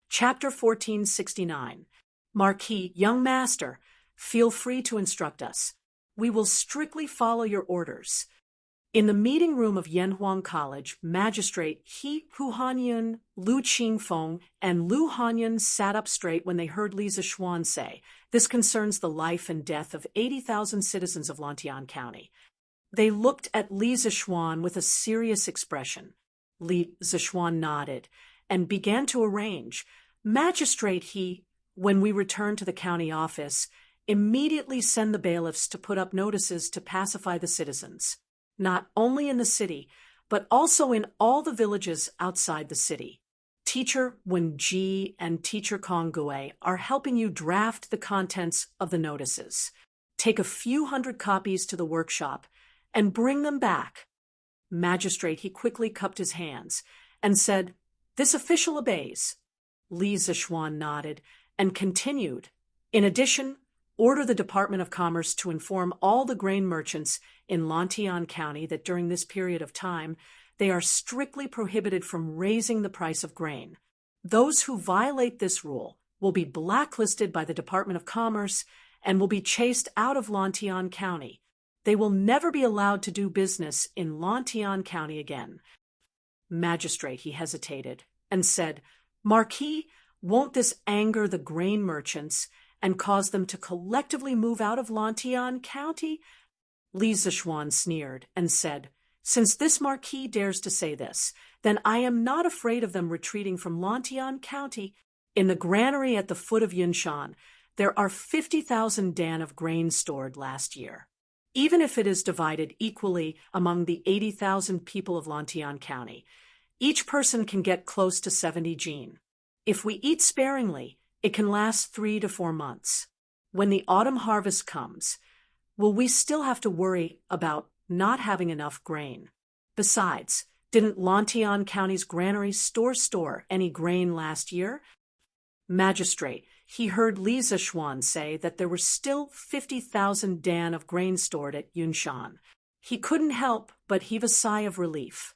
Chapter 1469. Marquis, young master, feel free to instruct us. We will strictly follow your orders. In the meeting room of Yanhuang College, Magistrate He Huhanyan, Lu Qingfeng, and Lu Hanyan sat up straight when they heard Li Zixuan say, "This concerns the life and death of 80,000 citizens of Lantian County." They looked at Li Zixuan with a serious expression. Li Zixuan nodded and began to arrange. Magistrate He, when we return to the county office, immediately send the bailiffs to put up notices to pacify the citizens, not only in the city, but also in all the villages outside the city. Teacher Wenji and Teacher Konggue are helping you draft the contents of the notices. Take a few hundred copies to the workshop and bring them back. Magistrate He quickly cupped his hands and said, "This official obeys." Li Zixuan nodded and continued. In addition, order the Department of Commerce to inform all the grain merchants in Lantian County that during this period of time, they are strictly prohibited from raising the price of grain. Those who violate this rule will be blacklisted by the Department of Commerce and will be chased out of Lantian County. They will never be allowed to do business in Lantian County again. Magistrate He hesitated and said, "Marquis, won't this anger the grain merchants and cause them to collectively move out of Lantian County?" Li Zixuan sneered and said, "Since this Marquis dares to say this, then I am not afraid of them retreating from Lantian County. In the granary at the foot of Yunshan, there are 50,000 dan of grain stored last year. Even if it is divided equally among the 80,000 people of Lantian County, each person can get close to 70 jin. If we eat sparingly, it can last 3 to 4 months. When the autumn harvest comes, will we still have to worry about not having enough grain? Besides, didn't Lantian County's granary store any grain last year?" Magistrate He heard Li Zixuan say that there were still 50,000 dan of grain stored at Yunshan. He couldn't help but heave a sigh of relief.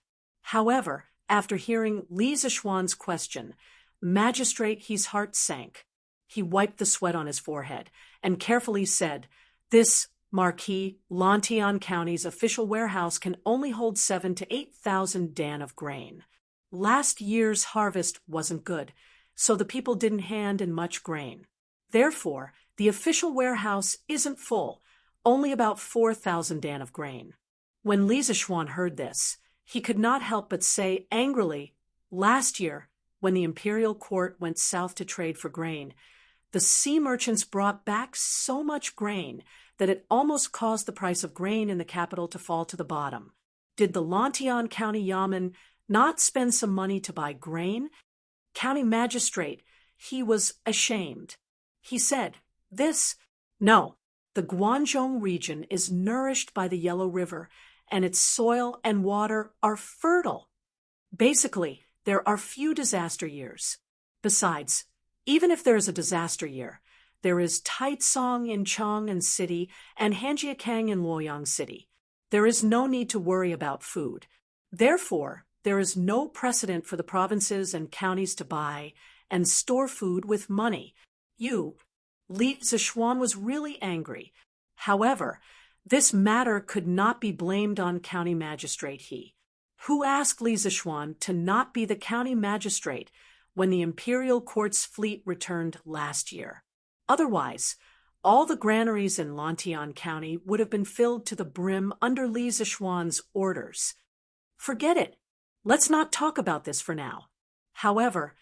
However, after hearing Li Zixuan's question, Magistrate He's heart sank. He wiped the sweat on his forehead and carefully said, "This, Marquis, Lantian County's official warehouse can only hold 7,000 to 8,000 dan of grain. Last year's harvest wasn't good, so the people didn't hand in much grain. Therefore, the official warehouse isn't full, only about 4,000 dan of grain." When Li Zixuan heard this, he could not help but say angrily, "Last year, when the imperial court went south to trade for grain, the sea merchants brought back so much grain that it almost caused the price of grain in the capital to fall to the bottom. Did the Lantian County Yamen not spend some money to buy grain?" County Magistrate He was ashamed. He said, No, the Guangzhou region is nourished by the Yellow River, and its soil and water are fertile. Basically, there are few disaster years. Besides, even if there is a disaster year, there is Taicang in Chang'an City and Hanjiakang in Luoyang City. There is no need to worry about food. Therefore, there is no precedent for the provinces and counties to buy and store food with money. Li Zixuan was really angry. However, this matter could not be blamed on County Magistrate He, who asked Li Zixuan to not be the county magistrate when the imperial court's fleet returned last year. Otherwise, all the granaries in Lantian County would have been filled to the brim under Li Zixuan's orders. Forget it. Let's not talk about this for now. However,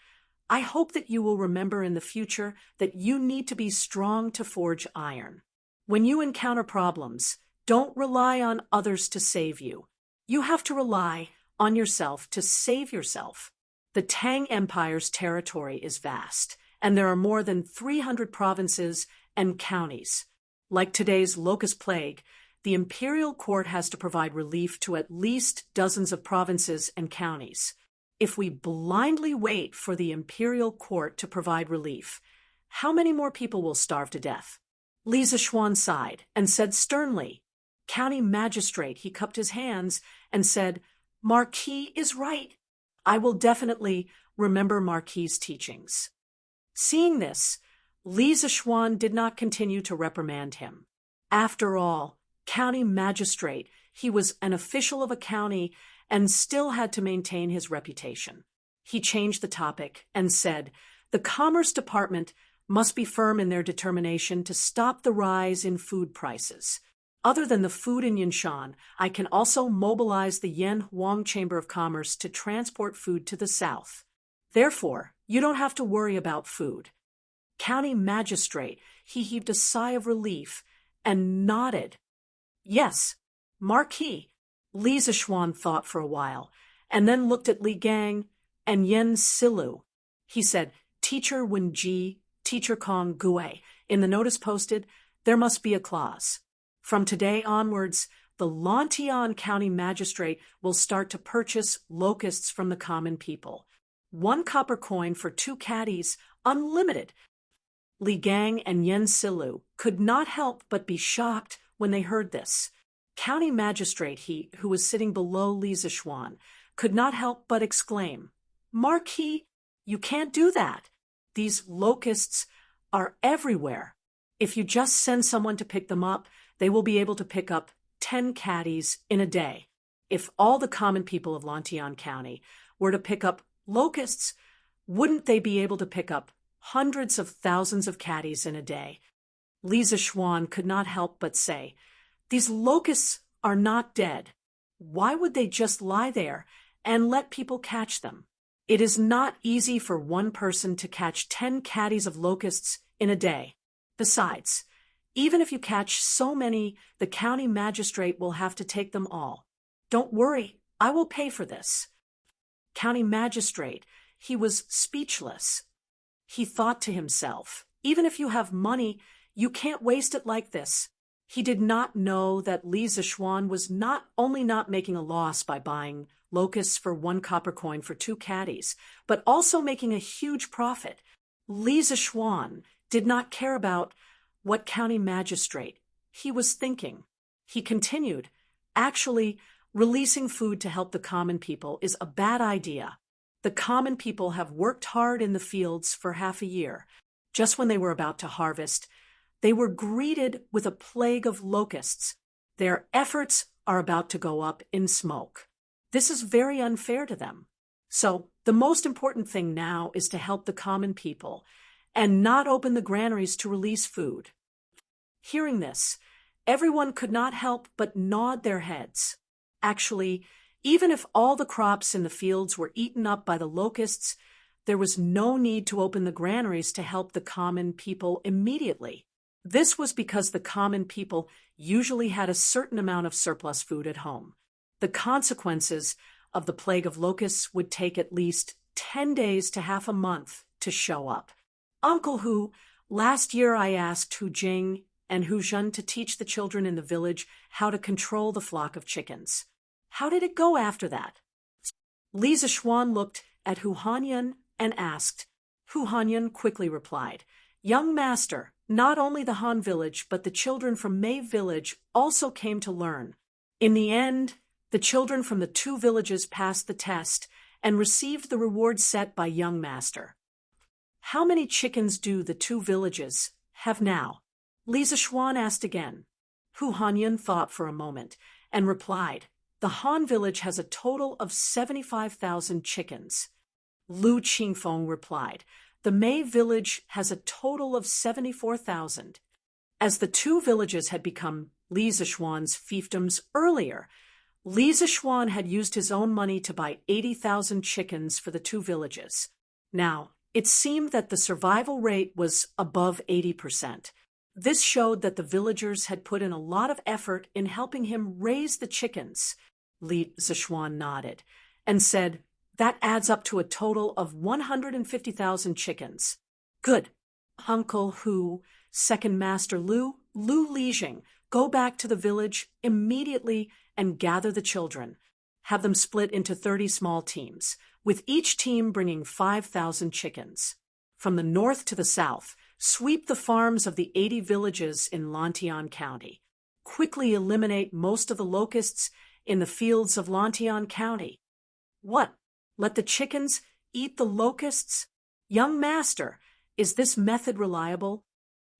I hope that you will remember in the future that you need to be strong to forge iron. When you encounter problems, don't rely on others to save you. You have to rely on yourself to save yourself. The Tang Empire's territory is vast, and there are more than 300 provinces and counties. Like today's locust plague, the imperial court has to provide relief to at least dozens of provinces and counties. If we blindly wait for the imperial court to provide relief, how many more people will starve to death? Li Zixuan sighed and said sternly. County Magistrate He cupped his hands and said, "Marquis is right. I will definitely remember Marquis's teachings." Seeing this, Li Zishuan did not continue to reprimand him. After all, county magistrate, he was an official of a county and still had to maintain his reputation. He changed the topic and said, "The Commerce Department must be firm in their determination to stop the rise in food prices. Other than the food in Yinshan, I can also mobilize the Yanhuang Chamber of Commerce to transport food to the south. Therefore, you don't have to worry about food." County magistrate, he heaved a sigh of relief and nodded. "Yes, Marquis." Li Zishuan thought for a while, and then looked at Li Gang and Yen Silu. He said, "Teacher Wenji, Teacher Kong Gue, in the notice posted, there must be a clause. From today onwards, the Lantian County Magistrate will start to purchase locusts from the common people. 1 copper coin for 2 caddies, unlimited." Li Gang and Yen Silu could not help but be shocked when they heard this. County Magistrate he, who was sitting below Li Zishuan, could not help but exclaim, "Marquis, you can't do that. These locusts are everywhere. If you just send someone to pick them up, they will be able to pick up 10 caddies in a day. If all the common people of Lantian County were to pick up locusts, wouldn't they be able to pick up hundreds of thousands of caddies in a day?" Li Zishuan could not help but say, "These locusts are not dead. Why would they just lie there and let people catch them? It is not easy for one person to catch 10 caddies of locusts in a day. Besides, even if you catch so many, the county magistrate will have to take them all. Don't worry, I will pay for this." County magistrate, he was speechless. He thought to himself, even if you have money, you can't waste it like this. He did not know that Li Zishuan was not only not making a loss by buying locusts for 1 copper coin for 2 caddies, but also making a huge profit. Li Zishuan did not care about what county magistrate he was thinking. He continued, "Actually, releasing food to help the common people is a bad idea. The common people have worked hard in the fields for half a year. Just when they were about to harvest, they were greeted with a plague of locusts. Their efforts are about to go up in smoke. This is very unfair to them. So the most important thing now is to help the common people and not open the granaries to release food." Hearing this, everyone could not help but nod their heads. Actually, even if all the crops in the fields were eaten up by the locusts, there was no need to open the granaries to help the common people immediately. This was because the common people usually had a certain amount of surplus food at home. The consequences of the plague of locusts would take at least 10 days to half a month to show up. "Uncle Hu, last year I asked Hu Jing and Hu Zhen to teach the children in the village how to control the flock of chickens. How did it go after that?" Li Zishuan looked at Hu Hanyan and asked. Hu Hanyan quickly replied, "Young master, not only the Han village but the children from Mei village also came to learn. In the end, the children from the 2 villages passed the test and received the reward set by young master." "How many chickens do the 2 villages have now?" Li Zishuan asked again. Hu Hanyan thought for a moment and replied, "The Han village has a total of 75,000 chickens." Lu Qingfeng replied, "The Mei village has a total of 74,000. As the 2 villages had become Li Zishuan's fiefdoms earlier, Li Zishuan had used his own money to buy 80,000 chickens for the 2 villages. Now, it seemed that the survival rate was above 80%. This showed that the villagers had put in a lot of effort in helping him raise the chickens." Li Zishuan nodded and said, "That adds up to a total of 150,000 chickens. Good. Uncle Hu, Second Master Lu Lijing, go back to the village immediately and gather the children. Have them split into 30 small teams, with each team bringing 5,000 chickens. From the north to the south, sweep the farms of the 80 villages in Lantian County. Quickly eliminate most of the locusts in the fields of Lantian County." "What? Let the chickens eat the locusts? Young master, Is this method reliable?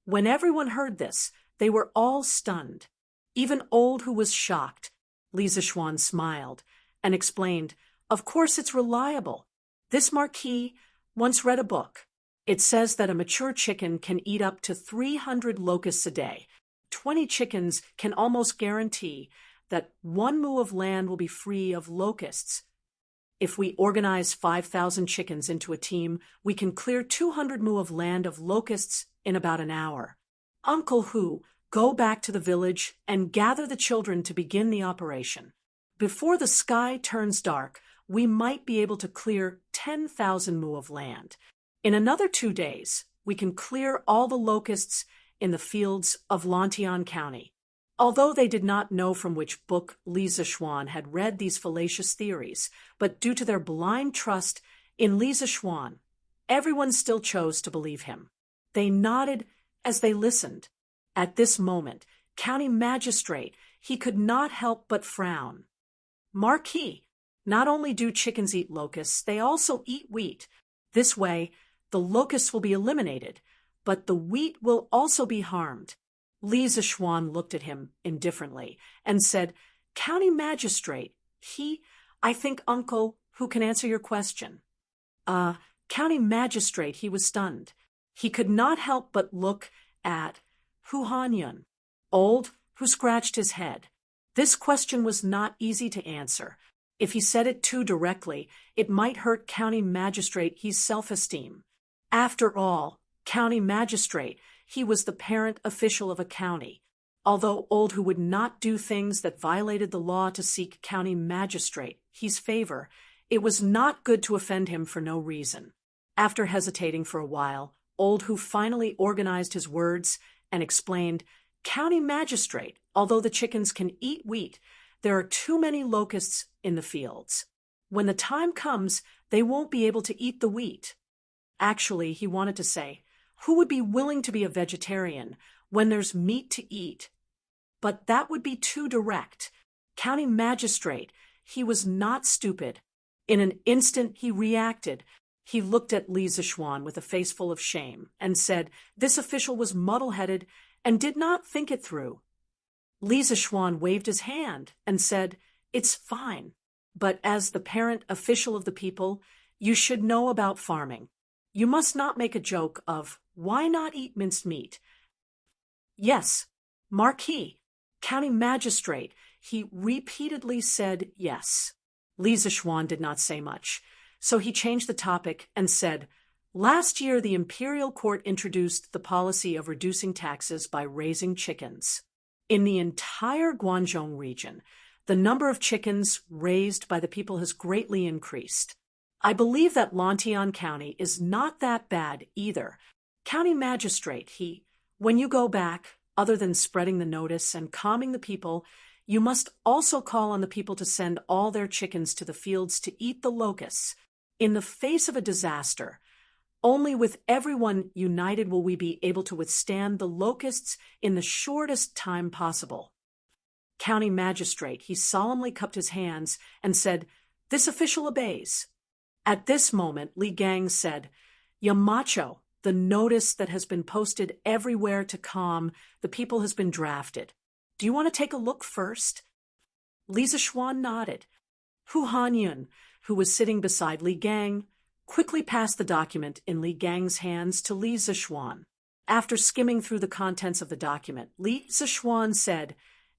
When everyone heard this, they were all stunned. Even Old, who was shocked. Li Zixuan smiled and explained, "Of course it's reliable. This Marquis once read a book. It says that a mature chicken can eat up to 300 locusts a day. 20 chickens can almost guarantee that 1 moo of land will be free of locusts. If we organize 5,000 chickens into a team, we can clear 200 moo of land of locusts in about an hour. Uncle Hu, go back to the village and gather the children to begin the operation. Before the sky turns dark, we might be able to clear 10,000 moo of land. In another 2 days, we can clear all the locusts in the fields of Lantian County." Although they did not know from which book Li Zixuan had read these fallacious theories, but due to their blind trust in Li Zixuan, everyone still chose to believe him. They nodded as they listened. At this moment, County Magistrate, he could not help but frown. "Marquis, not only do chickens eat locusts, they also eat wheat. This way, the locusts will be eliminated, but the wheat will also be harmed." Li Zixuan looked at him indifferently and said, "County Magistrate, I think Uncle, who can answer your question." County Magistrate, he was stunned. He could not help but look at Hu Hanyun, Old, who scratched his head. This question was not easy to answer. If he said it too directly, it might hurt County Magistrate his self-esteem. After all, County Magistrate, he was the parent official of a county. Although Old, who would not do things that violated the law to seek County Magistrate his favor, it was not good to offend him for no reason. After hesitating for a while, Old, who finally organized his words and explained, "County Magistrate, although the chickens can eat wheat, there are too many locusts in the fields. When the time comes, they won't be able to eat the wheat." Actually, he wanted to say, "Who would be willing to be a vegetarian when there's meat to eat?" But that would be too direct. County Magistrate, he was not stupid. In an instant, he reacted. He looked at Li Zixuan with a face full of shame and said this official was muddle-headed and did not think it through. Li Zixuan waved his hand and said, "It's fine, but as the parent official of the people, you should know about farming. You must not make a joke of, 'Why not eat minced meat?'" "Yes, Marquis, County Magistrate," he repeatedly said yes. Li Zixuan did not say much, so he changed the topic and said, "Last year the Imperial Court introduced the policy of reducing taxes by raising chickens. In the entire Guangzhou region, the number of chickens raised by the people has greatly increased. I believe that Lantian County is not that bad either. County Magistrate, when you go back, other than spreading the notice and calming the people, you must also call on the people to send all their chickens to the fields to eat the locusts. In the face of a disaster, only with everyone united will we be able to withstand the locusts in the shortest time possible." County Magistrate, he solemnly cupped his hands and said, "This official obeys." At this moment, Li Gang said, "Yamacho, the notice that has been posted everywhere to calm the people has been drafted. Do you want to take a look first?" Li Zixuan nodded. Hu Hanyun, who was sitting beside Li Gang, quickly passed the document in Li Gang's hands to Li Zixuan. After skimming through the contents of the document, Li Zixuan said,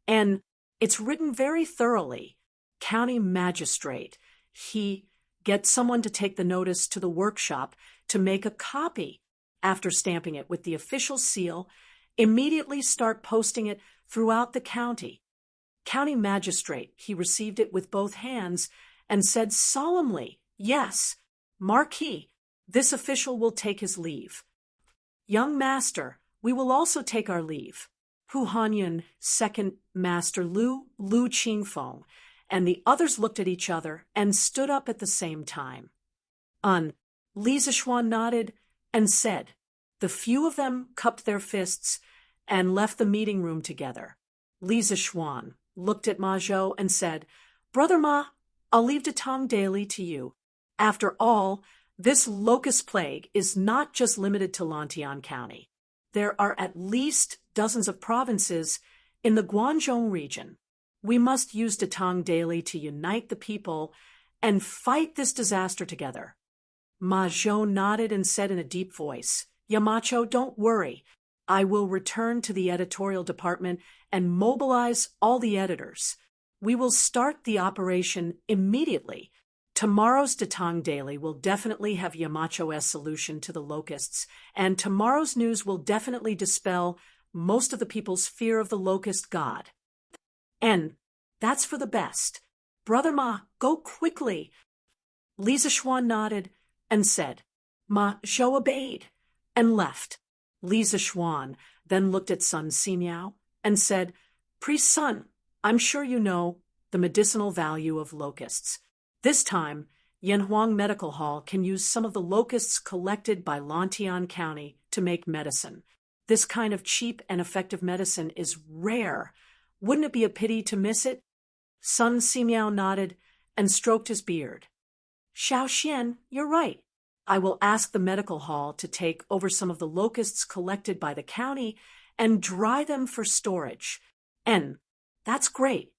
"And it's written very thoroughly. County Magistrate, get someone to take the notice to the workshop to make a copy. After stamping it with the official seal, immediately start posting it throughout the county." County Magistrate, he received it with both hands and said solemnly, "Yes, Marquis, this official will take his leave. Young Master, we will also take our leave." Hu Hanyun, Second Master Lu Qingfeng, and the others looked at each other and stood up at the same time. Li Zixuan nodded and said. The few of them cupped their fists and left the meeting room together. Li Zixuan looked at Ma Zhou and said, "Brother Ma, I'll leave the Tang daily to you. After all, This locust plague is not just limited to Lantian County. There are at least dozens of provinces in the Guangzhou region. We must use the Tang daily to unite the people and fight this disaster together. Ma Zhou nodded and said in a deep voice, Yamacho, don't worry. I will return to the editorial department and mobilize all the editors. We will start the operation immediately. Tomorrow's Datang Daily will definitely have Yamacho's solution to the locusts, and tomorrow's news will definitely dispel most of the people's fear of the locust god. And that's for the best. Brother Ma, go quickly. Li Zixuan nodded and said, Ma Zhou obeyed and left. Li Zixuan then looked at Sun Simiao and said, Priest Sun, I'm sure you know the medicinal value of locusts. This time, Yanhuang Medical Hall can use some of the locusts collected by Lantian County to make medicine. This kind of cheap and effective medicine is rare. Wouldn't it be a pity to miss it? Sun Simiao nodded and stroked his beard. Xiao Xian, you're right. I will ask the medical hall to take over some of the locusts collected by the county and dry them for storage. And that's great.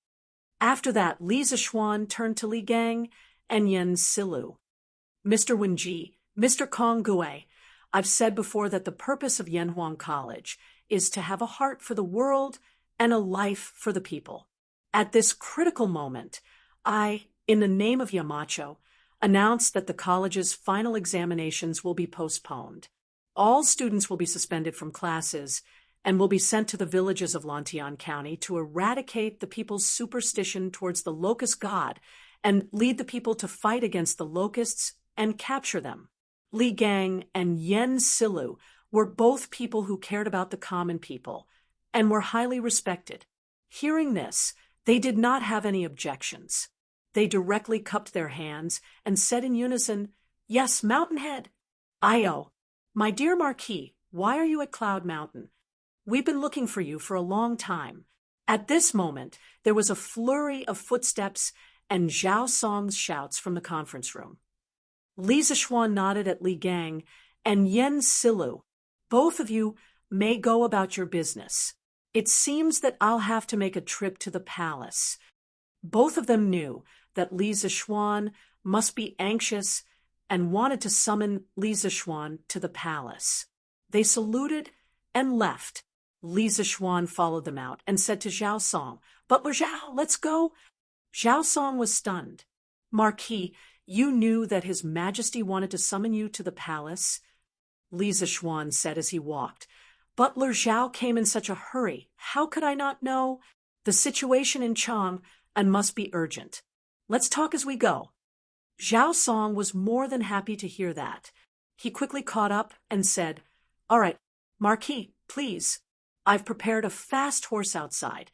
After that, Li Zixuan turned to Li Gang and Yen Silu. Mr. Wenji, Mr. Kong Gue, I've said before that the purpose of Yanhuang College is to have a heart for the world and a life for the people. At this critical moment, I, in the name of Yamacho, announce that the college's final examinations will be postponed. All students will be suspended from classes and will be sent to the villages of Lantian County to eradicate the people's superstition towards the locust god and lead the people to fight against the locusts and capture them. Li Gang and Yen Silu were both people who cared about the common people and were highly respected. Hearing this, they did not have any objections. They directly cupped their hands and said in unison, Yes, Mountainhead. Io, my dear Marquis, why are you at Cloud Mountain? We've been looking for you for a long time. At this moment, there was a flurry of footsteps and Zhao Song's shouts from the conference room. Li Zixuan nodded at Li Gang and Yen Silu. Both of you may go about your business. It seems that I'll have to make a trip to the palace. Both of them knew that Li Zixuan must be anxious and wanted to summon Li Zixuan to the palace. They saluted and left. Li Zixuan followed them out and said to Zhao Song, Butler Zhao, let's go. Zhao Song was stunned. Marquis, you knew that His Majesty wanted to summon you to the palace? Li Zixuan said as he walked. Butler Zhao came in such a hurry. How could I not know? The situation in Chang and must be urgent. Let's talk as we go. Zhao Song was more than happy to hear that. He quickly caught up and said, All right, Marquis, please. I've prepared a fast horse outside.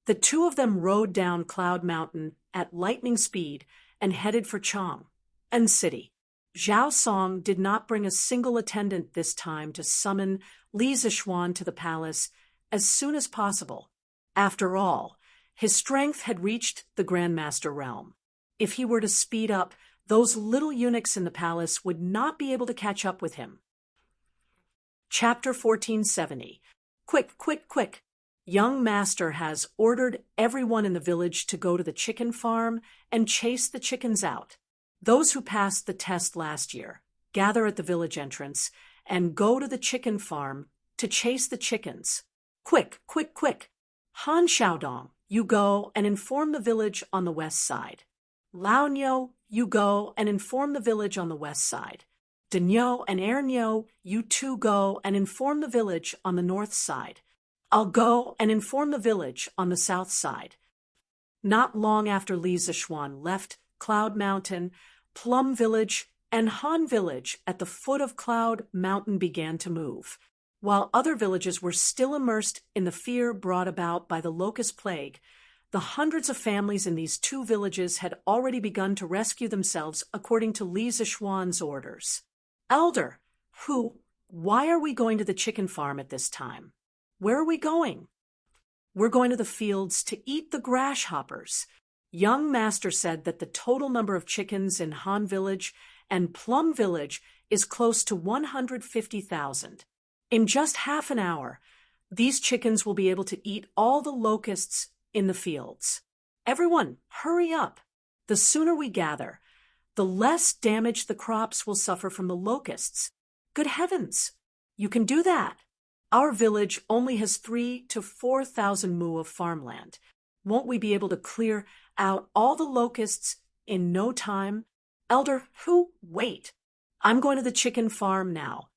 The two of them rode down Cloud Mountain at lightning speed and headed for Chang and City. Zhao Song did not bring a single attendant this time to summon Li Zixuan to the palace as soon as possible. After all, his strength had reached the Grandmaster realm. If he were to speed up, those little eunuchs in the palace would not be able to catch up with him. Chapter 1470. Quick, quick, quick. Young Master has ordered everyone in the village to go to the chicken farm and chase the chickens out. Those who passed the test last year gather at the village entrance and go to the chicken farm to chase the chickens. Quick, quick, quick. Han Xiaodong, you go and inform the village on the west side. Lao Niu, you go and inform the village on the west side. Denyo and Ernyo, you two go and inform the village on the north side. I'll go and inform the village on the south side. Not long after Li Zixuan left Cloud Mountain, Plum Village and Han Village at the foot of Cloud Mountain began to move. While other villages were still immersed in the fear brought about by the locust plague, the hundreds of families in these two villages had already begun to rescue themselves according to Li Zixuan's orders. Elder, why are we going to the chicken farm at this time? Where are we going? We're going to the fields to eat the grasshoppers. Young Master said that the total number of chickens in Han Village and Plum Village is close to 150,000. In just half an hour, these chickens will be able to eat all the locusts in the fields. Everyone, hurry up. The sooner we gather, the less damage the crops will suffer from the locusts. Good heavens, you can do that. Our village only has 3,000 to 4,000 mu of farmland. Won't we be able to clear out all the locusts in no time? Elder Hu, wait. I'm going to the chicken farm now.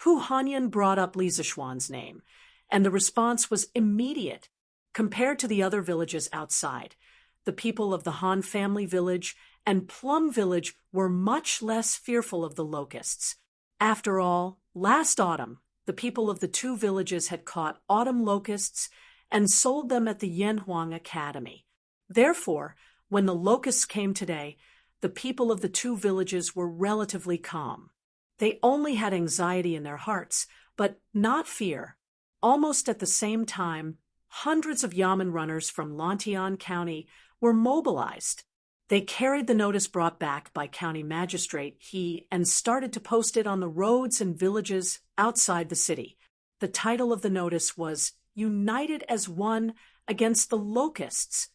Hu Hanyan brought up Li Zishuan's name, and the response was immediate. Compared to the other villages outside, the people of the Han family village and Plum Village were much less fearful of the locusts. After all, last autumn, the people of the two villages had caught autumn locusts and sold them at the Yanhuang Academy. Therefore, when the locusts came today, the people of the two villages were relatively calm. They only had anxiety in their hearts, but not fear. Almost at the same time, hundreds of Yamen runners from Lantian County were mobilized. They carried the notice brought back by County Magistrate He and started to post it on the roads and villages outside the city. The title of the notice was United as One Against the Locusts.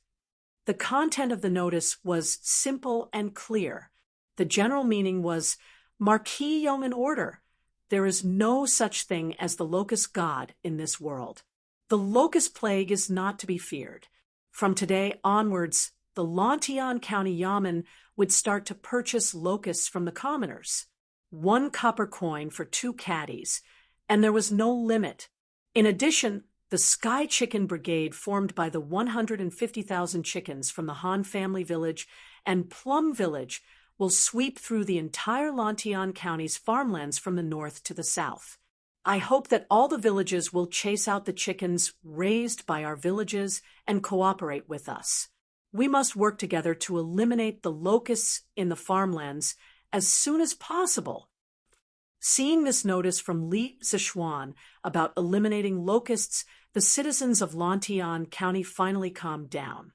The content of the notice was simple and clear. The general meaning was, Marquis Yeoman Order. There is no such thing as the locust god in this world. The locust plague is not to be feared. From today onwards, the Lantian County Yamen would start to purchase locusts from the commoners. 1 copper coin for 2 caddies, and there was no limit. In addition, the Sky Chicken Brigade formed by the 150,000 chickens from the Han family village and Plum Village will sweep through the entire Lantian County's farmlands from the north to the south. I hope that all the villages will chase out the chickens raised by our villages and cooperate with us. We must work together to eliminate the locusts in the farmlands as soon as possible. Seeing this notice from Li Zishuan about eliminating locusts, the citizens of Lantian County finally calmed down.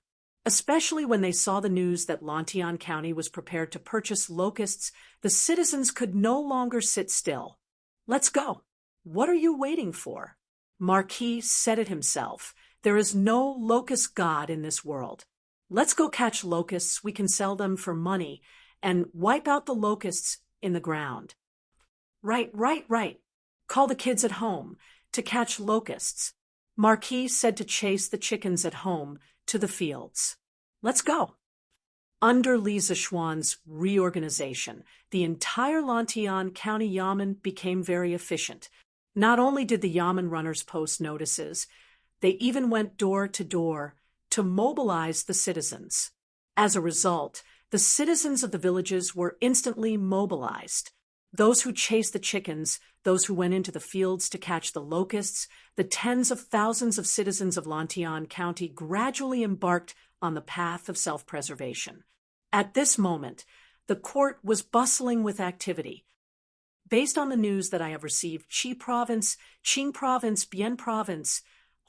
Especially when they saw the news that Lantian County was prepared to purchase locusts, the citizens could no longer sit still. Let's go. What are you waiting for? Marquis said it himself. There is no locust god in this world. Let's go catch locusts. We can sell them for money and wipe out the locusts in the ground. Right. Call the kids at home to catch locusts. Marquis said to chase the chickens at home to the fields. Let's go. Under Li Zishuan's reorganization, the entire Lantian County Yamen became very efficient. Not only did the Yamen runners post notices, they even went door to door to mobilize the citizens. As a result, the citizens of the villages were instantly mobilized. Those who chased the chickens, those who went into the fields to catch the locusts, the tens of thousands of citizens of Lantian County gradually embarked on the path of self-preservation. At this moment, the court was bustling with activity. Based on the news that I have received, Qi Province, Qing Province, Bian Province,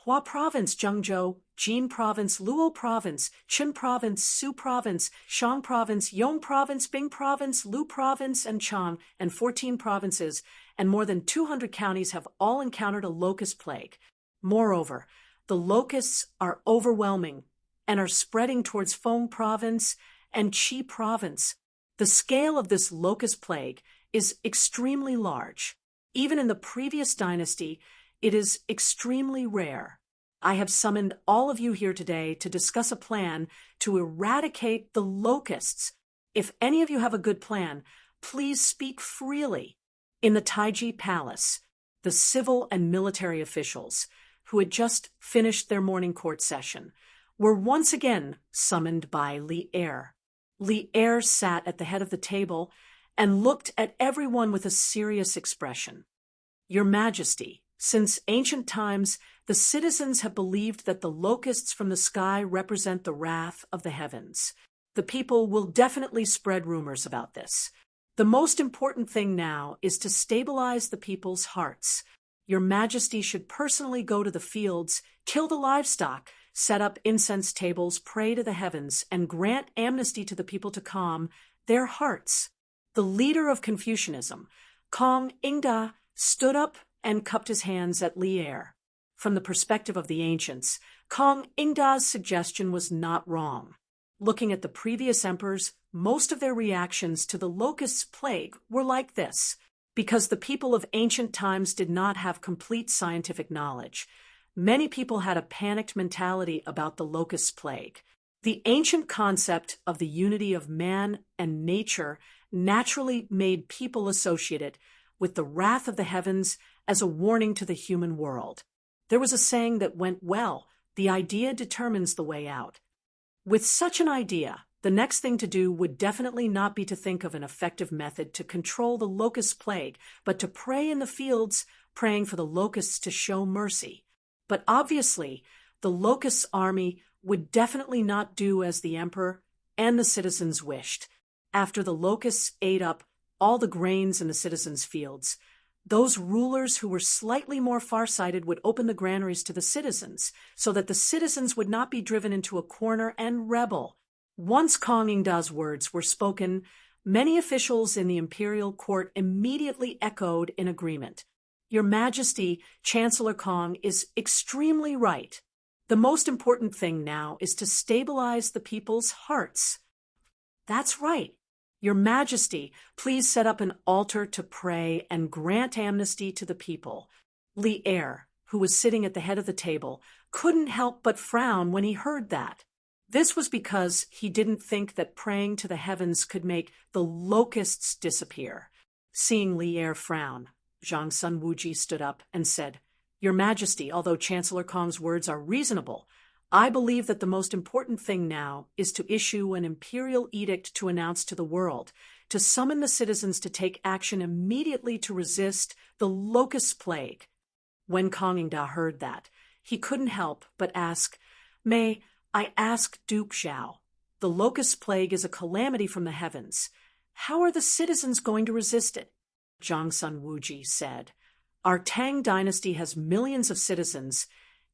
Hua Province, Zhengzhou, Jin Province, Luo Province, Qin Province, Su Province, Shang Province, Yong Province, Bing Province, Lu Province, and Chang, and 14 provinces, and more than 200 counties have all encountered a locust plague. Moreover, the locusts are overwhelming and are spreading towards Feng Province and Qi Province. The scale of this locust plague is extremely large. Even in the previous dynasty, it is extremely rare. I have summoned all of you here today to discuss a plan to eradicate the locusts. If any of you have a good plan, please speak freely. In the Taiji Palace, the civil and military officials, who had just finished their morning court session, were once again summoned by Li Er. Li Er sat at the head of the table and looked at everyone with a serious expression. Your Majesty, since ancient times, the citizens have believed that the locusts from the sky represent the wrath of the heavens. The people will definitely spread rumors about this. The most important thing now is to stabilize the people's hearts. Your Majesty should personally go to the fields, kill the livestock, set up incense tables, pray to the heavens, and grant amnesty to the people to calm their hearts. The leader of Confucianism, Kong Ingda, stood up and cupped his hands at Li Er. From the perspective of the ancients, Kong Ingda's suggestion was not wrong. Looking at the previous emperors, most of their reactions to the locust plague were like this. Because the people of ancient times did not have complete scientific knowledge, many people had a panicked mentality about the locust plague. The ancient concept of the unity of man and nature naturally made people associate it with the wrath of the heavens as a warning to the human world. There was a saying that went well, the idea determines the way out. With such an idea, the next thing to do would definitely not be to think of an effective method to control the locust plague, but to pray in the fields, praying for the locusts to show mercy. But obviously, the locust's army would definitely not do as the emperor and the citizens wished. After the locusts ate up all the grains in the citizens' fields, those rulers who were slightly more farsighted would open the granaries to the citizens, so that the citizens would not be driven into a corner and rebel. Once Kong Ingda's words were spoken, many officials in the imperial court immediately echoed in agreement. Your Majesty, Chancellor Kong, is extremely right. The most important thing now is to stabilize the people's hearts. That's right. Your Majesty, please set up an altar to pray and grant amnesty to the people. Li Er, who was sitting at the head of the table, couldn't help but frown when he heard that. This was because he didn't think that praying to the heavens could make the locusts disappear. Seeing Li Er frown, Zhang Sun Wuji stood up and said, Your Majesty, although Chancellor Kong's words are reasonable, I believe that the most important thing now is to issue an imperial edict to announce to the world, to summon the citizens to take action immediately to resist the locust plague. When Kong Ingda heard that, he couldn't help but ask, May I ask Duke Zhao, the locust plague is a calamity from the heavens. How are the citizens going to resist it? Zhang Sun Wuji said, Our Tang Dynasty has millions of citizens.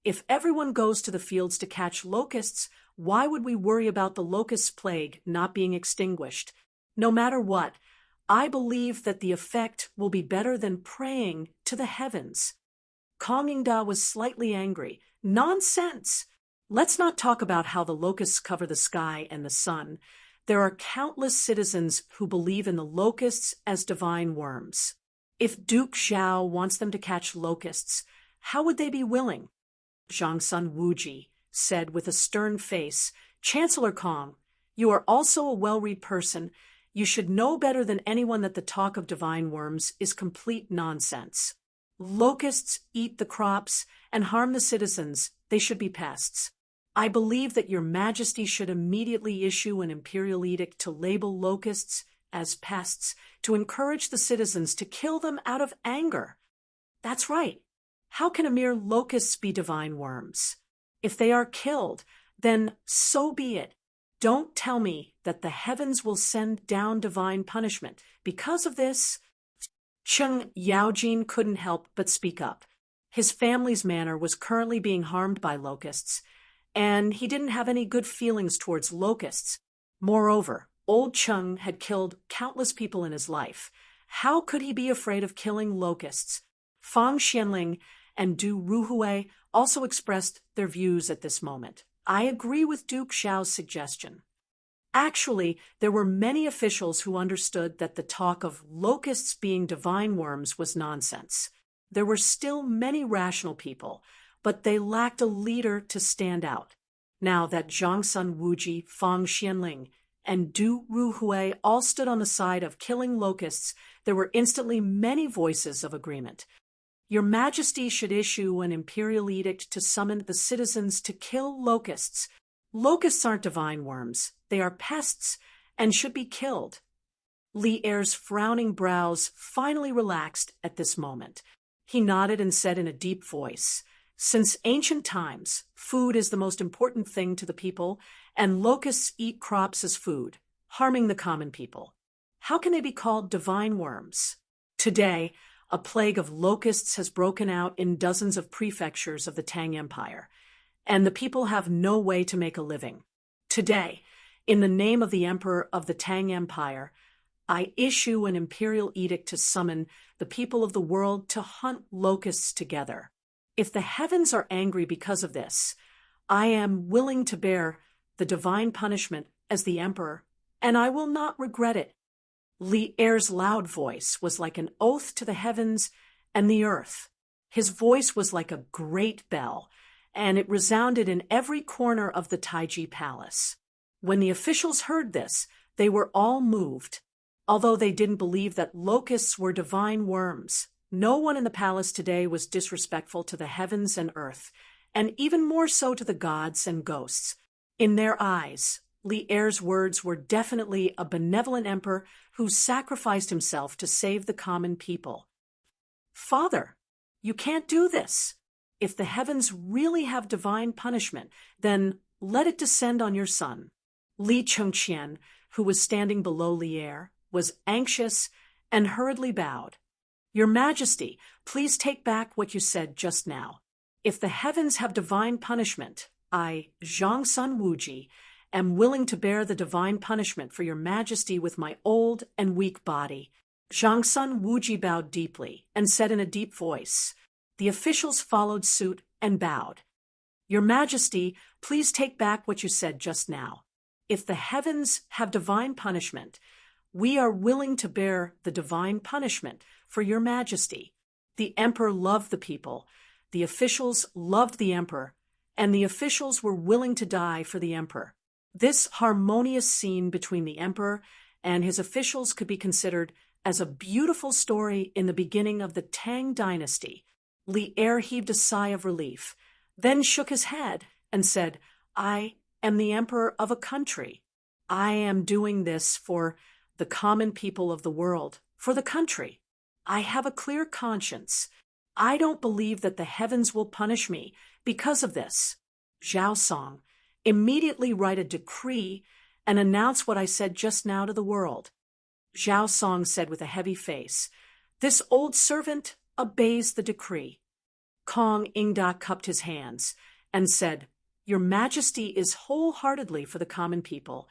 If everyone goes to the fields to catch locusts, why would we worry about the locust plague not being extinguished? No matter what, I believe that the effect will be better than praying to the heavens. Kong Ingda was slightly angry. Nonsense! Let's not talk about how the locusts cover the sky and the sun. There are countless citizens who believe in the locusts as divine worms. If Duke Zhao wants them to catch locusts, how would they be willing? Zhang Sun Wuji said with a stern face, Chancellor Kong, you are also a well-read person. You should know better than anyone that the talk of divine worms is complete nonsense. Locusts eat the crops and harm the citizens. They should be pests. I believe that Your Majesty should immediately issue an imperial edict to label locusts as pests to encourage the citizens to kill them out of anger. That's right. How can a mere locusts be divine worms? If they are killed, then so be it. Don't tell me that the heavens will send down divine punishment. Because of this, Cheng Yaojin couldn't help but speak up. His family's manor was currently being harmed by locusts, and he didn't have any good feelings towards locusts. Moreover, old Cheng had killed countless people in his life. How could he be afraid of killing locusts? Fang Xianling and Du Ruhui also expressed their views at this moment. I agree with Duke Zhao's suggestion. Actually, there were many officials who understood that the talk of locusts being divine worms was nonsense. There were still many rational people, but they lacked a leader to stand out. Now that Zhang Sun Wuji, Fang Xianling, and Du Ruhui all stood on the side of killing locusts, there were instantly many voices of agreement. Your Majesty should issue an imperial edict to summon the citizens to kill locusts. Locusts aren't divine worms. They are pests and should be killed. Li Er's frowning brows finally relaxed at this moment. He nodded and said in a deep voice, Since ancient times, food is the most important thing to the people, and locusts eat crops as food, harming the common people. How can they be called divine worms? Today, a plague of locusts has broken out in dozens of prefectures of the Tang Empire, and the people have no way to make a living. Today, in the name of the Emperor of the Tang Empire, I issue an imperial edict to summon the people of the world to hunt locusts together. If the heavens are angry because of this, I am willing to bear the divine punishment as the emperor, and I will not regret it. Li Er's loud voice was like an oath to the heavens and the earth. His voice was like a great bell, and it resounded in every corner of the Taiji palace. When the officials heard this, they were all moved. Although they didn't believe that locusts were divine worms, no one in the palace today was disrespectful to the heavens and earth, and even more so to the gods and ghosts. In their eyes, Li Er's words were definitely a benevolent emperor who sacrificed himself to save the common people. Father, you can't do this. If the heavens really have divine punishment, then let it descend on your son. Li Chengqian, who was standing below Li Er, was anxious and hurriedly bowed. Your Majesty, please take back what you said just now. If the heavens have divine punishment, I, Zhang Sun Wuji, am willing to bear the divine punishment for your Majesty with my old and weak body. Zhang Sun Wuji bowed deeply and said in a deep voice. The officials followed suit and bowed. Your Majesty, please take back what you said just now. If the heavens have divine punishment, we are willing to bear the divine punishment for your Majesty. The emperor loved the people, the officials loved the emperor, and the officials were willing to die for the emperor. This harmonious scene between the emperor and his officials could be considered as a beautiful story in the beginning of the Tang Dynasty. Li Er heaved a sigh of relief, then shook his head and said, I am the emperor of a country. I am doing this for the common people of the world, for the country. I have a clear conscience. I don't believe that the heavens will punish me because of this. Zhao Song, immediately write a decree and announce what I said just now to the world. Zhao Song said with a heavy face, This old servant obeys the decree. Kong Ingda cupped his hands and said, Your Majesty is wholeheartedly for the common people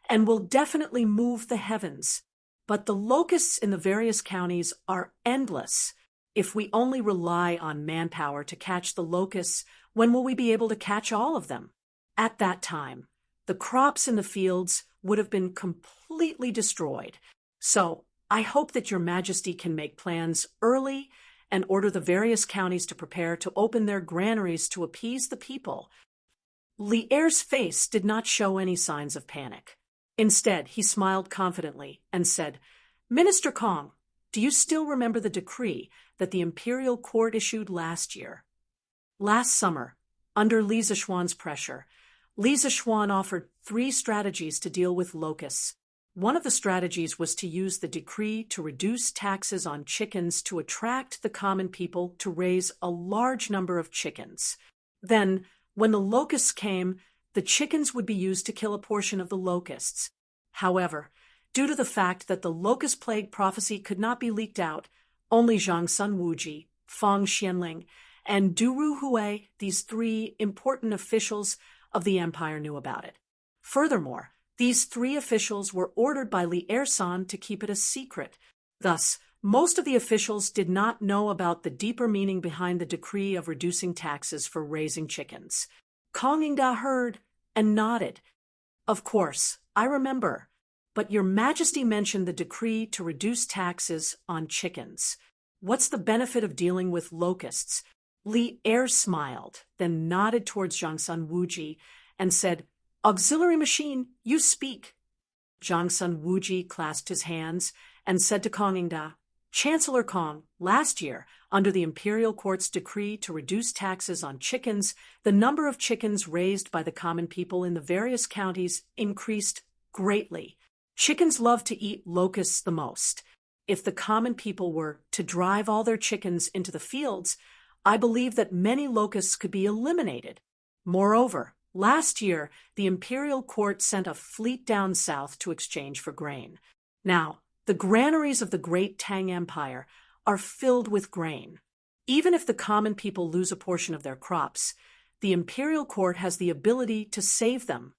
and will definitely move the heavens. But the locusts in the various counties are endless. If we only rely on manpower to catch the locusts, when will we be able to catch all of them? At that time, the crops in the fields would have been completely destroyed. So, I hope that Your Majesty can make plans early and order the various counties to prepare to open their granaries to appease the people. Li Er's face did not show any signs of panic. Instead, he smiled confidently and said, Minister Kong, do you still remember the decree that the imperial court issued last year? Last summer, under Li Zishuan's pressure, Li Zishuan offered 3 strategies to deal with locusts. One of the strategies was to use the decree to reduce taxes on chickens to attract the common people to raise a large number of chickens. Then, when the locusts came, the chickens would be used to kill a portion of the locusts. However, due to the fact that the locust plague prophecy could not be leaked out, only Zhang Sun Wuji, Fang Xianling, and Duru Hui, these 3 important officials of the empire, knew about it. Furthermore, these 3 officials were ordered by Li Ersan to keep it a secret. Thus, most of the officials did not know about the deeper meaning behind the decree of reducing taxes for raising chickens. Kong Ingda heard and nodded. Of course, I remember, but Your Majesty mentioned the decree to reduce taxes on chickens. What's the benefit of dealing with locusts? Li Er smiled, then nodded towards Zhang Sun Wuji and said, Auxiliary machine, you speak. Zhang Sun Wuji clasped his hands and said to Kong Ingda, Chancellor Kong, last year, under the imperial court's decree to reduce taxes on chickens, the number of chickens raised by the common people in the various counties increased greatly. Chickens love to eat locusts the most. If the common people were to drive all their chickens into the fields, I believe that many locusts could be eliminated. Moreover, last year, the imperial court sent a fleet down south to exchange for grain. Now, the granaries of the great Tang Empire are filled with grain. Even if the common people lose a portion of their crops, the imperial court has the ability to save them.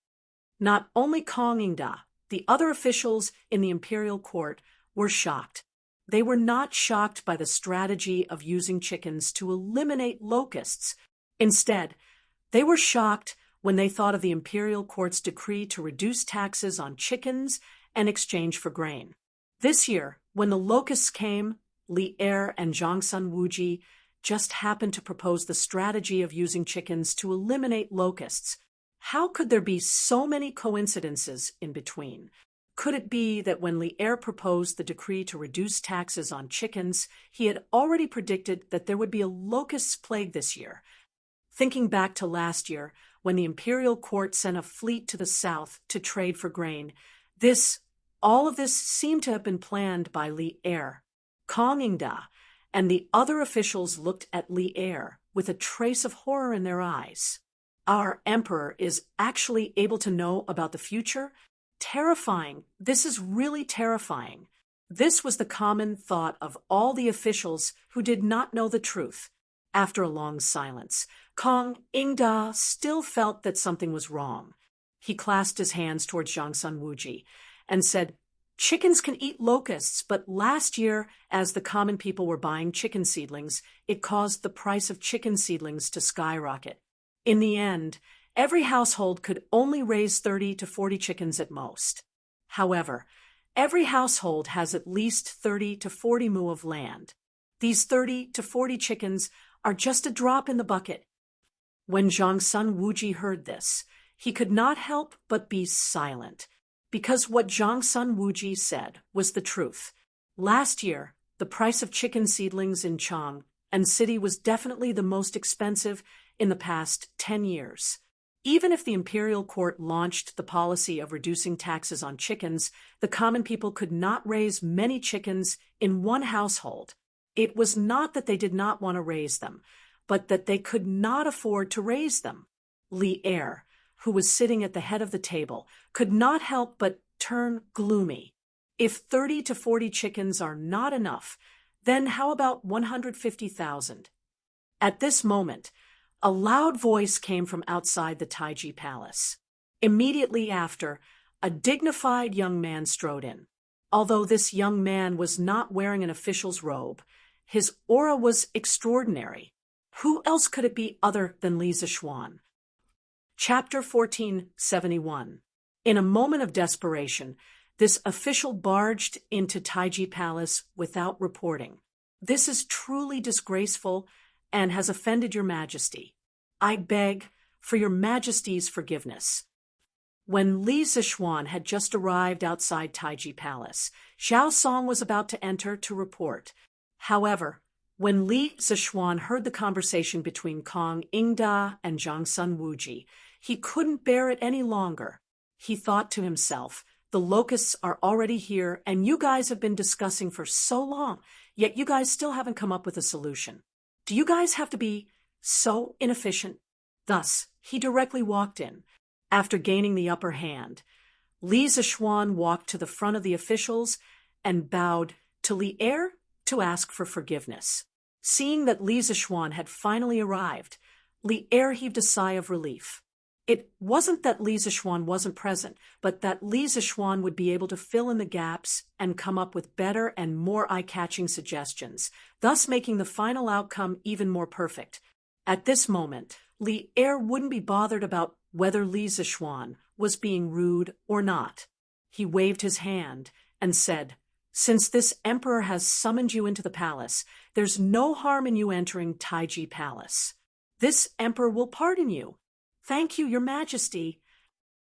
Not only Kong Ingda, the other officials in the imperial court were shocked. They were not shocked by the strategy of using chickens to eliminate locusts. Instead, they were shocked when they thought of the imperial court's decree to reduce taxes on chickens in exchange for grain. This year, when the locusts came, Li Er and Zhongsun Wuji just happened to propose the strategy of using chickens to eliminate locusts. How could there be so many coincidences in between? Could it be that when Li Er proposed the decree to reduce taxes on chickens, he had already predicted that there would be a locust plague this year? Thinking back to last year, when the imperial court sent a fleet to the south to trade for grain, all of this seemed to have been planned by Li Er. Kong Ingda and the other officials looked at Li Er with a trace of horror in their eyes. Our emperor is actually able to know about the future? Terrifying. This is really terrifying. This was the common thought of all the officials who did not know the truth. After a long silence, Kong Ingda still felt that something was wrong. He clasped his hands towards Zhongsun Wuji and said, "Chickens can eat locusts, but last year, as the common people were buying chicken seedlings, it caused the price of chicken seedlings to skyrocket. In the end, every household could only raise 30 to 40 chickens at most. However, every household has at least 30 to 40 mu of land. These 30 to 40 chickens are just a drop in the bucket." When Zhongsun Wuji heard this, he could not help but be silent, because what Zhongsun Wuji said was the truth. Last year, the price of chicken seedlings in Chang and city was definitely the most expensive in the past 10 years. Even if the imperial court launched the policy of reducing taxes on chickens, the common people could not raise many chickens in one household. It was not that they did not want to raise them, but that they could not afford to raise them. Li Er, who was sitting at the head of the table, could not help but turn gloomy. If 30 to 40 chickens are not enough, then how about 150,000? At this moment, a loud voice came from outside the Taiji Palace. Immediately after, a dignified young man strode in. Although this young man was not wearing an official's robe, his aura was extraordinary. Who else could it be other than Li Zishuan? Chapter 1471. In a moment of desperation, this official barged into Taiji Palace without reporting. "This is truly disgraceful and has offended your majesty. I beg for your majesty's forgiveness." When Li Zishuan had just arrived outside Taiji Palace, Xiao Song was about to enter to report. However, when Li Zishuan heard the conversation between Kong Ingda and Zhongsun Wuji, he couldn't bear it any longer. He thought to himself, "The locusts are already here, and you guys have been discussing for so long, yet you guys still haven't come up with a solution. Do you guys have to be so inefficient?" Thus, he directly walked in. After gaining the upper hand, Li Zishuan walked to the front of the officials and bowed to Li Er to ask for forgiveness. Seeing that Li Zishuan had finally arrived, Li Er heaved a sigh of relief. It wasn't that Li Zishuan wasn't present, but that Li Zishuan would be able to fill in the gaps and come up with better and more eye-catching suggestions, thus making the final outcome even more perfect. At this moment, Li Er wouldn't be bothered about whether Li Zishuan was being rude or not. He waved his hand and said, "Since this emperor has summoned you into the palace, there's no harm in you entering Taiji Palace. This emperor will pardon you." "Thank you, your majesty."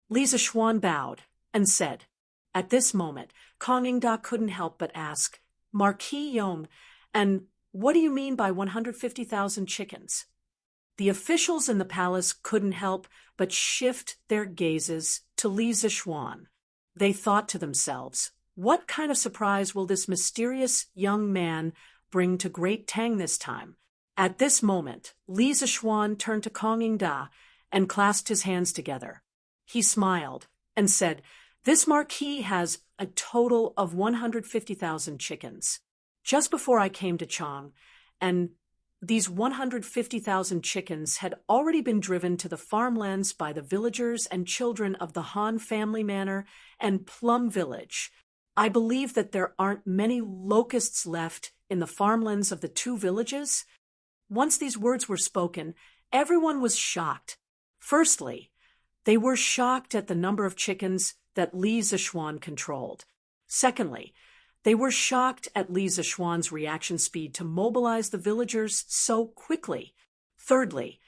Li Zishuan bowed and said. At this moment, Kong Ingda couldn't help but ask, "Marquis Yong, and what do you mean by 150,000 chickens?" The officials in the palace couldn't help but shift their gazes to Li Zishuan. They thought to themselves, what kind of surprise will this mysterious young man bring to Great Tang this time? At this moment, Li Zishuan turned to Kong Ingda and clasped his hands together. He smiled and said, "This marquis has a total of 150,000 chickens. Just before I came to Chang, and These 150,000 chickens had already been driven to the farmlands by the villagers and children of the Han family manor and Plum Village. I believe that there aren't many locusts left in the farmlands of the two villages. Once these words were spoken, everyone was shocked. Firstly, they were shocked at the number of chickens that Li Zishuan controlled. Secondly, they were shocked at Li Zishuan's reaction speed to mobilize the villagers so quickly. Thirdly,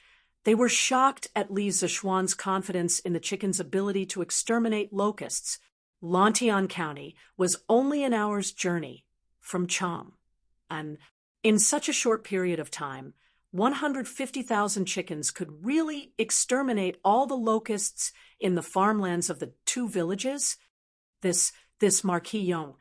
they were shocked at Li Zishuan's confidence in the chickens' ability to exterminate locusts. Lantian County was only an hour's journey from Cham, and in such a short period of time, 150,000 chickens could really exterminate all the locusts in the farmlands of the two villages? This Marquis Yong.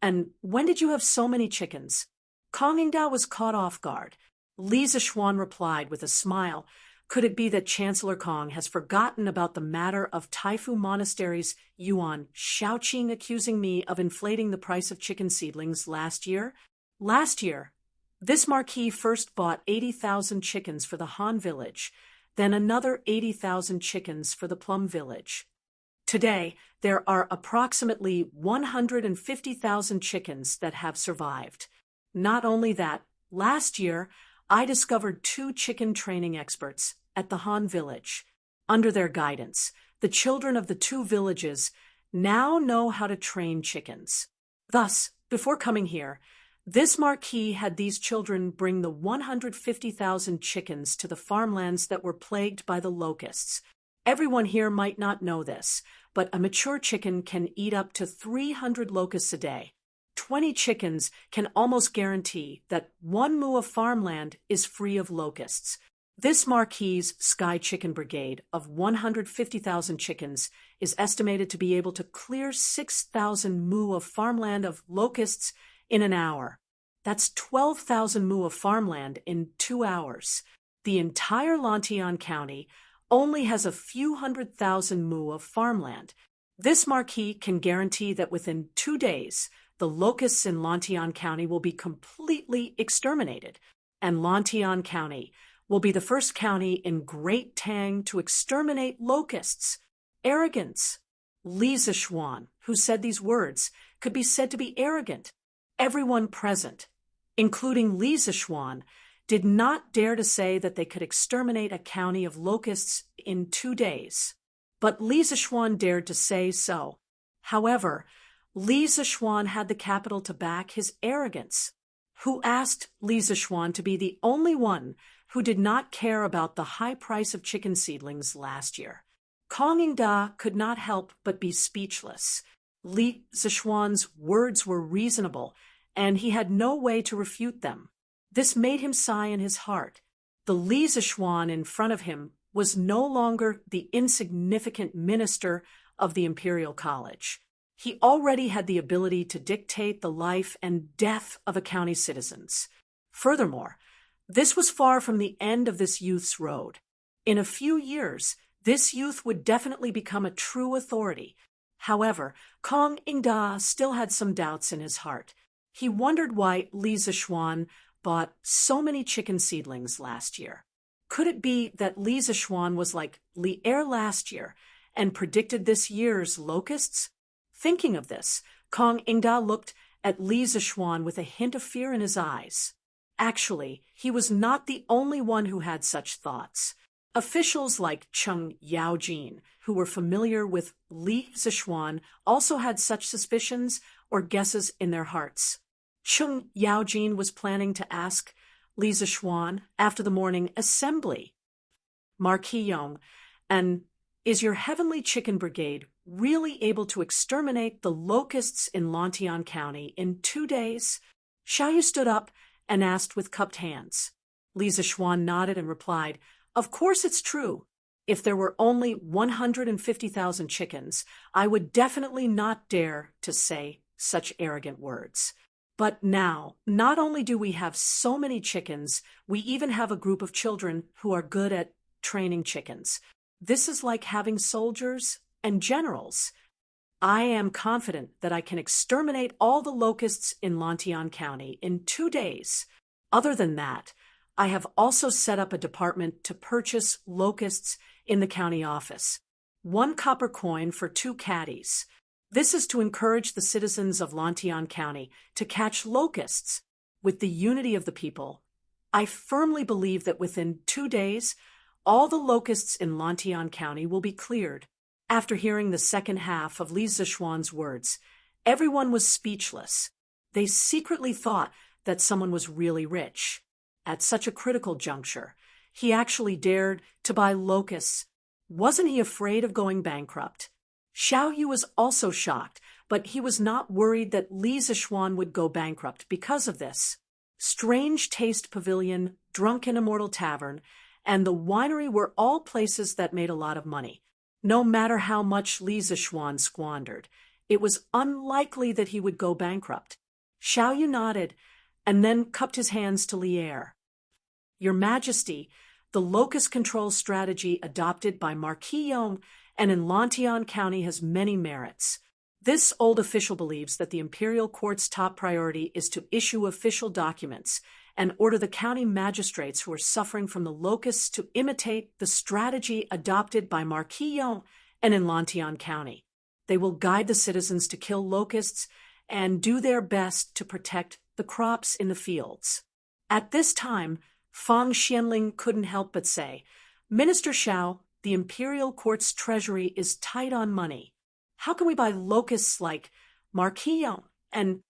And when did you have so many chickens? Kong Ingda was caught off guard. Li Zishuan replied with a smile. Could it be that Chancellor Kong has forgotten about the matter of Taifu Monastery's Yuan Shaoqing accusing me of inflating the price of chicken seedlings last year? Last year, this marquis first bought 80,000 chickens for the Han village, then another 80,000 chickens for the Plum village. Today, there are approximately 150,000 chickens that have survived. Not only that, last year, I discovered 2 chicken training experts at the Han village. Under their guidance, the children of the 2 villages now know how to train chickens. Thus, before coming here, this marquis had these children bring the 150,000 chickens to the farmlands that were plagued by the locusts. Everyone here might not know this, but a mature chicken can eat up to 300 locusts a day. 20 chickens can almost guarantee that 1 mu of farmland is free of locusts. This marquis's Sky Chicken Brigade of 150,000 chickens is estimated to be able to clear 6,000 mu of farmland of locusts in an hour. That's 12,000 mu of farmland in 2 hours. The entire Lantian County only has a few 100,000 mu of farmland. This marquis can guarantee that within 2 days, the locusts in Lantian County will be completely exterminated, and Lantian County will be the first county in Great Tang to exterminate locusts. Arrogance. Li Zishuan, who said these words, could be said to be arrogant. Everyone present, including Li Zishuan, did not dare to say that they could exterminate a county of locusts in 2 days. But Li Zishuan dared to say so. However, Li Zishuan had the capital to back his arrogance. Who asked Li Zishuan to be the only one who did not care about the high price of chicken seedlings last year? Kong Ingda could not help but be speechless. Li Zishuan's words were reasonable, and he had no way to refute them. This made him sigh in his heart. The Li Zishuan in front of him was no longer the insignificant minister of the Imperial College. He already had the ability to dictate the life and death of a county's citizens. Furthermore, this was far from the end of this youth's road. In a few years, this youth would definitely become a true authority. However, Kong Ingda still had some doubts in his heart. He wondered why Li Zishuan bought so many chicken seedlings last year. Could it be that Li Zishuan was like Li Er last year and predicted this year's locusts? Thinking of this, Kong Ingda looked at Li Zishuan with a hint of fear in his eyes. Actually, he was not the only one who had such thoughts. Officials like Cheng Yaojin, who were familiar with Li Zishuan, also had such suspicions or guesses in their hearts. Cheng Yaojin was planning to ask Li Zishuan after the morning assembly. Marquis Yong, and is your Heavenly Chicken Brigade really able to exterminate the locusts in Lantian County in 2 days? Xiaoyu stood up and asked with cupped hands. Li Zishuan nodded and replied, "Of course it's true. If there were only 150,000 chickens, I would definitely not dare to say such arrogant words. But now, not only do we have so many chickens, we even have a group of children who are good at training chickens. This is like having soldiers and generals. I am confident that I can exterminate all the locusts in Lantian County in 2 days. Other than that, I have also set up a department to purchase locusts in the county office. 1 copper coin for 2 caddies. This is to encourage the citizens of Lantian County to catch locusts. With the unity of the people, I firmly believe that within 2 days, all the locusts in Lantian County will be cleared. After hearing the second half of Li Zishuan's words, everyone was speechless. They secretly thought that someone was really rich. At such a critical juncture, he actually dared to buy locusts. Wasn't he afraid of going bankrupt? Xiao Yu was also shocked, but he was not worried that Li Zishuan would go bankrupt because of this. Strange Taste Pavilion, Drunken Immortal Tavern, and the winery were all places that made a lot of money. No matter how much Li Zishuan squandered, it was unlikely that he would go bankrupt. Xiao Yu nodded, and then cupped his hands to Li Er. Your Majesty, the locust control strategy adopted by Marquis Yong and in Lantian County has many merits. This old official believes that the imperial court's top priority is to issue official documents and order the county magistrates who are suffering from the locusts to imitate the strategy adopted by Marquis Yong and in Lantian County. They will guide the citizens to kill locusts and do their best to protect the crops in the fields. At this time, Fang Xianling couldn't help but say, Minister Xiao, the imperial court's treasury is tight on money. How can we buy locusts like Marquis Yong? And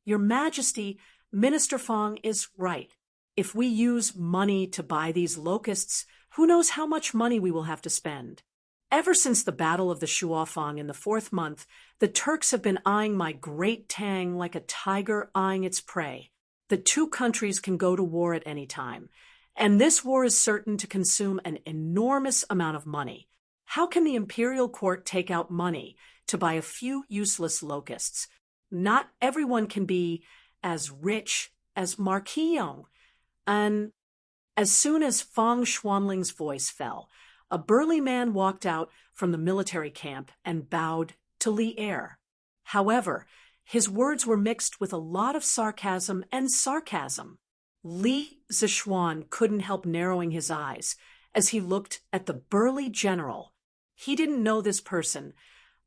Your Majesty, Minister Fang is right. If we use money to buy these locusts, who knows how much money we will have to spend? Ever since the Battle of the Shuofang in the 4th month, the Turks have been eyeing my great Tang like a tiger eyeing its prey. The 2 countries can go to war at any time, and this war is certain to consume an enormous amount of money. How can the imperial court take out money to buy a few useless locusts? Not everyone can be as rich as Marquis Yong. And as soon as Fang Xuanling's voice fell, a burly man walked out from the military camp and bowed to Li Er. However, his words were mixed with a lot of sarcasm and sarcasm. Li Zishuan couldn't help narrowing his eyes as he looked at the burly general. He didn't know this person,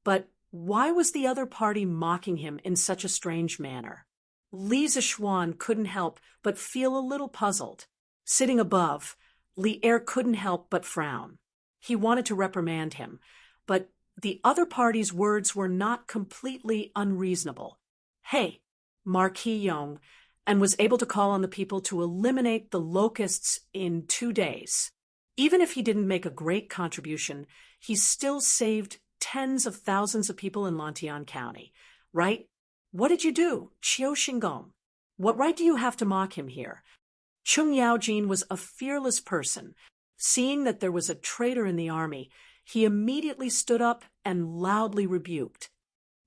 but why was the other party mocking him in such a strange manner? Li Zishuan couldn't help but feel a little puzzled. Sitting above, Li Er couldn't help but frown. He wanted to reprimand him, but the other party's words were not completely unreasonable. Hey, Marquis Yong, and was able to call on the people to eliminate the locusts in 2 days. Even if he didn't make a great contribution, he still saved tens of thousands of people in Lantian County, right? What did you do, Qiu Xingong? What right do you have to mock him here? Chung Yaojin was a fearless person. Seeing that there was a traitor in the army, he immediately stood up and loudly rebuked.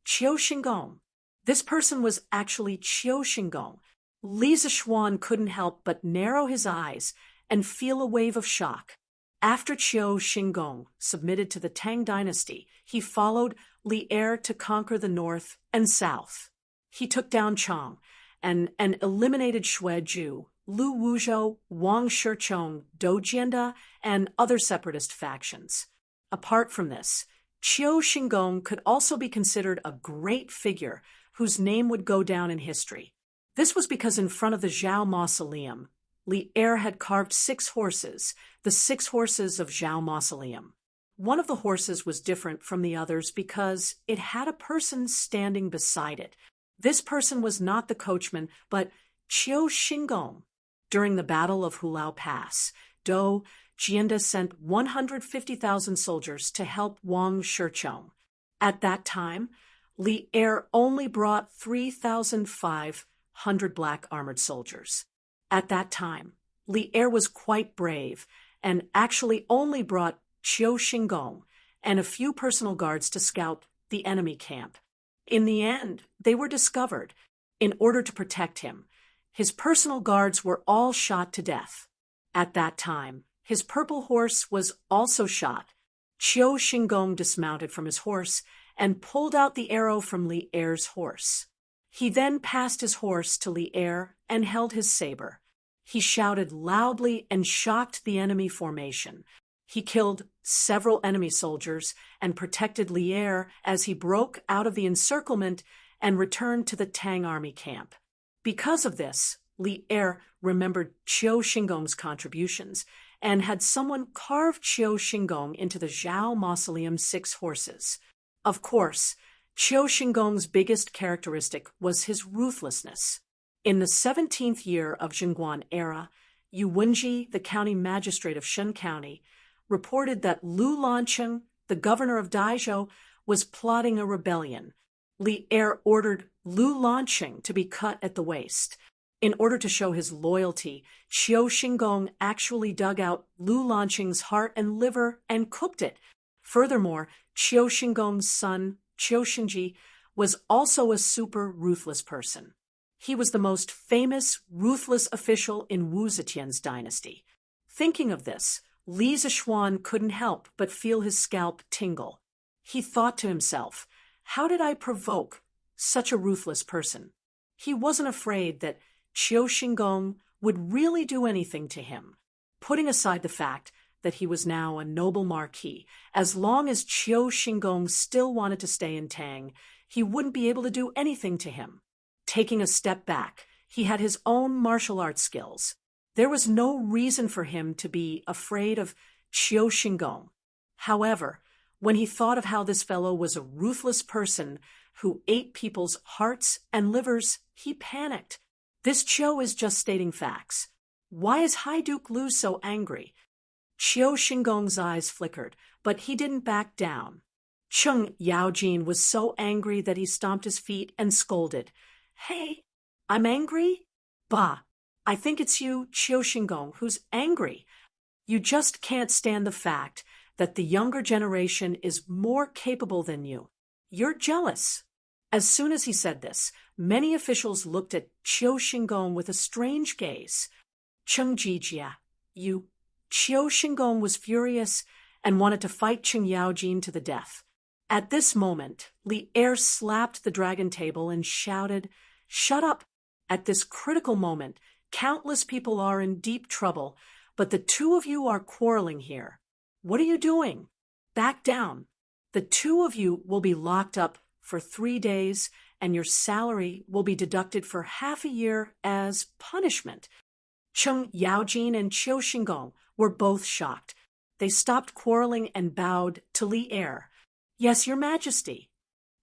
Qiu Xingong. This person was actually Qiu Xingong. Li Zishuan couldn't help but narrow his eyes and feel a wave of shock. After Qiu Xingong submitted to the Tang Dynasty, he followed Li Er to conquer the north and south. He took down Chang and eliminated Xue Ju, Lu Wuzhou, Wang Shichong, Dou Jianda, and other separatist factions. Apart from this, Qiu Xingong could also be considered a great figure whose name would go down in history. This was because in front of the Zhao Mausoleum, Li Er had carved 6 horses, the 6 horses of Zhao Mausoleum. One of the horses was different from the others because it had a person standing beside it. This person was not the coachman, but Qiu Xingong. During the Battle of Hulao Pass, Dou Jianda sent 150,000 soldiers to help Wang Shichong. At that time, Li Er only brought 3,500 black armored soldiers. At that time, Li Er was quite brave and actually only brought Qiu Xingong and a few personal guards to scout the enemy camp. In the end, they were discovered. In order to protect him, his personal guards were all shot to death. At that time, his purple horse was also shot. Qiu Xingong dismounted from his horse and pulled out the arrow from Li Er's horse. He then passed his horse to Li Er and held his saber. He shouted loudly and shocked the enemy formation. He killed several enemy soldiers and protected Lier as he broke out of the encirclement and returned to the Tang army camp. Because of this, Lier remembered Qiu Xingong's contributions and had someone carve Qiu Xingong into the Zhao Mausoleum's 6 horses. Of course, Qiu Xingong's biggest characteristic was his ruthlessness. In the 17th year of Jingguan era, Yu Wenji, the county magistrate of Shun County, reported that Lu Lancheng, the governor of Daizhou, was plotting a rebellion. Lier ordered Lu Lancheng to be cut at the waist. In order to show his loyalty, Qiu Xingong actually dug out Lu Lancheng's heart and liver and cooked it. Furthermore, Qiu Xingong's son, Qiu Xingji, was also a super ruthless person. He was the most famous, ruthless official in Wu Zetian's dynasty. Thinking of this, Li Zishuan couldn't help but feel his scalp tingle. He thought to himself, how did I provoke such a ruthless person? He wasn't afraid that Qiu Xingong would really do anything to him. Putting aside the fact that he was now a noble marquis, as long as Qiu Xingong still wanted to stay in Tang, he wouldn't be able to do anything to him. Taking a step back, he had his own martial arts skills. There was no reason for him to be afraid of Qiu Xingong. However, when he thought of how this fellow was a ruthless person who ate people's hearts and livers, he panicked. This Qiu is just stating facts. Why is High Duke Lu so angry? Qiu Xingong's eyes flickered, but he didn't back down. Cheng Yaojin was so angry that he stomped his feet and scolded. Hey, I'm angry? Bah, I think it's you, Qiu Xingong, who's angry. You just can't stand the fact that the younger generation is more capable than you. You're jealous. As soon as he said this, many officials looked at Qiu Xingong with a strange gaze. Cheng Jijia, you. Qiu Xingong was furious and wanted to fight Cheng Yaojin to the death. At this moment, Lier slapped the dragon table and shouted, "Shut up!" At this critical moment, countless people are in deep trouble, but the two of you are quarreling here. What are you doing? Back down. The two of you will be locked up for 3 days, and your salary will be deducted for half a year as punishment. Cheng Yaojin and Qiu Xingong were both shocked. They stopped quarreling and bowed to Lier. Yes, Your Majesty.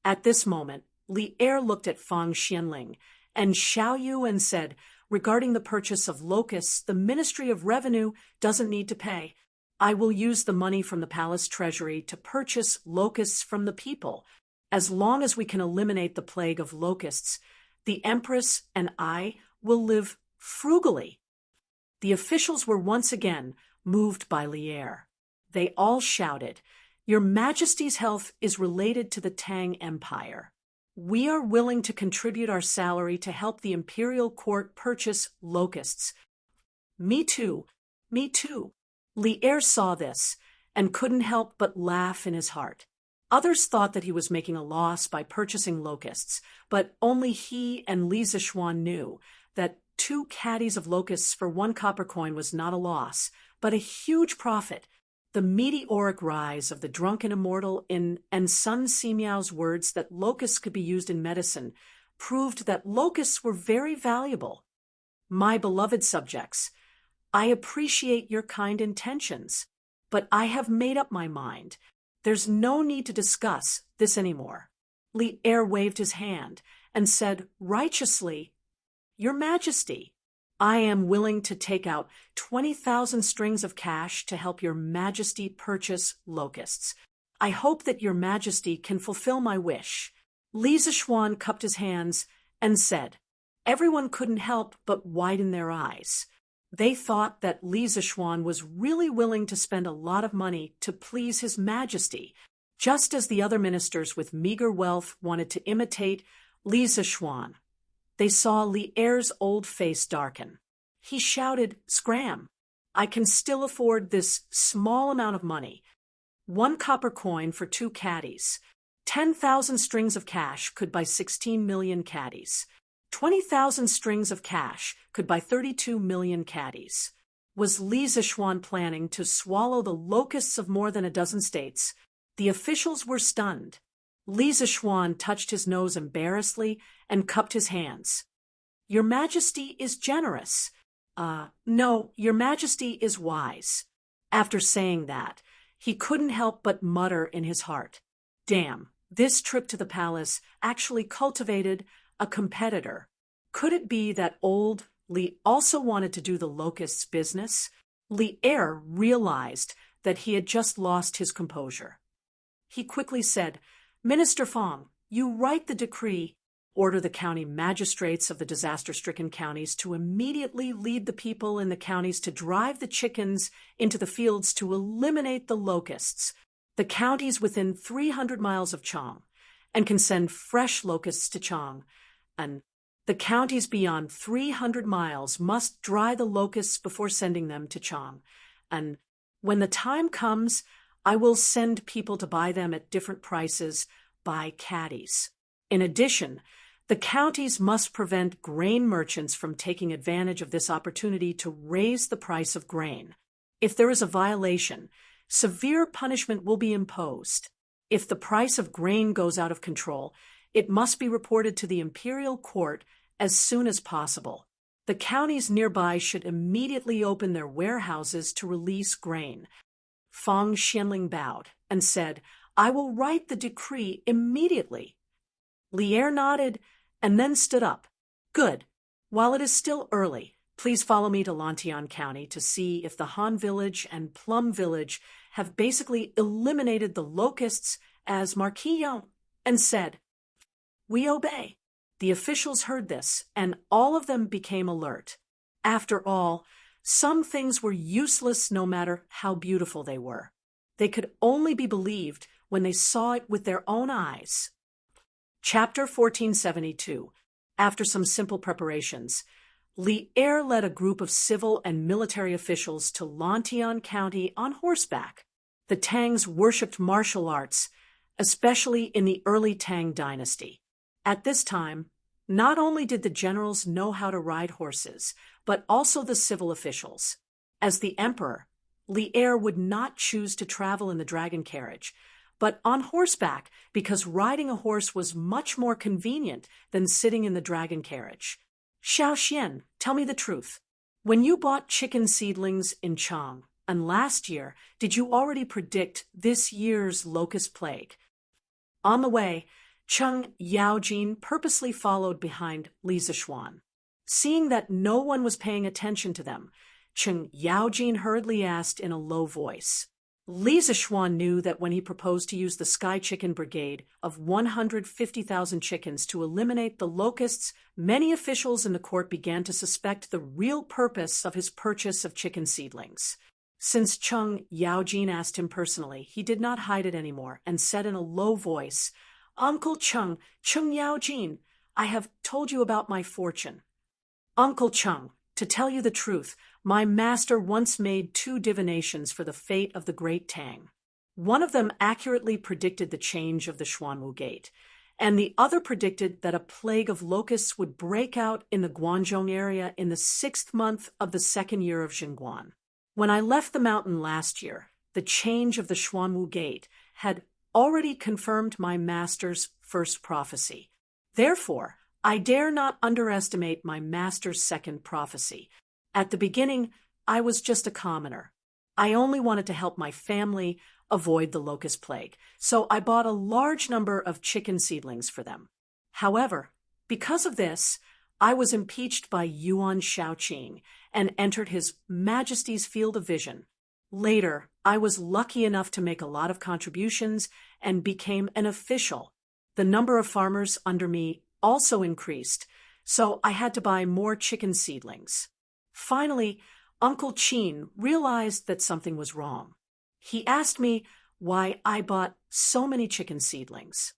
At this moment, Lier looked at Fang Xianling and Xiao Yu and said, regarding the purchase of locusts, the Ministry of Revenue doesn't need to pay. I will use the money from the palace treasury to purchase locusts from the people. As long as we can eliminate the plague of locusts, the Empress and I will live frugally. The officials were once again moved by Lier. They all shouted, Your Majesty's health is related to the Tang Empire. We are willing to contribute our salary to help the imperial court purchase locusts. Me too, me too. Lier saw this and couldn't help but laugh in his heart. Others thought that he was making a loss by purchasing locusts, but only he and Li Zishuan knew that 2 caddies of locusts for 1 copper coin was not a loss, but a huge profit. The meteoric rise of the drunken immortal and Sun Simiao's words that locusts could be used in medicine proved that locusts were very valuable. My beloved subjects, I appreciate your kind intentions, but I have made up my mind. There's no need to discuss this anymore. Lier waved his hand and said righteously, Your Majesty, I am willing to take out 20,000 strings of cash to help Your Majesty purchase locusts. I hope that Your Majesty can fulfill my wish. Li Zishuan cupped his hands and said, Everyone couldn't help but widen their eyes. They thought that Li Zishuan was really willing to spend a lot of money to please His Majesty, just as the other ministers with meager wealth wanted to imitate Li Zishuan. They saw Lier's old face darken. He shouted, Scram! I can still afford this small amount of money. 1 copper coin for 2 caddies. 10,000 strings of cash could buy 16 million caddies. 20,000 strings of cash could buy 32 million caddies. Was Li Zixuan planning to swallow the locusts of more than a dozen states? The officials were stunned. Li Zixuan touched his nose embarrassedly and cupped his hands. Your Majesty is generous. No, Your Majesty is wise. After saying that, he couldn't help but mutter in his heart, damn, this trip to the palace actually cultivated a competitor. Could it be that old Li also wanted to do the locusts' business? Li Er realized that he had just lost his composure. He quickly said, Minister Fong, you write the decree. Order the county magistrates of the disaster-stricken counties to immediately lead the people in the counties to drive the chickens into the fields to eliminate the locusts. The counties within 300 miles of Chang and can send fresh locusts to Chang, and the counties beyond 300 miles must dry the locusts before sending them to Chang, and when the time comes, I will send people to buy them at different prices by caddies. In addition, the counties must prevent grain merchants from taking advantage of this opportunity to raise the price of grain. If there is a violation, severe punishment will be imposed. If the price of grain goes out of control, it must be reported to the imperial court as soon as possible. The counties nearby should immediately open their warehouses to release grain. Fong Xianling bowed and said, I will write the decree immediately. Li Er nodded and then stood up. Good. While it is still early, please follow me to Lantian County to see if the Han Village and Plum Village have basically eliminated the locusts, as Marquis Yang and said, We obey. The officials heard this, and all of them became alert. After all, some things were useless no matter how beautiful they were. They could only be believed when they saw it with their own eyes. Chapter 1472. After some simple preparations, Li Er led a group of civil and military officials to Lantian County on horseback. The Tangs worshipped martial arts, especially in the early Tang Dynasty. At this time, not only did the generals know how to ride horses, but also the civil officials. As the emperor, Li Er would not choose to travel in the dragon carriage, but on horseback because riding a horse was much more convenient than sitting in the dragon carriage. Xiao Xian, tell me the truth. When you bought chicken seedlings in Chang, and last year, did you already predict this year's locust plague? On the way, Cheng Yaojin purposely followed behind Li Zixuan. Seeing that no one was paying attention to them, Cheng Yaojin hurriedly asked in a low voice. Li Zixuan knew that when he proposed to use the Sky Chicken Brigade of 150,000 chickens to eliminate the locusts, many officials in the court began to suspect the real purpose of his purchase of chicken seedlings. Since Cheng Yaojin asked him personally, he did not hide it anymore and said in a low voice, Uncle Cheng Yaojin, I have told you about my fortune. Uncle Cheng, to tell you the truth, my master once made 2 divinations for the fate of the great Tang. One of them accurately predicted the change of the Xuanwu Gate, and the other predicted that a plague of locusts would break out in the Guangzhong area in the 6th month of the 2nd year of Jingguan. When I left the mountain last year, the change of the Xuanwu Gate had already confirmed my master's first prophecy. Therefore, I dare not underestimate my master's second prophecy. At the beginning, I was just a commoner. I only wanted to help my family avoid the locust plague, so I bought a large number of chicken seedlings for them. However, because of this, I was impeached by Yuan Shaoqing and entered His Majesty's field of vision. Later, I was lucky enough to make a lot of contributions and became an official. The number of farmers under me also increased, so I had to buy more chicken seedlings. Finally, Uncle Qin realized that something was wrong. He asked me why I bought so many chicken seedlings.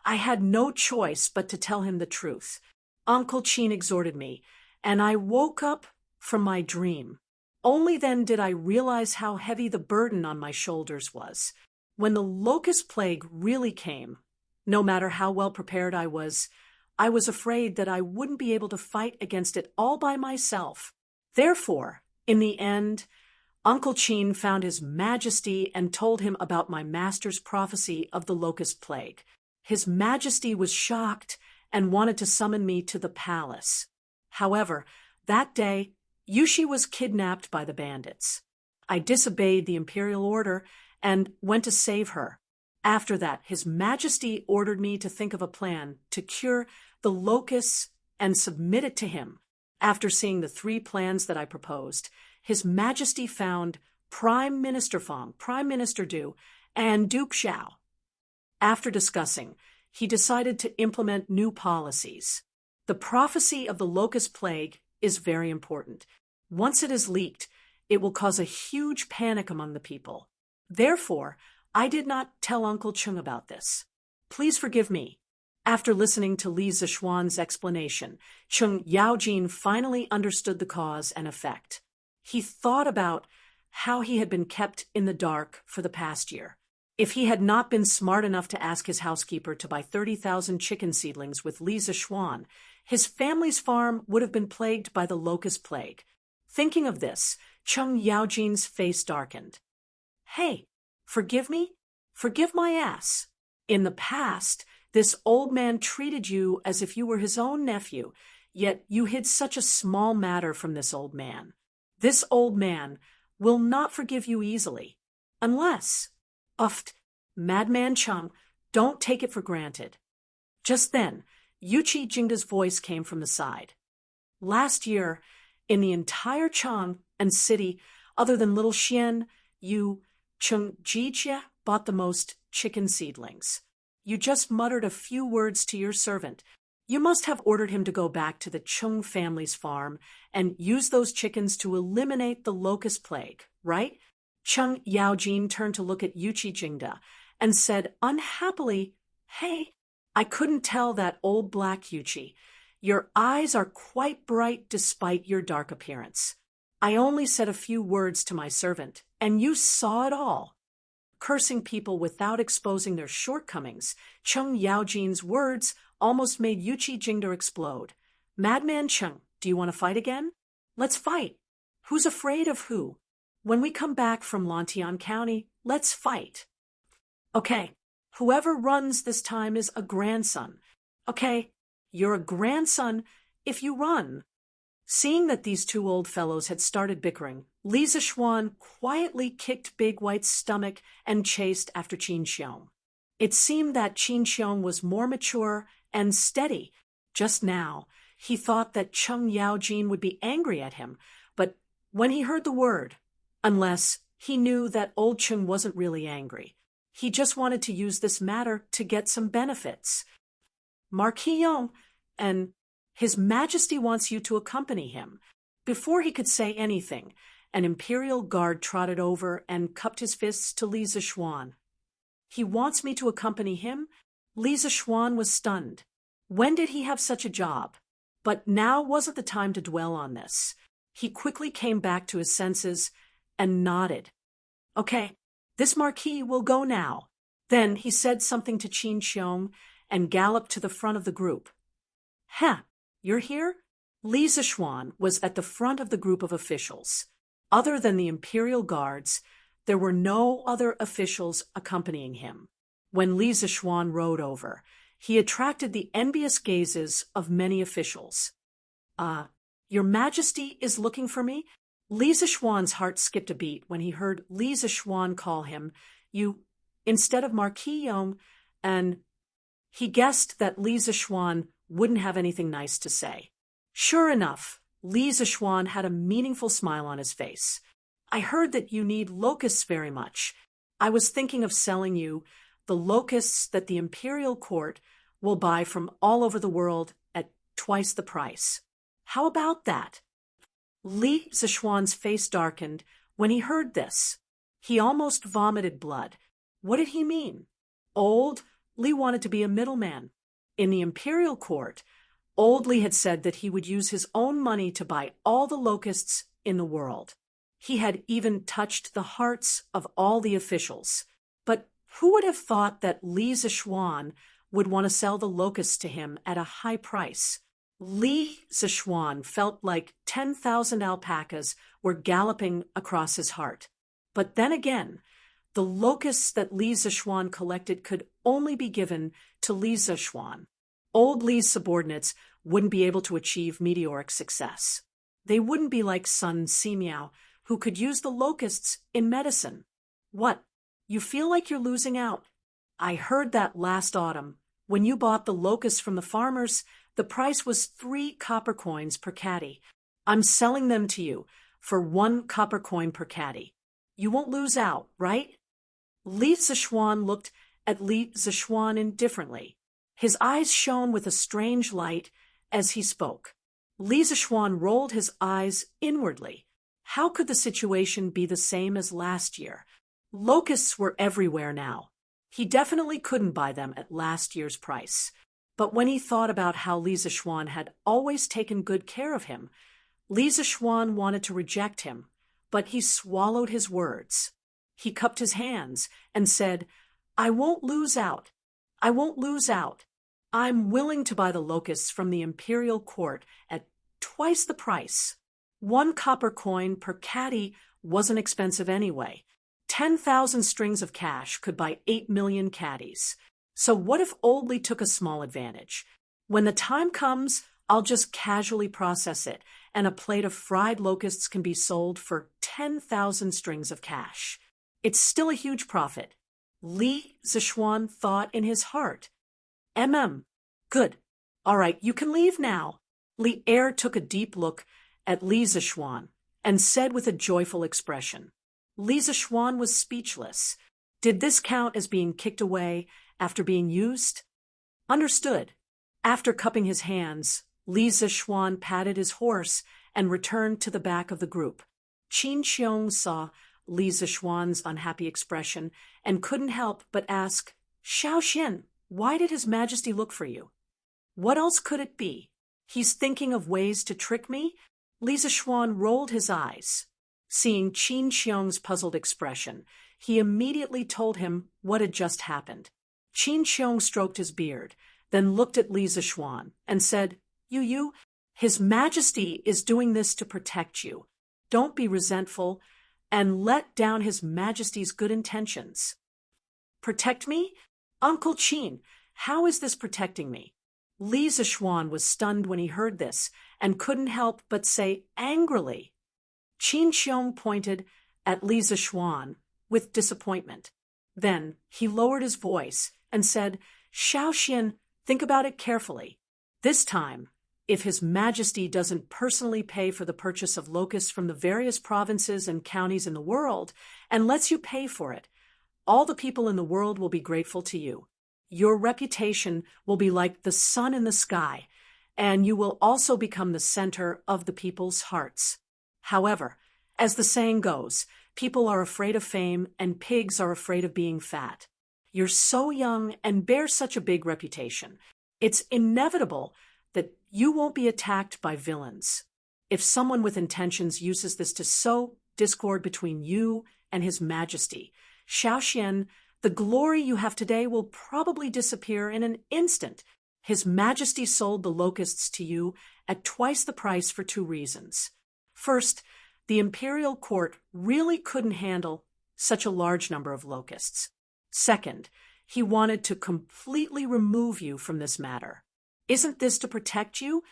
I had no choice but to tell him the truth. Uncle Qin exhorted me, and I woke up from my dream. Only then did I realize how heavy the burden on my shoulders was. When the locust plague really came, no matter how well prepared I was, I was afraid that I wouldn't be able to fight against it all by myself. Therefore, in the end, Uncle Chin found His Majesty and told him about my master's prophecy of the locust plague. His Majesty was shocked and wanted to summon me to the palace. However, that day, Yushi was kidnapped by the bandits. I disobeyed the imperial order and went to save her. After that, His Majesty ordered me to think of a plan to cure the locusts and submit it to him. After seeing the 3 plans that I proposed, His Majesty found Prime Minister Fong, Prime Minister Du, and Duke Xiao. After discussing, he decided to implement new policies. The prophecy of the locust plague is very important. Once it is leaked, it will cause a huge panic among the people. Therefore, I did not tell Uncle Chung about this. Please forgive me. After listening to Li Zishuan's explanation, Chung Yaojin finally understood the cause and effect. He thought about how he had been kept in the dark for the past year. If he had not been smart enough to ask his housekeeper to buy 30,000 chicken seedlings with Li Zishuan, his family's farm would have been plagued by the locust plague. Thinking of this, Chung Yaojin's face darkened. Hey, forgive me? Forgive my ass. In the past, this old man treated you as if you were his own nephew, yet you hid such a small matter from this old man. This old man will not forgive you easily, unless, Madman Chung, don't take it for granted. Just then, Yuchi Jingda's voice came from the side. Last year, in the entire Chang and city, other than Little Xian, you, Chung Jijia, bought the most chicken seedlings. You just muttered a few words to your servant. You must have ordered him to go back to the Chung family's farm and use those chickens to eliminate the locust plague, right? Chung Yaojin turned to look at Yuchi Jingda and said unhappily, Hey, I couldn't tell that old black Yuchi. Your eyes are quite bright despite your dark appearance. I only said a few words to my servant, and you saw it all. Cursing people without exposing their shortcomings, Chung Yaojin's words almost made Yuchi Jingda explode. Madman Chung, do you want to fight again? Let's fight. Who's afraid of who? When we come back from Lantian County, let's fight. Okay, whoever runs this time is a grandson. Okay, you're a grandson if you run. Seeing that these 2 old fellows had started bickering, Li Zishuan quietly kicked Big White's stomach and chased after Qin Xiong. It seemed that Qin Xiong was more mature and steady. Just now, he thought that Chung Yaojin would be angry at him, but when he heard the word, unless he knew that old Chung wasn't really angry, he just wanted to use this matter to get some benefits. Marquis Yong, and His Majesty wants you to accompany him. Before he could say anything, an imperial guard trotted over and cupped his fists to Li Zishuan. He wants me to accompany him? Li Zishuan was stunned. When did he have such a job? But now wasn't the time to dwell on this. He quickly came back to his senses and nodded. Okay, this marquis will go now. Then he said something to Qin Xiong and galloped to the front of the group. You're here? Li Zishuan was at the front of the group of officials. Other than the imperial guards, there were no other officials accompanying him. When Li Zishuan rode over, he attracted the envious gazes of many officials. Your Majesty is looking for me? Li Zishuan's heart skipped a beat when he heard Li Zishuan call him, you, instead of Marquis Yong, and he guessed that Li Zishuan wouldn't have anything nice to say. Sure enough, Li Zishuan had a meaningful smile on his face. I heard that you need locusts very much. I was thinking of selling you the locusts that the imperial court will buy from all over the world at twice the price. How about that? Li Zishuan's face darkened when he heard this. He almost vomited blood. What did he mean? Old Li wanted to be a middleman. In the imperial court, Old Li had said that he would use his own money to buy all the locusts in the world. He had even touched the hearts of all the officials. But who would have thought that Li Zishuan would want to sell the locusts to him at a high price. Li Zishuan felt like 10,000 alpacas were galloping across his heart. But then again, the locusts that Li Zishuan collected could only be given to Li Zishuan. Old Li's subordinates wouldn't be able to achieve meteoric success. They wouldn't be like Sun Simiao, who could use the locusts in medicine. What? You feel like you're losing out? I heard that last autumn. When you bought the locusts from the farmers, the price was 3 copper coins per caddy. I'm selling them to you for 1 copper coin per caddy. You won't lose out, right? Li Zishuan looked at Li Zishuan indifferently. His eyes shone with a strange light as he spoke. Li Zishuan rolled his eyes inwardly. How could the situation be the same as last year? Locusts were everywhere now. He definitely couldn't buy them at last year's price. But when he thought about how Li Zishuan had always taken good care of him, Li Zishuan wanted to reject him, but he swallowed his words. He cupped his hands and said, I won't lose out. I won't lose out. I'm willing to buy the locusts from the imperial court at twice the price. 1 copper coin per caddy wasn't expensive anyway. 10,000 strings of cash could buy 8 million caddies. So what if Old Li took a small advantage? When the time comes, I'll just casually process it, and a plate of fried locusts can be sold for 10,000 strings of cash. It's still a huge profit. Li Zishuan thought in his heart. Good. All right, you can leave now. Li Er took a deep look at Li Zishuan and said with a joyful expression. Li Zishuan was speechless. Did this count as being kicked away after being used? Understood. After cupping his hands, Li Zishuan patted his horse and returned to the back of the group. Qin Xiong saw Li Zishuan's unhappy expression and couldn't help but ask, Xiao Xian, why did His Majesty look for you? What else could it be? He's thinking of ways to trick me? Li Zishuan rolled his eyes. Seeing Qin Xiong's puzzled expression, he immediately told him what had just happened. Qin Xiong stroked his beard, then looked at Li Zishuan and said, You, His Majesty is doing this to protect you. Don't be resentful and let down His Majesty's good intentions. Protect me? Uncle Qin, how is this protecting me? Li Zishuan was stunned when he heard this and couldn't help but say angrily. Qin Xiong pointed at Li Zishuan with disappointment. Then he lowered his voice and said, Xiao Xian, think about it carefully. This time, if His Majesty doesn't personally pay for the purchase of locusts from the various provinces and counties in the world and lets you pay for it, all the people in the world will be grateful to you. Your reputation will be like the sun in the sky, and you will also become the center of the people's hearts. However, as the saying goes, people are afraid of fame and pigs are afraid of being fat. You're so young and bear such a big reputation. It's inevitable that you won't be attacked by villains. If someone with intentions uses this to sow discord between you and His Majesty, Xiao Xian, the glory you have today will probably disappear in an instant. His Majesty sold the locusts to you at twice the price for 2 reasons. First, the imperial court really couldn't handle such a large number of locusts. Second, he wanted to completely remove you from this matter. Isn't this to protect you?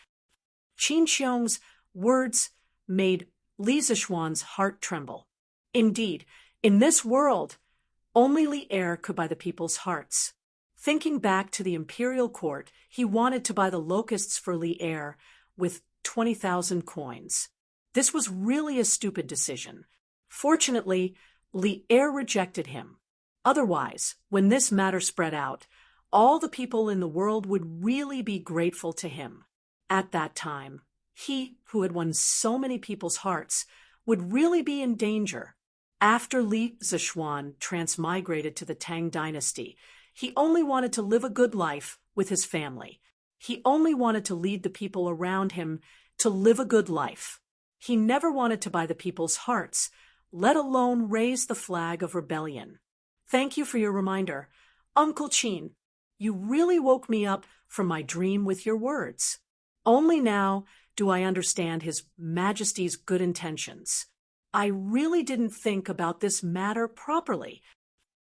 Qin Xiong's words made Li Zishuan's heart tremble. Indeed, in this world, only Li Er could buy the people's hearts. Thinking back to the imperial court, he wanted to buy the locusts for Li Er with 20,000 coins. This was really a stupid decision. Fortunately, Li Er rejected him. Otherwise, when this matter spread out, all the people in the world would really be grateful to him. At that time, he, who had won so many people's hearts, would really be in danger. After Li Zishuan transmigrated to the Tang Dynasty, he only wanted to live a good life with his family. He only wanted to lead the people around him to live a good life. He never wanted to buy the people's hearts, let alone raise the flag of rebellion. Thank you for your reminder, Uncle Qin. You really woke me up from my dream with your words. Only now do I understand His Majesty's good intentions. I really didn't think about this matter properly.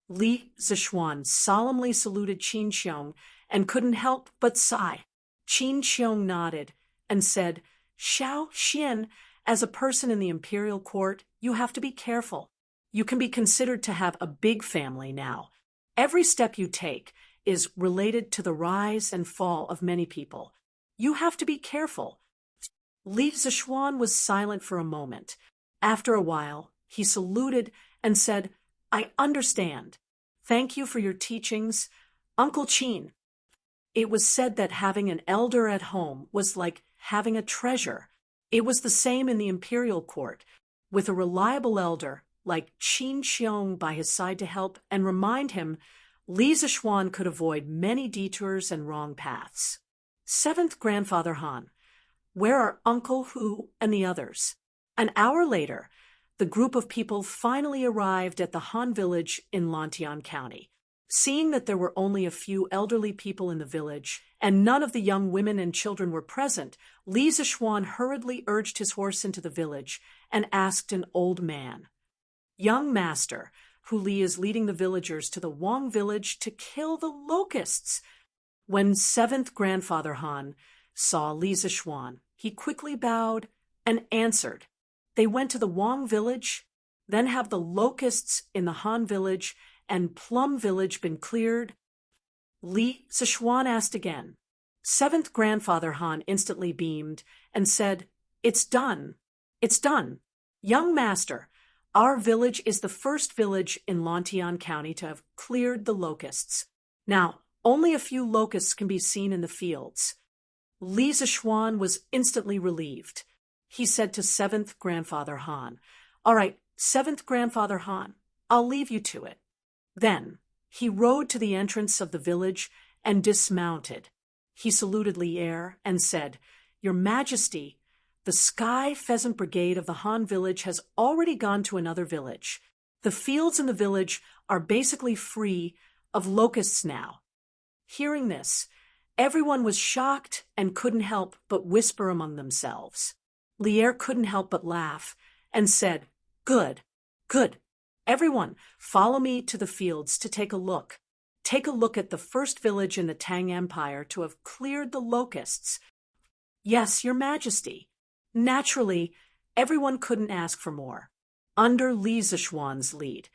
Li Zishuan solemnly saluted Qin Xiong and couldn't help but sigh. Qin Xiong nodded and said, Xiao Xian, as a person in the imperial court, you have to be careful. You can be considered to have a big family now. Every step you take is related to the rise and fall of many people. You have to be careful. Li Zishuan was silent for a moment. After a while, he saluted and said, I understand. Thank you for your teachings, Uncle Qin. It was said that having an elder at home was like having a treasure. It was the same in the imperial court. With a reliable elder like Qin Xiong by his side to help and remind him, Li Zishuan could avoid many detours and wrong paths. 7th Grandfather Han. Where are Uncle Hu and the others? An hour later, the group of people finally arrived at the Han village in Lantian County. Seeing that there were only a few elderly people in the village, and none of the young women and children were present, Li Zishuan hurriedly urged his horse into the village and asked an old man, Young master, Hu Li is leading the villagers to the Wang village to kill the locusts. When 7th Grandfather Han saw Li Zishuan, he quickly bowed and answered, They went to the Wang village, then have the locusts in the Han village and Plum village been cleared? Li Zishuan asked again. 7th Grandfather Han instantly beamed and said, It's done. It's done. Young master, our village is the first village in Lantian County to have cleared the locusts. Now, only a few locusts can be seen in the fields. Li Zishuan was instantly relieved. He said to 7th Grandfather Han, All right, 7th Grandfather Han, I'll leave you to it. Then he rode to the entrance of the village and dismounted. He saluted Li Er and said, Your Majesty, the Sky Pheasant Brigade of the Han village has already gone to another village. The fields in the village are basically free of locusts now. Hearing this, everyone was shocked and couldn't help but whisper among themselves. Li Er couldn't help but laugh and said, Good, good. Everyone, follow me to the fields to take a look. Take a look at the first village in the Tang Empire to have cleared the locusts. Yes, Your Majesty. Naturally, everyone couldn't ask for more. Under Li Zishuan's lead,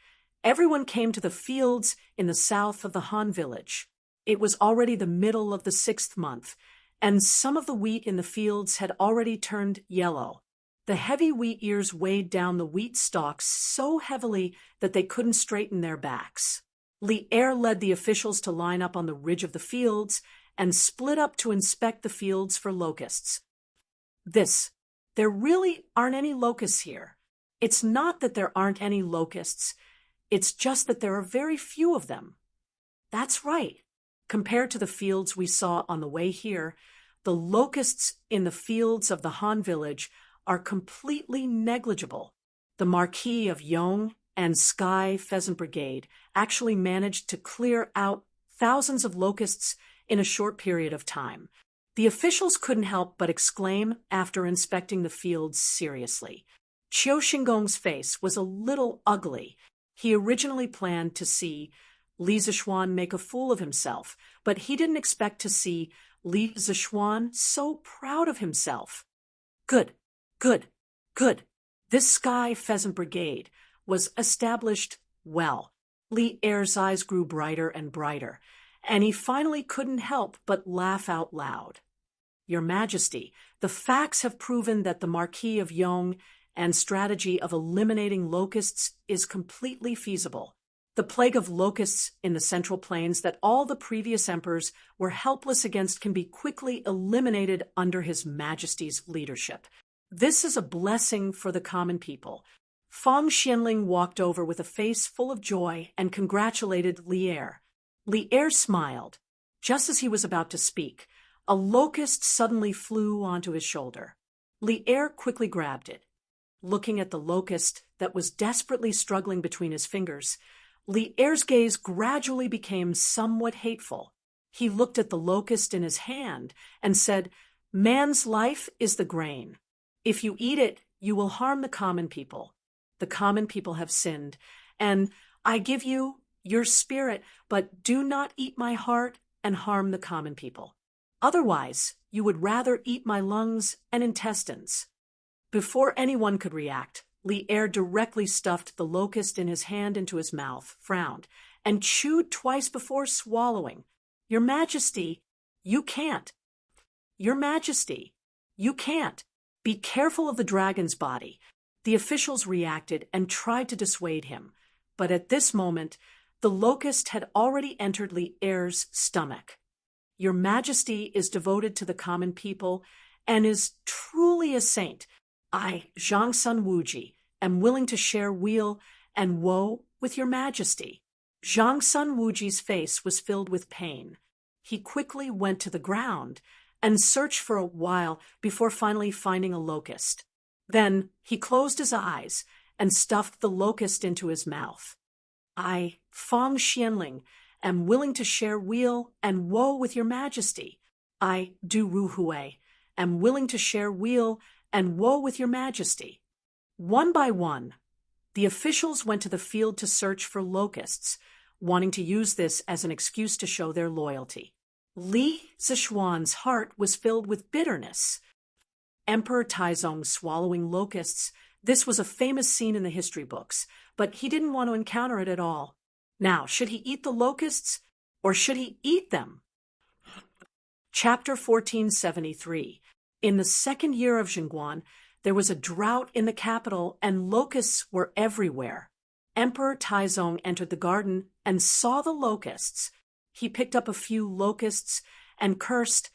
everyone came to the fields in the south of the Han village. It was already the middle of the 6th month, and some of the wheat in the fields had already turned yellow. The heavy wheat ears weighed down the wheat stalks so heavily that they couldn't straighten their backs. Li Er led the officials to line up on the ridge of the fields and split up to inspect the fields for locusts. There really aren't any locusts here. It's not that there aren't any locusts, it's just that there are very few of them. That's right. Compared to the fields we saw on the way here, the locusts in the fields of the Han village are completely negligible. The Marquis of Yong and Sky Pheasant Brigade actually managed to clear out thousands of locusts in a short period of time. The officials couldn't help but exclaim after inspecting the fields seriously. Qiu Xingong's face was a little ugly. He originally planned to see Li Zishuan make a fool of himself, but he didn't expect to see Li Zishuan so proud of himself. Good, good, good. This Sky Pheasant Brigade was established well. Li Er's eyes grew brighter and brighter, and he finally couldn't help but laugh out loud. Your Majesty, the facts have proven that the Marquis of Yong and strategy of eliminating locusts is completely feasible. The plague of locusts in the Central Plains that all the previous emperors were helpless against can be quickly eliminated under His Majesty's leadership. This is a blessing for the common people. Feng Xianling walked over with a face full of joy and congratulated Li Er. Li Er smiled. Just as he was about to speak, a locust suddenly flew onto his shoulder. Li Er quickly grabbed it. Looking at the locust that was desperately struggling between his fingers, Li Er's gaze gradually became somewhat hateful. He looked at the locust in his hand and said, "Man's life is the grain. If you eat it, you will harm the common people. The common people have sinned, and I give you your spirit, but do not eat my heart and harm the common people. Otherwise, you would rather eat my lungs and intestines." Before anyone could react, Li Er directly stuffed the locust in his hand into his mouth, frowned, and chewed twice before swallowing. "Your Majesty, you can't. Your Majesty, you can't. Be careful of the dragon's body." The officials reacted and tried to dissuade him, but at this moment, the locust had already entered Li Er's stomach. "Your Majesty is devoted to the common people and is truly a saint. I, Zhang Sun Wuji, am willing to share weal and woe with your Majesty." Zhang Sun Wuji's face was filled with pain. He quickly went to the ground and searched for a while before finally finding a locust. Then he closed his eyes and stuffed the locust into his mouth. "I, Fang Xianling, am willing to share weal and woe with your Majesty. I, Du Ruhui, am willing to share weal and woe with your Majesty." One by one, the officials went to the field to search for locusts, wanting to use this as an excuse to show their loyalty. Li Zishuan's heart was filled with bitterness. Emperor Taizong swallowing locusts, this was a famous scene in the history books, but he didn't want to encounter it at all. Now, should he eat the locusts, or should he eat them? Chapter 1473. In the second year of Jingguan, there was a drought in the capital, and locusts were everywhere. Emperor Taizong entered the garden and saw the locusts. He picked up a few locusts and cursed,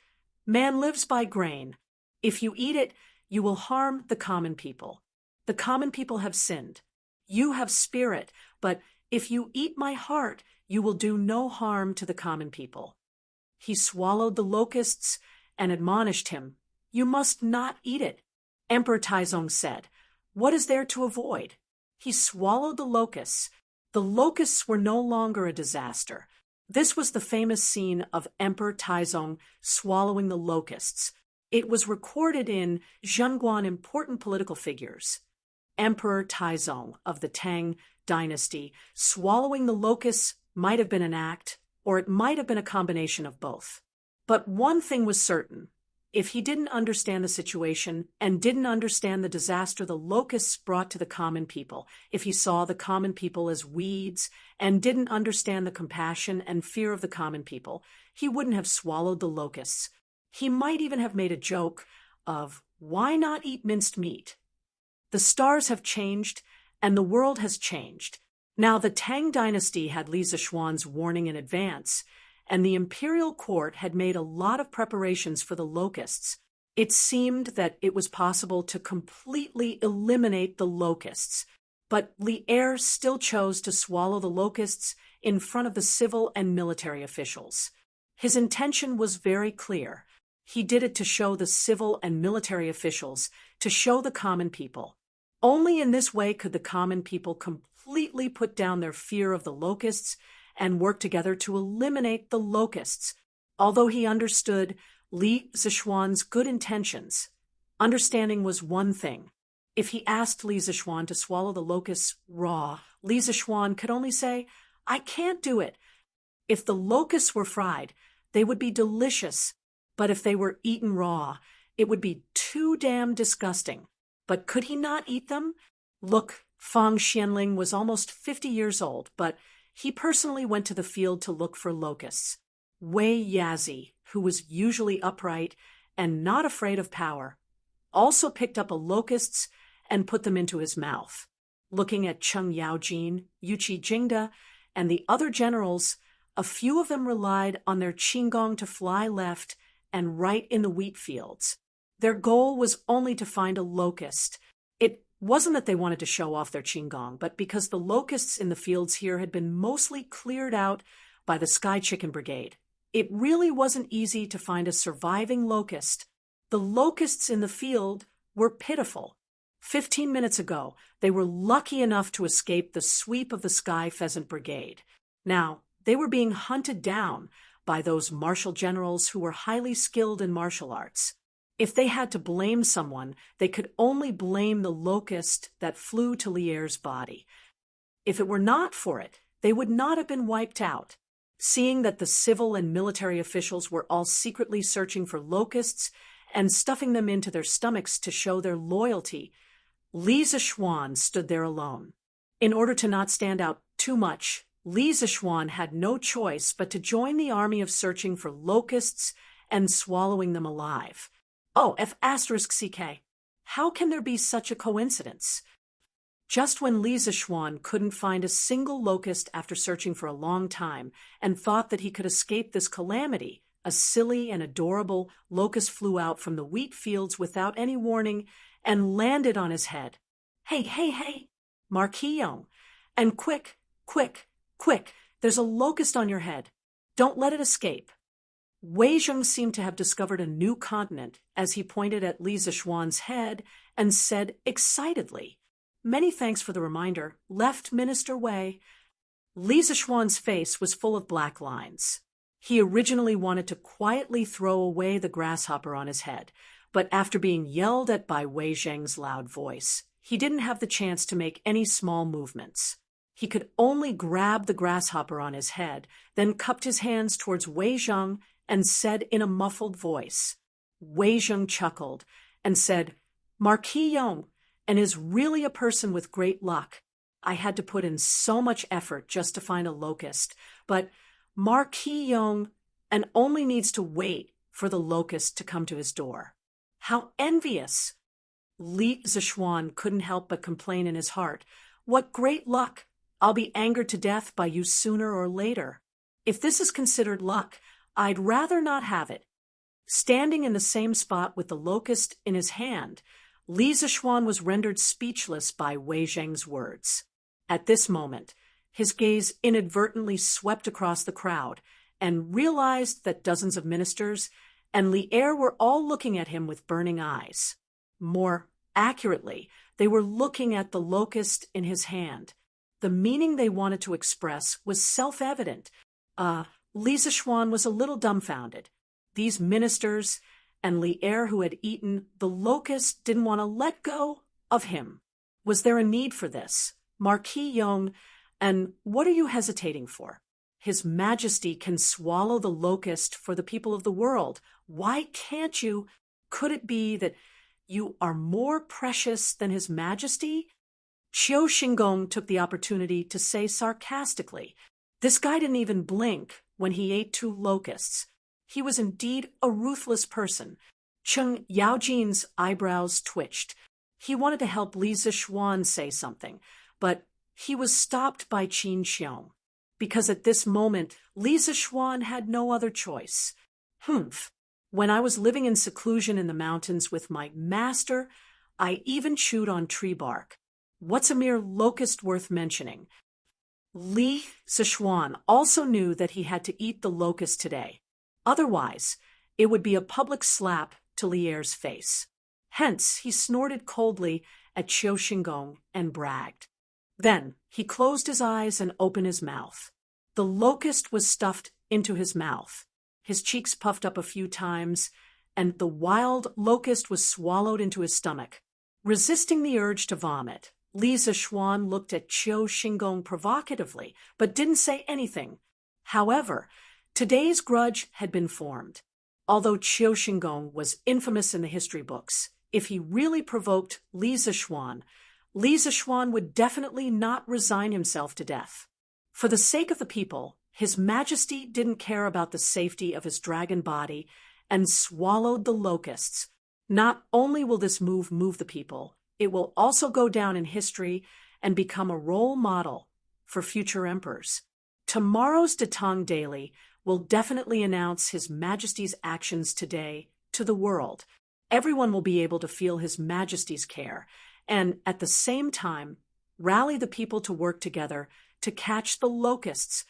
"Man lives by grain. If you eat it, you will harm the common people. The common people have sinned. You have spirit, but if you eat my heart, you will do no harm to the common people." He swallowed the locusts and admonished him, "You must not eat it." Emperor Taizong said, "What is there to avoid?" He swallowed the locusts. The locusts were no longer a disaster. This was the famous scene of Emperor Taizong swallowing the locusts. It was recorded in Zhenguan important political figures. Emperor Taizong of the Tang Dynasty swallowing the locusts might have been an act, or it might have been a combination of both. But one thing was certain. If he didn't understand the situation and didn't understand the disaster the locusts brought to the common people, if he saw the common people as weeds and didn't understand the compassion and fear of the common people, he wouldn't have swallowed the locusts. He might even have made a joke of, "Why not eat minced meat?" The stars have changed, and the world has changed. Now the Tang Dynasty had Li Zishuan's warning in advance, and the imperial court had made a lot of preparations for the locusts. It seemed that it was possible to completely eliminate the locusts, but Li Er still chose to swallow the locusts in front of the civil and military officials. His intention was very clear. He did it to show the civil and military officials, to show the common people. Only in this way could the common people completely put down their fear of the locusts and work together to eliminate the locusts. Although he understood Li Zishuan's good intentions, understanding was one thing. If he asked Li Zishuan to swallow the locusts raw, Li Zishuan could only say, "I can't do it." If the locusts were fried, they would be delicious, but if they were eaten raw, it would be too damn disgusting. But could he not eat them? Look, Fang Xianling was almost 50 years old, but he personally went to the field to look for locusts. Wei Yazi, who was usually upright and not afraid of power, also picked up a locusts and put them into his mouth. Looking at Cheng Yaojin, Yuqi Jingda, and the other generals, a few of them relied on their qinggong to fly left and right in the wheat fields. Their goal was only to find a locust. It wasn't that they wanted to show off their qinggong, but because the locusts in the fields here had been mostly cleared out by the Sky Chicken Brigade. It really wasn't easy to find a surviving locust. The locusts in the field were pitiful. 15 minutes ago, they were lucky enough to escape the sweep of the Sky Pheasant Brigade. Now, they were being hunted down by those martial generals who were highly skilled in martial arts. If they had to blame someone, they could only blame the locust that flew to Lierre's body. If it were not for it, they would not have been wiped out. Seeing that the civil and military officials were all secretly searching for locusts and stuffing them into their stomachs to show their loyalty, Li Zishuan stood there alone. In order to not stand out too much, Li Zishuan had no choice but to join the army of searching for locusts and swallowing them alive. Oh, F***CK. How can there be such a coincidence? Just when Li Zishuan couldn't find a single locust after searching for a long time and thought that he could escape this calamity, a silly and adorable locust flew out from the wheat fields without any warning and landed on his head. Hey, Marquis Yong, and quick, there's a locust on your head. Don't let it escape. Wei Zheng seemed to have discovered a new continent as he pointed at Li Zishuan's head and said excitedly, "Many thanks for the reminder, Left Minister Wei." Li Zishuan's face was full of black lines. He originally wanted to quietly throw away the grasshopper on his head, but after being yelled at by Wei Zheng's loud voice, he didn't have the chance to make any small movements. He could only grab the grasshopper on his head, then cupped his hands towards Wei Zheng and said in a muffled voice. Wei Zheng chuckled and said, "Marquis Yong, and is really a person with great luck. I had to put in so much effort just to find a locust, but Marquis Yong and only needs to wait for the locust to come to his door. How envious!" Li Zishuan couldn't help but complain in his heart. "What great luck! I'll be angered to death by you sooner or later. If this is considered luck, I'd rather not have it." Standing in the same spot with the locust in his hand, Li Zishuan was rendered speechless by Wei Zheng's words. At this moment, his gaze inadvertently swept across the crowd and realized that dozens of ministers and Lierre were all looking at him with burning eyes. More accurately, they were looking at the locust in his hand. The meaning they wanted to express was self-evident. Li Zishuan was a little dumbfounded. These ministers and Lierre who had eaten the locust didn't want to let go of him. Was there a need for this? Marquis Yong, and what are you hesitating for? His Majesty can swallow the locust for the people of the world. Why can't you? Could it be that you are more precious than His Majesty? Qiu Xingong took the opportunity to say sarcastically, "This guy didn't even blink when he ate 2 locusts. He was indeed a ruthless person." Cheng Yaojin's eyebrows twitched. He wanted to help Li Zishuan say something, but he was stopped by Qin Xiong, because at this moment Li Zishuan had no other choice. "Humph. When I was living in seclusion in the mountains with my master, I even chewed on tree bark. What's a mere locust worth mentioning?" Li Zishuan also knew that he had to eat the locust today. Otherwise, it would be a public slap to Lierre's face. Hence, he snorted coldly at Qiu Xingong and bragged. Then, he closed his eyes and opened his mouth. The locust was stuffed into his mouth. His cheeks puffed up a few times, and the wild locust was swallowed into his stomach. Resisting the urge to vomit, Li Zishuan looked at Qiu Xingong provocatively, but didn't say anything. However, today's grudge had been formed. Although Qiu Xingong was infamous in the history books, if he really provoked Li Zishuan would definitely not resign himself to death. For the sake of the people, His Majesty didn't care about the safety of his dragon body and swallowed the locusts. Not only will this move the people, it will also go down in history and become a role model for future emperors. Tomorrow's Tang Daily will definitely announce His Majesty's actions today to the world. Everyone will be able to feel His Majesty's care, and at the same time, rally the people to work together to catch the locusts.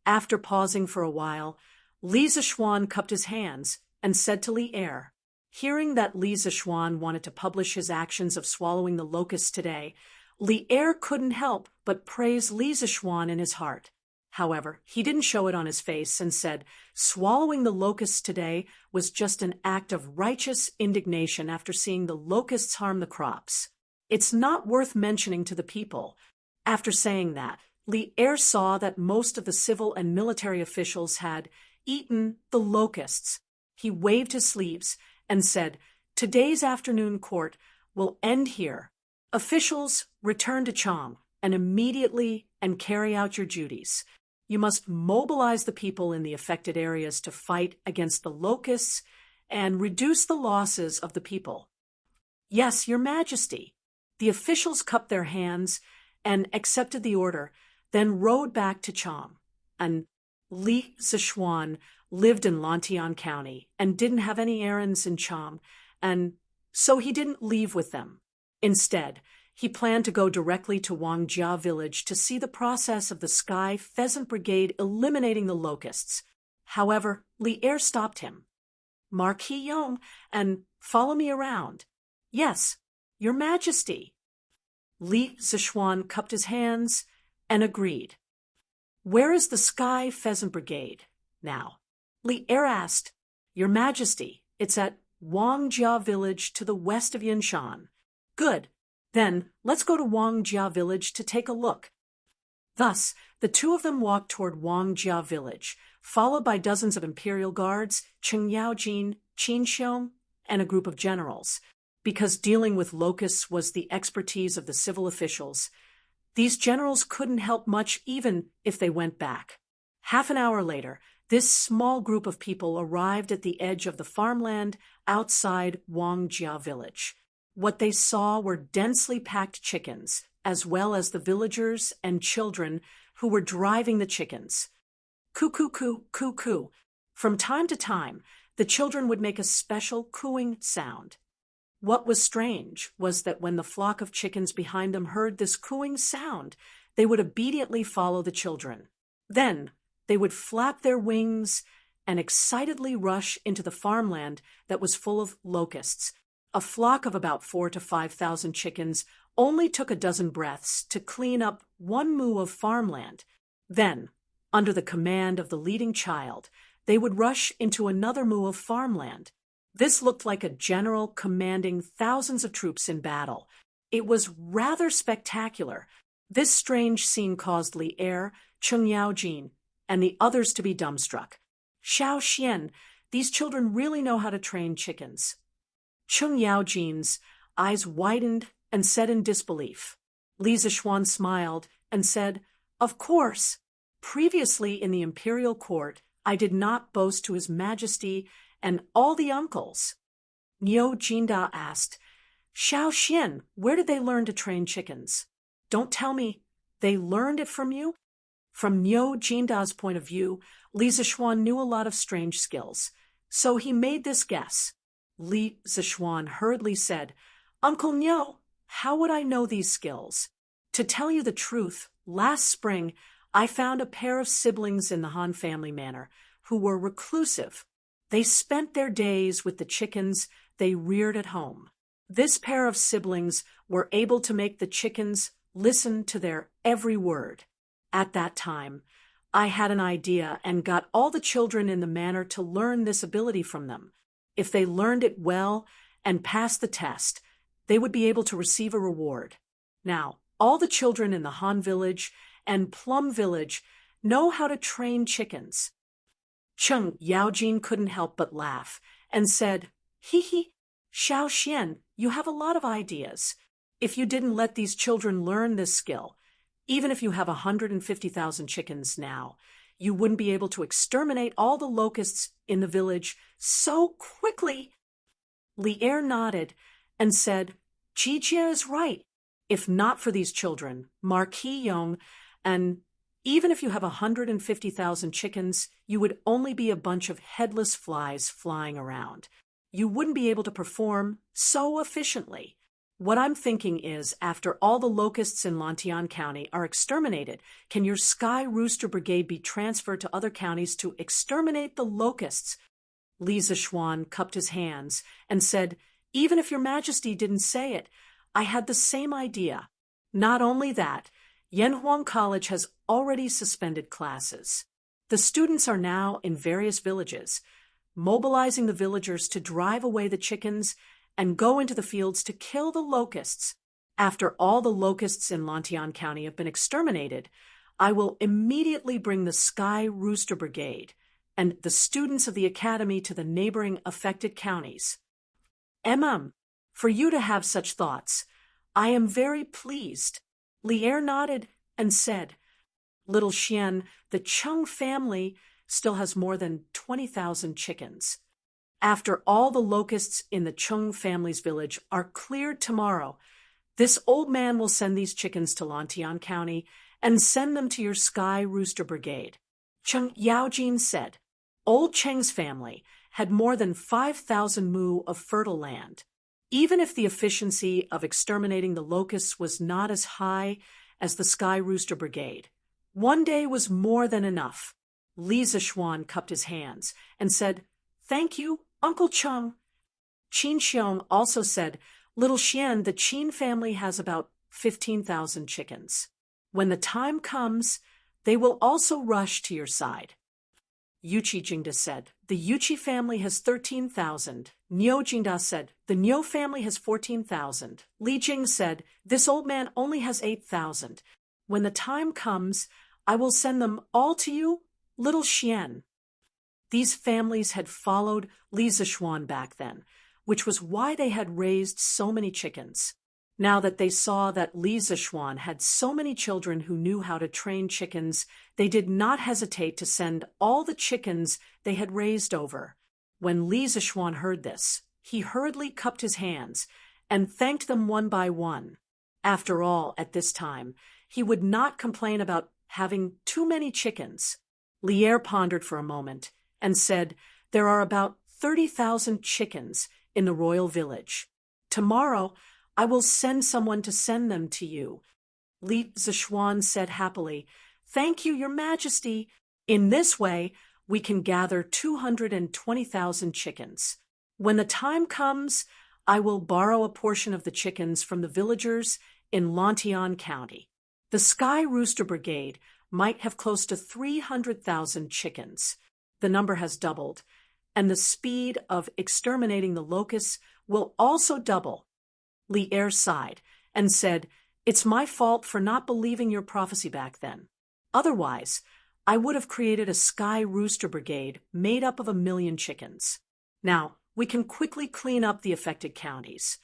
After pausing for a while, Li Zishuan cupped his hands and said to Lierre, hearing that Li Zishuan wanted to publish his actions of swallowing the locusts today, Lierre couldn't help but praise Li Zishuan in his heart. However, he didn't show it on his face and said, swallowing the locusts today was just an act of righteous indignation after seeing the locusts harm the crops. It's not worth mentioning to the people. After saying that, Li Er saw that most of the civil and military officials had eaten the locusts. He waved his sleeves and said, today's afternoon court will end here. Officials, return to Chang and immediately and carry out your duties. You must mobilize the people in the affected areas to fight against the locusts and reduce the losses of the people. Yes, Your Majesty. The officials cupped their hands and accepted the order, then rode back to Chang. And Li Zishuan lived in Lantian County and didn't have any errands in Chang, and so he didn't leave with them. Instead, he planned to go directly to Wangjia village to see the process of the Sky Pheasant Brigade eliminating the locusts. However, Li Er stopped him. Marquis Yong, and follow me around. Yes, Your Majesty. Li Zishuan cupped his hands and agreed. Where is the Sky Pheasant Brigade now? Li Er asked. Your Majesty, it's at Wangjia village to the west of Yinshan. Good. Then, let's go to Wangjia village to take a look. Thus, the two of them walked toward Wangjia village, followed by dozens of imperial guards, Cheng Yaojin, Qin Xiong, and a group of generals. Because dealing with locusts was the expertise of the civil officials, these generals couldn't help much even if they went back. Half an hour later, this small group of people arrived at the edge of the farmland outside Wangjia village. What they saw were densely packed chickens, as well as the villagers and children who were driving the chickens. Coo-coo-coo, coo-coo. From time to time, the children would make a special cooing sound. What was strange was that when the flock of chickens behind them heard this cooing sound, they would obediently follow the children. Then, they would flap their wings and excitedly rush into the farmland that was full of locusts. A flock of about 4,000 to 5,000 chickens only took a dozen breaths to clean up one moo of farmland. Then, under the command of the leading child, they would rush into another moo of farmland. This looked like a general commanding thousands of troops in battle. It was rather spectacular. This strange scene caused Li Er, Cheng Yaojin, and the others to be dumbstruck. Xiao Xian, these children really know how to train chickens. Cheng Yaojin's eyes widened and said in disbelief. Li Zishuan smiled and said, Of course. Previously in the imperial court, I did not boast to His Majesty and all the uncles. Niu Jinda asked, Xiao Xian, where did they learn to train chickens? Don't tell me they learned it from you? From Niu Jinda's point of view, Li Zishuan knew a lot of strange skills, so he made this guess. Li Zishuan hurriedly said, Uncle Niu, how would I know these skills? To tell you the truth, last spring I found a pair of siblings in the Han family manor who were reclusive. They spent their days with the chickens they reared at home. This pair of siblings were able to make the chickens listen to their every word. At that time, I had an idea and got all the children in the manor to learn this ability from them. If they learned it well and passed the test, they would be able to receive a reward. Now, all the children in the Han village and Plum village know how to train chickens. Cheng Yaojin couldn't help but laugh and said, Hee hee, Xiao Xian, you have a lot of ideas. If you didn't let these children learn this skill, even if you have 150,000 chickens now, you wouldn't be able to exterminate all the locusts in the village so quickly. Li Er nodded and said, Jijia is right. If not for these children, Marquis Yong, and even if you have 150,000 chickens, you would only be a bunch of headless flies flying around. You wouldn't be able to perform so efficiently. What I'm thinking is, after all the locusts in Lantian County are exterminated, can your Sky Rooster Brigade be transferred to other counties to exterminate the locusts? Li Zishuan cupped his hands and said, Even if Your Majesty didn't say it, I had the same idea. Not only that, Yanhuang College has already suspended classes. The students are now in various villages, mobilizing the villagers to drive away the chickens and go into the fields to kill the locusts. After all the locusts in Lantian County have been exterminated, I will immediately bring the Sky Rooster Brigade and the students of the academy to the neighboring affected counties. For you to have such thoughts, I am very pleased. Lier nodded and said, Little Xian, the Chung family still has more than 20,000 chickens. After all the locusts in the Chung family's village are cleared tomorrow, this old man will send these chickens to Lantian County and send them to your Sky Rooster Brigade. Chung Yaojin said, Old Cheng's family had more than 5,000 mu of fertile land. Even if the efficiency of exterminating the locusts was not as high as the Sky Rooster Brigade, one day was more than enough. Li Zishuan cupped his hands and said, Thank you, Uncle Chung. Qin Xiong also said, Little Xian, the Qin family has about 15,000 chickens. When the time comes, they will also rush to your side. Yuchi Jingda said, The Yuchi family has 13,000. Niu Jingda said, The Niu family has 14,000. Li Jing said, This old man only has 8,000. When the time comes, I will send them all to you, Little Xian. These families had followed Li Zishuan back then, which was why they had raised so many chickens. Now that they saw that Li Zishuan had so many children who knew how to train chickens, they did not hesitate to send all the chickens they had raised over. When Li Zishuan heard this, he hurriedly cupped his hands and thanked them one by one. After all, at this time, he would not complain about having too many chickens. Lier pondered for a moment and said, There are about 30,000 chickens in the royal village. Tomorrow, I will send someone to send them to you. Li Zishuan said happily, Thank you, Your Majesty. In this way, we can gather 220,000 chickens. When the time comes, I will borrow a portion of the chickens from the villagers in Lantian County. The Sky Rooster Brigade might have close to 300,000 chickens. The number has doubled, and the speed of exterminating the locusts will also double. Lier sighed and said, It's my fault for not believing your prophecy back then. Otherwise, I would have created a Sky Rooster Brigade made up of 1,000,000 chickens. Now, we can quickly clean up the affected counties.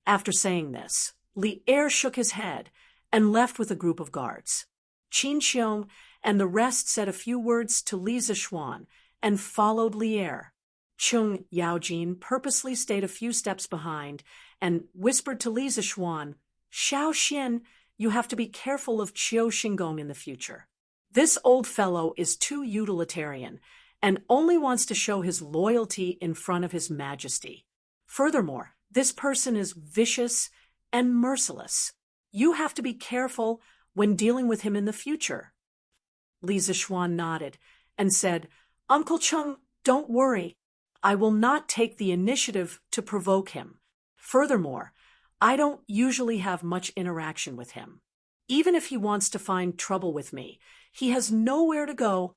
After saying this, Lier shook his head and left with a group of guards. Qin Xiong and the rest said a few words to Li Zishuan and followed Lier. Chung Yaojin purposely stayed a few steps behind and whispered to Li Zishuan, Xiao Xian, you have to be careful of Qiu Xingong in the future. This old fellow is too utilitarian and only wants to show his loyalty in front of His Majesty. Furthermore, this person is vicious and merciless. You have to be careful when dealing with him in the future. Li Zishuan nodded and said, Uncle Chung, don't worry. I will not take the initiative to provoke him. Furthermore, I don't usually have much interaction with him. Even if he wants to find trouble with me, he has nowhere to go.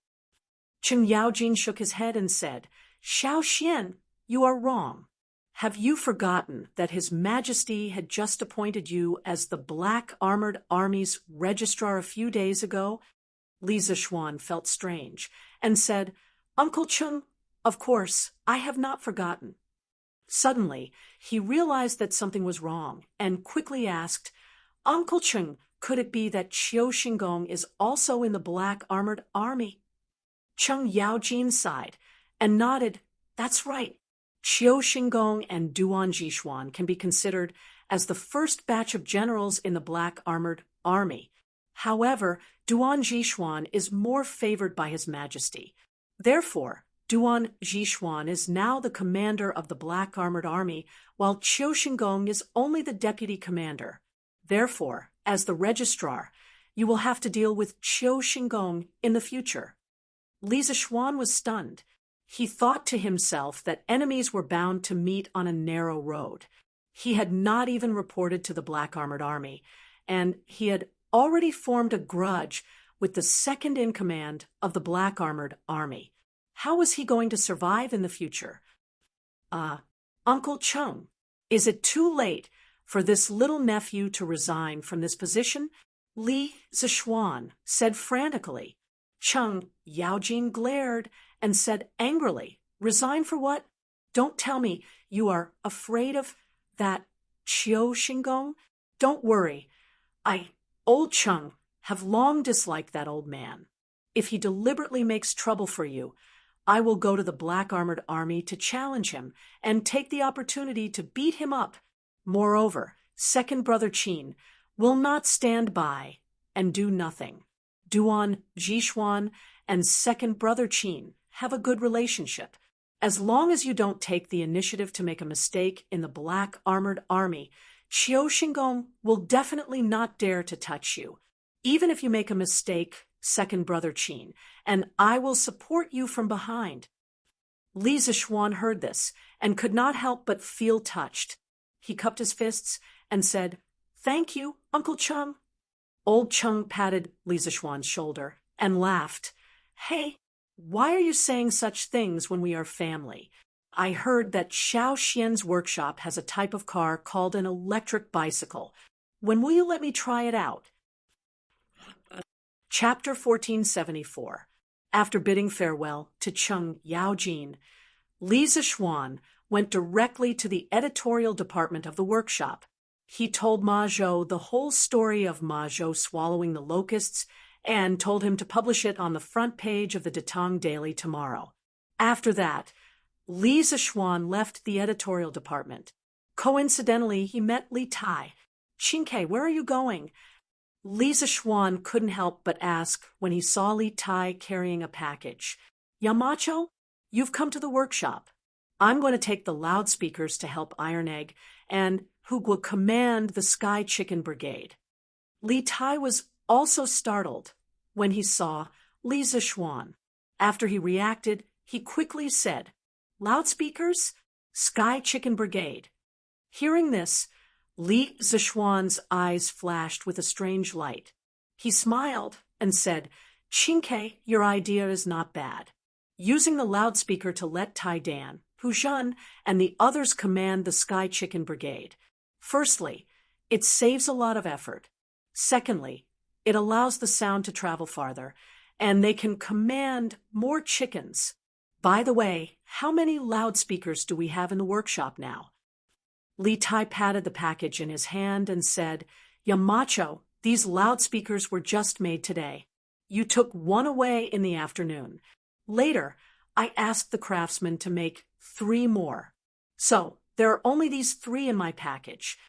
Chen Yaojin shook his head and said, Xiao Xian, you are wrong. Have you forgotten that His Majesty had just appointed you as the Black Armored Army's registrar a few days ago? Li Zishuan felt strange and said, Uncle Chung, of course, I have not forgotten. Suddenly, he realized that something was wrong and quickly asked, Uncle Chung, could it be that Qiu Xingong is also in the Black Armored Army? Chung Yaojin sighed and nodded, That's right. Qiu Xingong and Duan Jishuan can be considered as the first batch of generals in the Black Armored Army. However, Duan Jishuan is more favored by His Majesty. Therefore, Duan Jishuan is now the commander of the Black Armored Army, while Qiu Xingong is only the deputy commander. Therefore, as the registrar, you will have to deal with Qiu Xingong in the future. Li Zishuan was stunned. He thought to himself that enemies were bound to meet on a narrow road. He had not even reported to the Black Armored Army, and he had already formed a grudge with the second-in-command of the Black Armored Army. How was he going to survive in the future? Uncle Chung, is it too late for this little nephew to resign from this position? Li Zishuan said frantically. Chung Yaojin glared and said angrily, "Resign for what? Don't tell me you are afraid of that Qiu Xingong? Don't worry. Old Chung, have long disliked that old man. If he deliberately makes trouble for you, I will go to the Black Armored Army to challenge him and take the opportunity to beat him up. Moreover, second brother Qin will not stand by and do nothing. Duan Jishuan and second brother Qin have a good relationship. As long as you don't take the initiative to make a mistake in the Black Armored Army, Qiu Xingong will definitely not dare to touch you. Even if you make a mistake, second brother Qin, and I will support you from behind." Li Zishuan heard this and could not help but feel touched. He cupped his fists and said, "Thank you, Uncle Chung." Old Chung patted Li Zishuan's shoulder and laughed. "Hey, why are you saying such things when we are family? I heard that Xiao Xian's workshop has a type of car called an electric bicycle. When will you let me try it out?" Chapter 1474. After bidding farewell to Chung Yaojin, Li Zishuan went directly to the editorial department of the workshop. He told Ma Zhou the whole story of Ma Zhou swallowing the locusts and told him to publish it on the front page of the Tang Daily tomorrow. After that, Li Zishuan left the editorial department. Coincidentally, he met Li Tai. "Qinke, where are you going?" Li Zishuan couldn't help but ask when he saw Li Tai carrying a package. "Yamacho, you've come to the workshop. I'm going to take the loudspeakers to help Iron Egg, and who will command the Sky Chicken Brigade." Li Tai was also startled when he saw Li Zishuan. After he reacted, he quickly said, "Loudspeakers? Sky Chicken Brigade." Hearing this, Li Zishuan's eyes flashed with a strange light. He smiled and said, "Qinke, your idea is not bad. Using the loudspeaker to let Tai Dan, Hu Zhen, and the others command the Sky Chicken Brigade. Firstly, it saves a lot of effort. Secondly, it allows the sound to travel farther, and they can command more chickens. By the way, how many loudspeakers do we have in the workshop now?" Li Tai patted the package in his hand and said, "Yamacho, these loudspeakers were just made today. You took one away in the afternoon. Later, I asked the craftsman to make 3 more. So, there are only these 3 in my package."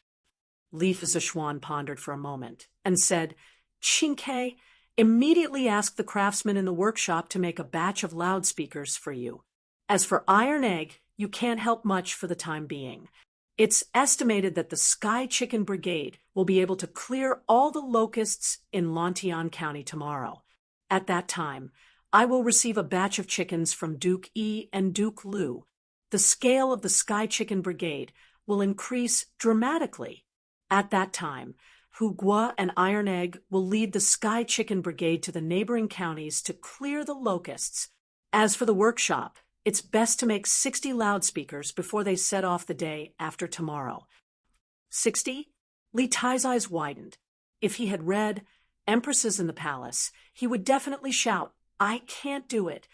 Li Zishuan pondered for a moment and said, "Qinke, immediately ask the craftsman in the workshop to make a batch of loudspeakers for you. As for Iron Egg, you can't help much for the time being. It's estimated that the Sky Chicken Brigade will be able to clear all the locusts in Lantian County tomorrow. At that time, I will receive a batch of chickens from Duke E and Duke Lu. The scale of the Sky Chicken Brigade will increase dramatically. At that time, Hu Guo and Iron Egg will lead the Sky Chicken Brigade to the neighboring counties to clear the locusts. As for the workshop, it's best to make 60 loudspeakers before they set off the day after tomorrow." 60? Li Tai's eyes widened. If he had read Empresses in the Palace, he would definitely shout, "I can't do it."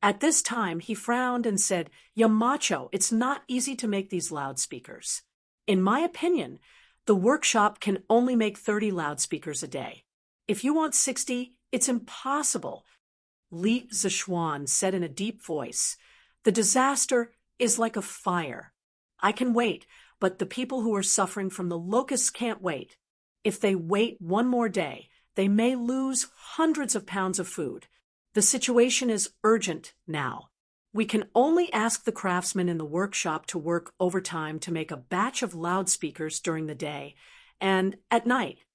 At this time, he frowned and said, "Yamacho, it's not easy to make these loudspeakers. In my opinion, the workshop can only make 30 loudspeakers a day. If you want 60, it's impossible." Li Zishuan said in a deep voice, "The disaster is like a fire. I can wait, but the people who are suffering from the locusts can't wait. If they wait one more day, they may lose hundreds of pounds of food. The situation is urgent now. We can only ask the craftsmen in the workshop to work overtime to make a batch of loudspeakers during the day and at night."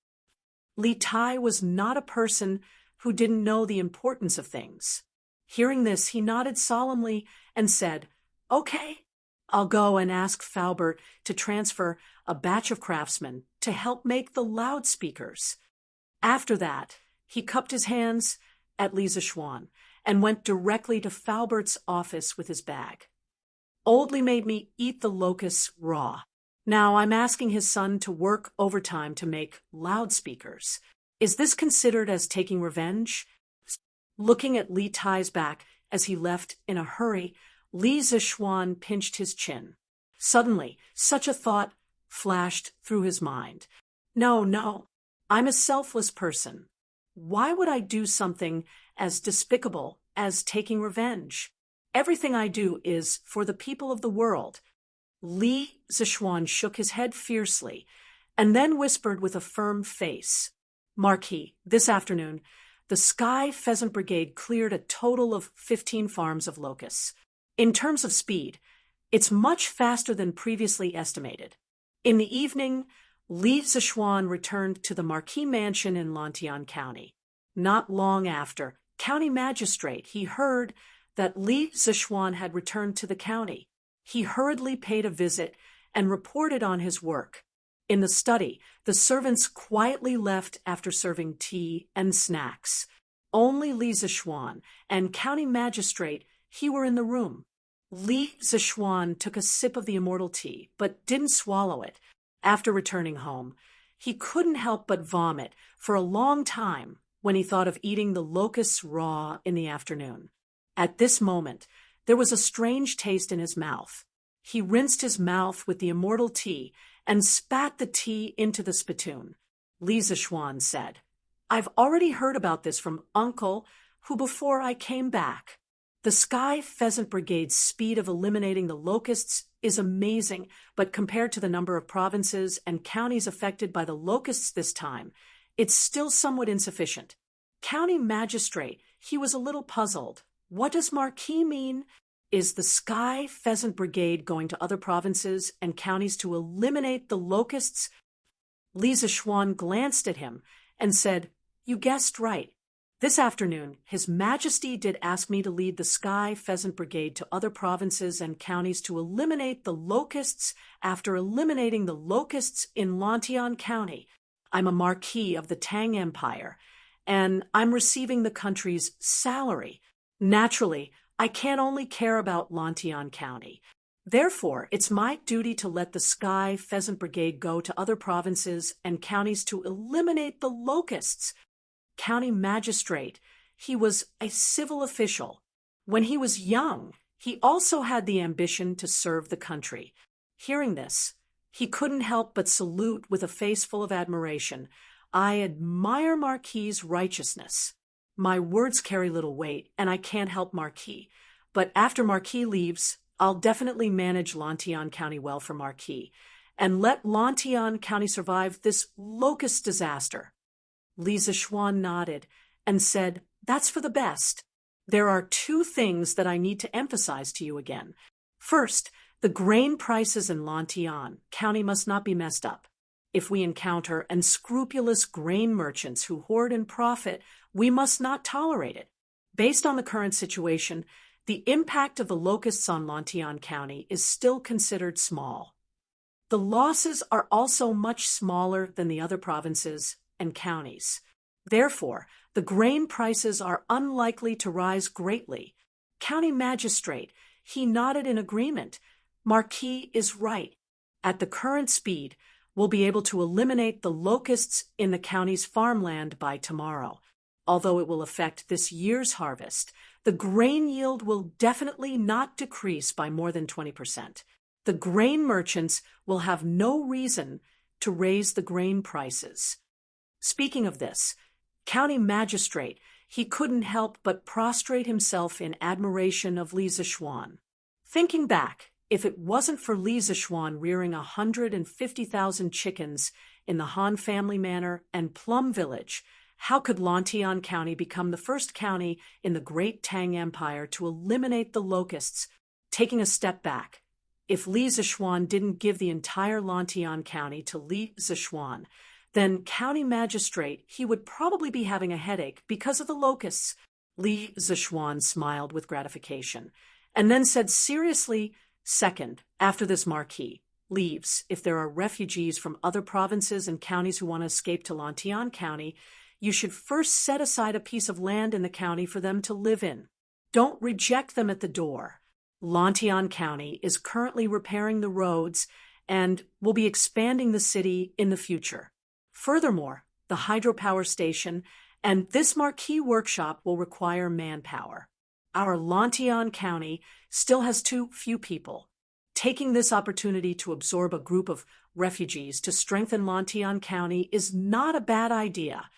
Li Tai was not a person who didn't know the importance of things. Hearing this, he nodded solemnly and said, "Okay, I'll go and ask Faubert to transfer a batch of craftsmen to help make the loudspeakers." After that, he cupped his hands at Li Zixuan and went directly to Falbert's office with his bag. Oldly made me eat the locusts raw. Now I'm asking his son to work overtime to make loudspeakers. Is this considered as taking revenge? Looking at Li Tai's back as he left in a hurry, Li Zixuan pinched his chin. Suddenly, such a thought flashed through his mind. No, I'm a selfless person. Why would I do something as despicable as taking revenge? Everything I do is for the people of the world. Li Zixuan shook his head fiercely and then whispered with a firm face, Marquis, this afternoon, the Sky Pheasant Brigade cleared a total of 15 farms of locusts. In terms of speed, it's much faster than previously estimated. In the evening, Li Zixuan returned to the Marquis Mansion in Lantian County. Not long after, county magistrate, he heard that Li Zixuan had returned to the county. He hurriedly paid a visit and reported on his work. In the study, the servants quietly left after serving tea and snacks. Only Li Zixuan and county magistrate, he were in the room. Li Zixuan took a sip of the immortal tea, but didn't swallow it. After returning home, he couldn't help but vomit for a long time when he thought of eating the locusts raw in the afternoon. At this moment, there was a strange taste in his mouth. He rinsed his mouth with the immortal tea and spat the tea into the spittoon. Li Zixuan said, I've already heard about this from Uncle, who before I came back. The Sky Pheasant Brigade's speed of eliminating the locusts is amazing, but compared to the number of provinces and counties affected by the locusts this time, it's still somewhat insufficient. County magistrate, he was a little puzzled. What does Marquis mean? Is the Sky Pheasant Brigade going to other provinces and counties to eliminate the locusts? Li Zixuan glanced at him and said, You guessed right. This afternoon, His Majesty did ask me to lead the Sky Pheasant Brigade to other provinces and counties to eliminate the locusts after eliminating the locusts in Lantian County. I'm a Marquis of the Tang Empire, and I'm receiving the country's salary. Naturally, I can't only care about Lantian County. Therefore, it's my duty to let the Sky Pheasant Brigade go to other provinces and counties to eliminate the locusts. County magistrate, he was a civil official. When he was young, he also had the ambition to serve the country. Hearing this, he couldn't help but salute with a face full of admiration. I admire Marquis's righteousness. My words carry little weight, and I can't help Marquis. But after Marquis leaves, I'll definitely manage Lantian County well for Marquis, and let Lantian County survive this locust disaster. Li Zixuan nodded and said, That's for the best. There are two things that I need to emphasize to you again. First, the grain prices in Lantian County must not be messed up. If we encounter unscrupulous grain merchants who hoard and profit, we must not tolerate it. Based on the current situation, the impact of the locusts on Lantian County is still considered small. The losses are also much smaller than the other provinces and counties. Therefore, the grain prices are unlikely to rise greatly. County magistrate, he nodded in agreement. Marquis is right. At the current speed, we'll be able to eliminate the locusts in the county's farmland by tomorrow. Although it will affect this year's harvest, the grain yield will definitely not decrease by more than 20%. The grain merchants will have no reason to raise the grain prices. Speaking of this, county magistrate, he couldn't help but prostrate himself in admiration of Li Zixuan. Thinking back, if it wasn't for Li Zixuan rearing 150,000 chickens in the Han family manor and Plum Village, how could Lantian County become the first county in the great Tang Empire to eliminate the locusts? Taking a step back, if Li Zixuan didn't give the entire Lantian County to Li Zixuan, then county magistrate, he would probably be having a headache because of the locusts. Li Zixuan smiled with gratification, and then said seriously, Second, after this Marquis leaves, if there are refugees from other provinces and counties who want to escape to Lantian County, you should first set aside a piece of land in the county for them to live in. Don't reject them at the door. Lantian County is currently repairing the roads and will be expanding the city in the future. Furthermore, the hydropower station and this marquee workshop will require manpower. Our Lantian County still has too few people. Taking this opportunity to absorb a group of refugees to strengthen Lantian County is not a bad idea.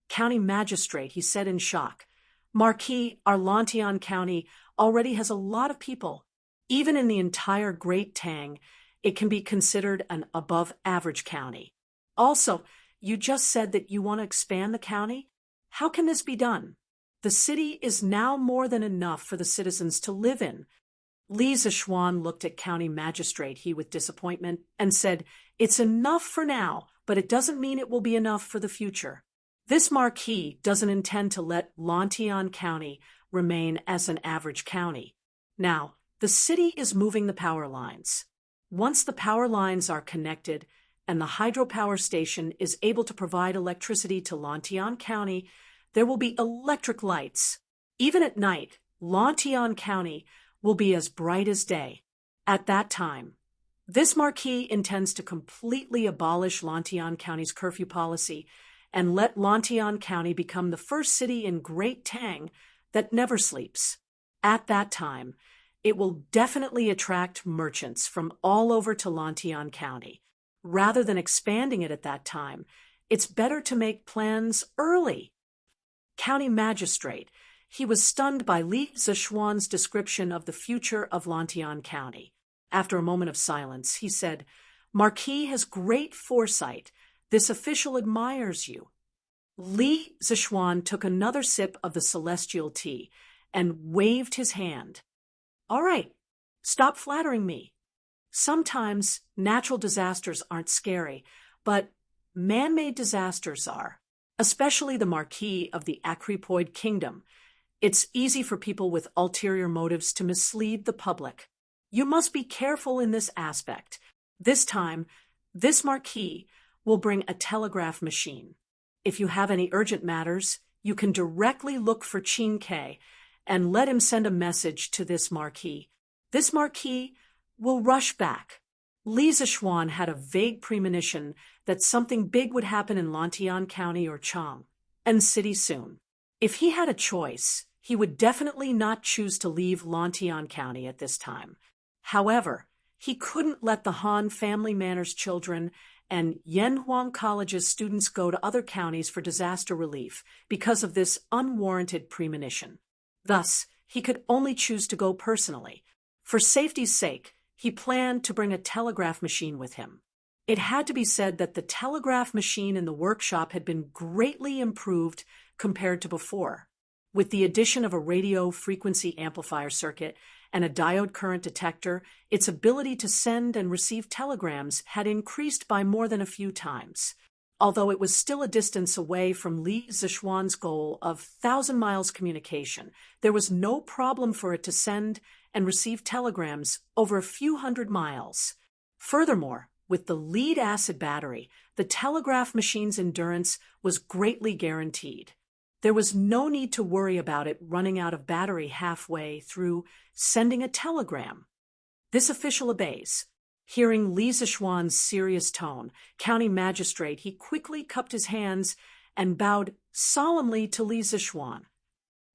County magistrate, he said in shock. Marquis, our Lantian County already has a lot of people. Even in the entire Great Tang, it can be considered an above-average county. Also, you just said that you want to expand the county? How can this be done? The city is now more than enough for the citizens to live in. Li Zishuan looked at County Magistrate He with disappointment and said, "It's enough for now, but it doesn't mean it will be enough for the future. This marquis doesn't intend to let Lantian County remain as an average county. Now, the city is moving the power lines. Once the power lines are connected and the hydropower station is able to provide electricity to Lantian County, there will be electric lights. Even at night, Lantian County will be as bright as day. At that time, this marquis intends to completely abolish Lantian County's curfew policy and let Lantian County become the first city in Great Tang that never sleeps. At that time, it will definitely attract merchants from all over to Lantian County. Rather than expanding it at that time, it's better to make plans early." County Magistrate, he was stunned by Li Zishuan's description of the future of Lantian County. After a moment of silence, he said, "Marquis has great foresight. This official admires you." Li Zishuan took another sip of the celestial tea and waved his hand. "All right, stop flattering me. Sometimes natural disasters aren't scary, but man-made disasters are, especially the Marquis of the Acripoid Kingdom. It's easy for people with ulterior motives to mislead the public. You must be careful in this aspect. This time, this Marquis will bring a telegraph machine. If you have any urgent matters, you can directly look for Qin Ke and let him send a message to this Marquis. This Marquis will rush back." Li Zishuan had a vague premonition that something big would happen in Lantian County or Chang and City soon. If he had a choice, he would definitely not choose to leave Lantian County at this time. However, he couldn't let the Han Family Manners children and Yanhuang College's students go to other counties for disaster relief because of this unwarranted premonition. Thus, he could only choose to go personally. For safety's sake, he planned to bring a telegraph machine with him. It had to be said that the telegraph machine in the workshop had been greatly improved compared to before. With the addition of a radio frequency amplifier circuit and a diode current detector, its ability to send and receive telegrams had increased by more than a few times. Although it was still a distance away from Li Zishuan's goal of 1,000 miles communication, there was no problem for it to send and receive telegrams over a few hundred miles. Furthermore, with the lead-acid battery, the telegraph machine's endurance was greatly guaranteed. There was no need to worry about it running out of battery halfway through sending a telegram. This official obeys. Hearing Li Zishuan's serious tone, County Magistrate, he quickly cupped his hands and bowed solemnly to Li Zishuan.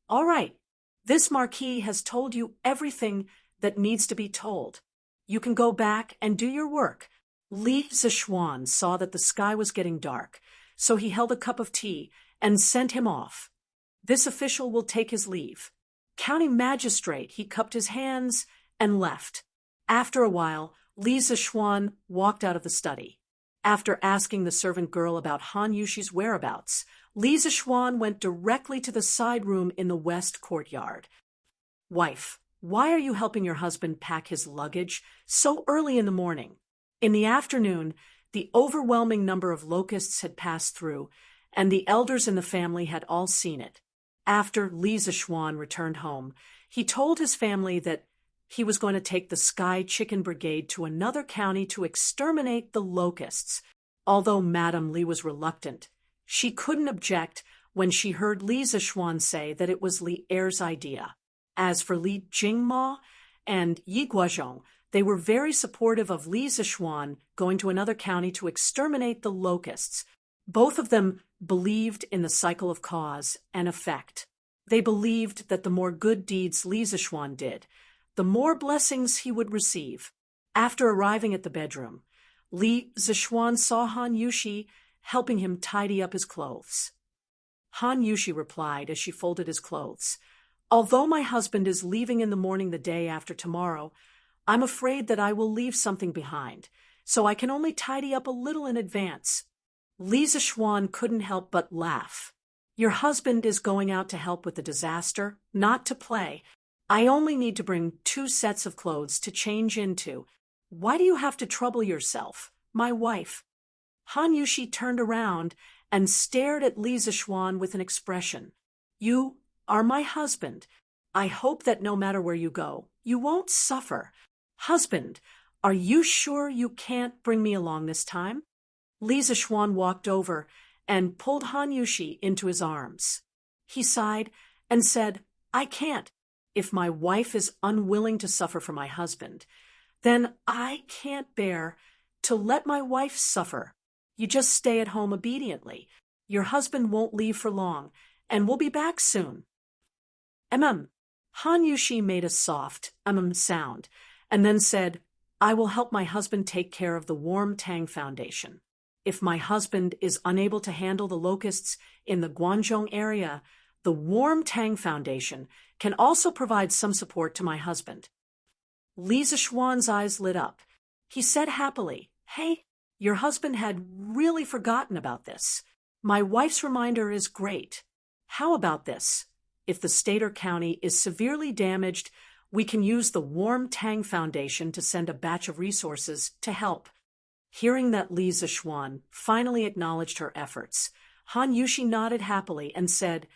"All right, this Marquis has told you everything that needs to be told. You can go back and do your work." Li Zishuan saw that the sky was getting dark, so he held a cup of tea and sent him off. This official will take his leave. County Magistrate, he cupped his hands and left. After a while, Li Zishuan walked out of the study. After asking the servant girl about Han Yushi's whereabouts, Li Zishuan went directly to the side room in the west courtyard. "Wife, why are you helping your husband pack his luggage so early in the morning?" In the afternoon, the overwhelming number of locusts had passed through, and the elders in the family had all seen it. After Li Zishuan returned home, he told his family that he was going to take the Sky Chicken Brigade to another county to exterminate the locusts. Although Madame Li was reluctant, She couldn't object when she heard Li Zixuan say that it was Li Er's idea. As for Li Jingma and Yi Guozhong, they were very supportive of Li Zixuan going to another county to exterminate the locusts. Both of them believed in the cycle of cause and effect. They believed that the more good deeds Li Zixuan did, the more blessings he would receive. After arriving at the bedroom, Li Zixuan saw Han Yushi helping him tidy up his clothes. Han Yushi replied as she folded his clothes, "Although my husband is leaving in the morning the day after tomorrow, I'm afraid that I will leave something behind, so I can only tidy up a little in advance." Li Zixuan couldn't help but laugh. "Your husband is going out to help with the disaster, not to play. I only need to bring 2 sets of clothes to change into. Why do you have to trouble yourself, my wife?" Han Yushi turned around and stared at Li Zixuan with an expression. "You are my husband. I hope that no matter where you go, you won't suffer. Husband, are you sure you can't bring me along this time?" Li Zixuan walked over and pulled Han Yushi into his arms. He sighed and said, "I can't. If my wife is unwilling to suffer for my husband, then I can't bear to let my wife suffer. You just stay at home obediently. Your husband won't leave for long, and we'll be back soon." Han Yushi made a soft sound, and then said, "I will help my husband take care of the Warm Tang Foundation. If my husband is unable to handle the locusts in the Guangzhong area, the Warm Tang Foundation can also provide some support to my husband." Li Zixuan's eyes lit up. He said happily, "Hey, your husband had really forgotten about this. My wife's reminder is great. How about this? If the state or county is severely damaged, we can use the Warm Tang Foundation to send a batch of resources to help." Hearing that Li Zixuan finally acknowledged her efforts, Han Yushi nodded happily and said,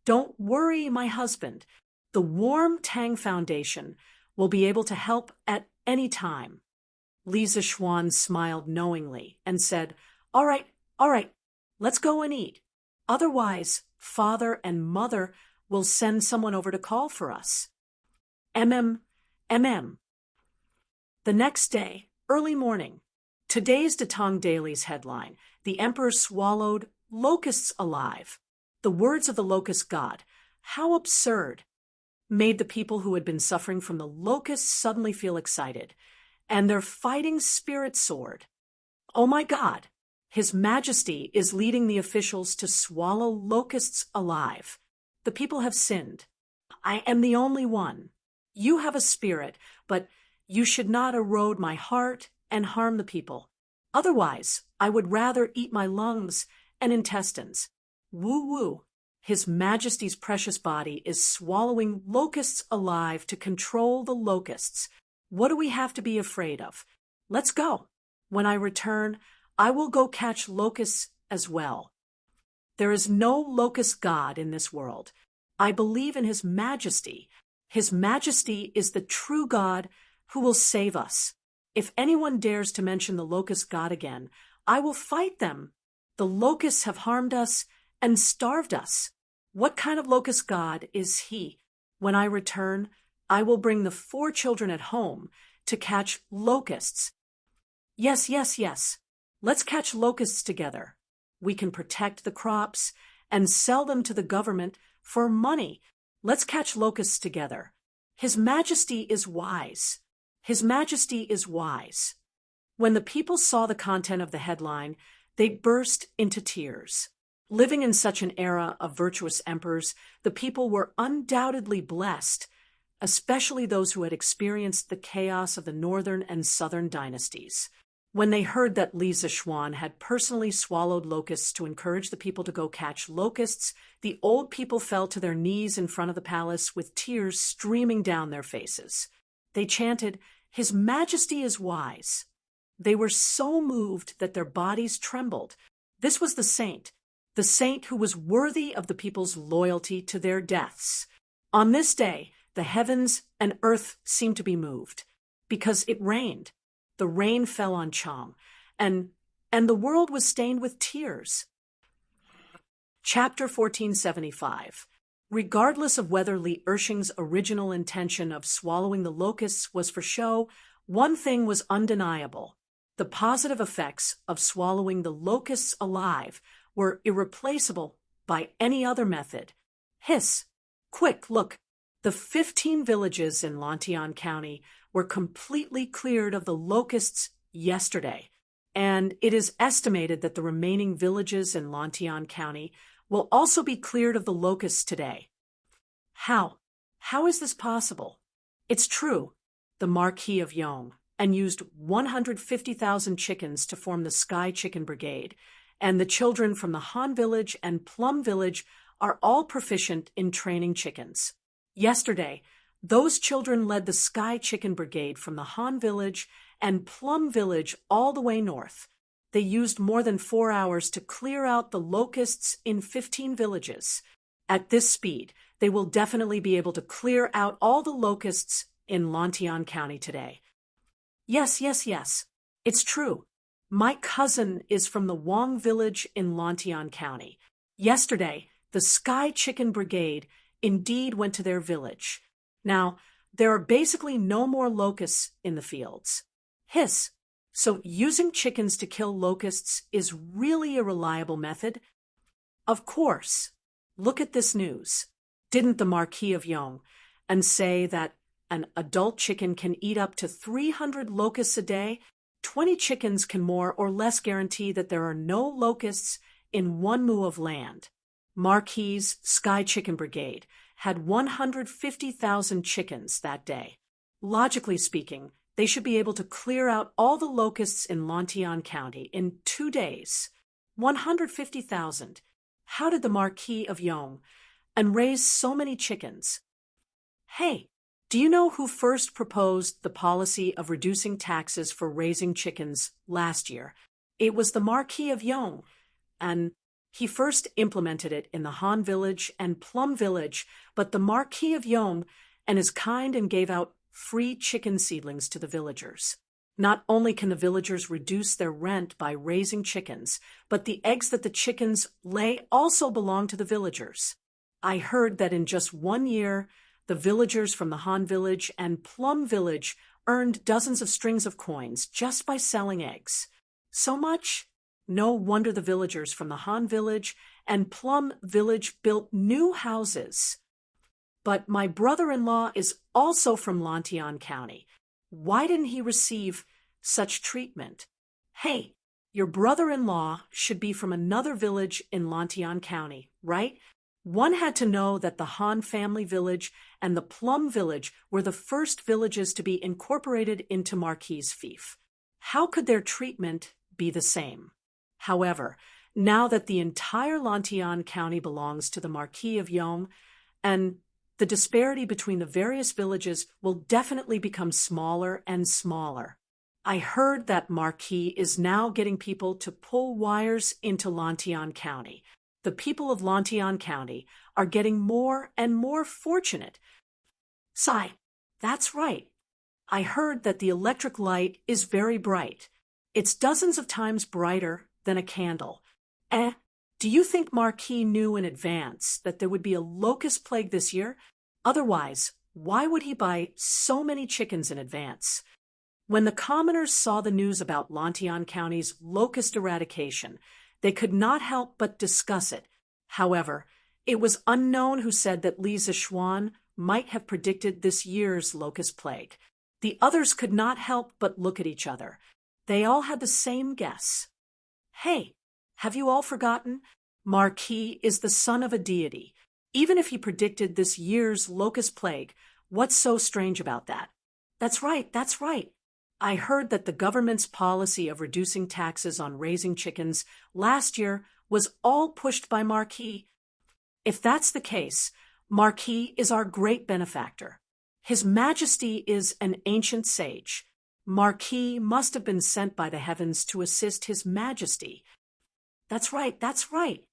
Don't worry, my husband. The Warm Tang Foundation will be able to help at any time." Li Zixuan smiled knowingly and said, All right, let's go and eat. Otherwise, father and mother will send someone over to call for us." The next day, early morning. Today's Tang Daily's headline, "The Emperor Swallowed Locusts Alive." The words of the locust god, how absurd, made the people who had been suffering from the locusts suddenly feel excited, and their fighting spirit soared. "Oh my God, His Majesty is leading the officials to swallow locusts alive. The people have sinned. I am the only one. You have a spirit, but you should not erode my heart and harm the people. Otherwise, I would rather eat my lungs and intestines. Woo-woo. His Majesty's precious body is swallowing locusts alive to control the locusts. What do we have to be afraid of? Let's go. When I return, I will go catch locusts as well. There is no locust god in this world. I believe in His Majesty. His Majesty is the true God who will save us. If anyone dares to mention the locust god again, I will fight them. The locusts have harmed us and starved us. What kind of locust god is he? When I return, I will bring the 4 children at home to catch locusts. Yes. Let's catch locusts together. We can protect the crops and sell them to the government for money. Let's catch locusts together. His Majesty is wise. His Majesty is wise. When the people saw the content of the headline, they burst into tears. Living in such an era of virtuous emperors, the people were undoubtedly blessed, especially those who had experienced the chaos of the northern and southern dynasties. When they heard that Li Zixuan had personally swallowed locusts to encourage the people to go catch locusts, the old people fell to their knees in front of the palace with tears streaming down their faces. They chanted, His Majesty is wise. They were so moved that their bodies trembled. This was the saint who was worthy of the people's loyalty to their deaths. On this day, the heavens and earth seemed to be moved, because it rained. The rain fell on Chang, and and the world was stained with tears. Chapter 1475. Regardless of whether Li Ershing's original intention of swallowing the locusts was for show, one thing was undeniable. The positive effects of swallowing the locusts alive were irreplaceable by any other method. Hiss! Quick, look! The 15 villages in Lantian County were completely cleared of the locusts yesterday, and it is estimated that the remaining villages in Lantian County will also be cleared of the locusts today. How? How is this possible? It's true. The Marquis of Yong and used 150,000 chickens to form the Sky Chicken Brigade, and the children from the Han Village and Plum Village are all proficient in training chickens. Yesterday, those children led the Sky Chicken Brigade from the Han Village and Plum Village all the way north. They used more than 4 hours to clear out the locusts in 15 villages. At this speed, they will definitely be able to clear out all the locusts in Lantian County today. Yes. It's true. My cousin is from the Wong Village in Lantian County. Yesterday, the Sky Chicken Brigade indeed went to their village. Now, there are basically no more locusts in the fields. Hiss! So using chickens to kill locusts is really a reliable method? Of course. Look at this news. Didn't the Marquis of Yong and say that an adult chicken can eat up to 300 locusts a day? 20 chickens can more or less guarantee that there are no locusts in 1 mu of land. Marquis' Sky Chicken Brigade had 150,000 chickens that day. Logically speaking, they should be able to clear out all the locusts in Lantian County in 2 days. 150,000. How did the Marquis of Yong and raise so many chickens? Hey, do you know who first proposed the policy of reducing taxes for raising chickens last year? It was the Marquis of Yong, and he first implemented it in the Han Village and Plum Village, but the Marquis of Yong and is kind and gave out free chicken seedlings to the villagers. Not only can the villagers reduce their rent by raising chickens, but the eggs that the chickens lay also belong to the villagers. I heard that in just 1 year, the villagers from the Han Village and Plum Village earned dozens of strings of coins just by selling eggs. So much? No wonder the villagers from the Han Village and Plum Village built new houses. But my brother-in-law is also from Lantian County. Why didn't he receive such treatment? Hey, your brother-in-law should be from another village in Lantian County, right? One had to know that the Han family village and the Plum Village were the first villages to be incorporated into Marquis' fief. How could their treatment be the same? However, now that the entire Lantian County belongs to the Marquis of Yong, and the disparity between the various villages will definitely become smaller and smaller. I heard that Marquis is now getting people to pull wires into Lantian County. The people of Lantian County are getting more and more fortunate. Sigh, that's right. I heard that the electric light is very bright. It's dozens of times brighter than a candle. Do you think Marquis knew in advance that there would be a locust plague this year? Otherwise, why would he buy so many chickens in advance? When the commoners saw the news about Lantian County's locust eradication, they could not help but discuss it. However, it was unknown who said that Li Zishuan might have predicted this year's locust plague. The others could not help but look at each other. They all had the same guess. Hey, have you all forgotten? Marquis is the son of a deity. Even if he predicted this year's locust plague, what's so strange about that? That's right. I heard that the government's policy of reducing taxes on raising chickens last year was all pushed by Marquis. If that's the case, Marquis is our great benefactor. His Majesty is an ancient sage. Marquis must have been sent by the heavens to assist His Majesty. That's right.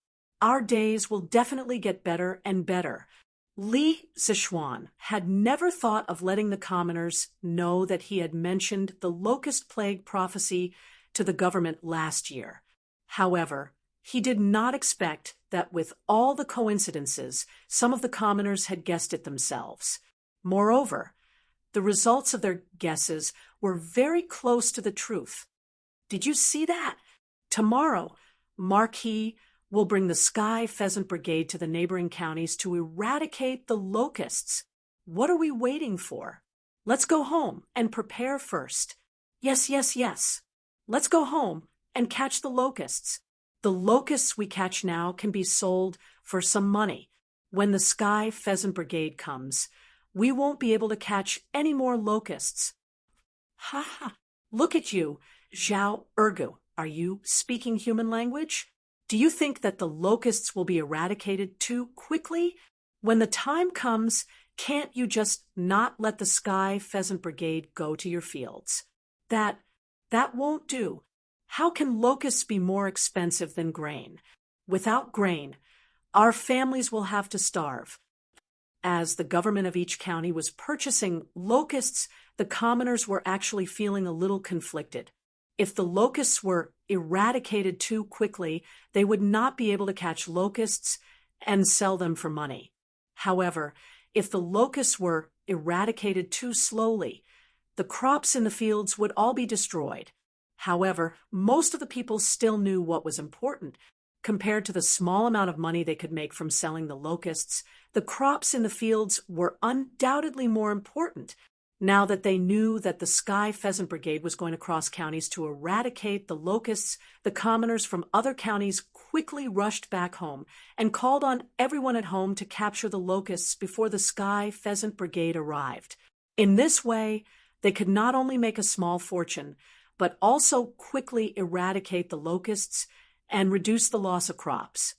Our days will definitely get better and better. Li Zishuan had never thought of letting the commoners know that he had mentioned the locust plague prophecy to the government last year. However, he did not expect that with all the coincidences, some of the commoners had guessed it themselves. Moreover, the results of their guesses were very close to the truth. Did you see that? Tomorrow, Marquis will bring the Sky Pheasant Brigade to the neighboring counties to eradicate the locusts. What are we waiting for? Let's go home and prepare first. Yes, yes, yes. Let's go home and catch the locusts. The locusts we catch now can be sold for some money. When the Sky Pheasant Brigade comes, we won't be able to catch any more locusts. Ha ha! Look at you, Zhao Ergu. Are you speaking human language? Do you think that the locusts will be eradicated too quickly? When the time comes, can't you just not let the Sky Pheasant Brigade go to your fields? That won't do. How can locusts be more expensive than grain? Without grain, our families will have to starve. As the government of each county was purchasing locusts, the commoners were actually feeling a little conflicted. If the locusts were eradicated too quickly, they would not be able to catch locusts and sell them for money. However, if the locusts were eradicated too slowly, the crops in the fields would all be destroyed. However, most of the people still knew what was important. Compared to the small amount of money they could make from selling the locusts, the crops in the fields were undoubtedly more important. Now that they knew that the Sky Pheasant Brigade was going to cross counties to eradicate the locusts, the commoners from other counties quickly rushed back home and called on everyone at home to capture the locusts before the Sky Pheasant Brigade arrived. In this way, they could not only make a small fortune, but also quickly eradicate the locusts and reduce the loss of crops.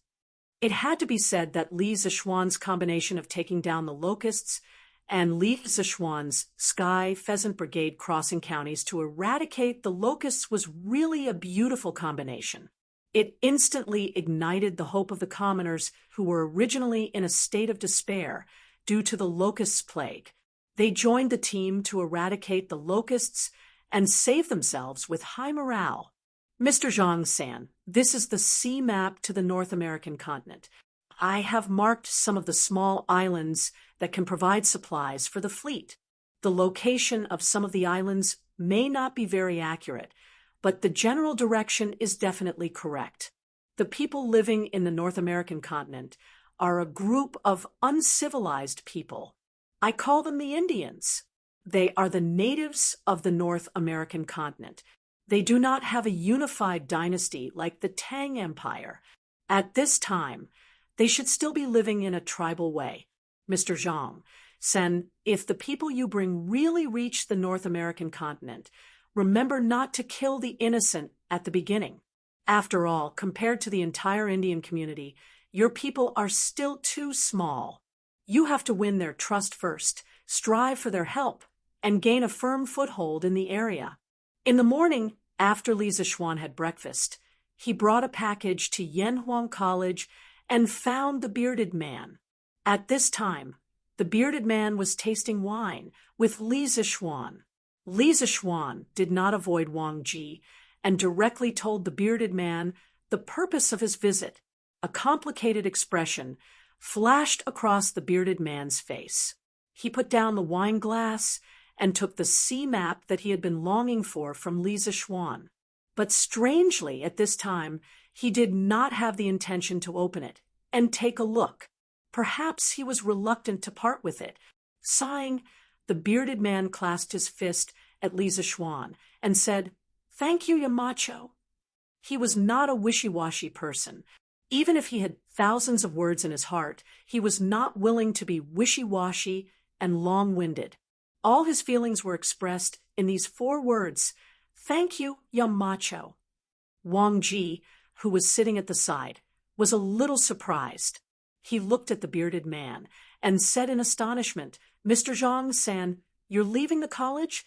It had to be said that Li Zishuan's combination of taking down the locusts and Li Zishuan's Sky Pheasant Brigade crossing counties to eradicate the locusts was really a beautiful combination. It instantly ignited the hope of the commoners who were originally in a state of despair due to the locust plague. They joined the team to eradicate the locusts and save themselves with high morale. Mr. Zhang-san, this is the sea map to the North American continent. I have marked some of the small islands that can provide supplies for the fleet. The location of some of the islands may not be very accurate, but the general direction is definitely correct. The people living in the North American continent are a group of uncivilized people. I call them the Indians. They are the natives of the North American continent. They do not have a unified dynasty like the Tang Empire. At this time, they should still be living in a tribal way. Mr. Zhang, Sen, if the people you bring really reach the North American continent, remember not to kill the innocent at the beginning. After all, compared to the entire Indian community, your people are still too small. You have to win their trust first, strive for their help, and gain a firm foothold in the area. In the morning, after Li Zishuan had breakfast, he brought a package to Yanhuang College and found the bearded man. At this time, the bearded man was tasting wine with Li Zishuan. Li Zishuan did not avoid Wang Ji and directly told the bearded man the purpose of his visit. A complicated expression flashed across the bearded man's face. He put down the wine glass and took the sea map that he had been longing for from Li Zishuan. But strangely, at this time, he did not have the intention to open it and take a look. Perhaps he was reluctant to part with it. Sighing, the bearded man clasped his fist at Li Zishuan and said, "Thank you, Yamacho." He was not a wishy-washy person. Even if he had thousands of words in his heart, he was not willing to be wishy-washy and long-winded. All his feelings were expressed in these 4 words, "Thank you, Yamacho." Wang Ji, who was sitting at the side, was a little surprised. He looked at the bearded man and said in astonishment, "Mr. Zhang-san, you're leaving the college?"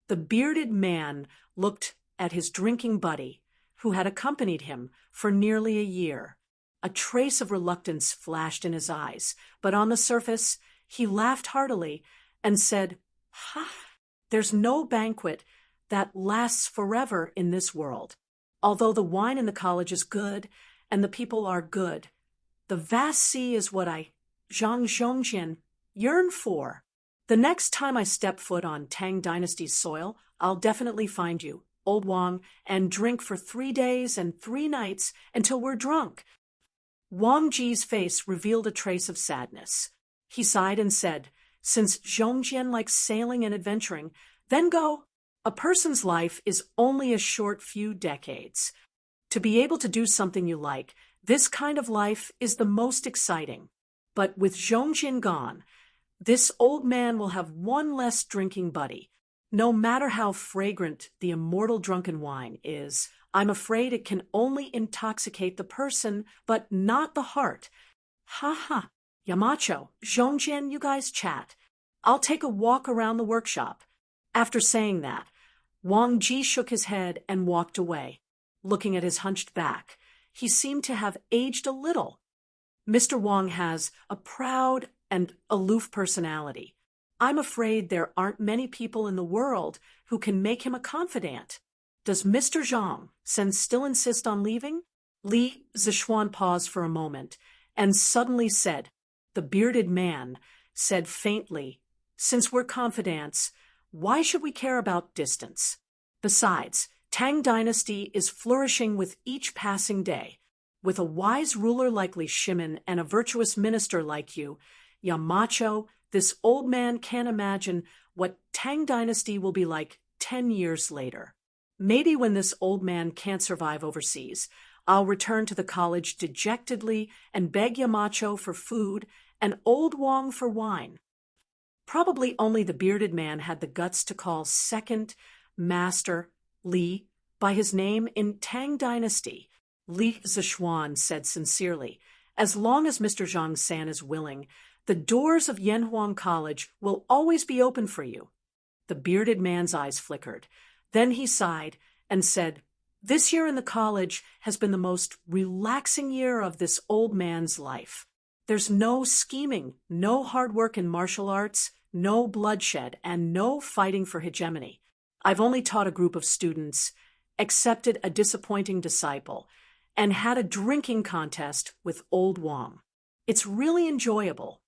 The bearded man looked at his drinking buddy, who had accompanied him for nearly a year. A trace of reluctance flashed in his eyes, but on the surface, he laughed heartily and said, "Ha! There's no banquet that lasts forever in this world. Although the wine in the college is good and the people are good, the vast sea is what I, Zhang Zhongjian, yearn for. The next time I step foot on Tang Dynasty's soil, I'll definitely find you, Old Wang, and drink for 3 days and 3 nights until we're drunk. Wang Ji's face revealed a trace of sadness. He sighed and said, since Zhongjian likes sailing and adventuring, then go. A person's life is only a short few decades. To be able to do something you like, this kind of life is the most exciting. But with Zhongjian gone, this old man will have one less drinking buddy. No matter how fragrant the immortal drunken wine is, I'm afraid it can only intoxicate the person, but not the heart. Ha ha. Yamacho, Zhongjian, you guys chat. I'll take a walk around the workshop. After saying that, Wang Ji shook his head and walked away. Looking at his hunched back, he seemed to have aged a little. Mr. Wang has a proud and aloof personality. I'm afraid there aren't many people in the world who can make him a confidant. Does Mr. Zhang still insist on leaving? Li Zixuan paused for a moment and suddenly said, the bearded man said faintly, since we're confidants, why should we care about distance? Besides, Tang Dynasty is flourishing with each passing day. With a wise ruler like Li Shimin and a virtuous minister like you, Yamacho, this old man can't imagine what Tang Dynasty will be like 10 years later. Maybe when this old man can't survive overseas, I'll return to the college dejectedly and beg Yamacho for food and Old Wang for wine. Probably only the bearded man had the guts to call second master Li by his name in Tang Dynasty. Li Zixuan said sincerely, as long as Mr. Zhang San is willing, the doors of Yanhuang College will always be open for you. The bearded man's eyes flickered. Then he sighed and said, this year in the college has been the most relaxing year of this old man's life. There's no scheming, no hard work in martial arts, no bloodshed, and no fighting for hegemony. I've only taught a group of students, accepted a disappointing disciple, and had a drinking contest with Old Wang. It's really enjoyable.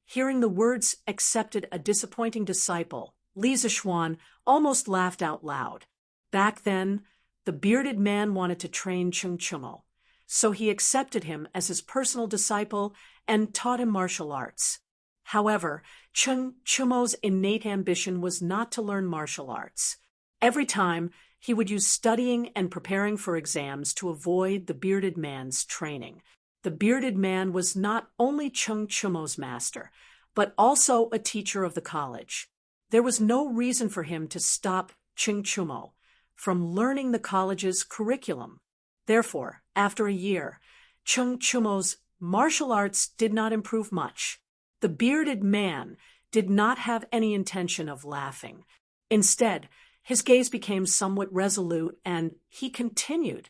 Hearing the words accepted a disappointing disciple, Li Zixuan almost laughed out loud. Back then, the bearded man wanted to train Cheng Chumo, so he accepted him as his personal disciple and taught him martial arts. However, Cheng Chumo's innate ambition was not to learn martial arts. Every time, he would use studying and preparing for exams to avoid the bearded man's training. The bearded man was not only Cheng Chumo's master, but also a teacher of the college. There was no reason for him to stop Cheng Chumo from learning the college's curriculum. Therefore, after a year, Cheng Chumo's martial arts did not improve much. The bearded man did not have any intention of laughing. Instead, his gaze became somewhat resolute, and he continued.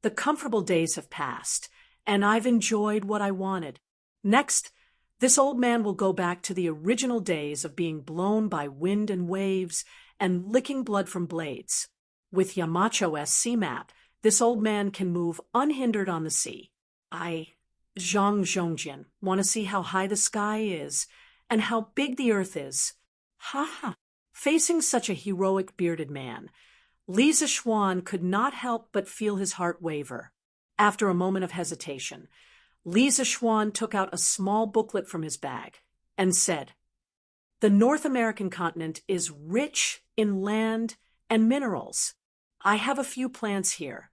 The comfortable days have passed, and I've enjoyed what I wanted. Next, this old man will go back to the original days of being blown by wind and waves and licking blood from blades. With Yamacho as sea map, this old man can move unhindered on the sea. I, Zhang Zhongjian, want to see how high the sky is and how big the earth is. Ha ha! Facing such a heroic bearded man, Li Zixuan could not help but feel his heart waver. After a moment of hesitation, Li Zixuan took out a small booklet from his bag and said, the North American continent is rich in land and minerals. I have a few plants here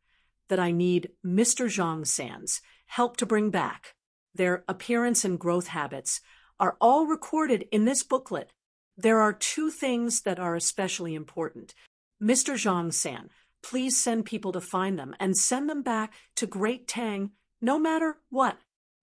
that I need Mr. Zhang San's help to bring back. Their appearance and growth habits are all recorded in this booklet. There are 2 things that are especially important. Mr. Zhang San, please send people to find them and send them back to Great Tang, no matter what.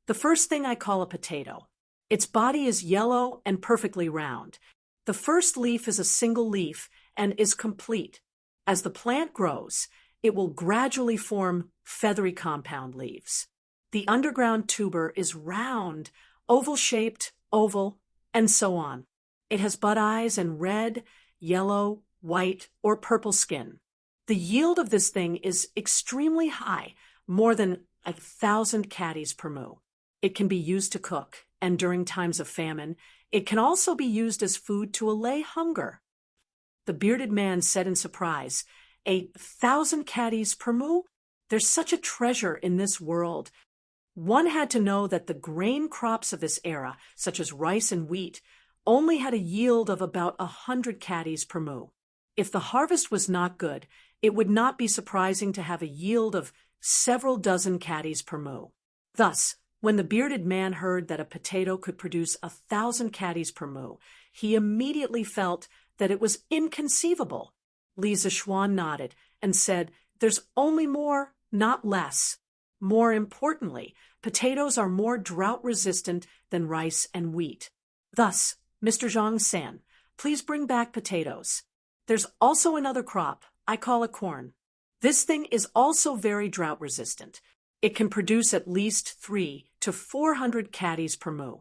The first thing I call a potato. Its body is yellow and perfectly round. The first leaf is a single leaf and is complete. As the plant grows, it will gradually form feathery compound leaves. The underground tuber is round, oval-shaped, oval, and so on. It has bud eyes and red, yellow, white, or purple skin. The yield of this thing is extremely high, more than 1,000 caddies per moo. It can be used to cook, and during times of famine, it can also be used as food to allay hunger. The bearded man said in surprise, 1,000 caddies per moo? There's such a treasure in this world. One had to know that the grain crops of this era, such as rice and wheat, only had a yield of about 100 caddies per moo. If the harvest was not good, it would not be surprising to have a yield of several dozen caddies per moo. Thus, when the bearded man heard that a potato could produce 1,000 caddies per moo, he immediately felt that it was inconceivable. Li Zishuan nodded and said, "There's only more, not less. More importantly, potatoes are more drought-resistant than rice and wheat. Thus, Mr. Zhang-san, please bring back potatoes. There's also another crop, I call it corn. This thing is also very drought-resistant. It can produce at least 300 to 400 caddies per moo.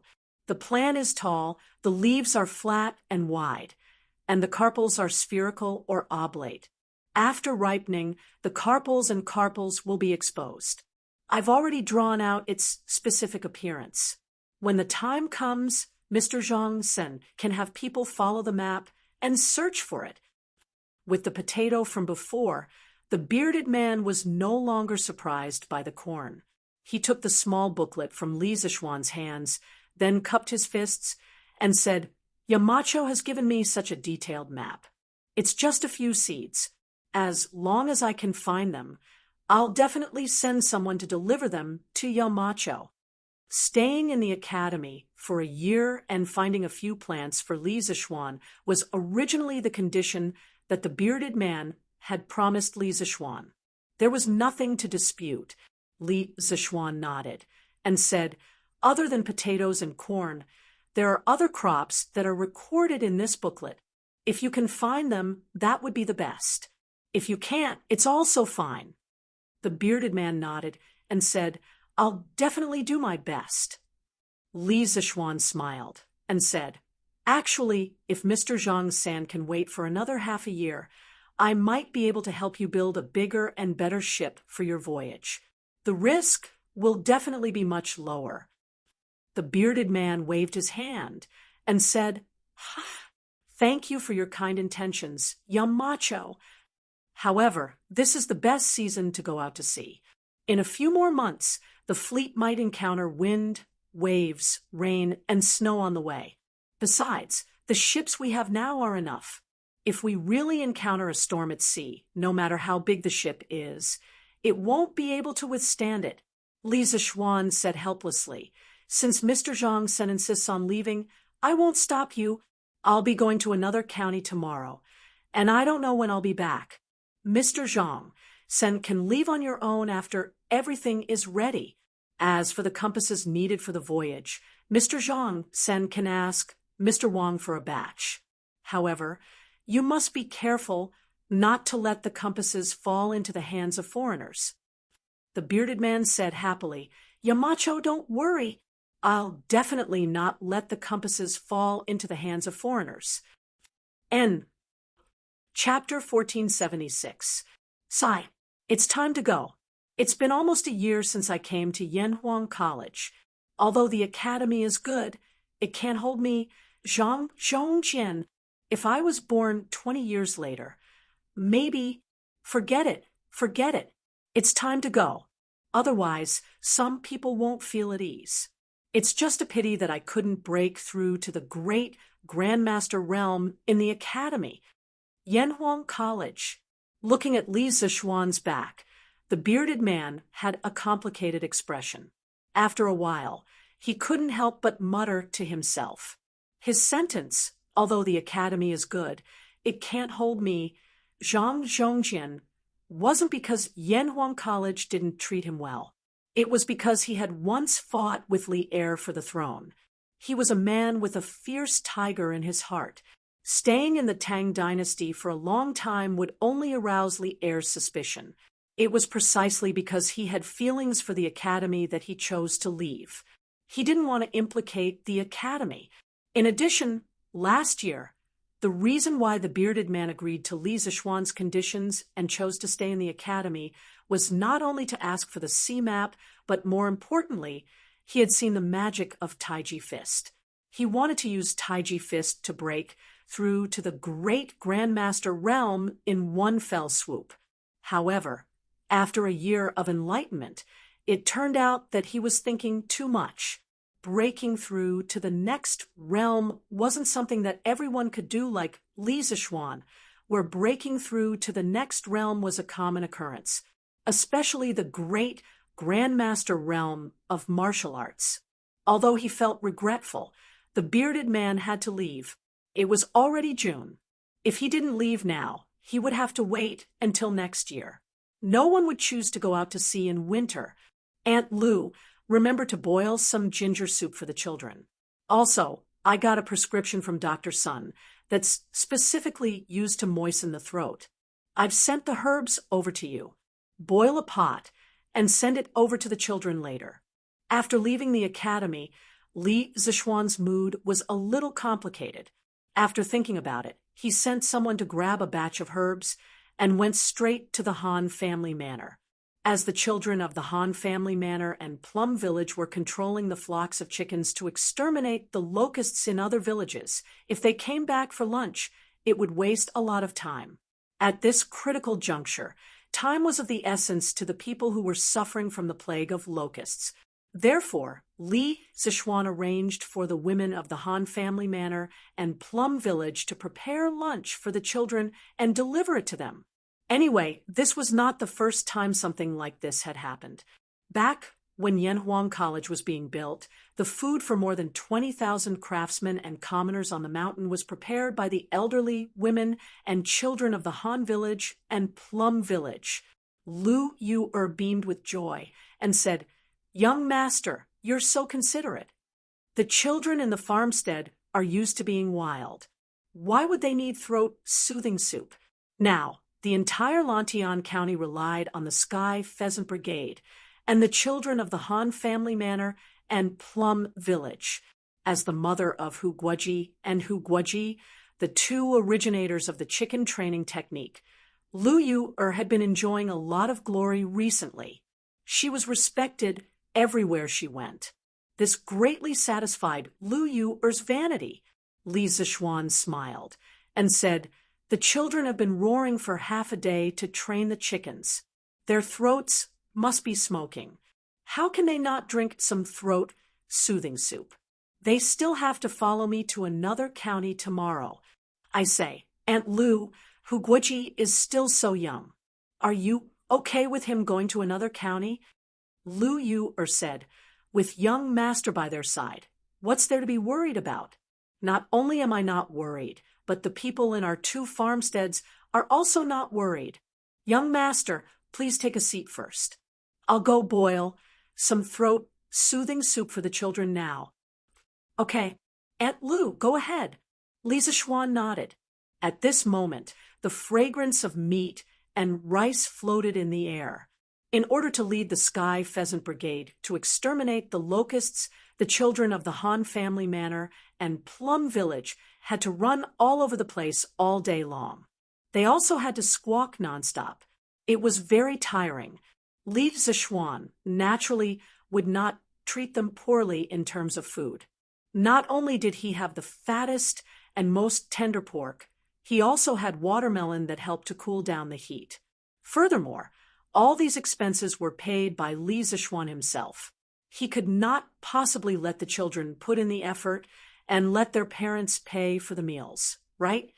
The plant is tall, the leaves are flat and wide, and the carpels are spherical or oblate. After ripening, the carpels and carpels will be exposed. I've already drawn out its specific appearance. When the time comes, Mr. Zhang-sen can have people follow the map and search for it." With the potato from before, the bearded man was no longer surprised by the corn. He took the small booklet from Li Zishuan's hands, then cupped his fists, and said, "Yamacho has given me such a detailed map. It's just a few seeds. As long as I can find them, I'll definitely send someone to deliver them to Yamacho." Staying in the academy for a year and finding a few plants for Li Zishuan was originally the condition that the bearded man had promised Li Zishuan. There was nothing to dispute. Li Zishuan nodded and said, "Other than potatoes and corn, there are other crops that are recorded in this booklet. If you can find them, that would be the best. If you can't, it's also fine." The bearded man nodded and said, "I'll definitely do my best." Li Zishuan smiled and said, "Actually, if Mr. Zhang-san can wait for another half a year, I might be able to help you build a bigger and better ship for your voyage. The risk will definitely be much lower." The bearded man waved his hand and said, "Thank you for your kind intentions, Yamacho. However, this is the best season to go out to sea. In a few more months, the fleet might encounter wind, waves, rain, and snow on the way. Besides, the ships we have now are enough. If we really encounter a storm at sea, no matter how big the ship is, it won't be able to withstand it." Li Zishuan said helplessly, "Since Mr. Zhang-sen insists on leaving, I won't stop you. I'll be going to another county tomorrow, and I don't know when I'll be back. Mr. Zhang-sen can leave on your own after everything is ready. As for the compasses needed for the voyage, Mr. Zhang-sen can ask Mr. Wang for a batch. However, you must be careful not to let the compasses fall into the hands of foreigners." The bearded man said happily, "Yamacho, don't worry. I'll definitely not let the compasses fall into the hands of foreigners." N. Chapter 1476. Sigh. It's time to go. It's been almost a year since I came to Yanhuang College. Although the academy is good, it can't hold me. Zhang Zhongjian. If I was born 20 years later, maybe. Forget it. It's time to go. Otherwise, some people won't feel at ease. It's just a pity that I couldn't break through to the great Grandmaster realm in the academy. Yanhuang College. Looking at Li Zishuan's back, the bearded man had a complicated expression. After a while, he couldn't help but mutter to himself. His sentence, although the academy is good, it can't hold me, Zhang Zhongjian, wasn't because Yanhuang College didn't treat him well. It was because he had once fought with Li Er for the throne. He was a man with a fierce tiger in his heart. Staying in the Tang Dynasty for a long time would only arouse Li Er's suspicion. It was precisely because he had feelings for the academy that he chose to leave. He didn't want to implicate the academy. In addition, last year, The reason why the bearded man agreed to Li Zixuan's conditions and chose to stay in the academy was not only to ask for the sea map, but more importantly, he had seen the magic of Taiji Fist. He wanted to use Taiji Fist to break through to the great Grandmaster realm in one fell swoop. However, after a year of enlightenment, it turned out that he was thinking too much. Breaking through to the next realm wasn't something that everyone could do like Li Zixuan, where breaking through to the next realm was a common occurrence, especially the great Grandmaster realm of martial arts. Although he felt regretful, the bearded man had to leave. It was already June. If he didn't leave now, he would have to wait until next year. No one would choose to go out to sea in winter. Aunt Lu, remember to boil some ginger soup for the children. Also, I got a prescription from Dr. Sun that's specifically used to moisten the throat. I've sent the herbs over to you. Boil a pot and send it over to the children later. After leaving the academy, Li Zixuan's mood was a little complicated. After thinking about it, he sent someone to grab a batch of herbs and went straight to the Han family manor. As the children of the Han family manor and Plum Village were controlling the flocks of chickens to exterminate the locusts in other villages, if they came back for lunch, it would waste a lot of time. At this critical juncture, time was of the essence to the people who were suffering from the plague of locusts. Therefore, Li Zixuan arranged for the women of the Han family manor and Plum Village to prepare lunch for the children and deliver it to them. Anyway, this was not the first time something like this had happened. Back when Yanhuang College was being built, the food for more than 20,000 craftsmen and commoners on the mountain was prepared by the elderly, women, and children of the Han Village and Plum Village. Lu Yu beamed with joy and said, "Young master, you're so considerate. The children in the farmstead are used to being wild. Why would they need throat-soothing soup?" Now, the entire Lantian County relied on the Sky Pheasant Brigade and the children of the Han family manor and Plum Village. As the mother of Hu Guoji and Hu Guoji, the two originators of the chicken training technique, Lu Yu had been enjoying a lot of glory recently. She was respected everywhere she went. This greatly satisfied Lu Yu's vanity. Li Zixuan smiled and said, "The children have been roaring for half a day to train the chickens. Their throats must be smoking. How can they not drink some throat-soothing soup? They still have to follow me to another county tomorrow. I say, Aunt Lu, Hu Guoji is still so young. Are you okay with him going to another county?" Lu Yu said, "With young master by their side, what's there to be worried about? Not only am I not worried, but the people in our two farmsteads are also not worried. Young master, please take a seat first. I'll go boil some throat-soothing soup for the children now." "Okay, Aunt Lu, go ahead." Li Zixuan nodded. At this moment, the fragrance of meat and rice floated in the air. In order to lead the Sky Pheasant Brigade to exterminate the locusts, the children of the Han family manor and Plum Village had to run all over the place all day long. They also had to squawk nonstop. It was very tiring. Li Zixuan naturally would not treat them poorly in terms of food. Not only did he have the fattest and most tender pork, he also had watermelon that helped to cool down the heat. Furthermore, all these expenses were paid by Li Zixuan himself. He could not possibly let the children put in the effort and let their parents pay for the meals, right?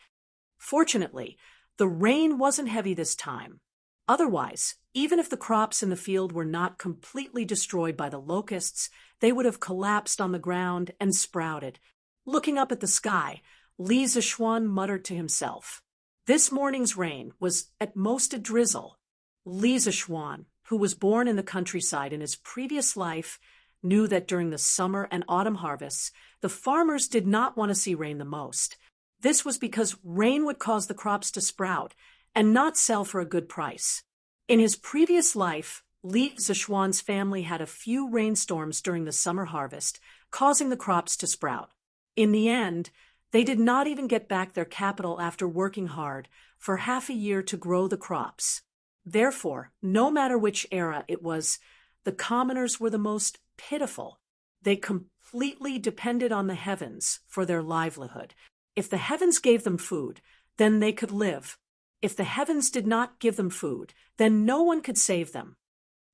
Fortunately, the rain wasn't heavy this time. Otherwise, even if the crops in the field were not completely destroyed by the locusts, they would have collapsed on the ground and sprouted. Looking up at the sky, Li Zixuan muttered to himself. This morning's rain was at most a drizzle. Li Zixuan, who was born in the countryside in his previous life, knew that during the summer and autumn harvests, the farmers did not want to see rain the most. This was because rain would cause the crops to sprout and not sell for a good price. In his previous life, Li Zixuan's family had a few rainstorms during the summer harvest, causing the crops to sprout. In the end, They did not even get back their capital after working hard for half a year to grow the crops. Therefore, no matter which era it was, the commoners were the most pitiful. They completely depended on the heavens for their livelihood. If the heavens gave them food, then they could live. If the heavens did not give them food, then no one could save them.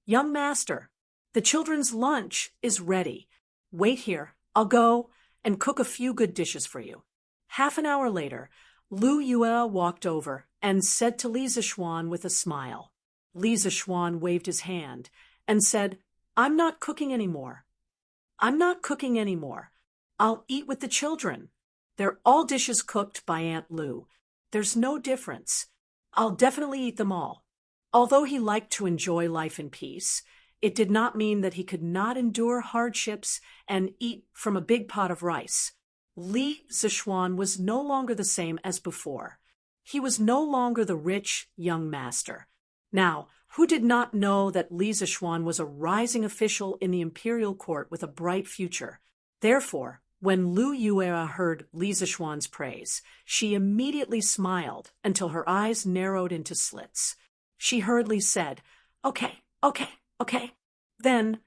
Young master, the children's lunch is ready. Wait here, I'll go and cook a few good dishes for you. Half an hour later, Lu Yue walked over and said to Li Zixuan with a smile. Li Zixuan waved his hand and said, I'm not cooking anymore. I'm not cooking anymore. I'll eat with the children. They're all dishes cooked by Aunt Lu. There's no difference. I'll definitely eat them all. Although he liked to enjoy life in peace, it did not mean that he could not endure hardships and eat from a big pot of rice. Li Zixuan was no longer the same as before. He was no longer the rich young master. Now, who did not know that Li Zixuan was a rising official in the imperial court with a bright future? Therefore, when Lu Yue heard Li Zixuan's praise, she immediately smiled until her eyes narrowed into slits. She hurriedly said, Okay. Then,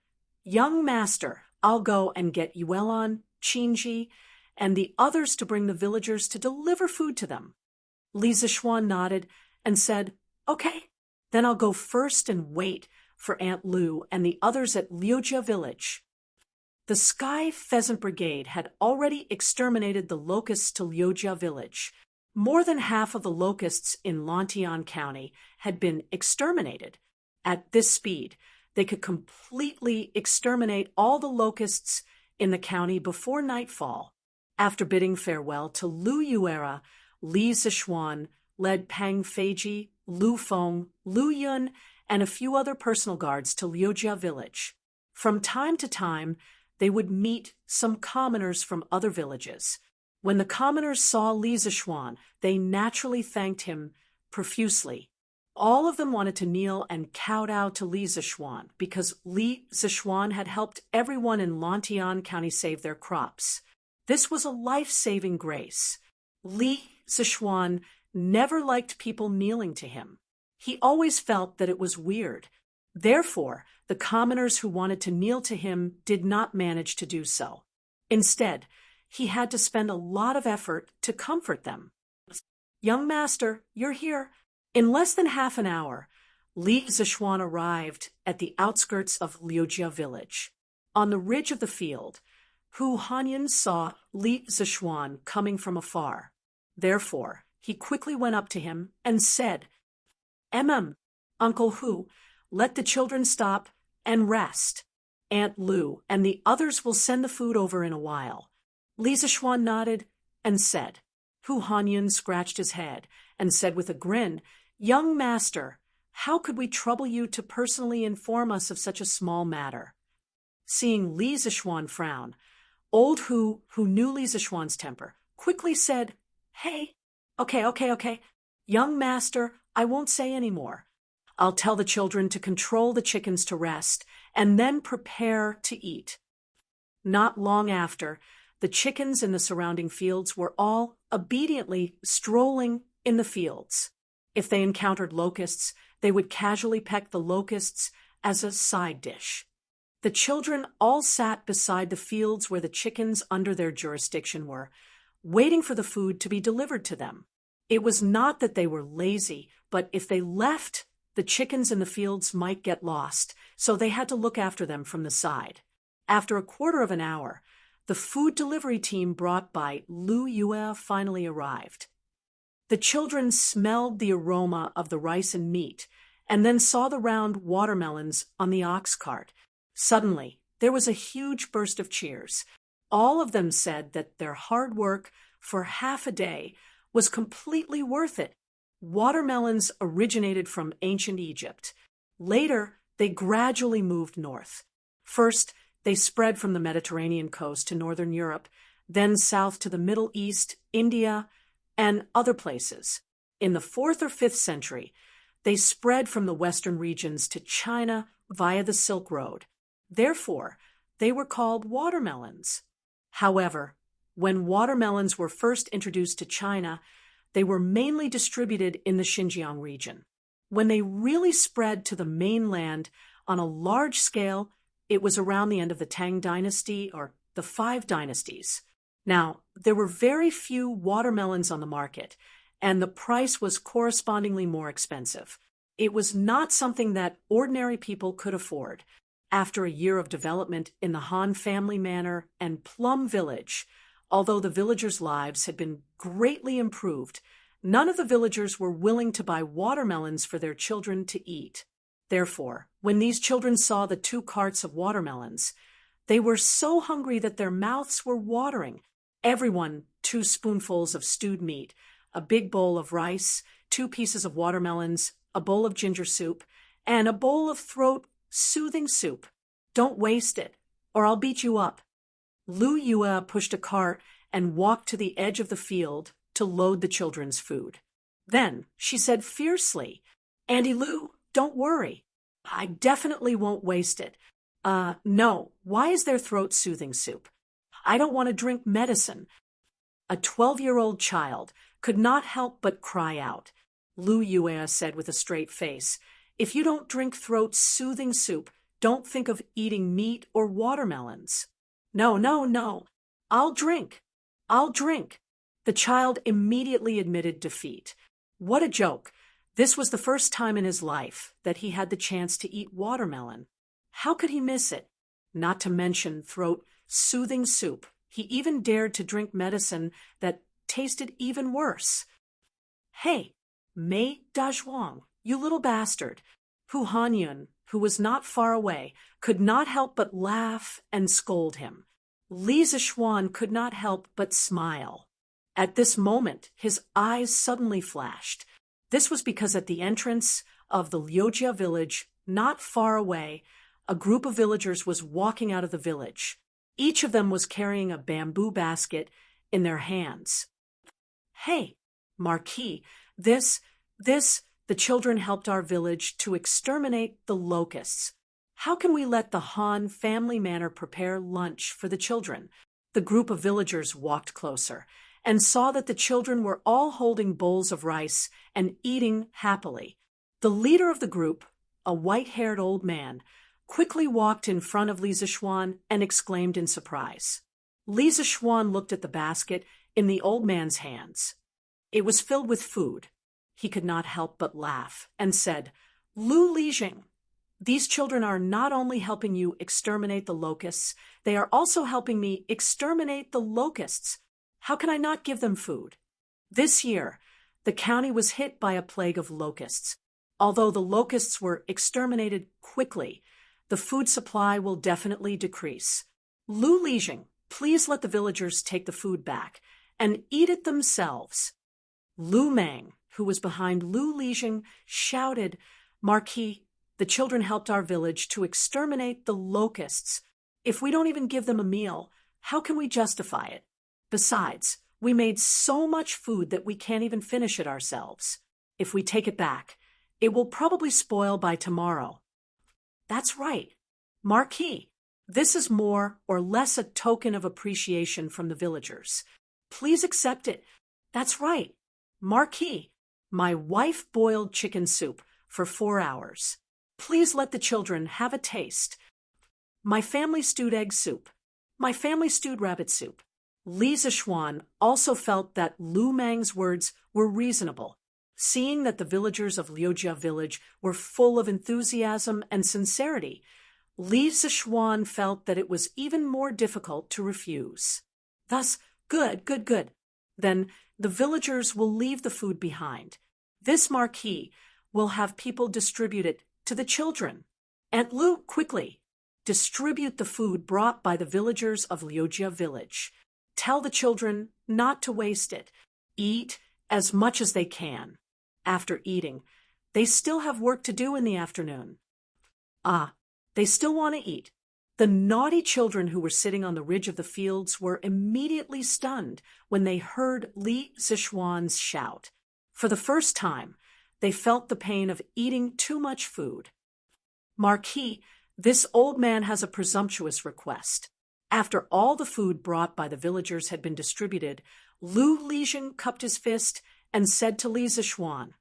young master, I'll go and get Yuelan, Qinji, and the others to bring the villagers to deliver food to them. Li Zixuan nodded and said, Okay. Then I'll go first and wait for Aunt Lu and the others at Liujia village. The Sky Pheasant Brigade had already exterminated the locusts to Liujia village. More than half of the locusts in Lantian County had been exterminated. At this speed, they could completely exterminate all the locusts in the county before nightfall. After bidding farewell to Lu Yue, Li Zixuan led Pang Feiji, Lu Feng, Lu Yun, and a few other personal guards to Liujia village. From time to time, they would meet some commoners from other villages. When the commoners saw Li Zixuan, they naturally thanked him profusely. All of them wanted to kneel and kowtow to Li Zixuan because Li Zixuan had helped everyone in Lantian County save their crops. This was a life-saving grace. Li Zixuan never liked people kneeling to him. He always felt that it was weird. Therefore, the commoners who wanted to kneel to him did not manage to do so. Instead, he had to spend a lot of effort to comfort them. Young master, you're here. In less than half an hour, Li Zixuan arrived at the outskirts of Liujia village. On the ridge of the field, Hu Hanyan saw Li Zixuan coming from afar. Therefore, he quickly went up to him and said, Uncle Hu, let the children stop and rest. Aunt Lu and the others will send the food over in a while. Li Zixuan nodded and said. Hu Hanyan scratched his head and said with a grin, Young master, how could we trouble you to personally inform us of such a small matter? Seeing Li Zixuan frown, old Hu knew Li Zixuan's temper, quickly said, Hey, okay. Young master, I won't say any more. I'll tell the children to control the chickens to rest and then prepare to eat. Not long after, the chickens in the surrounding fields were all obediently strolling in the fields. If they encountered locusts, they would casually peck the locusts as a side dish. The children all sat beside the fields where the chickens under their jurisdiction were, waiting for the food to be delivered to them. It was not that they were lazy, but if they left, the chickens in the fields might get lost, so they had to look after them from the side. After a quarter of an hour, the food delivery team brought by Lu Yue finally arrived. The children smelled the aroma of the rice and meat, and then saw the round watermelons on the ox cart. Suddenly, there was a huge burst of cheers. All of them said that their hard work for half a day was completely worth it. Watermelons originated from ancient Egypt. Later, they gradually moved north. First, they spread from the Mediterranean coast to northern Europe, then south to the Middle East, India, and other places. In the 4th or 5th century, they spread from the western regions to China via the Silk Road. Therefore, they were called watermelons. However, When watermelons were first introduced to China, they were mainly distributed in the Xinjiang region. When they really spread to the mainland on a large scale, it was around the end of the Tang Dynasty or the 5 dynasties. Now, there were very few watermelons on the market, and the price was correspondingly more expensive. It was not something that ordinary people could afford. After a year of development in the Han family manor and Plum Village, although the villagers' lives had been greatly improved, none of the villagers were willing to buy watermelons for their children to eat. Therefore, when these children saw the 2 carts of watermelons, they were so hungry that their mouths were watering. Everyone 2 spoonfuls of stewed meat, a big bowl of rice, 2 pieces of watermelons, a bowl of ginger soup, and a bowl of throat-soothing soup. Don't waste it, or I'll beat you up. Lu Yue pushed a cart and walked to the edge of the field to load the children's food. Then she said fiercely, "Andy Lu, don't worry. I definitely won't waste it. No, why is there throat-soothing soup? I don't want to drink medicine." A 12-year-old child could not help but cry out. Lu Yue said with a straight face, "If you don't drink throat-soothing soup, don't think of eating meat or watermelons." "No, no, no. I'll drink. I'll drink." The child immediately admitted defeat. What a joke. This was the first time in his life that he had the chance to eat watermelon. How could he miss it? Not to mention throat-soothing soup. He even dared to drink medicine that tasted even worse. "Hey, Mei Dazhuang, you little bastard." Hu Hanyun, who was not far away, could not help but laugh and scold him. Li Zishuan could not help but smile. At this moment, his eyes suddenly flashed. This was because at the entrance of the Liujia village, not far away, a group of villagers was walking out of the village. Each of them was carrying a bamboo basket in their hands. "Hey, Marquis, the children helped our village to exterminate the locusts. How can we let the Han family manor prepare lunch for the children?" The group of villagers walked closer and saw that the children were all holding bowls of rice and eating happily. The leader of the group, a white-haired old man, quickly walked in front of Li Zishuan and exclaimed in surprise. Li Zishuan looked at the basket in the old man's hands. It was filled with food. He could not help but laugh and said, "Lu Lijing, these children are not only helping you exterminate the locusts, they are also helping me exterminate the locusts. How can I not give them food?" This year, the county was hit by a plague of locusts. Although the locusts were exterminated quickly, the food supply will definitely decrease. Lu Lijing, please let the villagers take the food back and eat it themselves. Lu Mang, who was behind Lu Lijing, shouted, "Marquis, the children helped our village to exterminate the locusts. If we don't even give them a meal, how can we justify it? Besides, we made so much food that we can't even finish it ourselves. If we take it back, it will probably spoil by tomorrow." That's right. Marquis, this is more or less a token of appreciation from the villagers. Please accept it. That's right. Marquis, my wife boiled chicken soup for 4 hours. Please let the children have a taste. My family stewed egg soup. My family stewed rabbit soup. Li Zishuan also felt that Lu Mang's words were reasonable. Seeing that the villagers of Liujia village were full of enthusiasm and sincerity, Li Zishuan felt that it was even more difficult to refuse. Thus, good. Then the villagers will leave the food behind. This Marquis will have people distribute it to the children. Aunt Lu, quickly, distribute the food brought by the villagers of Liujia village. Tell the children not to waste it. Eat as much as they can. After eating, they still have work to do in the afternoon. They still want to eat. The naughty children who were sitting on the ridge of the fields were immediately stunned when they heard Li Zishuan's shout. For the first time, they felt the pain of eating too much food. "Marquis, this old man has a presumptuous request. After all the food brought by the villagers had been distributed, Lu Lijing cupped his fist and said to Li Zixuan,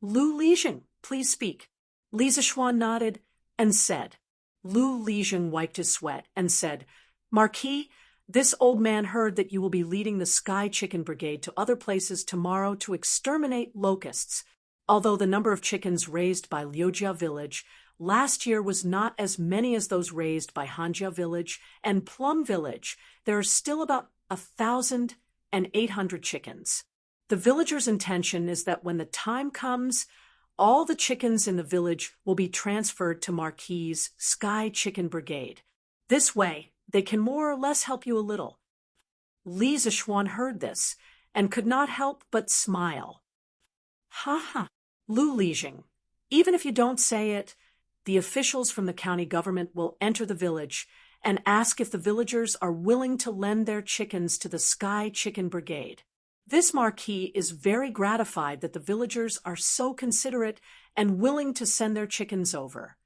"Lu Lijing, please speak." Li Zixuan nodded and said. Lu Lijing wiped his sweat and said, "Marquis, this old man heard that you will be leading the Sky Chicken Brigade to other places tomorrow to exterminate locusts. Although the number of chickens raised by Liujia Village last year was not as many as those raised by Hanjia Village and Plum Village, there are still about 1,800 chickens. The villagers' intention is that when the time comes, all the chickens in the village will be transferred to Marquis's Sky Chicken Brigade. This way, they can more or less help you a little." Li Zixuan heard this and could not help but smile. "Ha ha, Lu Lijing, even if you don't say it, the officials from the county government will enter the village and ask if the villagers are willing to lend their chickens to the Sky Chicken Brigade. This Marquis is very gratified that the villagers are so considerate and willing to send their chickens over.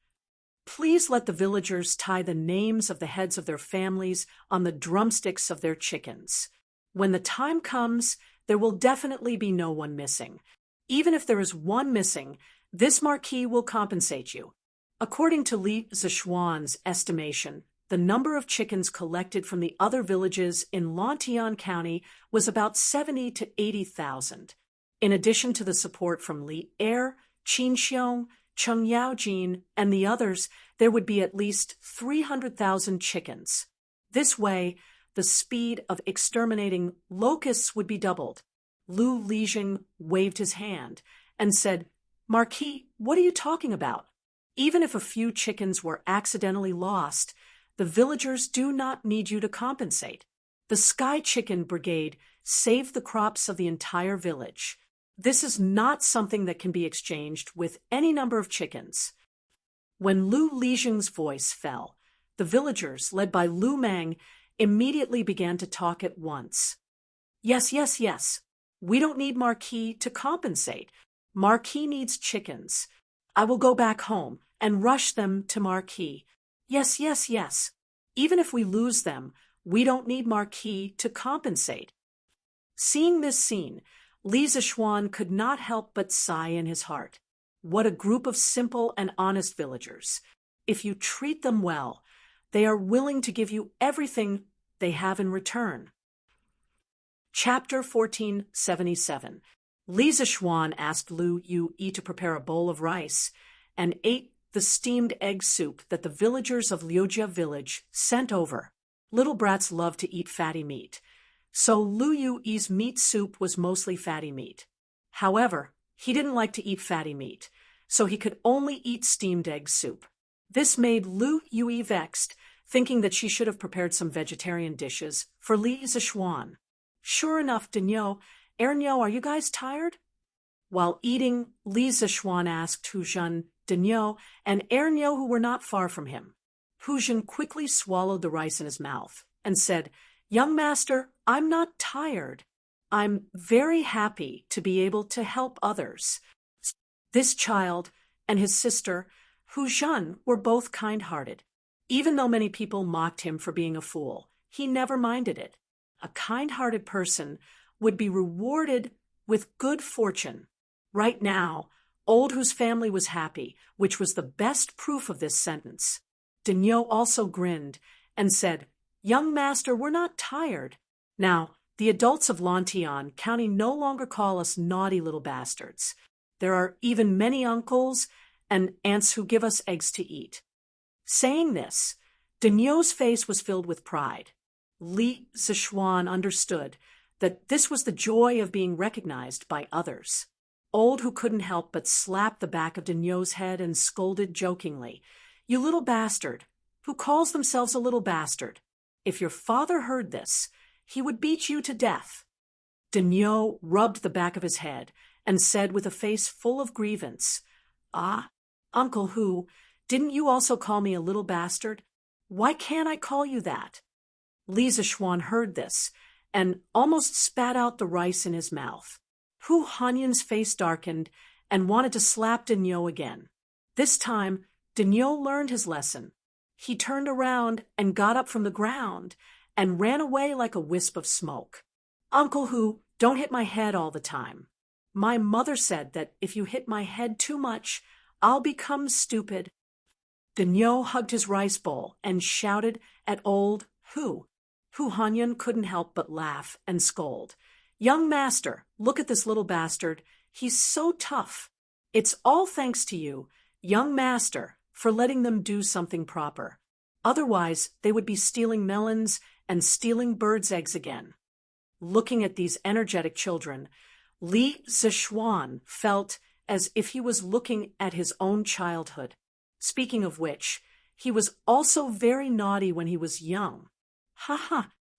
Please let the villagers tie the names of the heads of their families on the drumsticks of their chickens. When the time comes, there will definitely be no one missing. Even if there is one missing, this Marquis will compensate you." According to Li Zixuan's estimation, the number of chickens collected from the other villages in Lantian County was about 70 to 80,000. In addition to the support from Li Er, Qin Xiong, Cheng Yaojin, and the others, there would be at least 300,000 chickens. This way, the speed of exterminating locusts would be doubled. Lu Lijing waved his hand and said, "Marquis, what are you talking about? Even if a few chickens were accidentally lost, the villagers do not need you to compensate. The Sky Chicken Brigade saved the crops of the entire village. This is not something that can be exchanged with any number of chickens." When Lu Lijing's voice fell, the villagers, led by Lu Meng, immediately began to talk at once. "Yes, yes, yes. We don't need Marquis to compensate. Marquis needs chickens. I will go back home and rush them to Marquis. Yes, yes, yes. Even if we lose them, we don't need Marquis to compensate." Seeing this scene, Li Zixuan could not help but sigh in his heart. What a group of simple and honest villagers. If you treat them well, they are willing to give you everything they have in return. Chapter 1477. Li Zixuan asked Lu Yue to prepare a bowl of rice and ate the steamed egg soup that the villagers of Liujia Village sent over. Little brats love to eat fatty meat, so Lu Yue's meat soup was mostly fatty meat. However, he didn't like to eat fatty meat, so he could only eat steamed egg soup. This made Lu Yue vexed, thinking that she should have prepared some vegetarian dishes for Li Zixuan. Sure enough, Dinyo, Ernyo, are you guys tired? While eating, Li Zixuan asked Huzhen, Dinyo, and Ernyo, who were not far from him. Huzhen quickly swallowed the rice in his mouth and said, "Young master, I'm not tired. I'm very happy to be able to help others." This child and his sister, Huzhen, were both kind-hearted. Even though many people mocked him for being a fool, he never minded it. A kind-hearted person would be rewarded with good fortune. Right now, Old Whose family was happy, which was the best proof of this sentence. Dinyo also grinned and said, "Young master, we're not tired. Now, the adults of Lantian County no longer call us naughty little bastards. There are even many uncles and aunts who give us eggs to eat." Saying this, Dinyo's face was filled with pride. Li Zixuan understood that this was the joy of being recognized by others. Old Who couldn't help but slap the back of Dinyo's head and scolded jokingly, "You little bastard, who calls themselves a little bastard. If your father heard this, he would beat you to death." Dinyo rubbed the back of his head and said with a face full of grievance, "Ah, Uncle Who, didn't you also call me a little bastard? Why can't I call you that?" Li Zixuan heard this and almost spat out the rice in his mouth. Hu Hanyan's face darkened and wanted to slap Dinyo again. This time, Dinyo learned his lesson. He turned around and got up from the ground and ran away like a wisp of smoke. Uncle Hu, don't hit my head all the time. My mother said that if you hit my head too much, I'll become stupid. Daniel hugged his rice bowl and shouted at old Hu. Hu Hanyan couldn't help but laugh and scold. Young master, look at this little bastard. He's so tough. It's all thanks to you, young master, for letting them do something proper. Otherwise, they would be stealing melons and stealing birds' eggs again. Looking at these energetic children, Li Zishuan felt as if he was looking at his own childhood. Speaking of which, he was also very naughty when he was young.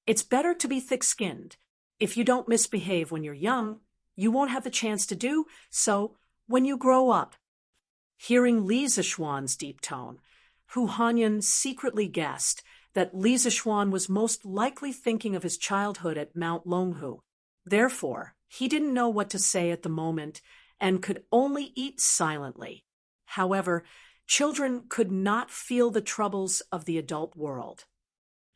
It's better to be thick-skinned. If you don't misbehave when you're young, you won't have the chance to do so when you grow up. Hearing Li Zishuan's deep tone, Hu Hanyan secretly guessed that Li Zishuan was most likely thinking of his childhood at Mount Longhu. Therefore, he didn't know what to say at the moment and could only eat silently. However, children could not feel the troubles of the adult world.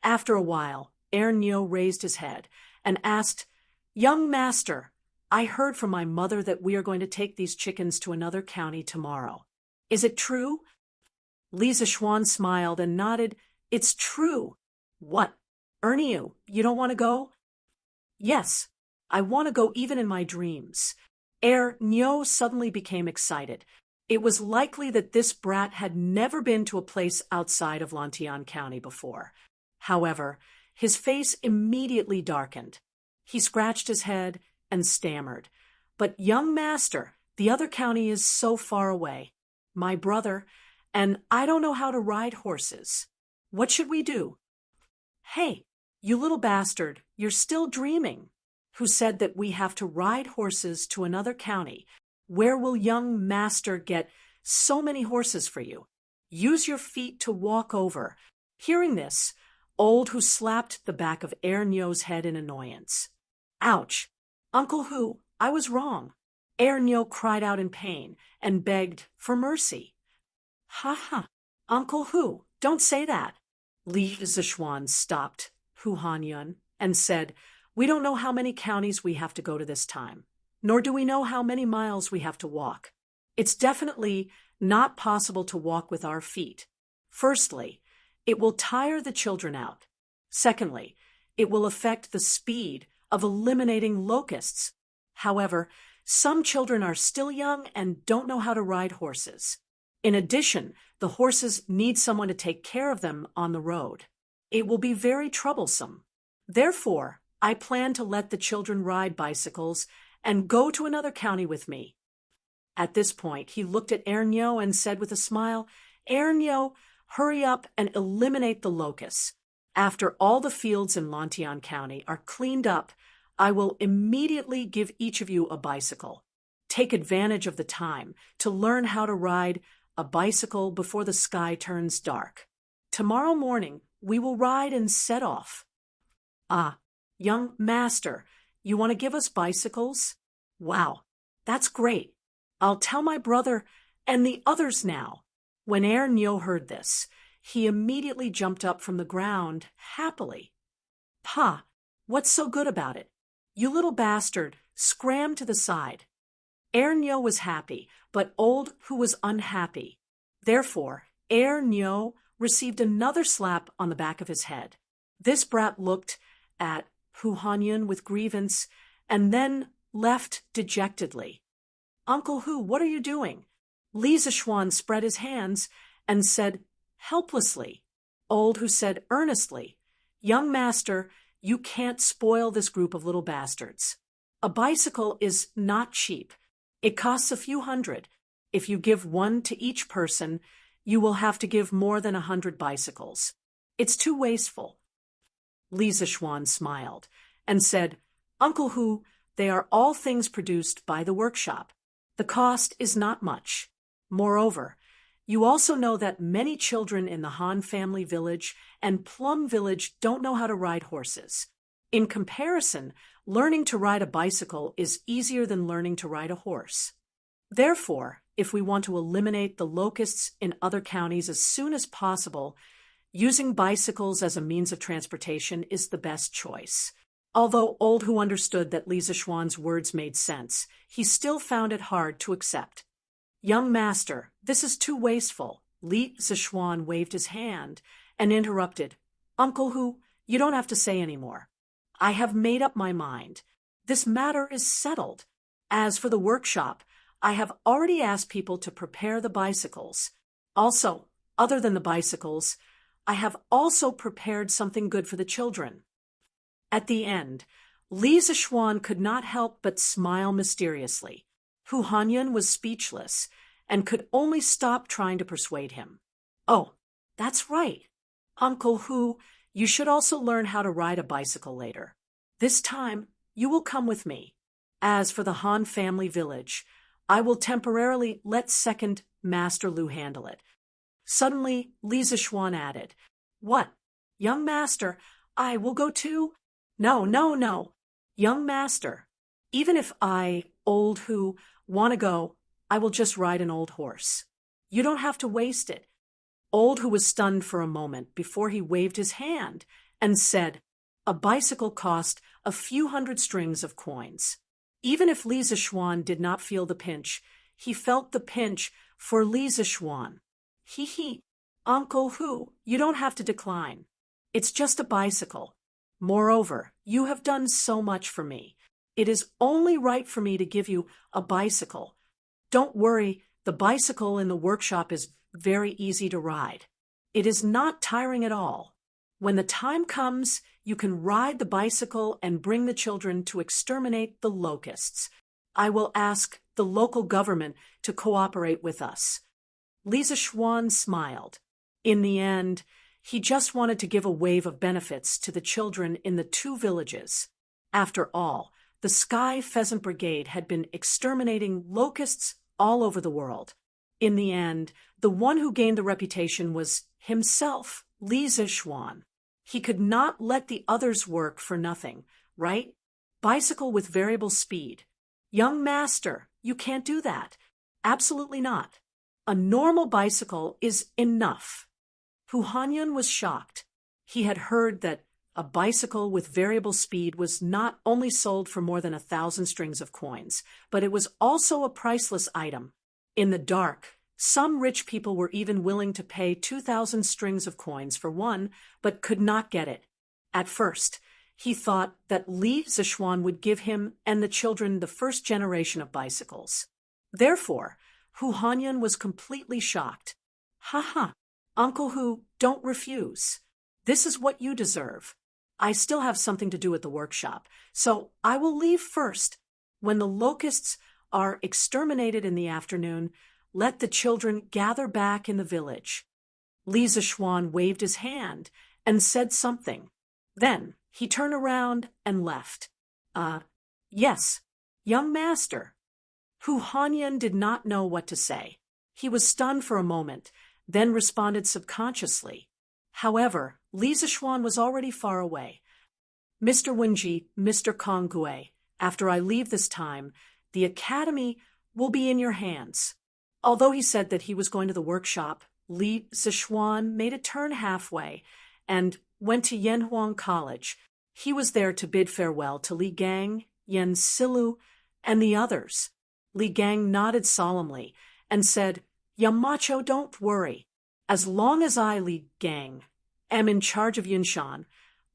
After a while, Ernyo raised his head and asked, Young master, I heard from my mother that we are going to take these chickens to another county tomorrow. Is it true? Li Zishuan smiled and nodded. It's true. What? Ernyo, you don't want to go? Yes, I want to go even in my dreams. Ernyo suddenly became excited. It was likely that this brat had never been to a place outside of Lantian County before. However, his face immediately darkened. He scratched his head and stammered. But young master, the other county is so far away. My brother, and I don't know how to ride horses. What should we do? Hey, you little bastard, you're still dreaming. Who said that we have to ride horses to another county? Where will young master get so many horses for you? Use your feet to walk over. Hearing this, Old Hu slapped the back of Ernyo's head in annoyance. Ouch! Uncle Hu, I was wrong. Ernyo cried out in pain and begged for mercy. Uncle Hu, don't say that. Li Zishuan stopped Hu Hanyan and said, We don't know how many counties we have to go to this time, nor do we know how many miles we have to walk. It's definitely not possible to walk with our feet. Firstly, it will tire the children out. Secondly, it will affect the speed of eliminating locusts. However, some children are still young and don't know how to ride horses. In addition, the horses need someone to take care of them on the road. It will be very troublesome. Therefore, I plan to let the children ride bicycles and go to another county with me. At this point, he looked at Ernyo and said with a smile, Ernyo, hurry up and eliminate the locusts. After all the fields in Lantian County are cleaned up, I will immediately give each of you a bicycle. Take advantage of the time to learn how to ride a bicycle before the sky turns dark. Tomorrow morning, we will ride and set off. Young master, you want to give us bicycles? Wow, that's great. I'll tell my brother and the others now. When Ernyo heard this, he immediately jumped up from the ground happily. Pa, what's so good about it? You little bastard, scram to the side. Ernyo was happy, but Old Hu was unhappy. Therefore, Ernyo received another slap on the back of his head. This brat looked at Hu Hanyan with grievance and then left dejectedly. Uncle Hu, what are you doing? Li Zishuan spread his hands and said helplessly. Old Hu said earnestly, Young master, you can't spoil this group of little bastards. A bicycle is not cheap. It costs a few hundred. If you give one to each person, you will have to give more than 100 bicycles. It's too wasteful. Li Zishuan smiled and said, Uncle Hu, they are all things produced by the workshop. The cost is not much. Moreover, you also know that many children in the Han family village and Plum village don't know how to ride horses. In comparison, learning to ride a bicycle is easier than learning to ride a horse. Therefore, if we want to eliminate the locusts in other counties as soon as possible, Using bicycles as a means of transportation is the best choice. Although Old Hu understood that Li Zixuan's words made sense, he still found it hard to accept. Young master, this is too wasteful. Li Zixuan waved his hand and interrupted. Uncle Hu, you don't have to say any more. I have made up my mind. This matter is settled. As for the workshop, I have already asked people to prepare the bicycles. Also, other than the bicycles, I have also prepared something good for the children. At the end, Li Zixuan could not help but smile mysteriously. Hu Hanyun was speechless and could only stop trying to persuade him. Oh, that's right. Uncle Hu, you should also learn how to ride a bicycle later. This time, you will come with me. As for the Han family village, I will temporarily let second Master Lu handle it. Suddenly, Li Zixuan added, What? Young master, I will go too? No. Young master, even if I, Old Hu, want to go, I will just ride an old horse. You don't have to waste it. Old Hu was stunned for a moment before he waved his hand and said, A bicycle cost a few hundred strings of coins. Even if Li Zixuan did not feel the pinch, he felt the pinch for Li Zixuan. He, Uncle Hu, you don't have to decline. It's just a bicycle. Moreover, you have done so much for me. It is only right for me to give you a bicycle. Don't worry, the bicycle in the workshop is very easy to ride. It is not tiring at all. When the time comes, you can ride the bicycle and bring the children to exterminate the locusts. I will ask the local government to cooperate with us. Li Zixuan smiled. In the end, he just wanted to give a wave of benefits to the children in the two villages. After all, the Sky Pheasant Brigade had been exterminating locusts all over the world. In the end, the one who gained the reputation was himself, Li Zixuan. He could not let the others work for nothing, right? Bicycle with variable speed. Young master, you can't do that. Absolutely not. A normal bicycle is enough. Hu Hanyun was shocked. He had heard that a bicycle with variable speed was not only sold for more than 1,000 strings of coins, but it was also a priceless item. In the dark, some rich people were even willing to pay 2,000 strings of coins for one, but could not get it. At first, he thought that Li Zixuan would give him and the children the first generation of bicycles. Therefore, Hu Hanyun was completely shocked. Ha! Uncle Hu, don't refuse. This is what you deserve. I still have something to do at the workshop, so I will leave first. When the locusts are exterminated in the afternoon, let the children gather back in the village. Li Zixuan waved his hand and said something. Then he turned around and left. Yes, young master. Hu Hanyun did not know what to say. He was stunned for a moment, then responded subconsciously. However, Li Zixuan was already far away. Mr. Wenji, Mr. Konggue, after I leave this time, the academy will be in your hands. Although he said that he was going to the workshop, Li Zixuan made a turn halfway and went to Yanhuang College. He was there to bid farewell to Li Gang, Yen Silu, and the others. Li Gang nodded solemnly and said, Yamacho, don't worry. As long as I, Li Gang, am in charge of Yunshan,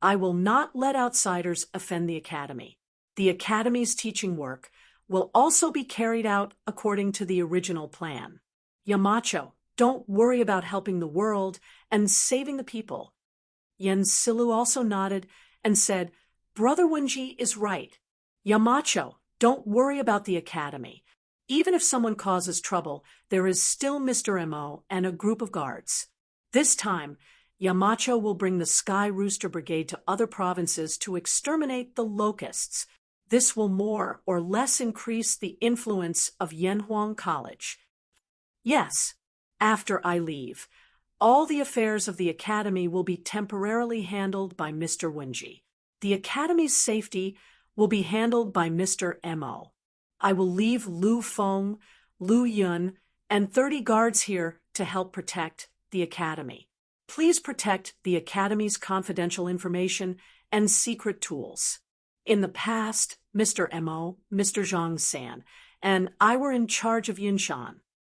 I will not let outsiders offend the academy. The academy's teaching work will also be carried out according to the original plan. Yamacho, don't worry about helping the world and saving the people. Yen Silu also nodded and said, Brother Wenji is right. Yamacho, don't worry about the academy. Even if someone causes trouble, there is still Mr. Mo and a group of guards. This time, Yamacho will bring the Sky Rooster Brigade to other provinces to exterminate the locusts. This will more or less increase the influence of Yanhuang College. Yes, after I leave, all the affairs of the academy will be temporarily handled by Mr. Wenji. The academy's safety will be handled by Mr. Mo. I will leave Lu Feng, Lu Yun, and 30 guards here to help protect the academy. Please protect the Academy's confidential information and secret tools. In the past, Mr. Mo, Mr. Zhang-san, and I were in charge of Yinshan.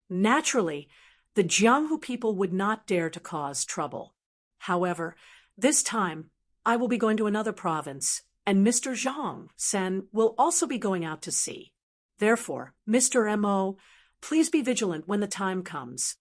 Naturally, the Jianghu people would not dare to cause trouble. However, this time, I will be going to another province, and Mr. Zhang-san will also be going out to sea. Therefore, Mr. Mo, please be vigilant when the time comes.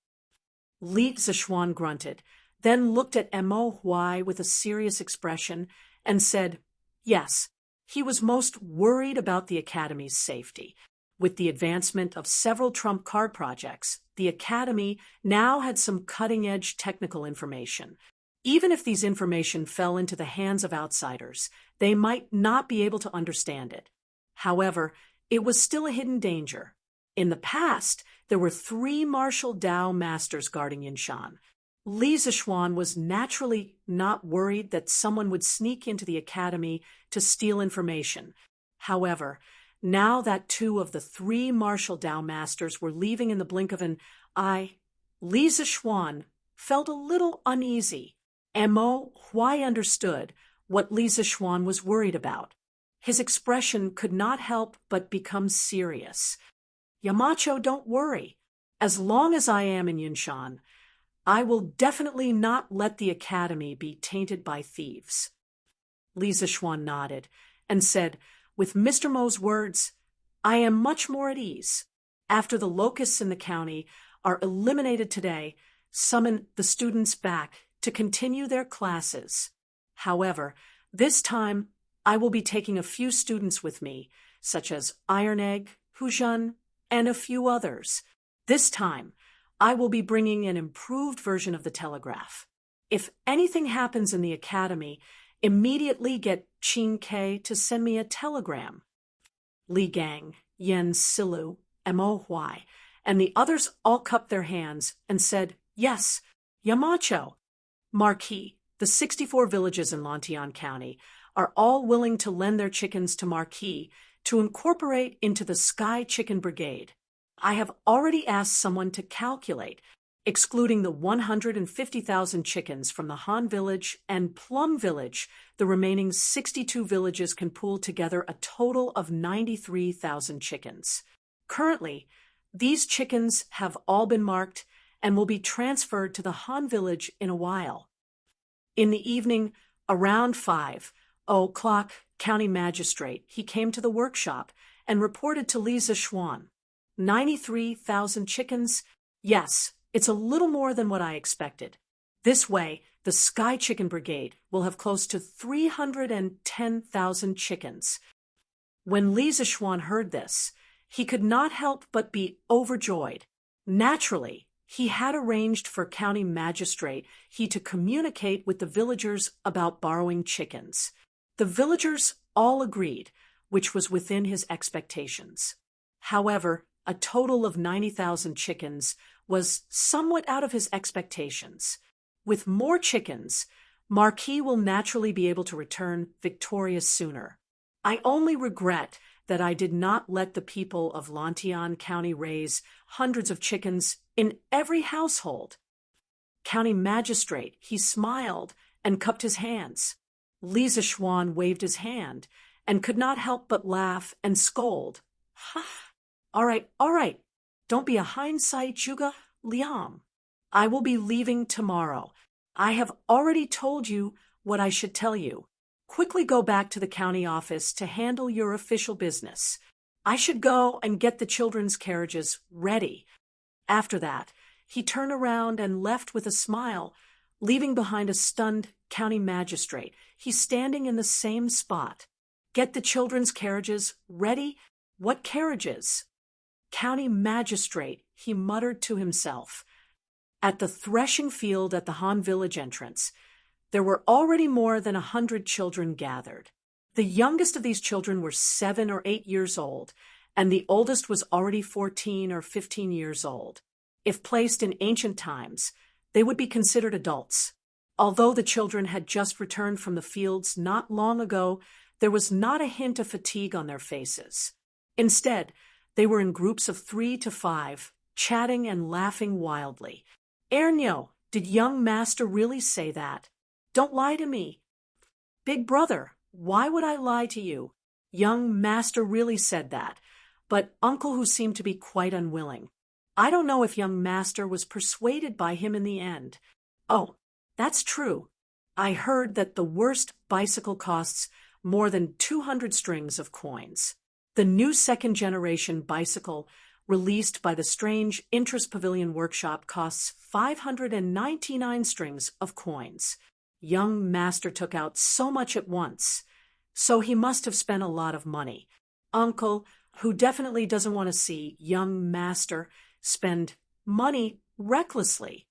Li Zishuan grunted, then looked at Mo Huai with a serious expression and said, yes, he was most worried about the Academy's safety. With the advancement of several trump card projects, the Academy now had some cutting-edge technical information. Even if these information fell into the hands of outsiders, they might not be able to understand it. However, it was still a hidden danger. In the past, there were 3 martial Dao masters guarding Yinshan. Li Zishuan was naturally not worried that someone would sneak into the Academy to steal information. However, now that 2 of the 3 martial Dao masters were leaving in the blink of an eye, Li Zishuan felt a little uneasy. Mo Huai understood what Li Zishuan was worried about. His expression could not help but become serious. Yamacho, don't worry. As long as I am in Yinshan, I will definitely not let the Academy be tainted by thieves. Li Zishuan nodded and said, with Mr. Mo's words, I am much more at ease. After the locusts in the county are eliminated today, summon the students back to continue their classes. However, this time I will be taking a few students with me, such as Iron Egg, Hujun, and a few others. This time, I will be bringing an improved version of the telegraph. If anything happens in the Academy, immediately get Qing Ke to send me a telegram. Li Gang, Yen Silu, Mo Huai, and the others all cupped their hands and said, yes, Yamacho. Marquis, the 64 villages in Lantian County, are all willing to lend their chickens to Marquis to incorporate into the Sky Chicken Brigade. I have already asked someone to calculate, excluding the 150,000 chickens from the Han Village and Plum Village, the remaining 62 villages can pool together a total of 93,000 chickens. Currently, these chickens have all been marked and will be transferred to the Han Village in a while. In the evening, around 5 o'clock, County Magistrate, he came to the workshop and reported to Li Zishuan. 93,000 chickens? Yes, it's a little more than what I expected. This way, the Sky Chicken Brigade will have close to 310,000 chickens. When Li Zishuan heard this, he could not help but be overjoyed. Naturally, he had arranged for County Magistrate to communicate with the villagers about borrowing chickens. The villagers all agreed, which was within his expectations. However, a total of 90,000 chickens was somewhat out of his expectations. With more chickens, Marquis will naturally be able to return victorious sooner. I only regret that I did not let the people of Lantian County raise hundreds of chickens in every household. County Magistrate, he smiled and cupped his hands. Li Zishuan waved his hand and could not help but laugh and scold. Ha! All right. Don't be a hindsight, Juga Liam. I will be leaving tomorrow. I have already told you what I should tell you. Quickly go back to the county office to handle your official business. I should go and get the children's carriages ready. After that, he turned around and left with a smile, leaving behind a stunned county magistrate. He's standing in the same spot. Get the children's carriages ready? What carriages? County magistrate, he muttered to himself. At the threshing field at the Han Village entrance, there were already more than 100 children gathered. The youngest of these children were 7 or 8 years old, and the oldest was already 14 or 15 years old. If placed in ancient times, they would be considered adults. Although the children had just returned from the fields not long ago, there was not a hint of fatigue on their faces. Instead, they were in groups of 3 to 5, chatting and laughing wildly. Ernyo, Did young master really say that? Don't lie to me. Big brother, why would I lie to you? Young master really said that, but uncle who seemed to be quite unwilling. I don't know if young master was persuaded by him in the end. Oh, that's true. I heard that the worst bicycle costs more than 200 strings of coins. The new second-generation bicycle released by the strange Interest Pavilion Workshop costs 599 strings of coins. Young master took out so much at once, so he must have spent a lot of money. Uncle, who definitely doesn't want to see young master spend money recklessly.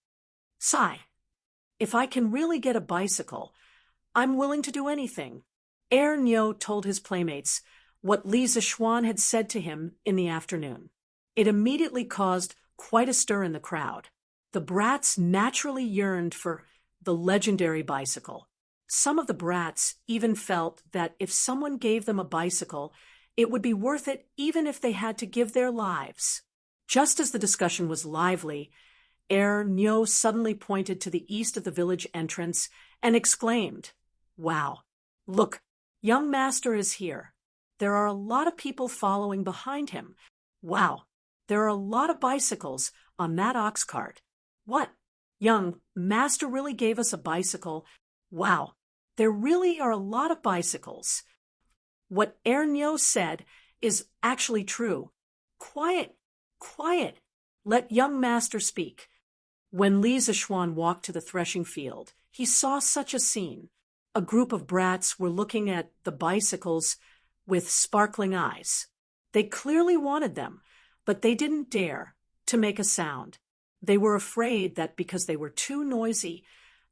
Sigh. If I can really get a bicycle, I'm willing to do anything. Nyo told his playmates what Li Zixuan had said to him in the afternoon. It immediately caused quite a stir in the crowd. The brats naturally yearned for the legendary bicycle. Some of the brats even felt that if someone gave them a bicycle, it would be worth it even if they had to give their lives. Just as the discussion was lively, Nyo suddenly pointed to the east of the village entrance and exclaimed, "Wow, look, young master is here. There are a lot of people following behind him. Wow, there are a lot of bicycles on that ox cart. What? Young master really gave us a bicycle. Wow, there really are a lot of bicycles." What Nyo said is actually true. Quiet, quiet. Let young master speak. When Li Zixuan walked to the threshing field, he saw such a scene. A group of brats were looking at the bicycles with sparkling eyes. They clearly wanted them, but they didn't dare to make a sound. They were afraid that because they were too noisy,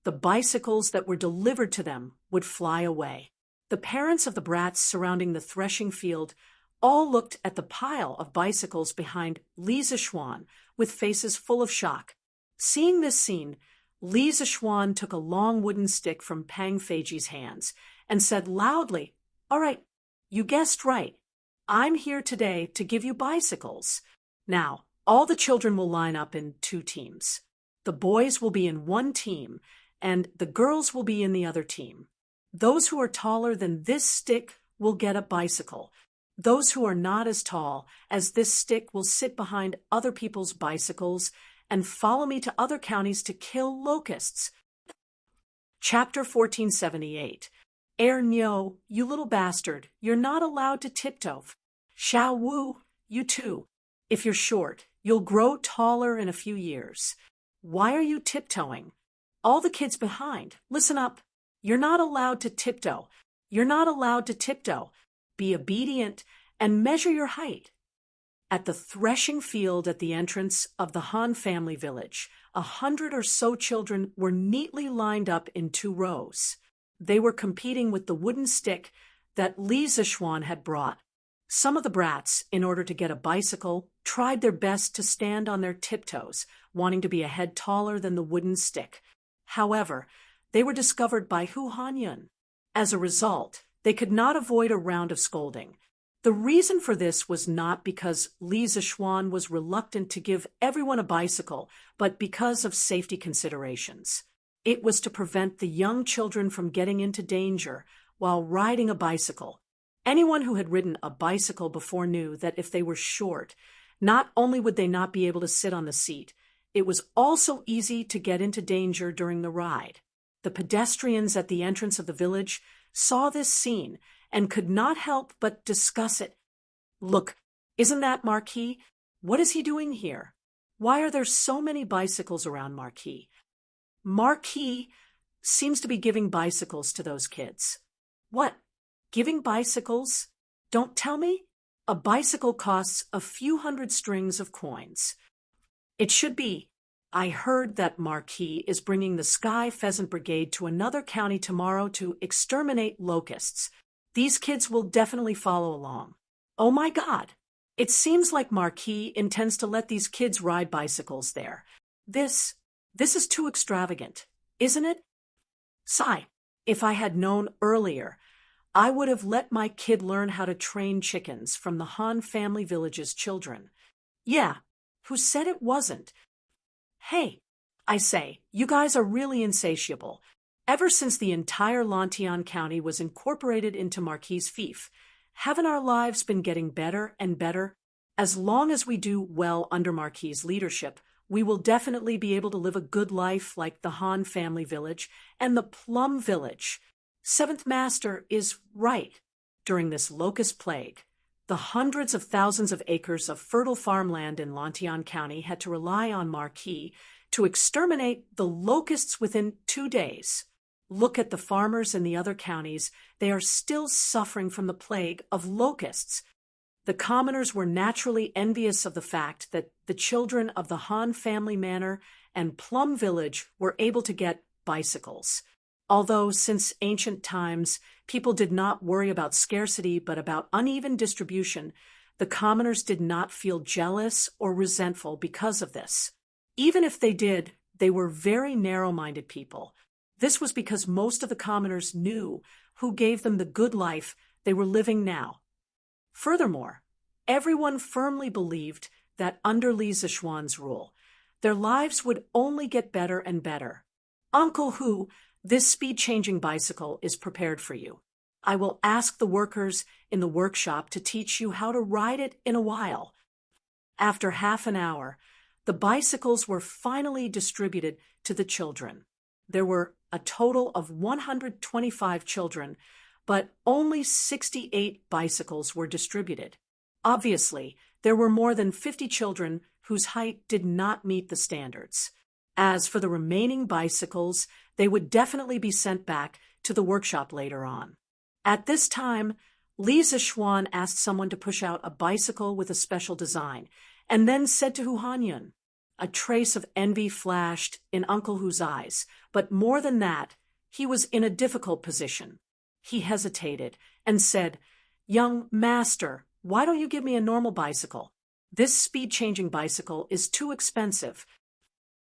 the bicycles that were delivered to them would fly away. The parents of the brats surrounding the threshing field all looked at the pile of bicycles behind Li Zixuan with faces full of shock. Seeing this scene, Li Zixuan took a long wooden stick from Pang Feiji's hands and said loudly, "All right, you guessed right. I'm here today to give you bicycles. Now, all the children will line up in 2 teams. The boys will be in one team, and the girls will be in the other team. Those who are taller than this stick will get a bicycle. Those who are not as tall as this stick will sit behind other people's bicycles and follow me to other counties to kill locusts." Chapter 1478. Nyo, you little bastard, you're not allowed to tiptoe. Xiao Wu, you too. If you're short, you'll grow taller in a few years. Why are you tiptoeing? All the kids behind, listen up. You're not allowed to tiptoe. You're not allowed to tiptoe. Be obedient and measure your height. At the threshing field at the entrance of the Han family village, 100 or so children were neatly lined up in 2 rows. They were competing with the wooden stick that Li Zixuan had brought. Some of the brats, in order to get a bicycle, tried their best to stand on their tiptoes, wanting to be a head taller than the wooden stick. However, they were discovered by Hu Hanyun. As a result, they could not avoid a round of scolding. The reason for this was not because Li Zixuan was reluctant to give everyone a bicycle, but because of safety considerations. It was to prevent the young children from getting into danger while riding a bicycle. Anyone who had ridden a bicycle before knew that if they were short, not only would they not be able to sit on the seat, it was also easy to get into danger during the ride. The pedestrians at the entrance of the village saw this scene and could not help but discuss it. "Look, isn't that Marquis? What is he doing here? Why are there so many bicycles around Marquis? Marquis seems to be giving bicycles to those kids." "What? Giving bicycles? Don't tell me? A bicycle costs a few hundred strings of coins." "It should be. I heard that Marquis is bringing the Sky Pheasant Brigade to another county tomorrow to exterminate locusts. These kids will definitely follow along." "Oh my God! It seems like Marquis intends to let these kids ride bicycles there. This is too extravagant, isn't it?" "Sigh, if I had known earlier, I would have let my kid learn how to train chickens from the Han family village's children." "Yeah, who said it wasn't?" "Hey, I say, you guys are really insatiable. Ever since the entire Lantian County was incorporated into Marquis' fief, haven't our lives been getting better and better? As long as we do well under Marquis' leadership, we will definitely be able to live a good life like the Han family village and the Plum village. Seventh Master is right. During this locust plague, the hundreds of thousands of acres of fertile farmland in Lantian County had to rely on Marquis to exterminate the locusts within 2 days. Look at the farmers in the other counties. They are still suffering from the plague of locusts. The commoners were naturally envious of the fact that the children of the Han family manor and Plum village were able to get bicycles. Although since ancient times, people did not worry about scarcity but about uneven distribution, the commoners did not feel jealous or resentful because of this. Even if they did, they were very narrow-minded people. This was because most of the commoners knew who gave them the good life they were living now. Furthermore, everyone firmly believed that under Li Zixuan's rule, their lives would only get better and better. Uncle Hu, this speed-changing bicycle is prepared for you. I will ask the workers in the workshop to teach you how to ride it in a while. After half an hour, the bicycles were finally distributed to the children. There were a total of 125 children, but only 68 bicycles were distributed. Obviously, there were more than 50 children whose height did not meet the standards. As for the remaining bicycles, they would definitely be sent back to the workshop later on. At this time, Li Zixuan asked someone to push out a bicycle with a special design, and then said to Hu Hanyun. A trace of envy flashed in Uncle Hu's eyes, but more than that, he was in a difficult position. He hesitated and said, "Young master, why don't you give me a normal bicycle? This speed-changing bicycle is too expensive."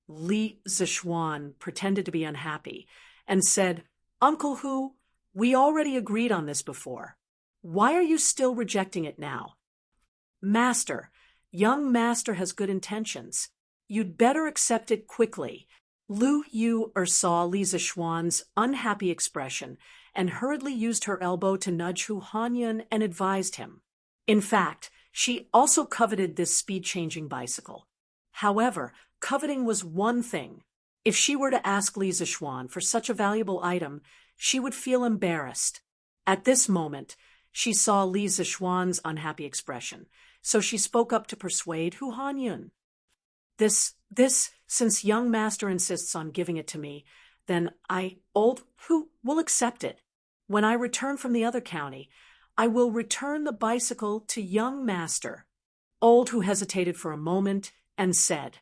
Li Zixuan pretended to be unhappy and said, "Uncle Hu, we already agreed on this before. Why are you still rejecting it now?" "Master, young master has good intentions. You'd better accept it quickly." Lu Yu saw Li Zixuan's unhappy expression and hurriedly used her elbow to nudge Hu Hanyun and advised him. In fact, she also coveted this speed-changing bicycle. However, coveting was one thing. If she were to ask Li Zixuan for such a valuable item, she would feel embarrassed. At this moment, she saw Li Zixuan's unhappy expression, so she spoke up to persuade Hu Hanyun. Since young master insists on giving it to me, then old Hu, will accept it. When I return from the other county, I will return the bicycle to young master." Old Hu hesitated for a moment and said,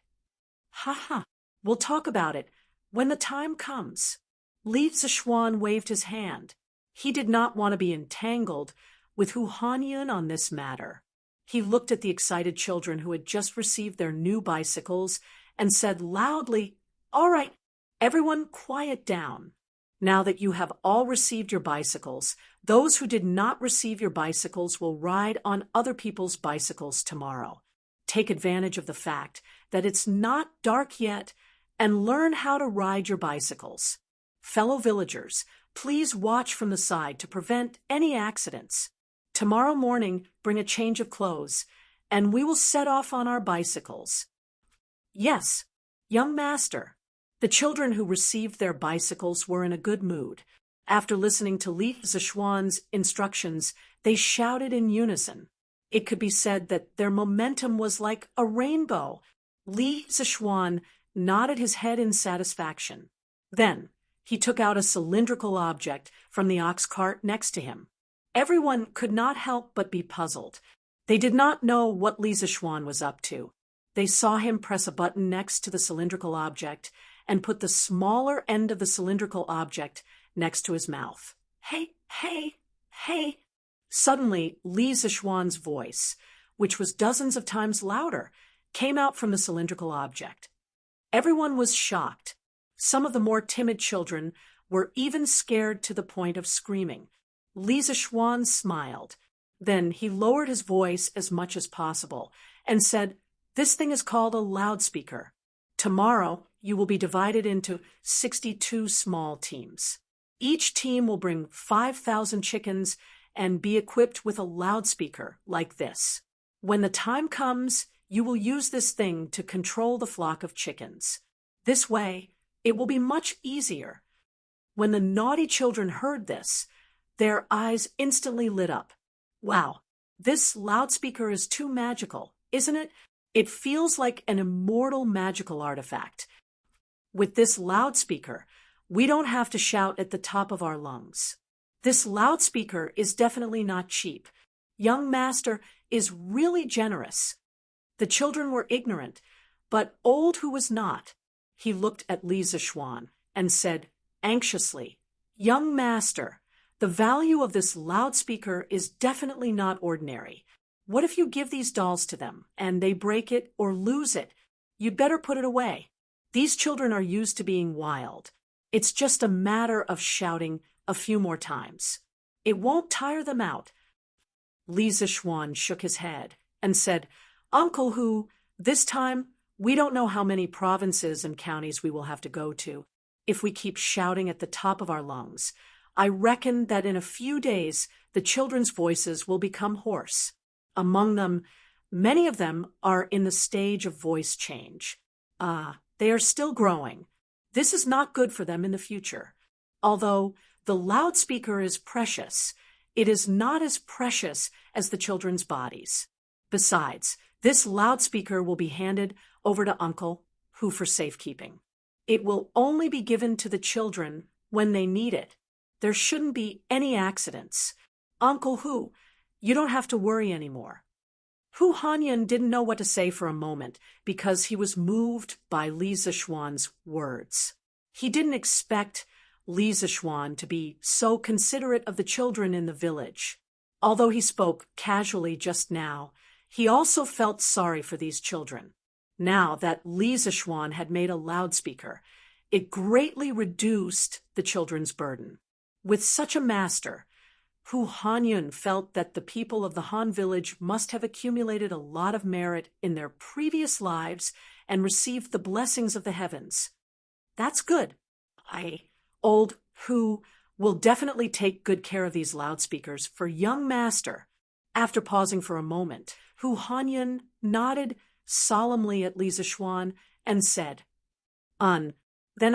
"Ha, we'll talk about it when the time comes." Li Zixuan waved his hand. He did not want to be entangled with Hu Hanyun on this matter. He looked at the excited children who had just received their new bicycles and said loudly, "All right, everyone quiet down. Now that you have all received your bicycles, those who did not receive your bicycles will ride on other people's bicycles tomorrow. Take advantage of the fact that it's not dark yet and learn how to ride your bicycles. Fellow villagers, please watch from the side to prevent any accidents. Tomorrow morning, bring a change of clothes, and we will set off on our bicycles." "Yes, young master." The children who received their bicycles were in a good mood. After listening to Li Zixuan's instructions, they shouted in unison. It could be said that their momentum was like a rainbow. Li Zixuan nodded his head in satisfaction. Then, he took out a cylindrical object from the ox cart next to him. Everyone could not help but be puzzled. They did not know what Li Zixuan was up to. They saw him press a button next to the cylindrical object and put the smaller end of the cylindrical object next to his mouth. "Hey, hey, hey." Suddenly, Li Zixuan's voice, which was dozens of times louder, came out from the cylindrical object. Everyone was shocked. Some of the more timid children were even scared to the point of screaming. Li Zixuan smiled. Then he lowered his voice as much as possible and said, "This thing is called a loudspeaker. Tomorrow, you will be divided into 62 small teams. Each team will bring 5,000 chickens and be equipped with a loudspeaker like this. When the time comes, you will use this thing to control the flock of chickens. This way, it will be much easier. When the naughty children heard this, their eyes instantly lit up. Wow, this loudspeaker is too magical, isn't it? It feels like an immortal magical artifact. With this loudspeaker, we don't have to shout at the top of our lungs. This loudspeaker is definitely not cheap. Young Master is really generous. The children were ignorant, but Old Who was not. He looked at Li Zixuan and said anxiously, "Young Master, the value of this loudspeaker is definitely not ordinary. What if you give these dolls to them and they break it or lose it? You'd better put it away. These children are used to being wild. It's just a matter of shouting a few more times. It won't tire them out." Li Zixuan shook his head and said, "Uncle Hu, this time we don't know how many provinces and counties we will have to go to if we keep shouting at the top of our lungs. I reckon that in a few days the children's voices will become hoarse. Among them, many of them are in the stage of voice change. They are still growing. This is not good for them in the future. Although the loudspeaker is precious, it is not as precious as the children's bodies. Besides, this loudspeaker will be handed over to Uncle Hu for safekeeping. It will only be given to the children when they need it. There shouldn't be any accidents. Uncle Hu, you don't have to worry anymore." Hu Hanyan didn't know what to say for a moment because he was moved by Li Zixuan's words. He didn't expect Li Zixuan to be so considerate of the children in the village. Although he spoke casually just now, he also felt sorry for these children. Now that Li Zixuan had made a loudspeaker, it greatly reduced the children's burden. With such a master, Hu Hanyan felt that the people of the Han village must have accumulated a lot of merit in their previous lives and received the blessings of the heavens. That's good. Old Hu will definitely take good care of these loudspeakers for young master. After pausing for a moment, Hu Hanyan nodded solemnly at Li Zixuan and said, Then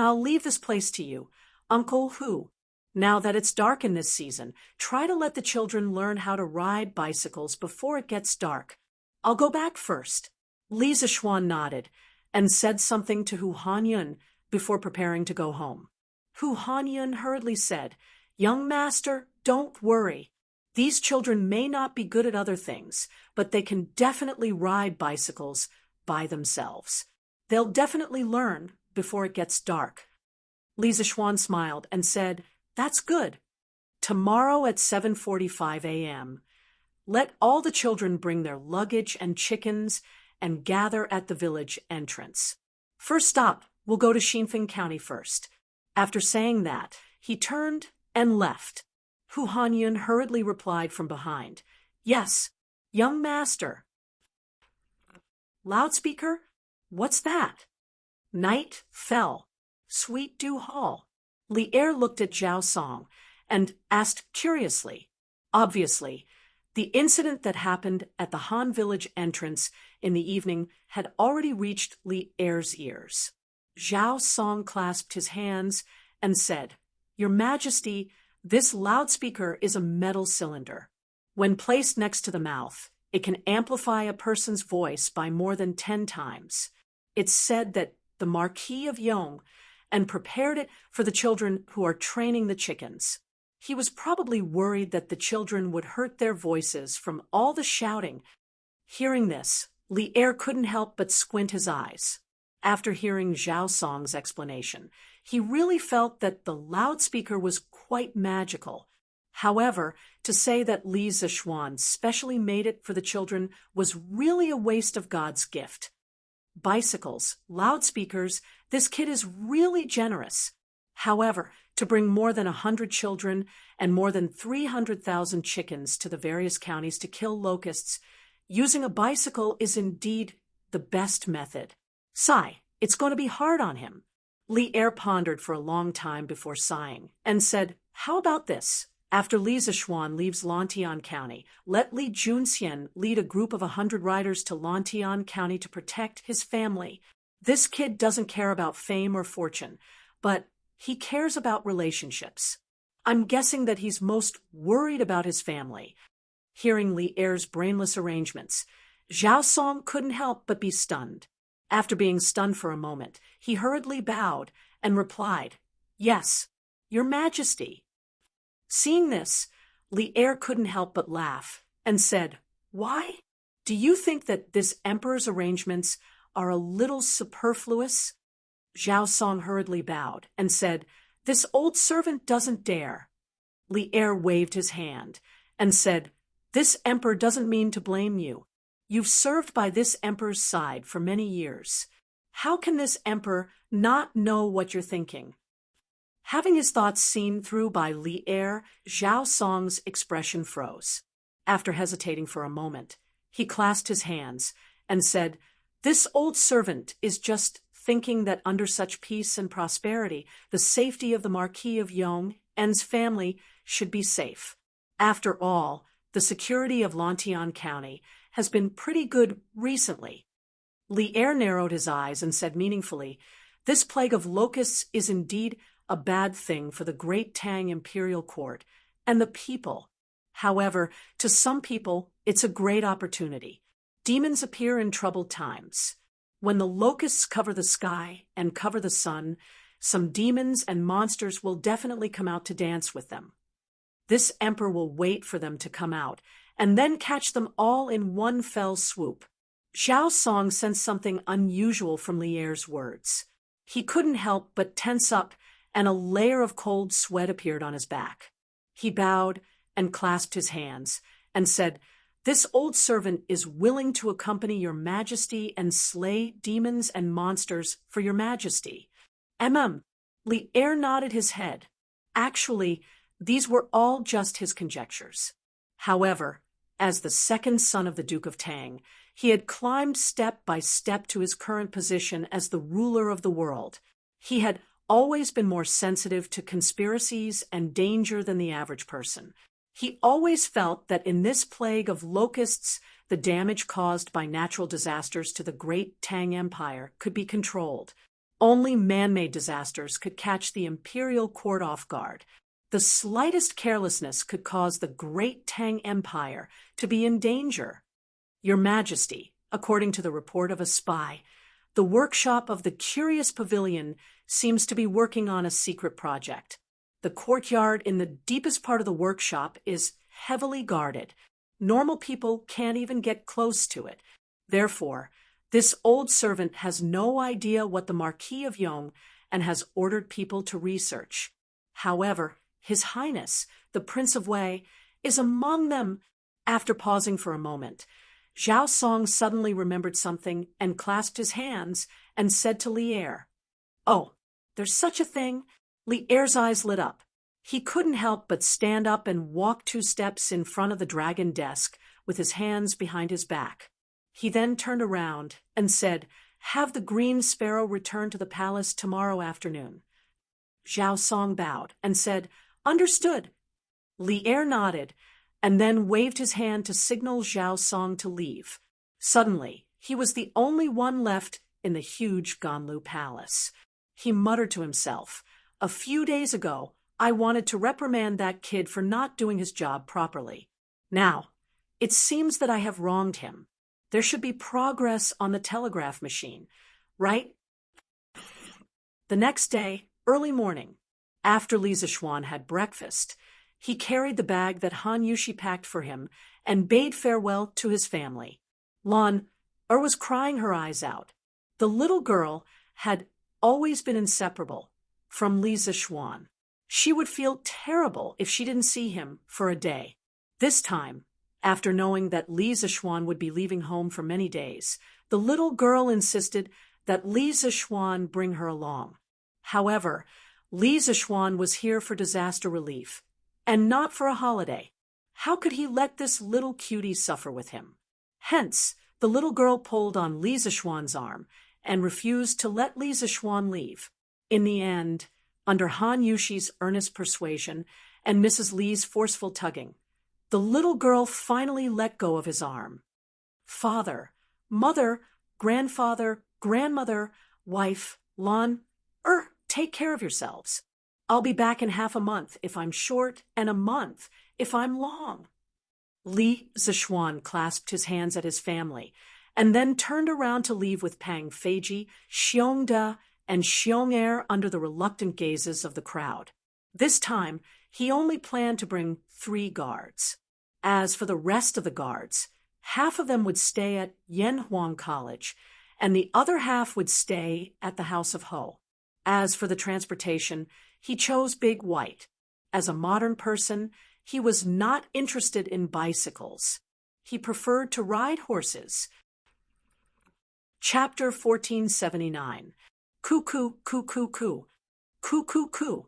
I'll leave this place to you, Uncle Hu. Now that it's dark in this season, try to let the children learn how to ride bicycles before it gets dark. I'll go back first." Li Zixuan nodded and said something to Hu Hanyan before preparing to go home. Hu Hanyan hurriedly said, "Young master, don't worry. These children may not be good at other things, but they can definitely ride bicycles by themselves. They'll definitely learn before it gets dark." Li Zixuan smiled and said, "That's good. Tomorrow at 7:45 a.m., let all the children bring their luggage and chickens and gather at the village entrance. First stop, we'll go to Xinfeng County first." After saying that, he turned and left. Hu Hanyan hurriedly replied from behind, "Yes, young master." "Loudspeaker? What's that?" Night fell. Sweet Dew Hall. Li Er looked at Zhao Song and asked curiously. Obviously, the incident that happened at the Han village entrance in the evening had already reached Li Er's ears. Zhao Song clasped his hands and said, "Your Majesty, this loudspeaker is a metal cylinder. When placed next to the mouth, it can amplify a person's voice by more than 10 times. It's said that the Marquis of Yong and prepared it for the children who are training the chickens. He was probably worried that the children would hurt their voices from all the shouting." Hearing this, Li Er couldn't help but squint his eyes. After hearing Zhao Song's explanation, he really felt that the loudspeaker was quite magical. However, to say that Li Zixuan specially made it for the children was really a waste of God's gift. Bicycles, loudspeakers, this kid is really generous. However, to bring more than 100 children and more than 300,000 chickens to the various counties to kill locusts, using a bicycle is indeed the best method. Sigh, It's going to be hard on him. Li Er pondered for a long time before sighing, and said, "How about this? After Li Zishuan leaves Lantian County, let Li Junxian lead a group of 100 riders to Lantian County to protect his family. This kid doesn't care about fame or fortune, but he cares about relationships. I'm guessing that he's most worried about his family." Hearing Li Er's brainless arrangements, Zhao Song couldn't help but be stunned. After being stunned for a moment, he hurriedly bowed and replied, "Yes, Your Majesty." Seeing this, Li Er couldn't help but laugh and said, "Why? Do you think that this emperor's arrangements are a little superfluous?" Zhao Song hurriedly bowed and said, "This old servant doesn't dare." Li Er waved his hand and said, "This emperor doesn't mean to blame you. You've served by this emperor's side for many years. How can this emperor not know what you're thinking?" Having his thoughts seen through by Li Er, Zhao Song's expression froze. After hesitating for a moment, he clasped his hands and said, "This old servant is just thinking that under such peace and prosperity, the safety of the Marquis of Yong and's family should be safe. After all, the security of Lantian County has been pretty good recently." Li Er narrowed his eyes and said meaningfully, "This plague of locusts is indeed a bad thing for the great Tang imperial court and the people. However, to some people, it's a great opportunity. Demons appear in troubled times. When the locusts cover the sky and cover the sun, some demons and monsters will definitely come out to dance with them. This emperor will wait for them to come out and then catch them all in one fell swoop." Zhao Song sensed something unusual from Li Er's words. He couldn't help but tense up, and a layer of cold sweat appeared on his back. He bowed and clasped his hands and said, "This old servant is willing to accompany Your Majesty and slay demons and monsters for Your Majesty." Li Er nodded his head. Actually, these were all just his conjectures. However, as the second son of the Duke of Tang, he had climbed step by step to his current position as the ruler of the world. He had always been more sensitive to conspiracies and danger than the average person. He always felt that in this plague of locusts, the damage caused by natural disasters to the great Tang Empire could be controlled. Only man-made disasters could catch the imperial court off guard. The slightest carelessness could cause the great Tang Empire to be in danger. "Your Majesty," according to the report of a spy, "the workshop of the Curious Pavilion seems to be working on a secret project. The courtyard in the deepest part of the workshop is heavily guarded. Normal people can't even get close to it. Therefore, this old servant has no idea what the Marquis of Yong and has ordered people to research. However, His Highness, the Prince of Wei, is among them." After pausing for a moment, Zhao Song suddenly remembered something and clasped his hands and said to Li Er, "Oh, there's such a thing?" Li Er's eyes lit up. He couldn't help but stand up and walk 2 steps in front of the dragon desk with his hands behind his back. He then turned around and said, "Have the green sparrow return to the palace tomorrow afternoon." Zhao Song bowed and said, "Understood." Li Er nodded and then waved his hand to signal Zhao Song to leave. Suddenly, he was the only one left in the huge Ganlu palace. He muttered to himself, "A few days ago, I wanted to reprimand that kid for not doing his job properly. Now, it seems that I have wronged him. There should be progress on the telegraph machine, right?" The next day, early morning, after Li Zishuan had breakfast, he carried the bag that Han Yushi packed for him and bade farewell to his family. Lan Er was crying her eyes out. The little girl had always been inseparable from Li Zishuan. She would feel terrible if she didn't see him for a day. This time, after knowing that Li Zishuan would be leaving home for many days, the little girl insisted that Li Zishuan bring her along. However, Li Zishuan was here for disaster relief, and not for a holiday. How could he let this little cutie suffer with him? Hence, the little girl pulled on Li Zishuan's arm and refused to let Li Zixuan leave. In the end, under Han Yushi's earnest persuasion and Mrs. Li's forceful tugging, the little girl finally let go of his arm. Father, mother, grandfather, grandmother, wife, Lan, take care of yourselves. I'll be back in half a month if I'm short and a month if I'm long. Li Zixuan clasped his hands at his family and then turned around to leave with Pang Feiji, Xiongda, and Xiong'er under the reluctant gazes of the crowd. This time, he only planned to bring 3 guards. As for the rest of the guards, half of them would stay at Yanhuang College, and the other half would stay at the House of Ho. As for the transportation, he chose Big White. As a modern person, he was not interested in bicycles. He preferred to ride horses. Chapter 1479. Cuckoo, cuckoo, coo. Cuckoo, coo.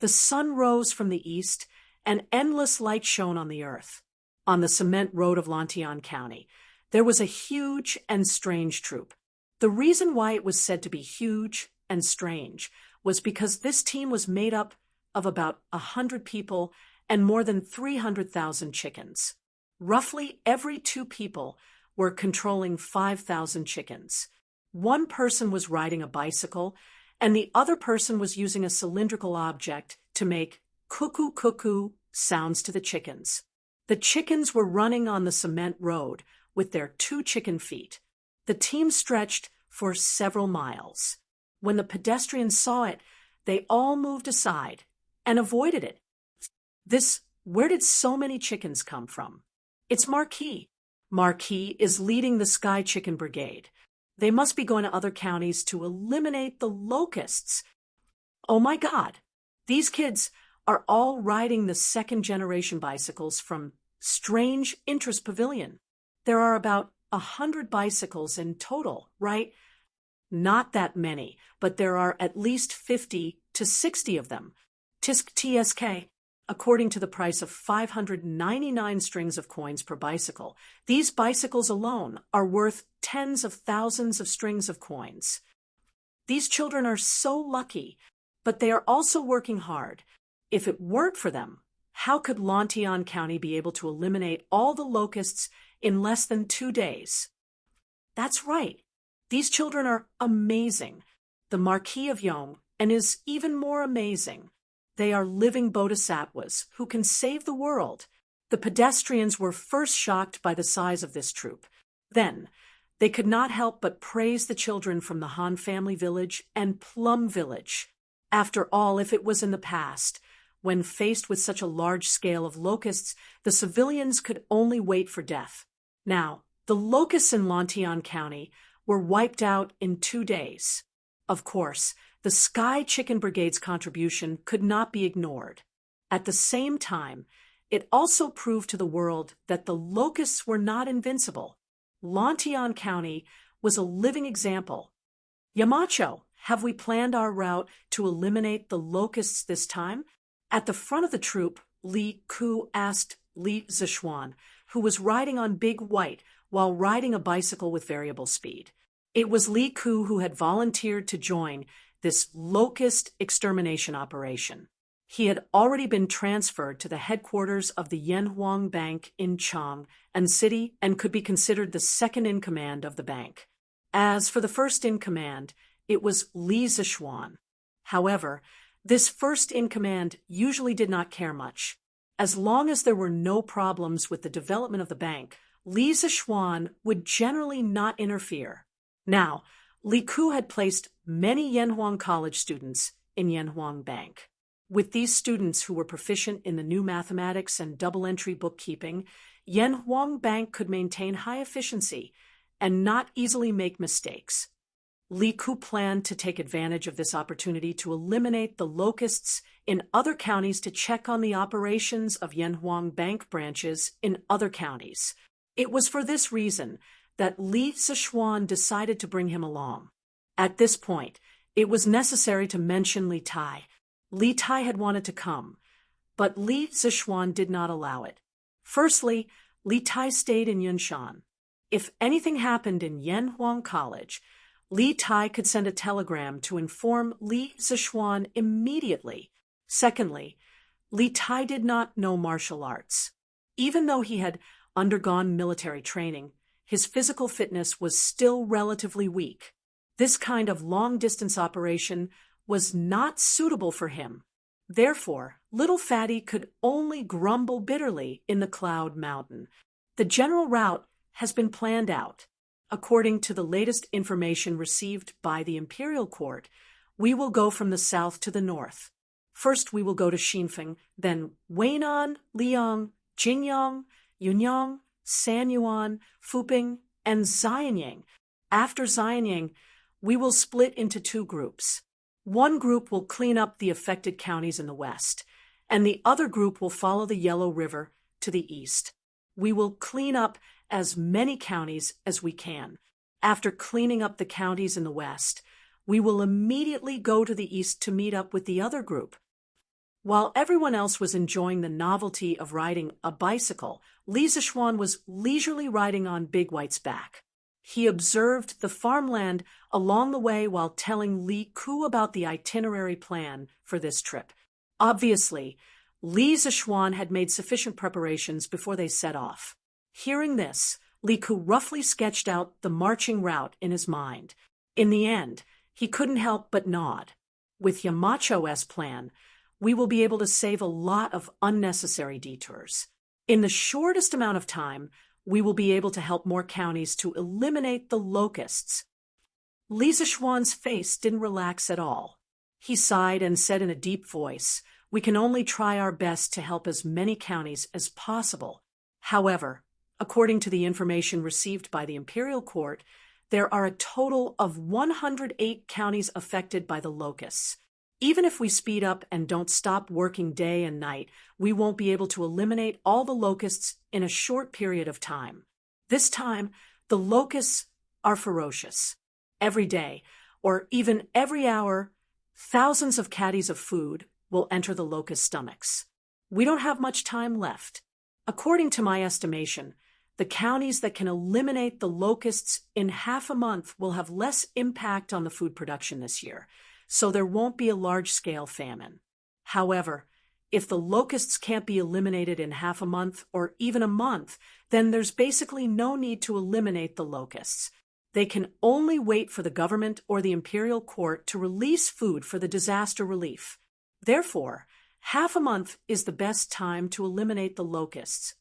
The sun rose from the east, and endless light shone on the earth. On the cement road of Lantian County, there was a huge and strange troop. The reason why it was said to be huge and strange was because this team was made up of about 100 people and more than 300,000 chickens. Roughly every 2 people were controlling 5,000 chickens. One person was riding a bicycle, and the other person was using a cylindrical object to make cuckoo cuckoo sounds to the chickens. The chickens were running on the cement road with their 2 chicken feet. The team stretched for several miles. When the pedestrians saw it, they all moved aside and avoided it. Where did so many chickens come from? It's Marquis. Marquis is leading the Sky Chicken Brigade. They must be going to other counties to eliminate the locusts. Oh my God, these kids are all riding the 2nd-generation bicycles from Strange Interest Pavilion. There are about 100 bicycles in total, right? Not that many, but there are at least 50 to 60 of them. TSK, according to the price of 599 strings of coins per bicycle. These bicycles alone are worth tens of thousands of strings of coins. These children are so lucky, but they are also working hard. If it weren't for them, how could Lantian County be able to eliminate all the locusts in less than 2 days? That's right. These children are amazing. The Marquis of Yong, and is even more amazing. They are living bodhisattvas who can save the world. The pedestrians were first shocked by the size of this troop. Then, they could not help but praise the children from the Han family village and Plum Village. After all, if it was in the past, when faced with such a large scale of locusts, the civilians could only wait for death. Now, the locusts in Lantian County were wiped out in 2 days. Of course, the Sky Chicken Brigade's contribution could not be ignored. At the same time, it also proved to the world that the locusts were not invincible. Lantian County was a living example. Yamacho, have we planned our route to eliminate the locusts this time? At the front of the troop, Li Ku asked Li Zixuan, who was riding on Big White while riding a bicycle with variable speed. It was Li Ku who had volunteered to join this locust extermination operation. He had already been transferred to the headquarters of the Yanhuang Bank in Chang and City and could be considered the 2nd in command of the bank. As for the 1st in command, it was Li Zixuan. However, this 1st in command usually did not care much. As long as there were no problems with the development of the bank, Li Zixuan would generally not interfere. Now, Li Ku had placed many Yanhuang College students in Yanhuang Bank. With these students who were proficient in the new mathematics and double-entry bookkeeping, Yanhuang Bank could maintain high efficiency and not easily make mistakes. Li Ku planned to take advantage of this opportunity to eliminate the locusts in other counties to check on the operations of Yanhuang Bank branches in other counties. It was for this reason that Li Zixuan decided to bring him along. At this point, it was necessary to mention Li Tai. Li Tai had wanted to come, but Li Zixuan did not allow it. Firstly, Li Tai stayed in Yunshan. If anything happened in Yanhuang College, Li Tai could send a telegram to inform Li Zishuan immediately. Secondly, Li Tai did not know martial arts. Even though he had undergone military training, his physical fitness was still relatively weak. This kind of long-distance operation was not suitable for him. Therefore, little Fatty could only grumble bitterly in the Cloud Mountain. The general route has been planned out. According to the latest information received by the Imperial Court, we will go from the south to the north. First, we will go to Xinfeng, then Weinan, Liang, Jingyang, Yunyang, Sanyuan, Fuping, and Xianyang. After Xianyang, we will split into two groups. One group will clean up the affected counties in the west, and the other group will follow the Yellow River to the east. We will clean up as many counties as we can. After cleaning up the counties in the west, we will immediately go to the east to meet up with the other group. While everyone else was enjoying the novelty of riding a bicycle, Li Zishuan was leisurely riding on Big White's back. He observed the farmland along the way while telling Li Ku about the itinerary plan for this trip. Obviously, Li Zishuan had made sufficient preparations before they set off. Hearing this, Li Ku roughly sketched out the marching route in his mind. In the end, he couldn't help but nod. With Yamacho's plan, we will be able to save a lot of unnecessary detours. In the shortest amount of time, we will be able to help more counties to eliminate the locusts. Li Zishuan's face didn't relax at all. He sighed and said in a deep voice, "We can only try our best to help as many counties as possible." However, according to the information received by the Imperial Court, there are a total of 108 counties affected by the locusts. Even if we speed up and don't stop working day and night, we won't be able to eliminate all the locusts in a short period of time. This time, the locusts are ferocious. Every day, or even every hour, thousands of caddies of food will enter the locust stomachs. We don't have much time left. According to my estimation, the counties that can eliminate the locusts in half a month will have less impact on the food production this year, so there won't be a large-scale famine. However, if the locusts can't be eliminated in half a month or even a month, then there's basically no need to eliminate the locusts. They can only wait for the government or the Imperial Court to release food for the disaster relief. Therefore, half a month is the best time to eliminate the locusts.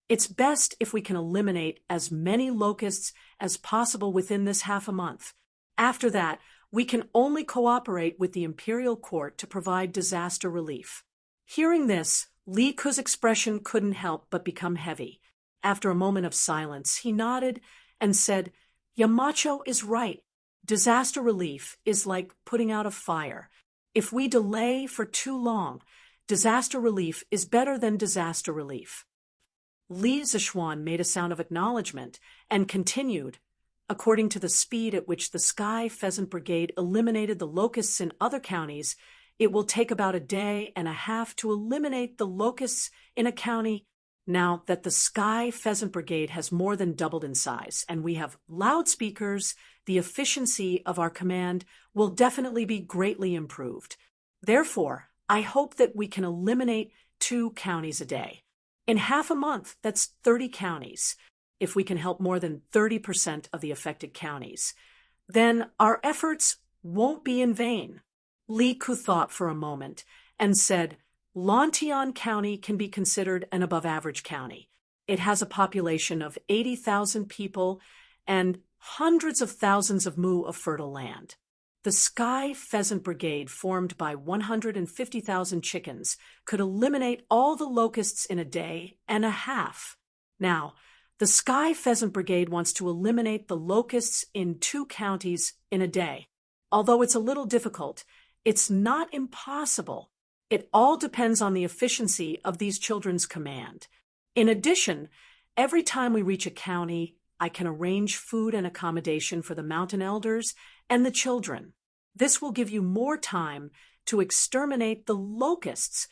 It's best if we can eliminate as many locusts as possible within this half a month. After that, we can only cooperate with the Imperial Court to provide disaster relief. Hearing this, Li Ku's expression couldn't help but become heavy. After a moment of silence, he nodded and said, "Yamacho is right. Disaster relief is like putting out a fire. If we delay for too long, disaster relief is better than disaster relief." Li Zishuan made a sound of acknowledgement and continued, "According to the speed at which the Sky Pheasant Brigade eliminated the locusts in other counties, it will take about a day and a half to eliminate the locusts in a county. Now that the Sky Pheasant Brigade has more than doubled in size and we have loudspeakers, the efficiency of our command will definitely be greatly improved. Therefore, I hope that we can eliminate 2 counties a day. In half a month, that's 30 counties. If we can help more than 30% of the affected counties, then our efforts won't be in vain." Li Ku thought for a moment and said, "Lantian County can be considered an above-average county. It has a population of 80,000 people and hundreds of thousands of mu of fertile land. The Sky Pheasant Brigade, formed by 150,000 chickens, could eliminate all the locusts in a day and a half. Now, the Sky Pheasant Brigade wants to eliminate the locusts in 2 counties in a day. Although it's a little difficult, it's not impossible. It all depends on the efficiency of these children's command. In addition, every time we reach a county, I can arrange food and accommodation for the mountain elders and the children. This will give you more time to exterminate the locusts."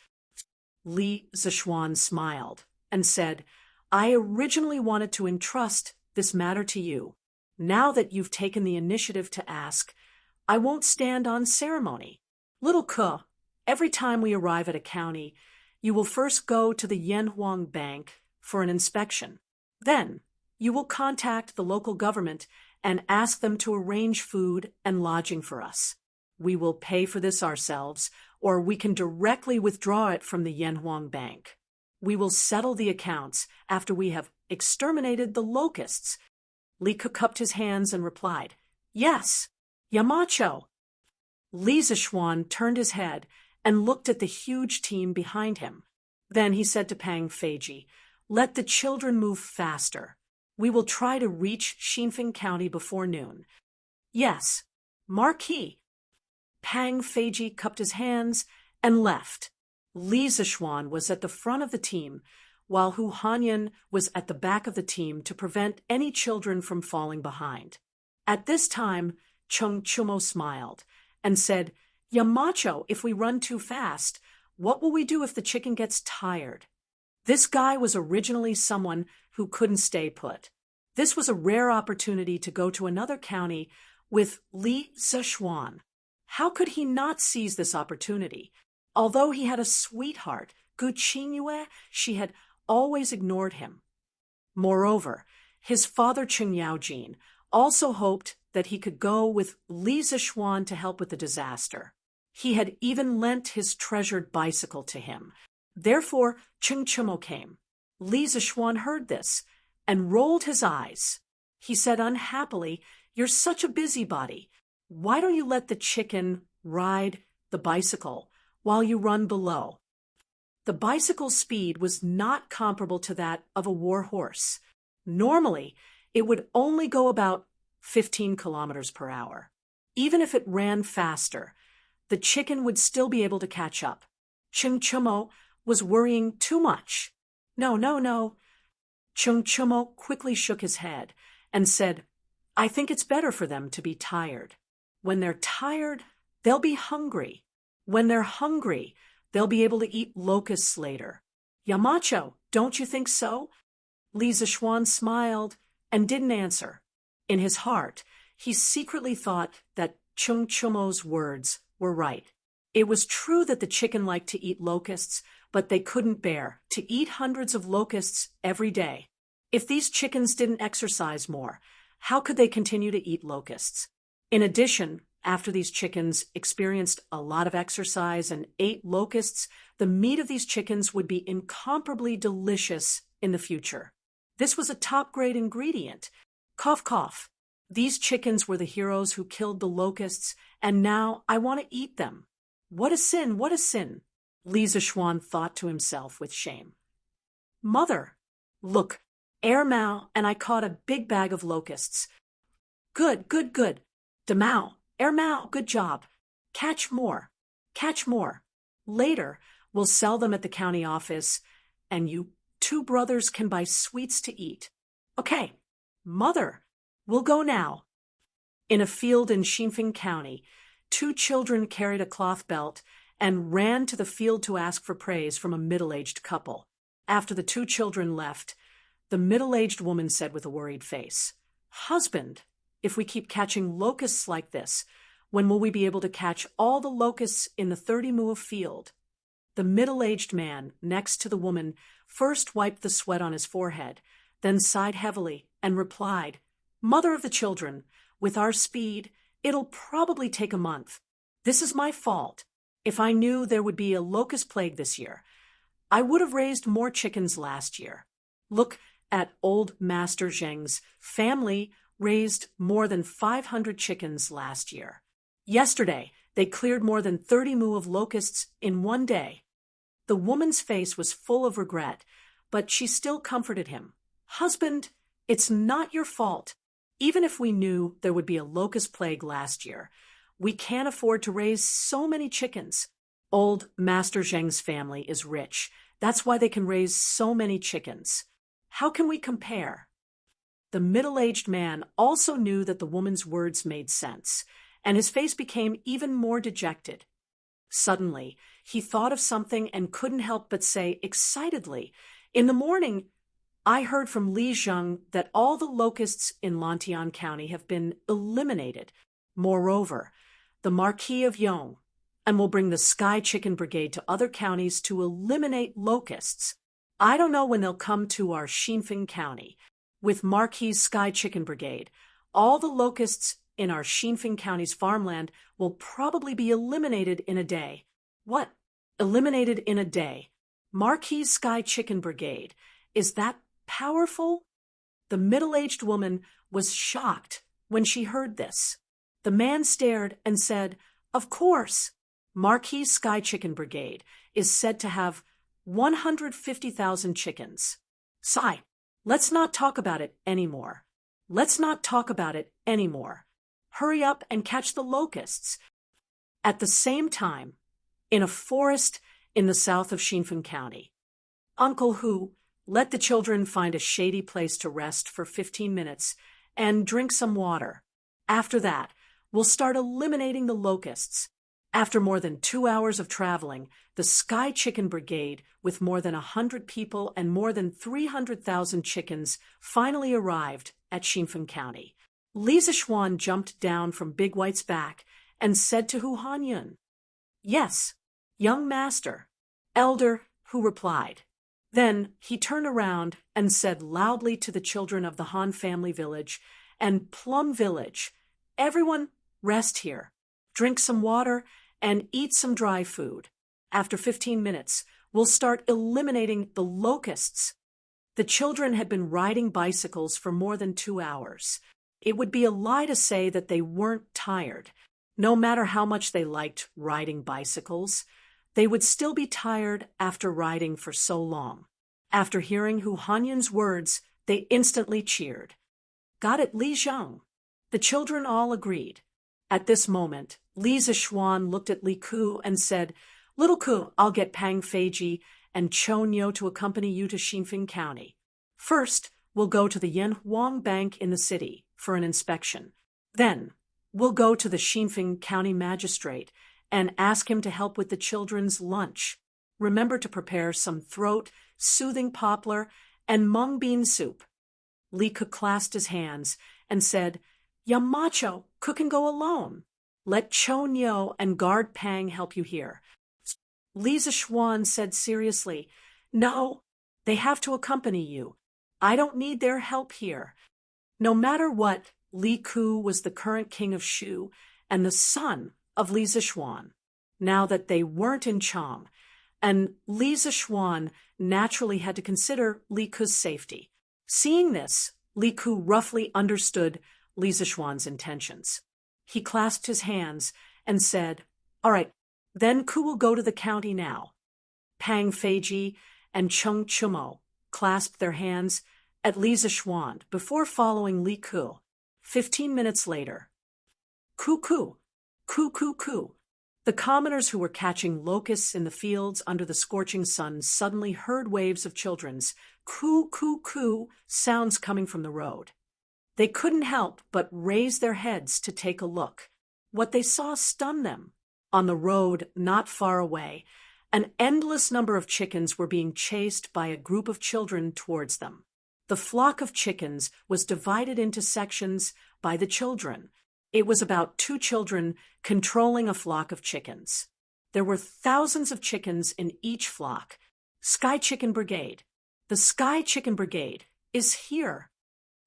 Li Zishuan smiled and said, "I originally wanted to entrust this matter to you. Now that you've taken the initiative to ask, I won't stand on ceremony. Little Ke, every time we arrive at a county, you will first go to the Yanhuang Bank for an inspection. Then, you will contact the local government and ask them to arrange food and lodging for us. We will pay for this ourselves, or we can directly withdraw it from the Yanhuang Bank. We will settle the accounts after we have exterminated the locusts. Li Ke cupped his hands and replied, Yes, Yamacho. Li Zishuan turned his head and looked at the huge team behind him. Then he said to Pang Feiji, Let the children move faster. We will try to reach Xinfeng County before noon. Yes, Marquis. Pang Feiji cupped his hands and left. Li Zishuan was at the front of the team, while Hu Hanyan was at the back of the team to prevent any children from falling behind. At this time, Chung Chumo smiled and said, Yamacho, if we run too fast, what will we do if the chicken gets tired? This guy was originally someone who couldn't stay put. This was a rare opportunity to go to another county with Li Zishuan. How could he not seize this opportunity? Although he had a sweetheart, Gu Qingyue, she had always ignored him. Moreover, his father Qing Yaojin also hoped that he could go with Li Zishuan to help with the disaster. He had even lent his treasured bicycle to him. Therefore, Qing Chumo came. Li Zishuan heard this and rolled his eyes. He said unhappily, You're such a busybody. Why don't you let the chicken ride the bicycle while you run below? The bicycle's speed was not comparable to that of a war horse. Normally, it would only go about 15 kilometers per hour. Even if it ran faster, the chicken would still be able to catch up. Chung Chumo was worrying too much. No. Chung Chumo quickly shook his head and said, I think it's better for them to be tired. When they're tired, they'll be hungry. When they're hungry, they'll be able to eat locusts later. Yamacho, don't you think so? Li Zishuan smiled and didn't answer. In his heart, he secretly thought that Chung Chumo's words were right. It was true that the chicken liked to eat locusts, but they couldn't bear to eat hundreds of locusts every day. If these chickens didn't exercise more, how could they continue to eat locusts? In addition, after these chickens experienced a lot of exercise and ate locusts, the meat of these chickens would be incomparably delicious in the future. This was a top-grade ingredient. Cough, cough. These chickens were the heroes who killed the locusts, and now I want to eat them. What a sin, what a sin, Li Zishuan thought to himself with shame. Mother, look, Air Mao and I caught a big bag of locusts. Good. Demao, Air Mao, good job. Catch more. Later, we'll sell them at the county office, and you two brothers can buy sweets to eat. Okay, Mother, we'll go now. In a field in Xinfeng County, 2 children carried a cloth belt and ran to the field to ask for praise from a middle-aged couple. After the 2 children left, the middle-aged woman said with a worried face, Husband, if we keep catching locusts like this, when will we be able to catch all the locusts in the 30 mu field? The middle-aged man, next to the woman, first wiped the sweat on his forehead, then sighed heavily and replied, Mother of the children, with our speed, it'll probably take a month. This is my fault. If I knew there would be a locust plague this year, I would have raised more chickens last year. Look at old Master Zheng's family raised more than 500 chickens last year. Yesterday, they cleared more than 30 mu of locusts in one day. The woman's face was full of regret, but she still comforted him. Husband, it's not your fault. Even if we knew there would be a locust plague last year, we can't afford to raise so many chickens. Old Master Zheng's family is rich. That's why they can raise so many chickens. How can we compare? The middle-aged man also knew that the woman's words made sense, and his face became even more dejected. Suddenly, he thought of something and couldn't help but say excitedly, In the morning, I heard from Li Zheng that all the locusts in Lantian County have been eliminated. Moreover, the Marquis of Yong and will bring the Sky Chicken Brigade to other counties to eliminate locusts. I don't know when they'll come to our Xinfeng County. With Marquis' Sky Chicken Brigade, all the locusts in our Xinfeng County's farmland will probably be eliminated in a day. What? Eliminated in a day? Marquis' Sky Chicken Brigade. Is that powerful? The middle-aged woman was shocked when she heard this. The man stared and said, "Of course. Marquis' Sky Chicken Brigade is said to have 150,000 chickens. Sigh, let's not talk about it anymore. Let's not talk about it anymore. Hurry up and catch the locusts." At the same time, in a forest in the south of Xinfeng County, Uncle Hu let the children find a shady place to rest for 15 minutes and drink some water. After that, we'll start eliminating the locusts. After more than 2 hours of traveling, the Sky Chicken Brigade, with more than 100 people and more than 300,000 chickens, finally arrived at Xinfeng County. Li Zixuan jumped down from Big White's back and said to Hu Hanyun, "Yes, young master." Elder Hu replied. Then he turned around and said loudly to the children of the Han family village and Plum Village, "Everyone, rest here, drink some water, and eat some dry food. After 15 minutes, we'll start eliminating the locusts." The children had been riding bicycles for more than 2 hours. It would be a lie to say that they weren't tired. No matter how much they liked riding bicycles, they would still be tired after riding for so long. After hearing Hu Hanyun's words, they instantly cheered. "Got it, Li Zheng." The children all agreed. At this moment, Li Zixuan looked at Li Ku and said, "Little Ku, I'll get Pang Feiji and Cho Nyo to accompany you to Xinfeng County. First, we'll go to the Yanhuang Bank in the city for an inspection. Then, we'll go to the Xinfeng County Magistrate and ask him to help with the children's lunch. Remember to prepare some throat-soothing poplar and mung bean soup." Li Ku clasped his hands and said, "Yamacho, cook and go alone. Let Cho Nyo and Guard Pang help you here." Li Zixuan said seriously, "No, they have to accompany you. I don't need their help here." No matter what, Li Ku was the current king of Shu and the son of Li Zixuan. Now that they weren't in Chang, and Li Zixuan naturally had to consider Li Ku's safety. Seeing this, Li Ku roughly understood Li Zixuan's intentions. He clasped his hands and said, "All right, then Ku will go to the county now." Pang Feiji and Chung Chumo clasped their hands at Li Zixuan before following Li Ku. 15 minutes later, "Ku Ku, Ku Ku Ku." The commoners who were catching locusts in the fields under the scorching sun suddenly heard waves of children's "Ku Ku Ku" sounds coming from the road. They couldn't help but raise their heads to take a look. What they saw stunned them. On the road, not far away, an endless number of chickens were being chased by a group of children towards them. The flock of chickens was divided into sections by the children. It was about 2 children controlling a flock of chickens. There were thousands of chickens in each flock. Sky Chicken Brigade. The Sky Chicken Brigade is here.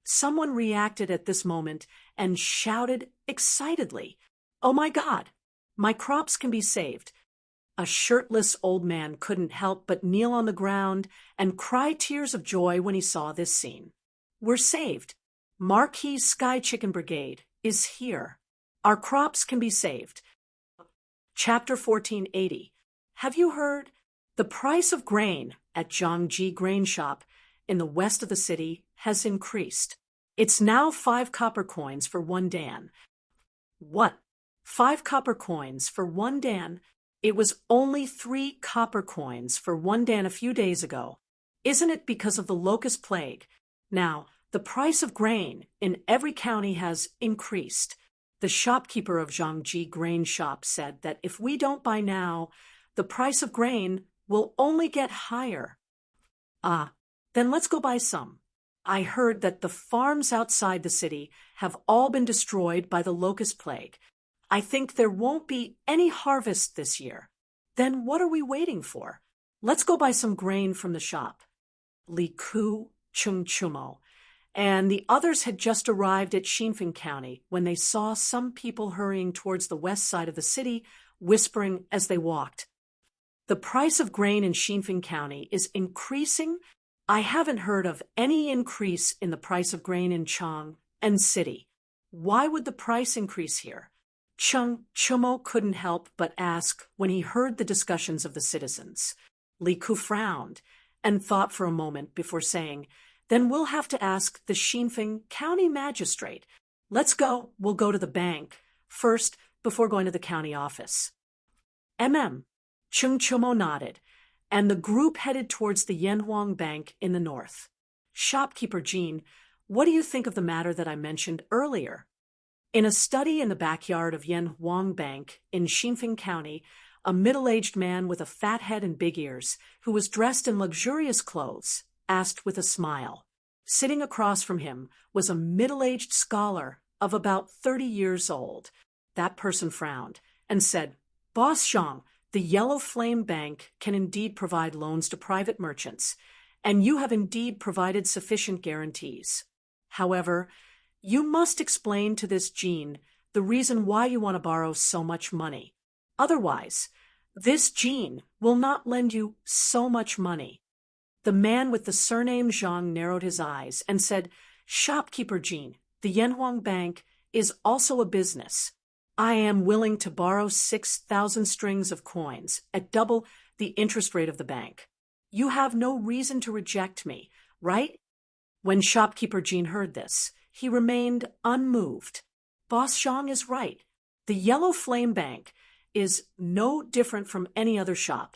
Someone reacted at this moment and shouted excitedly, "Oh my God, my crops can be saved." A shirtless old man couldn't help but kneel on the ground and cry tears of joy when he saw this scene. "We're saved. Marquis Sky Chicken Brigade is here. Our crops can be saved." Chapter 1480. Have you heard? The price of grain at Zhangji Grain Shop in the west of the city has increased. It's now 5 copper coins for 1 dan. What? 5 copper coins for 1 dan? It was only 3 copper coins for 1 dan a few days ago. Isn't it because of the locust plague? Now, the price of grain in every county has increased. The shopkeeper of Zhangji Grain Shop said that if we don't buy now, the price of grain will only get higher. Ah, Then let's go buy some. I heard that the farms outside the city have all been destroyed by the locust plague. I think there won't be any harvest this year. Then what are we waiting for? Let's go buy some grain from the shop. Li Ku, Chung Chumo, and the others had just arrived at Xinfeng County when they saw some people hurrying towards the west side of the city, whispering as they walked. The price of grain in Xinfeng County is increasing. I haven't heard of any increase in the price of grain in Chang and city. Why would the price increase here? Chung Chumo couldn't help but ask when he heard the discussions of the citizens. Li Ku frowned and thought for a moment before saying, "Then we'll have to ask the Xinfeng County Magistrate. Let's go. We'll go to the bank first before going to the county office." Chung Chumo nodded, and the group headed towards the Yanhuang Bank in the north. "Shopkeeper Jean, what do you think of the matter that I mentioned earlier?" In a study in the backyard of Yanhuang Bank in Xinfeng County, a middle-aged man with a fat head and big ears, who was dressed in luxurious clothes, asked with a smile. Sitting across from him was a middle-aged scholar of about 30 years old. That person frowned and said, "Boss Zhang, the Yellow Flame Bank can indeed provide loans to private merchants, and you have indeed provided sufficient guarantees. However, you must explain to this Jean the reason why you want to borrow so much money. Otherwise, this Jean will not lend you so much money." The man with the surname Zhang narrowed his eyes and said, "Shopkeeper Jean, the Yanhuang Bank is also a business. I am willing to borrow 6,000 strings of coins at double the interest rate of the bank. You have no reason to reject me, right?" When Shopkeeper Jean heard this, he remained unmoved. Boss Zhang is right. The Yellow Flame Bank is no different from any other shop.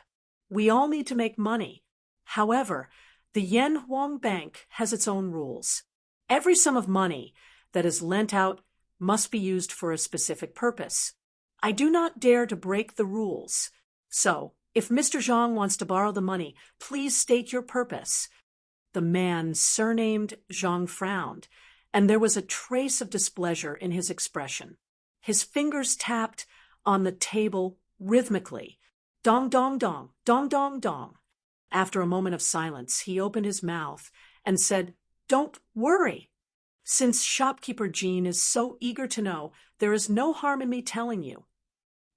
We all need to make money. However, the Yanhuang Bank has its own rules. Every sum of money that is lent out must be used for a specific purpose. I do not dare to break the rules. So, if Mr. Zhang wants to borrow the money, please state your purpose." The man surnamed Zhang frowned, and there was a trace of displeasure in his expression. His fingers tapped on the table rhythmically. Dong, dong, dong, dong, dong, dong. After a moment of silence, he opened his mouth and said, "Don't worry. Since Shopkeeper Jean is so eager to know, there is no harm in me telling you.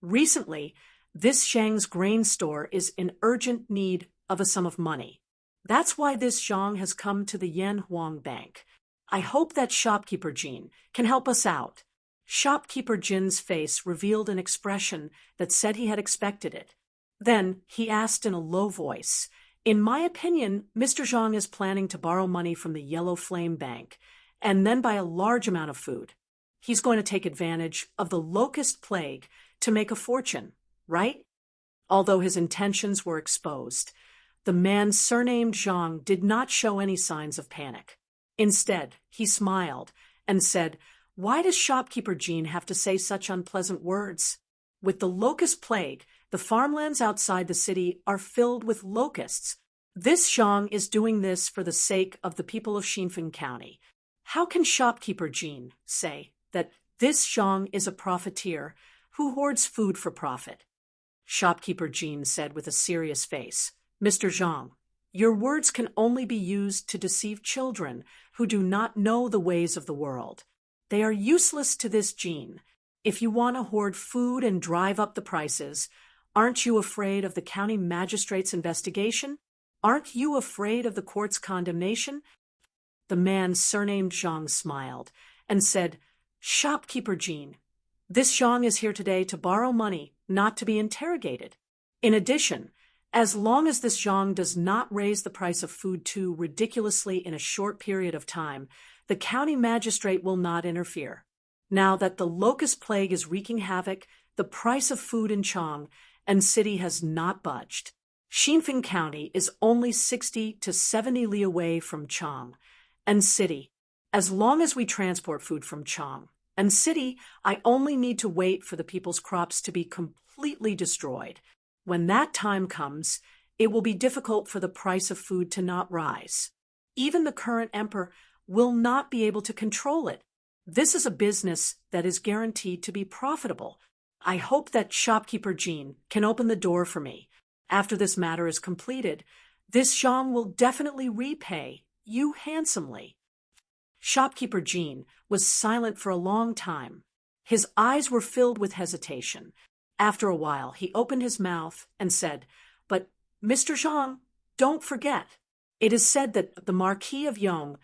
Recently, this Zhang's grain store is in urgent need of a sum of money. That's why this Zhang has come to the Yanhuang Bank. I hope that Shopkeeper Jean can help us out." Shopkeeper Jin's face revealed an expression that said he had expected it. Then he asked in a low voice, "In my opinion, Mr. Zhang is planning to borrow money from the Yellow Flame Bank, and then buy a large amount of food. He's going to take advantage of the locust plague to make a fortune, right?" Although his intentions were exposed, the man surnamed Zhang did not show any signs of panic. Instead, he smiled and said, "Why does Shopkeeper Jean have to say such unpleasant words? With the locust plague, the farmlands outside the city are filled with locusts. This Zhang is doing this for the sake of the people of Xinfeng County. How can Shopkeeper Jean say that this Zhang is a profiteer who hoards food for profit?" Shopkeeper Jean said with a serious face, "Mr. Zhang, your words can only be used to deceive children who do not know the ways of the world. They are useless to this Jean. If you want to hoard food and drive up the prices, aren't you afraid of the county magistrate's investigation? Aren't you afraid of the court's condemnation?" The man surnamed Zhang smiled and said, "Shopkeeper Jean, this Zhang is here today to borrow money, not to be interrogated. In addition, as long as this Zhang does not raise the price of food too ridiculously in a short period of time, the county magistrate will not interfere. Now that the locust plague is wreaking havoc, the price of food in Chang and city has not budged. Xinfeng County is only 60 to 70 li away from Chang and city. As long as we transport food from Chang and city, I only need to wait for the people's crops to be completely destroyed. When that time comes, it will be difficult for the price of food to not rise. Even the current emperor will not be able to control it. This is a business that is guaranteed to be profitable. I hope that shopkeeper Jean can open the door for me. After this matter is completed, this Zhang will definitely repay you handsomely." Shopkeeper Jean was silent for a long time. His eyes were filled with hesitation. After a while, he opened his mouth and said, "But, Mr. Zhang, don't forget. It is said that the Marquis of Yong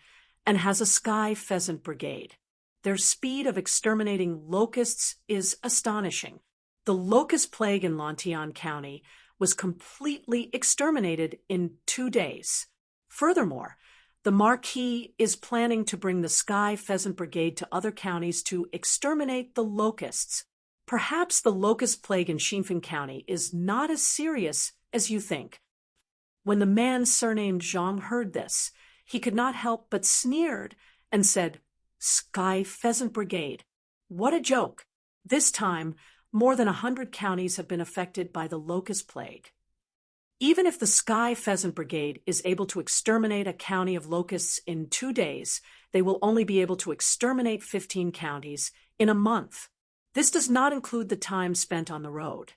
and has a sky pheasant brigade. Their speed of exterminating locusts is astonishing. The locust plague in Lantian County was completely exterminated in 2 days. Furthermore, the Marquis is planning to bring the Sky Pheasant Brigade to other counties to exterminate the locusts. Perhaps the locust plague in Xinfeng County is not as serious as you think." When the man surnamed Zhang heard this, he could not help but sneered and said, "Sky Pheasant Brigade. What a joke. This time, more than 100 counties have been affected by the locust plague. Even if the Sky Pheasant Brigade is able to exterminate a county of locusts in 2 days, they will only be able to exterminate 15 counties in a month. This does not include the time spent on the road.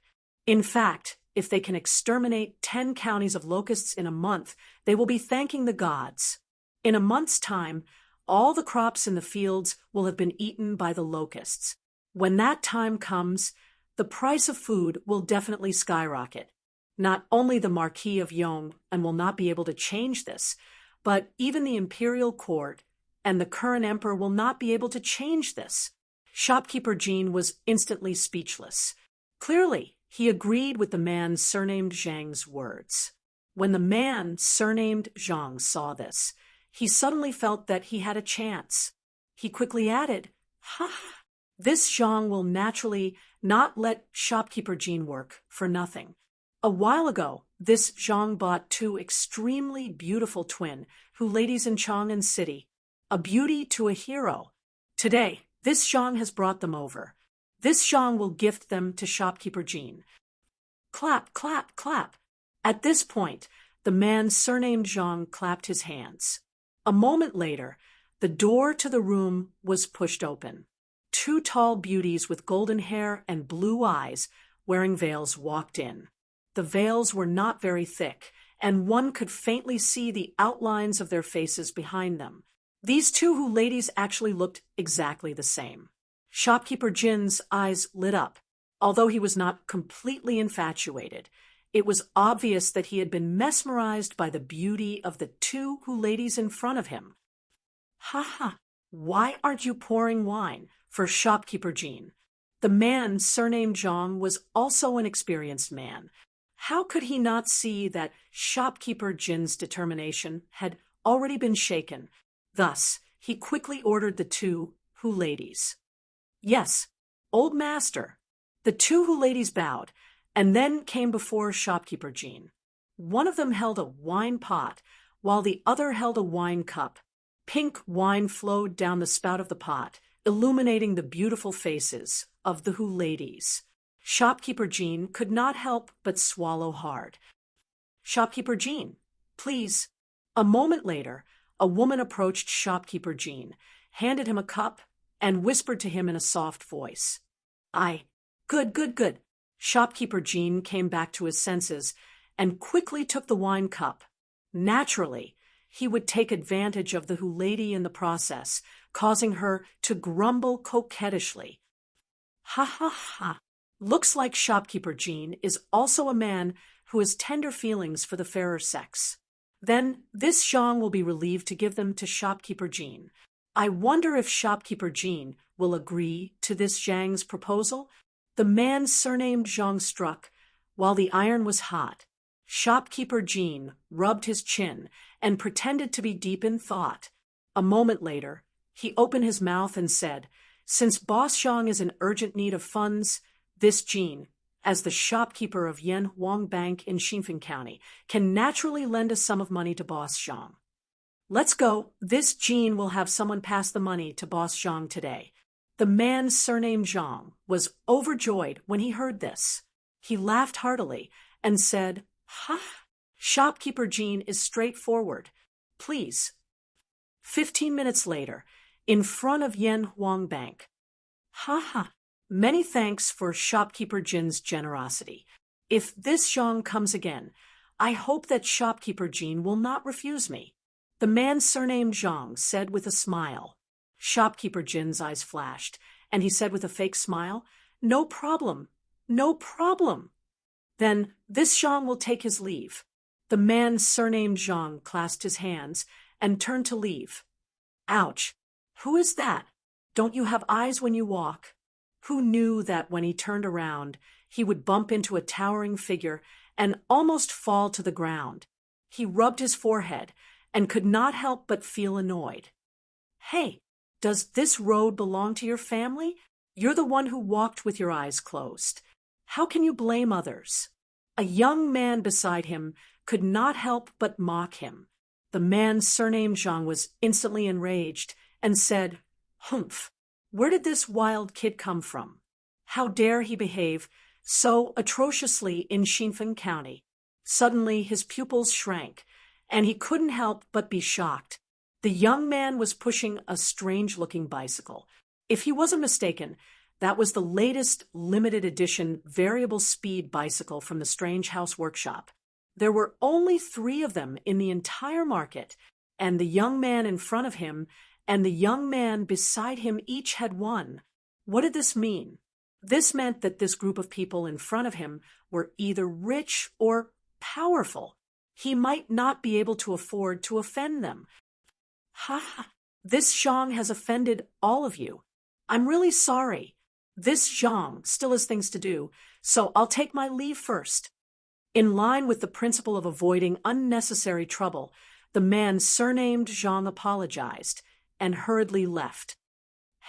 In fact, if they can exterminate 10 counties of locusts in a month, they will be thanking the gods. In a month's time, all the crops in the fields will have been eaten by the locusts. When that time comes, the price of food will definitely skyrocket. Not only the Marquis of Yong and will not be able to change this, but even the imperial court and the current emperor will not be able to change this." Shopkeeper Jean was instantly speechless. Clearly, he agreed with the man surnamed Zhang's words. When the man surnamed Zhang saw this, he suddenly felt that he had a chance. He quickly added, "Ha! This Zhang will naturally not let shopkeeper Jean work for nothing. A while ago, this Zhang bought 2 extremely beautiful twin ladies in Chang'an City, a beauty to a hero. Today, this Zhang has brought them over. This Zhang will gift them to shopkeeper Jean." Clap, clap, clap. At this point, the man surnamed Zhang clapped his hands. A moment later, the door to the room was pushed open. 2 tall beauties with golden hair and blue eyes, wearing veils, walked in. The veils were not very thick, and one could faintly see the outlines of their faces behind them. These 2 ladies actually looked exactly the same. Shopkeeper Jin's eyes lit up. Although he was not completely infatuated, it was obvious that he had been mesmerized by the beauty of the 2 ladies in front of him. "Ha ha! Why aren't you pouring wine for shopkeeper Jean?" The man surnamed Zhang was also an experienced man. How could he not see that shopkeeper Jin's determination had already been shaken? Thus, he quickly ordered the 2 ladies. "Yes, old master." The 2 ladies bowed, and then came before shopkeeper Jean. One of them held a wine pot, while the other held a wine cup. Pink wine flowed down the spout of the pot, illuminating the beautiful faces of the ladies. Shopkeeper Jean could not help but swallow hard. "Shopkeeper Jean, please." A moment later, a woman approached shopkeeper Jean, handed him a cup, and whispered to him in a soft voice, Good, good, good." Shopkeeper Jean came back to his senses and quickly took the wine cup. Naturally, he would take advantage of the lady in the process, causing her to grumble coquettishly. "Ha ha ha. Looks like shopkeeper Jean is also a man who has tender feelings for the fairer sex. Then this Zhang will be relieved to give them to shopkeeper Jean. I wonder if shopkeeper Jean will agree to this Zhang's proposal?" The man surnamed Zhang struck while the iron was hot. Shopkeeper Jean rubbed his chin and pretended to be deep in thought. A moment later, he opened his mouth and said, "Since boss Zhang is in urgent need of funds, this Jean, as the shopkeeper of Yan Huang Bank in Xinfeng County, can naturally lend a sum of money to boss Zhang. Let's go. This Jean will have someone pass the money to boss Zhang today." The man surnamed Zhang was overjoyed when he heard this. He laughed heartily and said, "Ha! Shopkeeper Jean is straightforward. Please, 15 minutes later, in front of Yan Huang Bank. Ha! Many thanks for shopkeeper Jin's generosity. If this Zhang comes again, I hope that shopkeeper Jin will not refuse me. The man surnamed Zhang said with a smile. Shopkeeper Jin's eyes flashed, and he said with a fake smile, "No problem, no problem." Then this Zhang will take his leave. The man surnamed Zhang clasped his hands and turned to leave. Ouch! Who is that? Don't you have eyes when you walk? Who knew that when he turned around, he would bump into a towering figure and almost fall to the ground? He rubbed his forehead and could not help but feel annoyed. Hey, does this road belong to your family? You're the one who walked with your eyes closed. How can you blame others? A young man beside him could not help but mock him. The man surnamed Zhang was instantly enraged and said, "Humph! Where did this wild kid come from? How dare he behave so atrociously in Xinfen County?" Suddenly his pupils shrank, and he couldn't help but be shocked. The young man was pushing a strange-looking bicycle. If he wasn't mistaken, that was the latest limited edition variable speed bicycle from the Strange House Workshop. There were only 3 of them in the entire market, and the young man in front of him and the young man beside him each had one. What did this mean? This meant that this group of people in front of him were either rich or powerful. He might not be able to afford to offend them. Ha! This Zhang has offended all of you. I'm really sorry. This Zhang still has things to do, so I'll take my leave first. In line with the principle of avoiding unnecessary trouble, the man surnamed Zhang apologized and hurriedly left.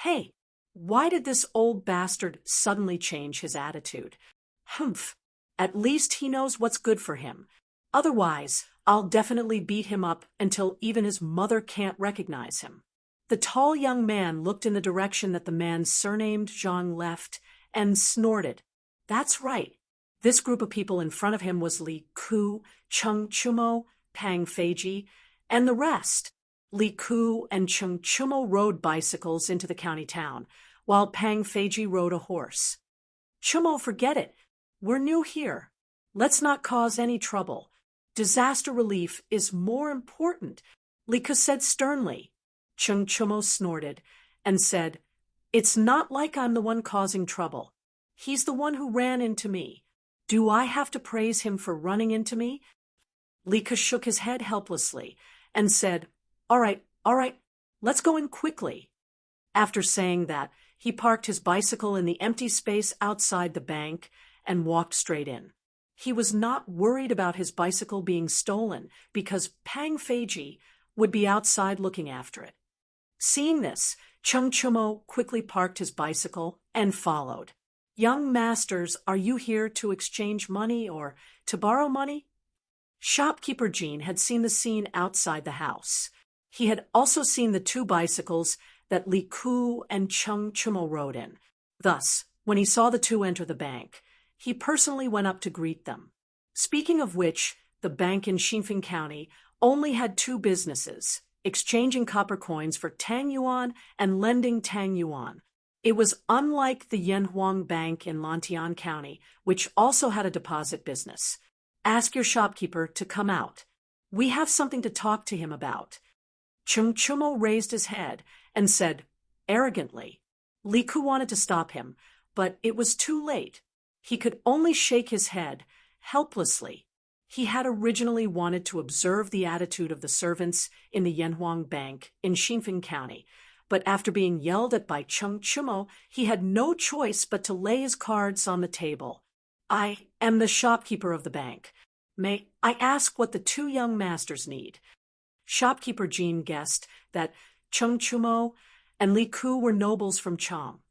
Hey, why did this old bastard suddenly change his attitude? Humph, at least he knows what's good for him. Otherwise, I'll definitely beat him up until even his mother can't recognize him. The tall young man looked in the direction that the man surnamed Zhang left and snorted. That's right. This group of people in front of him was Li Ku, Cheng Chumo, Pang Feiji, and the rest. Li Ku and Cheng Chumo rode bicycles into the county town, while Pang Feiji rode a horse. Chumo, forget it. We're new here. Let's not cause any trouble. Disaster relief is more important, Li Ku said sternly. Cheng Chumo snorted and said, "It's not like I'm the one causing trouble. He's the one who ran into me. Do I have to praise him for running into me?" Li Ku shook his head helplessly and said, All right, let's go in quickly." After saying that, he parked his bicycle in the empty space outside the bank and walked straight in. He was not worried about his bicycle being stolen because Pang Feiji would be outside looking after it. Seeing this, Cheng Chumo quickly parked his bicycle and followed. "Young masters, are you here to exchange money or to borrow money?" Shopkeeper Jean had seen the scene outside the house. He had also seen the 2 bicycles that Li Ku and Cheng Chumo rode in. Thus, when he saw the 2 enter the bank, he personally went up to greet them. Speaking of which, the bank in Xinfen County only had 2 businesses, exchanging copper coins for Tang Yuan and lending Tang Yuan. It was unlike the Yanhuang Bank in Lantian County, which also had a deposit business. "Ask your shopkeeper to come out. We have something to talk to him about." Cheng Chumo raised his head and said, arrogantly. Li Ku wanted to stop him, but it was too late. He could only shake his head, helplessly. He had originally wanted to observe the attitude of the servants in the Yanhuang Bank in Xinfen County, but after being yelled at by Cheng Chumo, he had no choice but to lay his cards on the table. "I am the shopkeeper of the bank. May I ask what the 2 young masters need?" Shopkeeper Jean guessed that Cheng Chumo and Li Ku were nobles from Chang,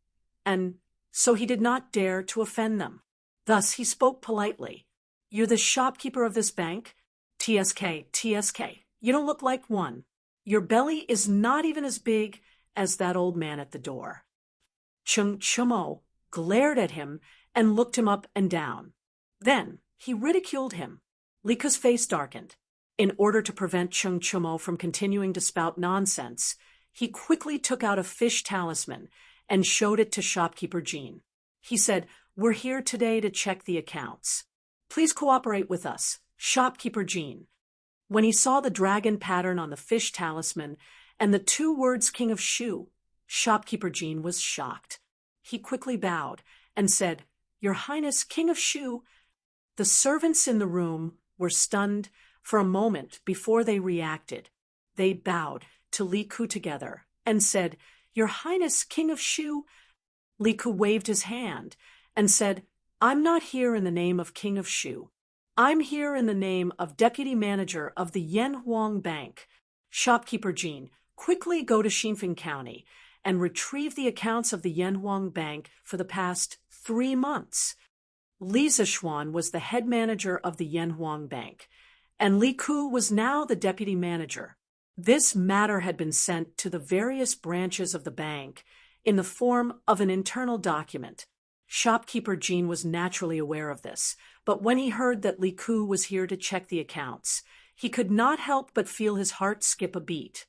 and so he did not dare to offend them. Thus he spoke politely. "You're the shopkeeper of this bank? TSK, you don't look like one. Your belly is not even as big as that old man at the door." Cheng Chumo glared at him and looked him up and down. Then he ridiculed him. Li Ku's face darkened. In order to prevent Chung Chumo from continuing to spout nonsense, he quickly took out a fish talisman and showed it to shopkeeper Jean. He said, "We're here today to check the accounts. Please cooperate with us, shopkeeper Jean." When he saw the dragon pattern on the fish talisman and the 2 words King of Shu, shopkeeper Jean was shocked. He quickly bowed and said, "Your Highness, King of Shu." The servants in the room were stunned for a moment before they reacted. They bowed to Li Ku together and said, "Your Highness, King of Shu." Li Ku waved his hand and said, "I'm not here in the name of King of Shu. I'm here in the name of Deputy Manager of the Yanhuang Bank. Shopkeeper Jean, quickly go to Xinfeng County and retrieve the accounts of the Yanhuang Bank for the past 3 months. Li Zishuan was the head manager of the Yanhuang Bank, and Li Ku was now the deputy manager. This matter had been sent to the various branches of the bank in the form of an internal document. Shopkeeper Jean was naturally aware of this, but when he heard that Li Ku was here to check the accounts, he could not help but feel his heart skip a beat.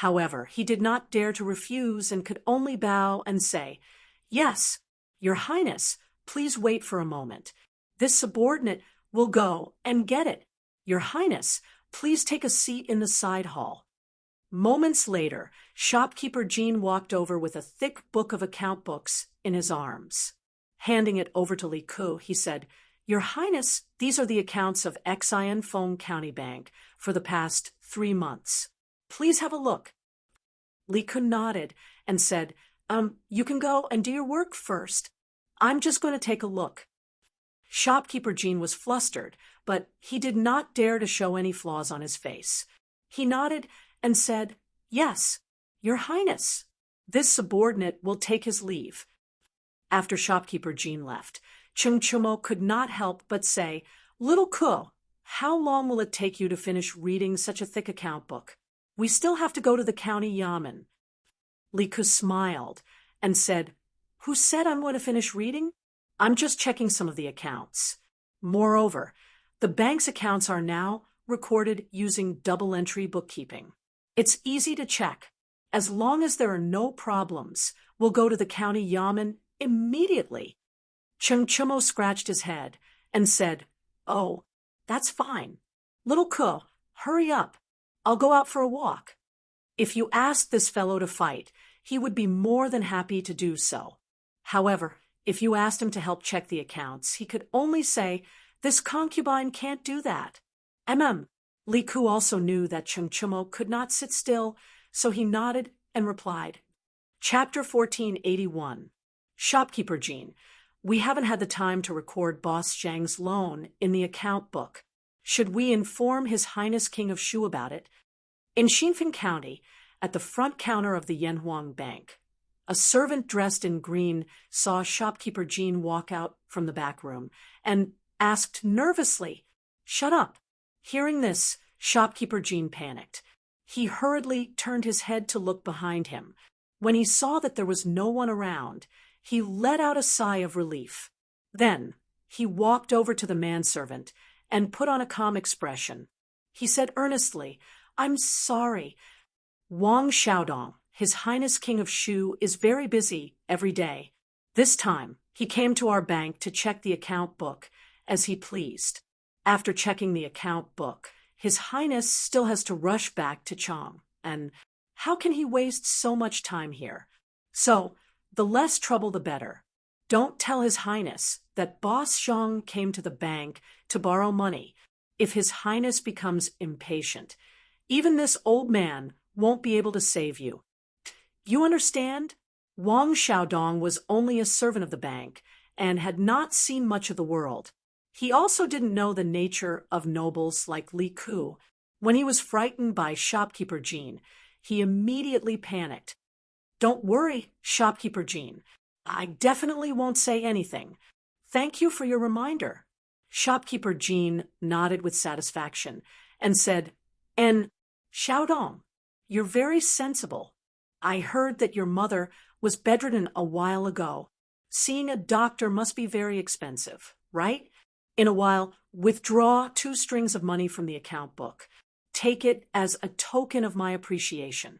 However, he did not dare to refuse and could only bow and say, "Yes, Your Highness, please wait for a moment. This subordinate will go and get it. Your Highness, please take a seat in the side hall." Moments later, shopkeeper Jean walked over with a thick book of account books in his arms. Handing it over to Li Ku, he said, "Your Highness, these are the accounts of Xianfeng County Bank for the past 3 months. Please have a look." Li Ku nodded and said, "You can go and do your work first. I'm just going to take a look." Shopkeeper Jean was flustered, but he did not dare to show any flaws on his face. He nodded and said, "Yes, Your Highness." This subordinate will take his leave. After shopkeeper Jean left, Chung Chumo could not help but say, "Little Ku, how long will it take you to finish reading such a thick account book? We still have to go to the county yamen." Li Ku smiled and said, "Who said I'm going to finish reading? I'm just checking some of the accounts. Moreover, the bank's accounts are now recorded using double-entry bookkeeping. It's easy to check. As long as there are no problems, we'll go to the county yamen immediately." Chung Chumo scratched his head and said, "Oh, that's fine. Little Ku, hurry up. I'll go out for a walk." If you asked this fellow to fight, he would be more than happy to do so. However, if you asked him to help check the accounts, he could only say, "This concubine can't do that." Li Ku also knew that Chung Chumo could not sit still, so he nodded and replied. Chapter 1481. Shopkeeper Jean, we haven't had the time to record Boss Zhang's loan in the account book. Should we inform His Highness King of Shu about it? In Xinfeng County, at the front counter of the Yanhuang Bank, a servant dressed in green saw shopkeeper Jean walk out from the back room and asked nervously, "Shut up." Hearing this, shopkeeper Jean panicked. He hurriedly turned his head to look behind him. When he saw that there was no one around, he let out a sigh of relief. Then he walked over to the manservant and put on a calm expression. He said earnestly, "I'm sorry. Wang Xiaodong, His Highness King of Shu, is very busy every day. This time, he came to our bank to check the account book as he pleased. After checking the account book, His Highness still has to rush back to Chang, and how can he waste so much time here? So, the less trouble the better. Don't tell His Highness that Boss Zhang came to the bank to borrow money. If His Highness becomes impatient, even this old man won't be able to save you. You understand? Wang Xiaodong was only a servant of the bank and had not seen much of the world. He also didn't know the nature of nobles like Li Ku. When he was frightened by shopkeeper Jean, he immediately panicked. Don't worry, shopkeeper Jean. I definitely won't say anything. Thank you for your reminder." Shopkeeper Jean nodded with satisfaction and said, "And Xiaodong, you're very sensible. I heard that your mother was bedridden a while ago. Seeing a doctor must be very expensive, right? In a while, withdraw 2 strings of money from the account book. Take it as a token of my appreciation."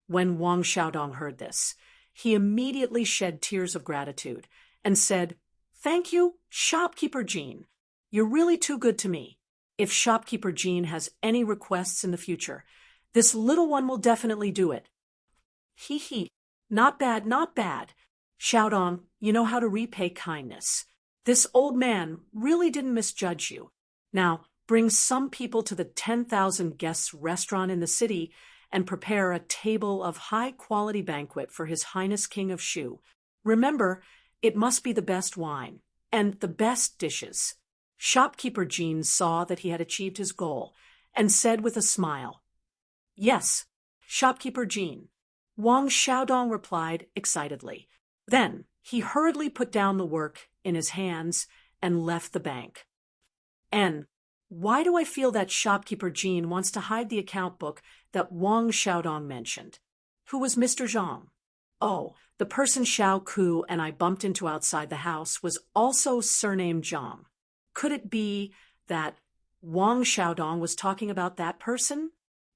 When Wang Xiaodong heard this, he immediately shed tears of gratitude and said, "Thank you, Shopkeeper Jean. You're really too good to me. If Shopkeeper Jean has any requests in the future, this little one will definitely do it." "Hee hee, not bad, not bad. Xiaodong, you know how to repay kindness. This old man really didn't misjudge you. Now, bring some people to the 10,000 guests restaurant in the city and prepare a table of high-quality banquet for His Highness King of Shu. Remember, it must be the best wine and the best dishes." Shopkeeper Jean saw that he had achieved his goal and said with a smile, "Yes, Shopkeeper Jean." Wang Xiaodong replied excitedly. Then he hurriedly put down the work in his hands and left the bank. "And why do I feel that Shopkeeper Jean wants to hide the account book that Wang Xiaodong mentioned? Who was Mr. Zhang? Oh, the person Xiao Ku and I bumped into outside the house was also surnamed Zhang. Could it be that Wang Xiaodong was talking about that person?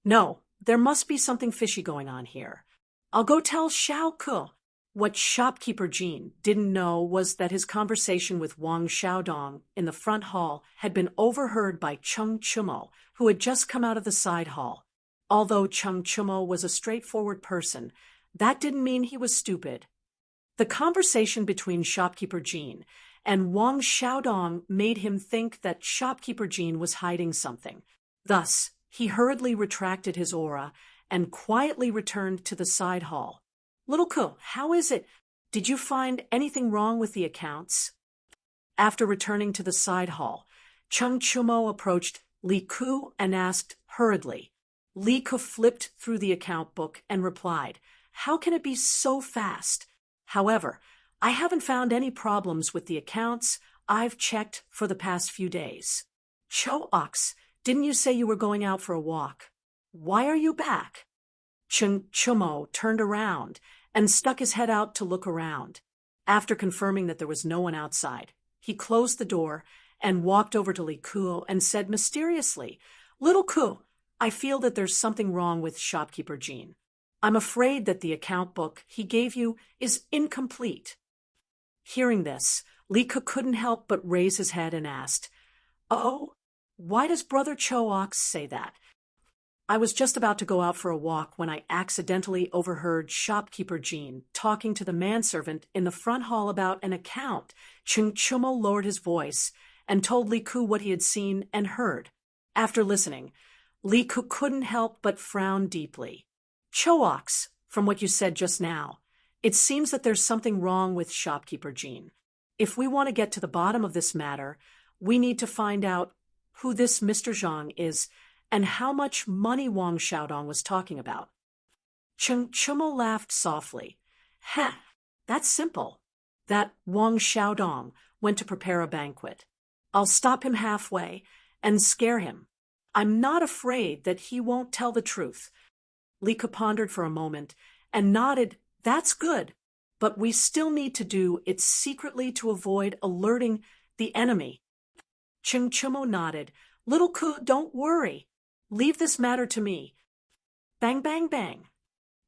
No, there must be something fishy going on here. I'll go tell Xiao Ku." What Shopkeeper Jean didn't know was that his conversation with Wang Xiaodong in the front hall had been overheard by Cheng Chumo, who had just come out of the side hall. Although Cheng Chumo was a straightforward person, that didn't mean he was stupid. The conversation between Shopkeeper Jean and Wang Xiaodong made him think that Shopkeeper Jean was hiding something. Thus, he hurriedly retracted his aura and quietly returned to the side hall. "Little Ku, how is it? Did you find anything wrong with the accounts?" After returning to the side hall, Cheng Chumo approached Li Ku and asked hurriedly. Li Ku flipped through the account book and replied, "How can it be so fast? However, I haven't found any problems with the accounts. I've checked for the past few days." "Cho Ox, didn't you say you were going out for a walk? Why are you back?" Cheng Chumo turned around and stuck his head out to look around. After confirming that there was no one outside, he closed the door and walked over to Li Ku and said mysteriously, "Little Ku, I feel that there's something wrong with Shopkeeper Jean. I'm afraid that the account book he gave you is incomplete." Hearing this, Li Ku couldn't help but raise his head and asked, "Oh, why does Brother Cho Ox say that?" "I was just about to go out for a walk when I accidentally overheard Shopkeeper Jean talking to the manservant in the front hall about an account." Cheng Chumo lowered his voice and told Li Ku what he had seen and heard. After listening, Li Ku couldn't help but frown deeply. "Cho Ox, from what you said just now, it seems that there's something wrong with Shopkeeper Jean. If we want to get to the bottom of this matter, we need to find out who this Mr. Zhang is and how much money Wang Xiaodong was talking about." Cheng Chumo laughed softly. "Ha, that's simple. That Wang Xiaodong went to prepare a banquet. I'll stop him halfway and scare him. I'm not afraid that he won't tell the truth." Li Ku pondered for a moment and nodded. "That's good, but we still need to do it secretly to avoid alerting the enemy." Cheng Chumo nodded. "Little Ku, don't worry. Leave this matter to me." Bang, bang, bang.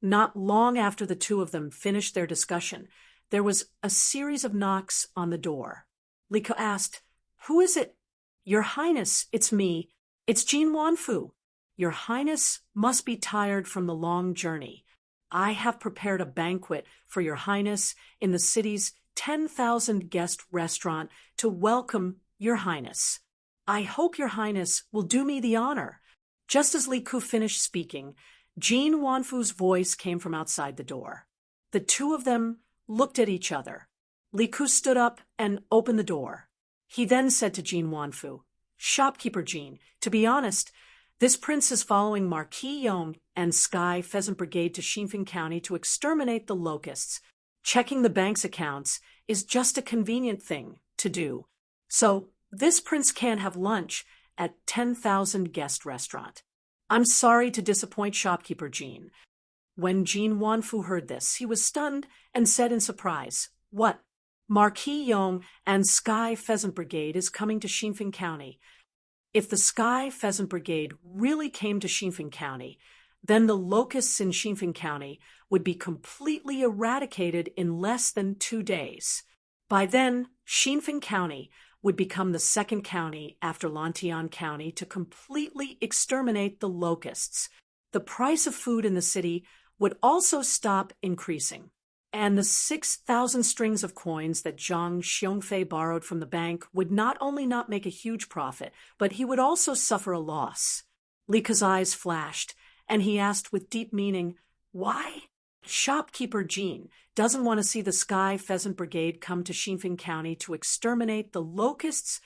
Not long after the two of them finished their discussion, there was a series of knocks on the door. Li Ku asked, "Who is it?" "Your Highness, it's me. It's Jean Wanfu. Your Highness must be tired from the long journey. I have prepared a banquet for Your Highness in the city's 10,000 guest restaurant to welcome Your Highness. I hope Your Highness will do me the honor." Just as Li Ku finished speaking, Jean Wanfu's voice came from outside the door. The two of them looked at each other. Li Ku stood up and opened the door. He then said to Jean Wanfu, "Shopkeeper Jean, to be honest, this prince is following Marquis Yong and Sky Pheasant Brigade to Xinfeng County to exterminate the locusts. Checking the bank's accounts is just a convenient thing to do. So this prince can't have lunch at 10,000 guest restaurant. I'm sorry to disappoint Shopkeeper Jean." When Jean Wanfu heard this, he was stunned and said in surprise, "What? Marquis Yong and Sky Pheasant Brigade is coming to Xinfeng County. If the Sky Pheasant Brigade really came to Xinfeng County, then the locusts in Xinfeng County would be completely eradicated in less than 2 days. By then, Xinfeng County would become the second county after Lantian County to completely exterminate the locusts. The price of food in the city would also stop increasing. And the 6,000 strings of coins that Zhang Xiongfei borrowed from the bank would not only not make a huge profit, but he would also suffer a loss. Li Ke's eyes flashed, and he asked with deep meaning, "Why?" Shopkeeper Jean doesn't want to see the Sky Pheasant Brigade come to Xinfeng County to exterminate the locusts.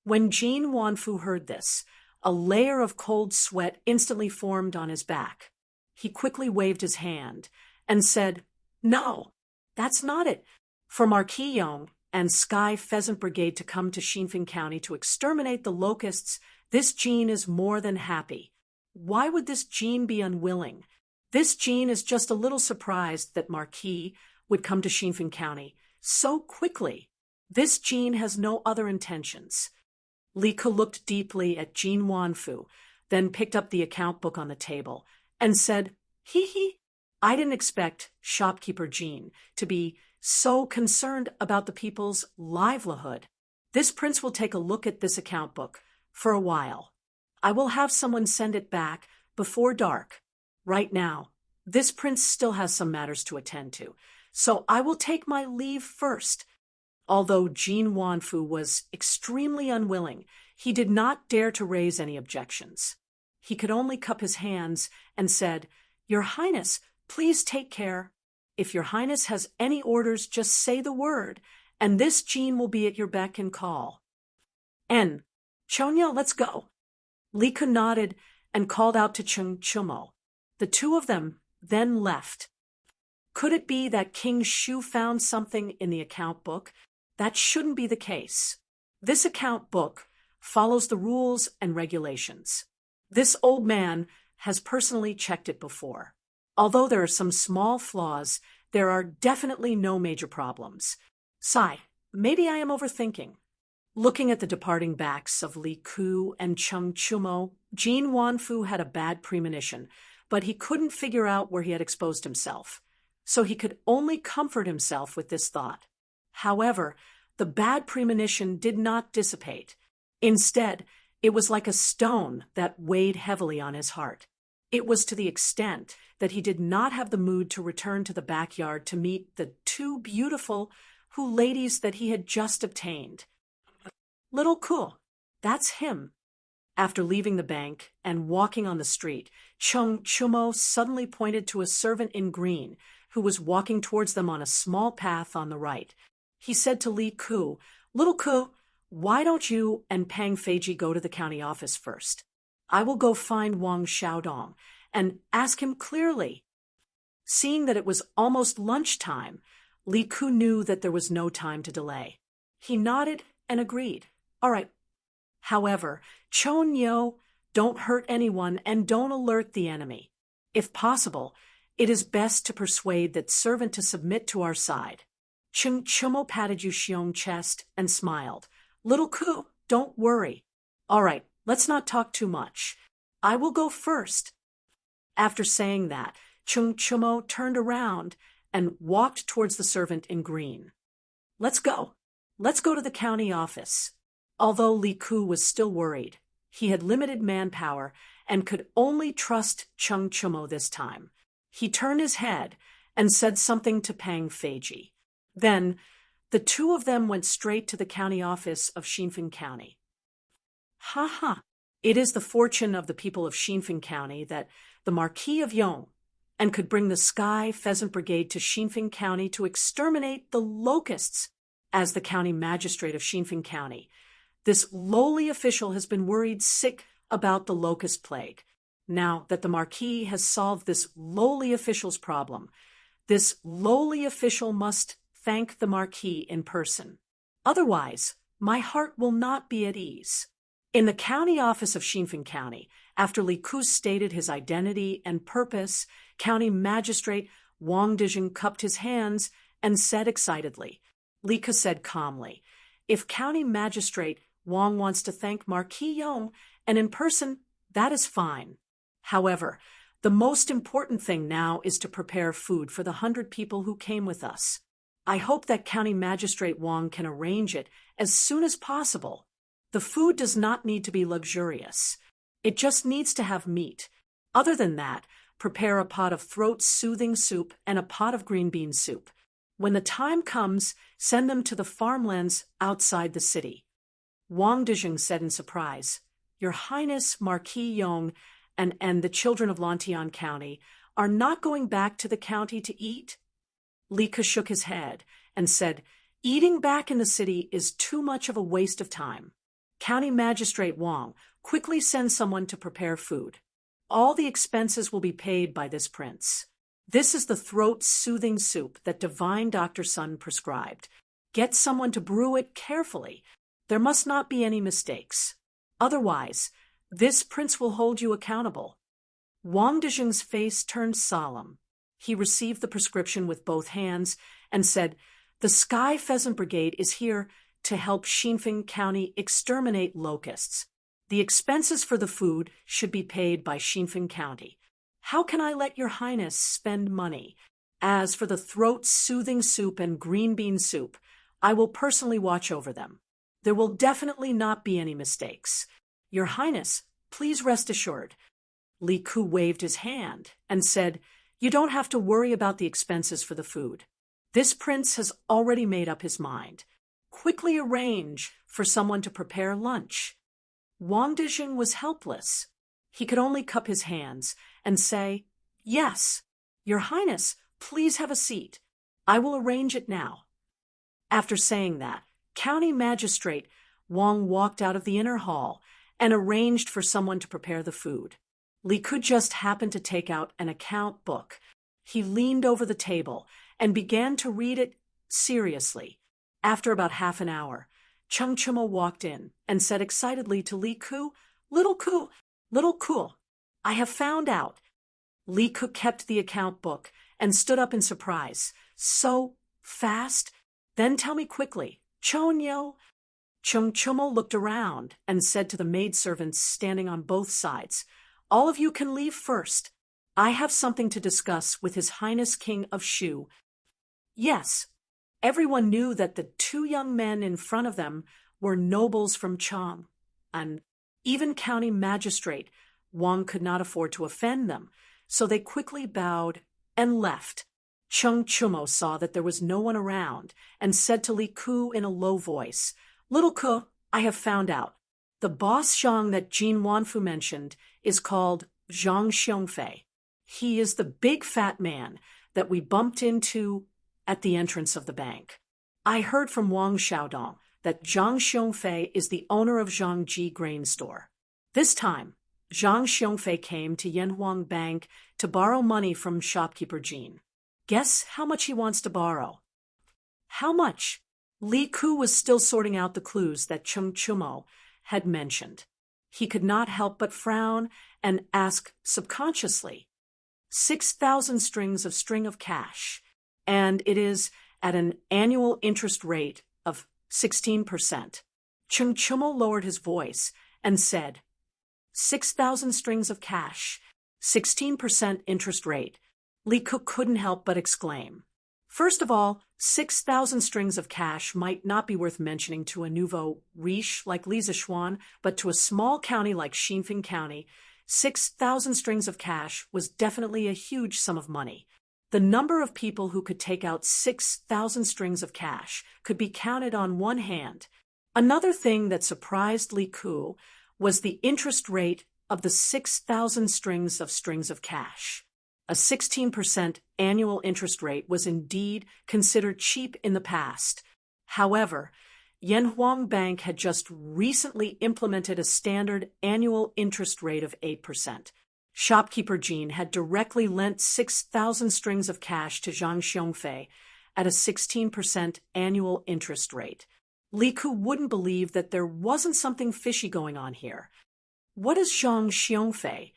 When Jean Wanfu heard this, a layer of cold sweat instantly formed on his back. He quickly waved his hand and said, "No, that's not it. For Marquis Yong and Sky Pheasant Brigade to come to Xinfeng County to exterminate the locusts, this Jean is more than happy. Why would this Jean be unwilling? This Jean is just a little surprised that Marquis would come to Xinfeng County so quickly. This Jean has no other intentions." Li Ke looked deeply at Jean Wanfu, then picked up the account book on the table and said, "Hee hee. I didn't expect Shopkeeper Jean to be so concerned about the people's livelihood. This prince will take a look at this account book for a while. I will have someone send it back before dark. Right now, this prince still has some matters to attend to, so I will take my leave first." Although Jean Wanfu was extremely unwilling, he did not dare to raise any objections. He could only cup his hands and said, "Your Highness, please take care. If your Highness has any orders, just say the word, and this Jean will be at your beck and call." Chonya, let's go." Li Ke nodded and called out to Cheng Chumo. The two of them then left. Could it be that King Shu found something in the account book? That shouldn't be the case. This account book follows the rules and regulations. This old man has personally checked it before. Although there are some small flaws, there are definitely no major problems. Sigh, maybe I am overthinking. Looking at the departing backs of Li Ke and Cheng Chumo, Jean Wanfu had a bad premonition, but he couldn't figure out where he had exposed himself. So he could only comfort himself with this thought. However, the bad premonition did not dissipate. Instead, it was like a stone that weighed heavily on his heart. It was to the extent that he did not have the mood to return to the backyard to meet the two beautiful ladies that he had just obtained. Little Ke, that's him. After leaving the bank and walking on the street, Cheng Chumo suddenly pointed to a servant in green who was walking towards them on a small path on the right. He said to Li Ke, "Little Ke, why don't you and Pang Feiji go to the county office first? I will go find Wang Xiaodong and ask him clearly." Seeing that it was almost lunchtime, Li Ke knew that there was no time to delay. He nodded and agreed. "All right." However, Chon Yo, don't hurt anyone and don't alert the enemy. If possible, it is best to persuade that servant to submit to our side. Cheng Chumo patted Yu Xiong's chest and smiled. "Little Ke, don't worry. All right, let's not talk too much. I will go first." After saying that, Cheng Chumo turned around and walked towards the servant in green. Let's go. Let's go to the county office." Although Li Ke was still worried, he had limited manpower and could only trust Cheng Chumo this time. He turned his head and said something to Pang Feiji. Then, the two of them went straight to the county office of Xinfeng County. Ha ha! It is the fortune of the people of Xinfeng County that the Marquis of Yong and could bring the Sky Pheasant Brigade to Xinfeng County to exterminate the locusts. As the county magistrate of Xinfeng County, this lowly official has been worried sick about the locust plague. Now that the Marquis has solved this lowly official's problem, this lowly official must thank the Marquis in person. Otherwise, my heart will not be at ease. In the county office of Xinfeng County, after Li Ke stated his identity and purpose, County Magistrate Wang Dijing cupped his hands and said excitedly. Li Ke said calmly, "If County Magistrate Wang wants to thank Marquis Yong, and in person, that is fine. However, the most important thing now is to prepare food for the 100 people who came with us. I hope that County Magistrate Wang can arrange it as soon as possible. The food does not need to be luxurious. It just needs to have meat. Other than that, prepare a pot of throat-soothing soup and a pot of green bean soup. When the time comes, send them to the farmlands outside the city. Wang Dezheng said in surprise, Your Highness Marquis Yong and the children of Lantian County are not going back to the county to eat? Li Ke shook his head and said, Eating back in the city is too much of a waste of time. County Magistrate Wang, quickly send someone to prepare food. All the expenses will be paid by this prince. This is the throat-soothing soup that Divine Dr. Sun prescribed. Get someone to brew it carefully. There must not be any mistakes. Otherwise, this prince will hold you accountable. Wang Dezheng's face turned solemn. He received the prescription with both hands and said, The Sky Pheasant Brigade is here to help Xinfeng County exterminate locusts. The expenses for the food should be paid by Xinfeng County. How can I let your highness spend money? As for the throat-soothing soup and green bean soup, I will personally watch over them. There will definitely not be any mistakes. Your highness, please rest assured. Li Ke waved his hand and said, You don't have to worry about the expenses for the food. This prince has already made up his mind. Quickly arrange for someone to prepare lunch. Wang Dezheng was helpless. He could only cup his hands and say, Yes, your highness, please have a seat. I will arrange it now. After saying that, County Magistrate Wang walked out of the inner hall and arranged for someone to prepare the food. Li Ke just happened to take out an account book. He leaned over the table and began to read it seriously. After about half an hour, Cheng Chumo walked in and said excitedly to Li Ke, Little Ke, I have found out. Li Ke kept the account book and stood up in surprise. So fast? Then tell me quickly. Chonyo. Cheng Chumo looked around and said to the maidservants standing on both sides, All of you can leave first. I have something to discuss with His Highness King of Shu. Yes, everyone knew that the two young men in front of them were nobles from Chang, and even County Magistrate Wang could not afford to offend them, so they quickly bowed and left. Cheng Chumo saw that there was no one around and said to Li Ke in a low voice, Little Ke, I have found out. The boss Zhang that Jin Wanfu mentioned is called Zhang Xiongfei. He is the big fat man that we bumped into at the entrance of the bank. I heard from Wang Xiaodong that Zhang Xiongfei is the owner of Zhangji Grain Store. This time, Zhang Xiongfei came to Yanhuang Bank to borrow money from shopkeeper Jin. Guess how much he wants to borrow? How much? Li Ke was still sorting out the clues that Cheng Chumo had mentioned. He could not help but frown and ask subconsciously, 6,000 strings of cash, and it is at an annual interest rate of 16%. Cheng Chumo lowered his voice and said, 6,000 strings of cash, 16% interest rate. Li Ke couldn't help but exclaim. First of all, 6,000 strings of cash might not be worth mentioning to a nouveau riche like Lizichuan, but to a small county like Xinfeng County, 6,000 strings of cash was definitely a huge sum of money. The number of people who could take out 6,000 strings of cash could be counted on one hand. Another thing that surprised Li Ke was the interest rate of the 6,000 strings of cash. A 16% annual interest rate was indeed considered cheap in the past. However, Yanhuang Bank had just recently implemented a standard annual interest rate of 8%. Shopkeeper Jin had directly lent 6,000 strings of cash to Zhang Xiongfei at a 16% annual interest rate. Li Ke wouldn't believe that there wasn't something fishy going on here. What does Zhang Xiongfei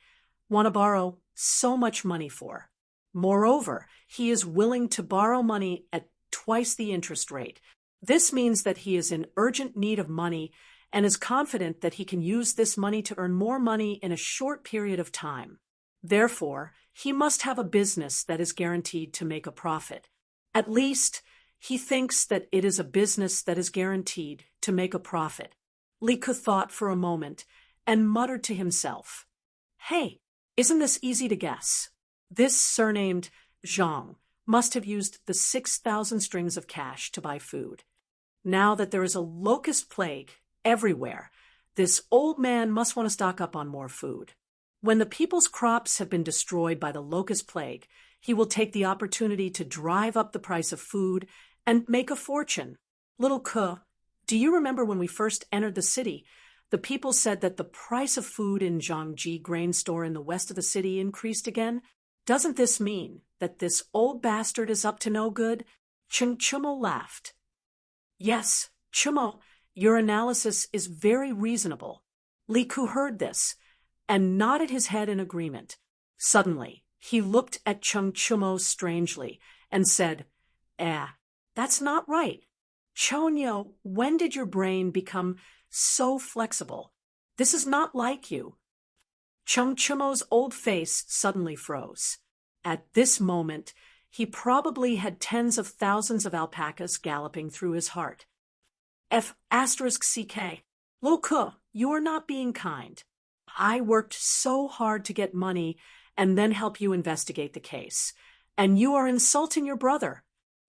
want to borrow so much money for? Moreover, he is willing to borrow money at twice the interest rate. This means that he is in urgent need of money and is confident that he can use this money to earn more money in a short period of time. Therefore, he must have a business that is guaranteed to make a profit. At least, he thinks that it is a business that is guaranteed to make a profit. Li Ke thought for a moment and muttered to himself, "Hey, isn't this easy to guess? This surnamed Zhang must have used the 6,000 strings of cash to buy food. Now that there is a locust plague everywhere, this old man must want to stock up on more food. When the people's crops have been destroyed by the locust plague, he will take the opportunity to drive up the price of food and make a fortune. Little Ke, do you remember when we first entered the city? The people said that the price of food in Zhangji grain store in the west of the city increased again. Doesn't this mean that this old bastard is up to no good?" Cheng Chumo laughed. "Yes, Chumo, your analysis is very reasonable." Li Ke heard this and nodded his head in agreement. Suddenly, he looked at Cheng Chumo strangely and said, that's not right. Chonyo, when did your brain become so flexible? This is not like you." Cheng Chumo's old face suddenly froze. At this moment, he probably had tens of thousands of alpacas galloping through his heart. F***CK. Little Ke, you are not being kind. I worked so hard to get money and then help you investigate the case. And you are insulting your brother.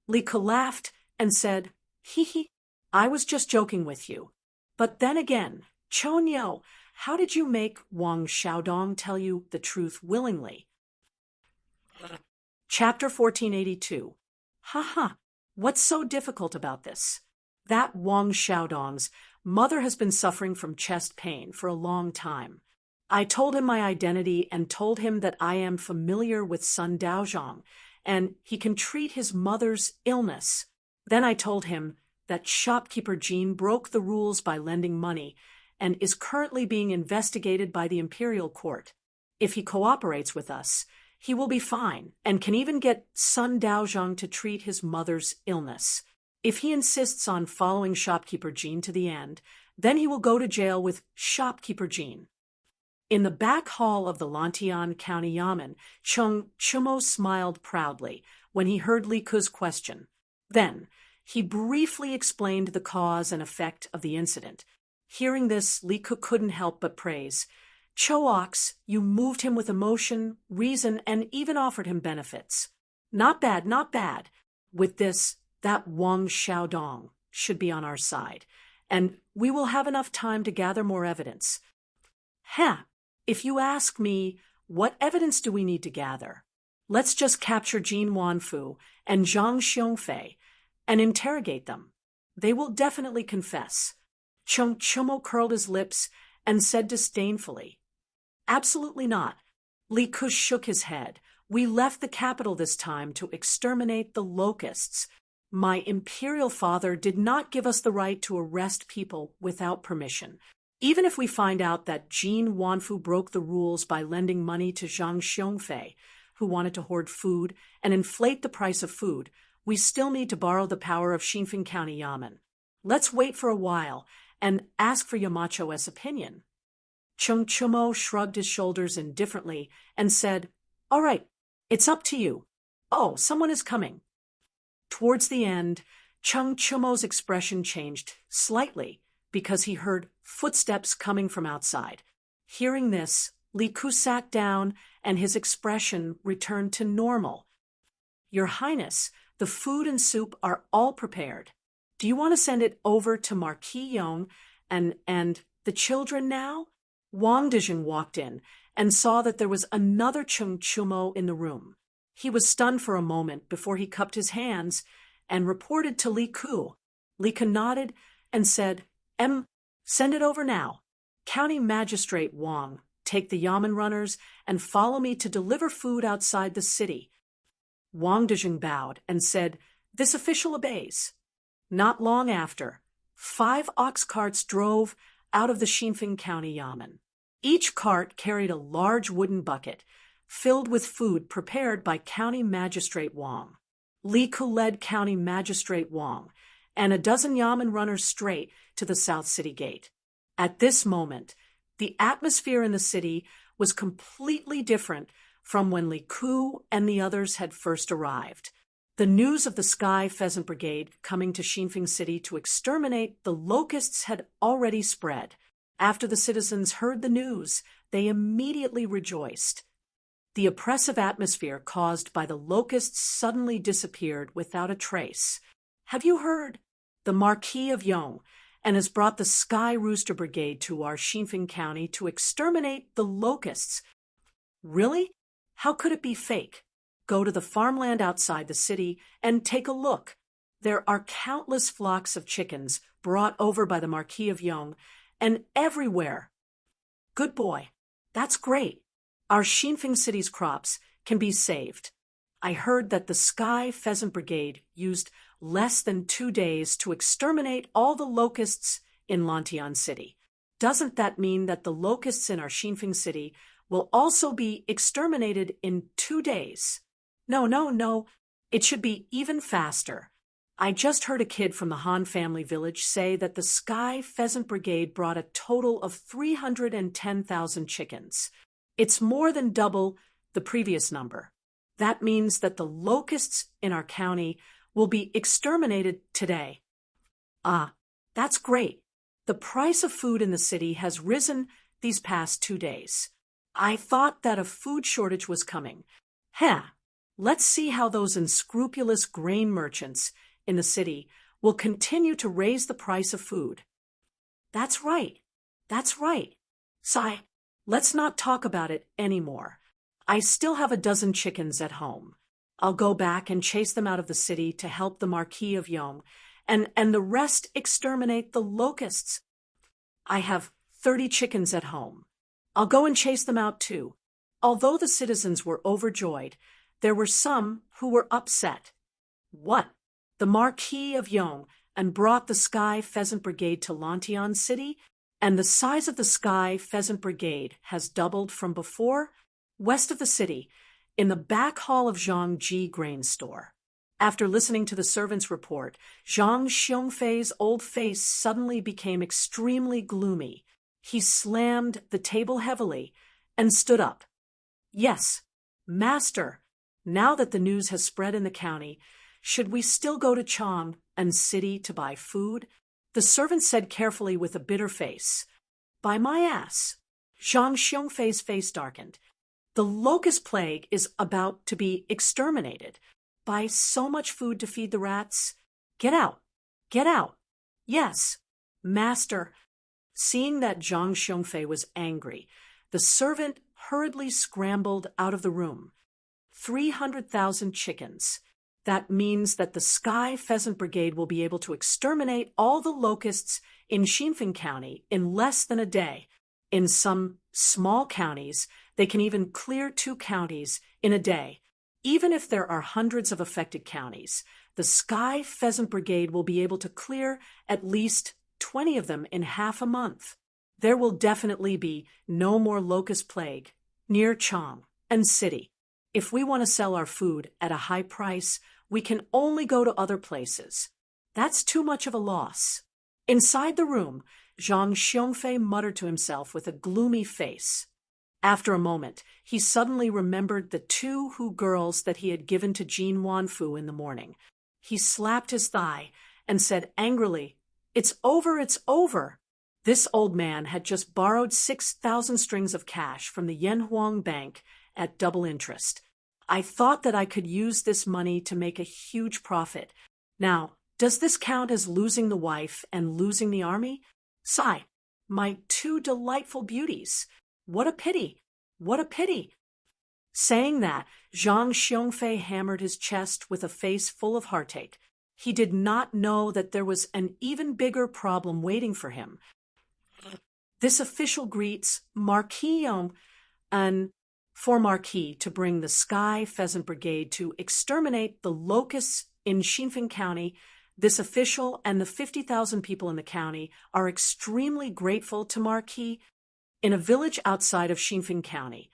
Li Ke laughed and said, "Hee, I was just joking with you. But then again, Chonyo, how did you make Wang Xiaodong tell you the truth willingly?" Chapter 1482. Haha, what's so difficult about this? That Wang Xiaodong's mother has been suffering from chest pain for a long time. I told him my identity and told him that I am familiar with Sun Daozhong, and he can treat his mother's illness. Then I told him that shopkeeper Jean broke the rules by lending money and is currently being investigated by the imperial court. If he cooperates with us, he will be fine and can even get Sun Daozhong to treat his mother's illness. If he insists on following shopkeeper Jean to the end, then he will go to jail with shopkeeper Jean. In the back hall of the Lantian County Yamen, Cheng Chumo smiled proudly when he heard Li Ke's question. Then, he briefly explained the cause and effect of the incident. Hearing this, Li Ke couldn't help but praise. "Chooks, you moved him with emotion, reason, and even offered him benefits. Not bad, not bad. With this, that Wang Xiaodong should be on our side, and we will have enough time to gather more evidence." If you ask me, what evidence do we need to gather? Let's just capture Jin Wanfu and Zhang Xiongfei and interrogate them. They will definitely confess. Cheng Chumo curled his lips and said disdainfully, "Absolutely not." Li Ke shook his head. "We left the capital this time to exterminate the locusts. My imperial father did not give us the right to arrest people without permission. Even if we find out that Jin Wanfu broke the rules by lending money to Zhang Xiongfei, who wanted to hoard food and inflate the price of food, we still need to borrow the power of Xinfeng County Yamen. Let's wait for a while and ask for Yamacho's opinion." Cheng Chumo shrugged his shoulders indifferently and said, "All right, it's up to you. Oh, someone is coming." Towards the end, Cheng Chumo's expression changed slightly because he heard footsteps coming from outside. Hearing this, Li Ke sat down and his expression returned to normal. "Your Highness, the food and soup are all prepared. Do you want to send it over to Marquis Yong and the children now?" Wang Dezheng walked in and saw that there was another Cheng Chumo in the room. He was stunned for a moment before he cupped his hands and reported to Li Ke. Li Ke nodded and said, Send it over now. County Magistrate Wang, take the Yamen runners and follow me to deliver food outside the city." Wang Dezheng bowed and said, "This official obeys." Not long after, 5 ox carts drove out of the Xinfeng County Yamen. Each cart carried a large wooden bucket filled with food prepared by County Magistrate Wang. Li Ke led County Magistrate Wang and a dozen Yamen runners straight to the South City Gate. At this moment, the atmosphere in the city was completely different from when Li Ku and the others had first arrived. The news of the Sky Pheasant Brigade coming to Xinfeng City to exterminate the locusts had already spread. After the citizens heard the news, they immediately rejoiced. The oppressive atmosphere caused by the locusts suddenly disappeared without a trace. Have you heard? The Marquis of Yong and has brought the Sky Rooster Brigade to our Xinfeng County to exterminate the locusts. Really? How could it be fake? Go to the farmland outside the city and take a look. There are countless flocks of chickens brought over by the Marquis of Yong, and everywhere. Good boy. That's great. Our Xinfeng City's crops can be saved. I heard that the Sky Pheasant Brigade used less than 2 days to exterminate all the locusts in Lantian City. Doesn't that mean that the locusts in our Xinfeng City will also be exterminated in 2 days? No. It should be even faster. I just heard a kid from the Han family village say that the Sky Pheasant Brigade brought a total of 310,000 chickens. It's more than double the previous number. That means that the locusts in our county will be exterminated today. Ah, that's great. The price of food in the city has risen these past 2 days. I thought that a food shortage was coming. Let's see how those unscrupulous grain merchants in the city will continue to raise the price of food. That's right. Sai, let's not talk about it anymore. I still have a dozen chickens at home. I'll go back and chase them out of the city to help the Marquis of Yong, and the rest exterminate the locusts. I have 30 chickens at home. I'll go and chase them out too. Although the citizens were overjoyed, there were some who were upset. What? The Marquis of Yong and brought the Sky Pheasant Brigade to Lantian City, and the size of the Sky Pheasant Brigade has doubled from before? West of the city, in the back hall of Zhang Ji grain store. After listening to the servant's report, Zhang Xiongfei's old face suddenly became extremely gloomy. He slammed the table heavily and stood up. Yes, master, now that the news has spread in the county, should we still go to Chang and city to buy food? The servant said carefully with a bitter face. By my ass. Zhang Xiongfei's face darkened. The locust plague is about to be exterminated. Buy so much food to feed the rats. Get out. Yes, master. Seeing that Zhang Xiongfei was angry, the servant hurriedly scrambled out of the room. 300,000 chickens. That means that the Sky Pheasant Brigade will be able to exterminate all the locusts in Xinfeng County in less than a day. In some small counties, they can even clear 2 counties in a day. Even if there are hundreds of affected counties, the Sky Pheasant Brigade will be able to clear at least 20 of them in half a month. There will definitely be no more locust plague near Chang and city. If we want to sell our food at a high price, we can only go to other places. That's too much of a loss. Inside the room, Zhang Xiongfei muttered to himself with a gloomy face. After a moment, he suddenly remembered the 2 girls that he had given to Jin Wanfu in the morning. He slapped his thigh and said angrily, It's over. This old man had just borrowed 6,000 strings of cash from the Yanhuang Bank at double interest. I thought that I could use this money to make a huge profit. Now, does this count as losing the wife and losing the army? Sigh, my 2 delightful beauties. What a pity. Saying that, Zhang Xiongfei hammered his chest with a face full of heartache. He did not know that there was an even bigger problem waiting for him. This official greets Marquis Yong and for Marquis to bring the Sky Pheasant Brigade to exterminate the locusts in Xinfeng County. This official and the 50,000 people in the county are extremely grateful to Marquis. In a village outside of Xinfeng County,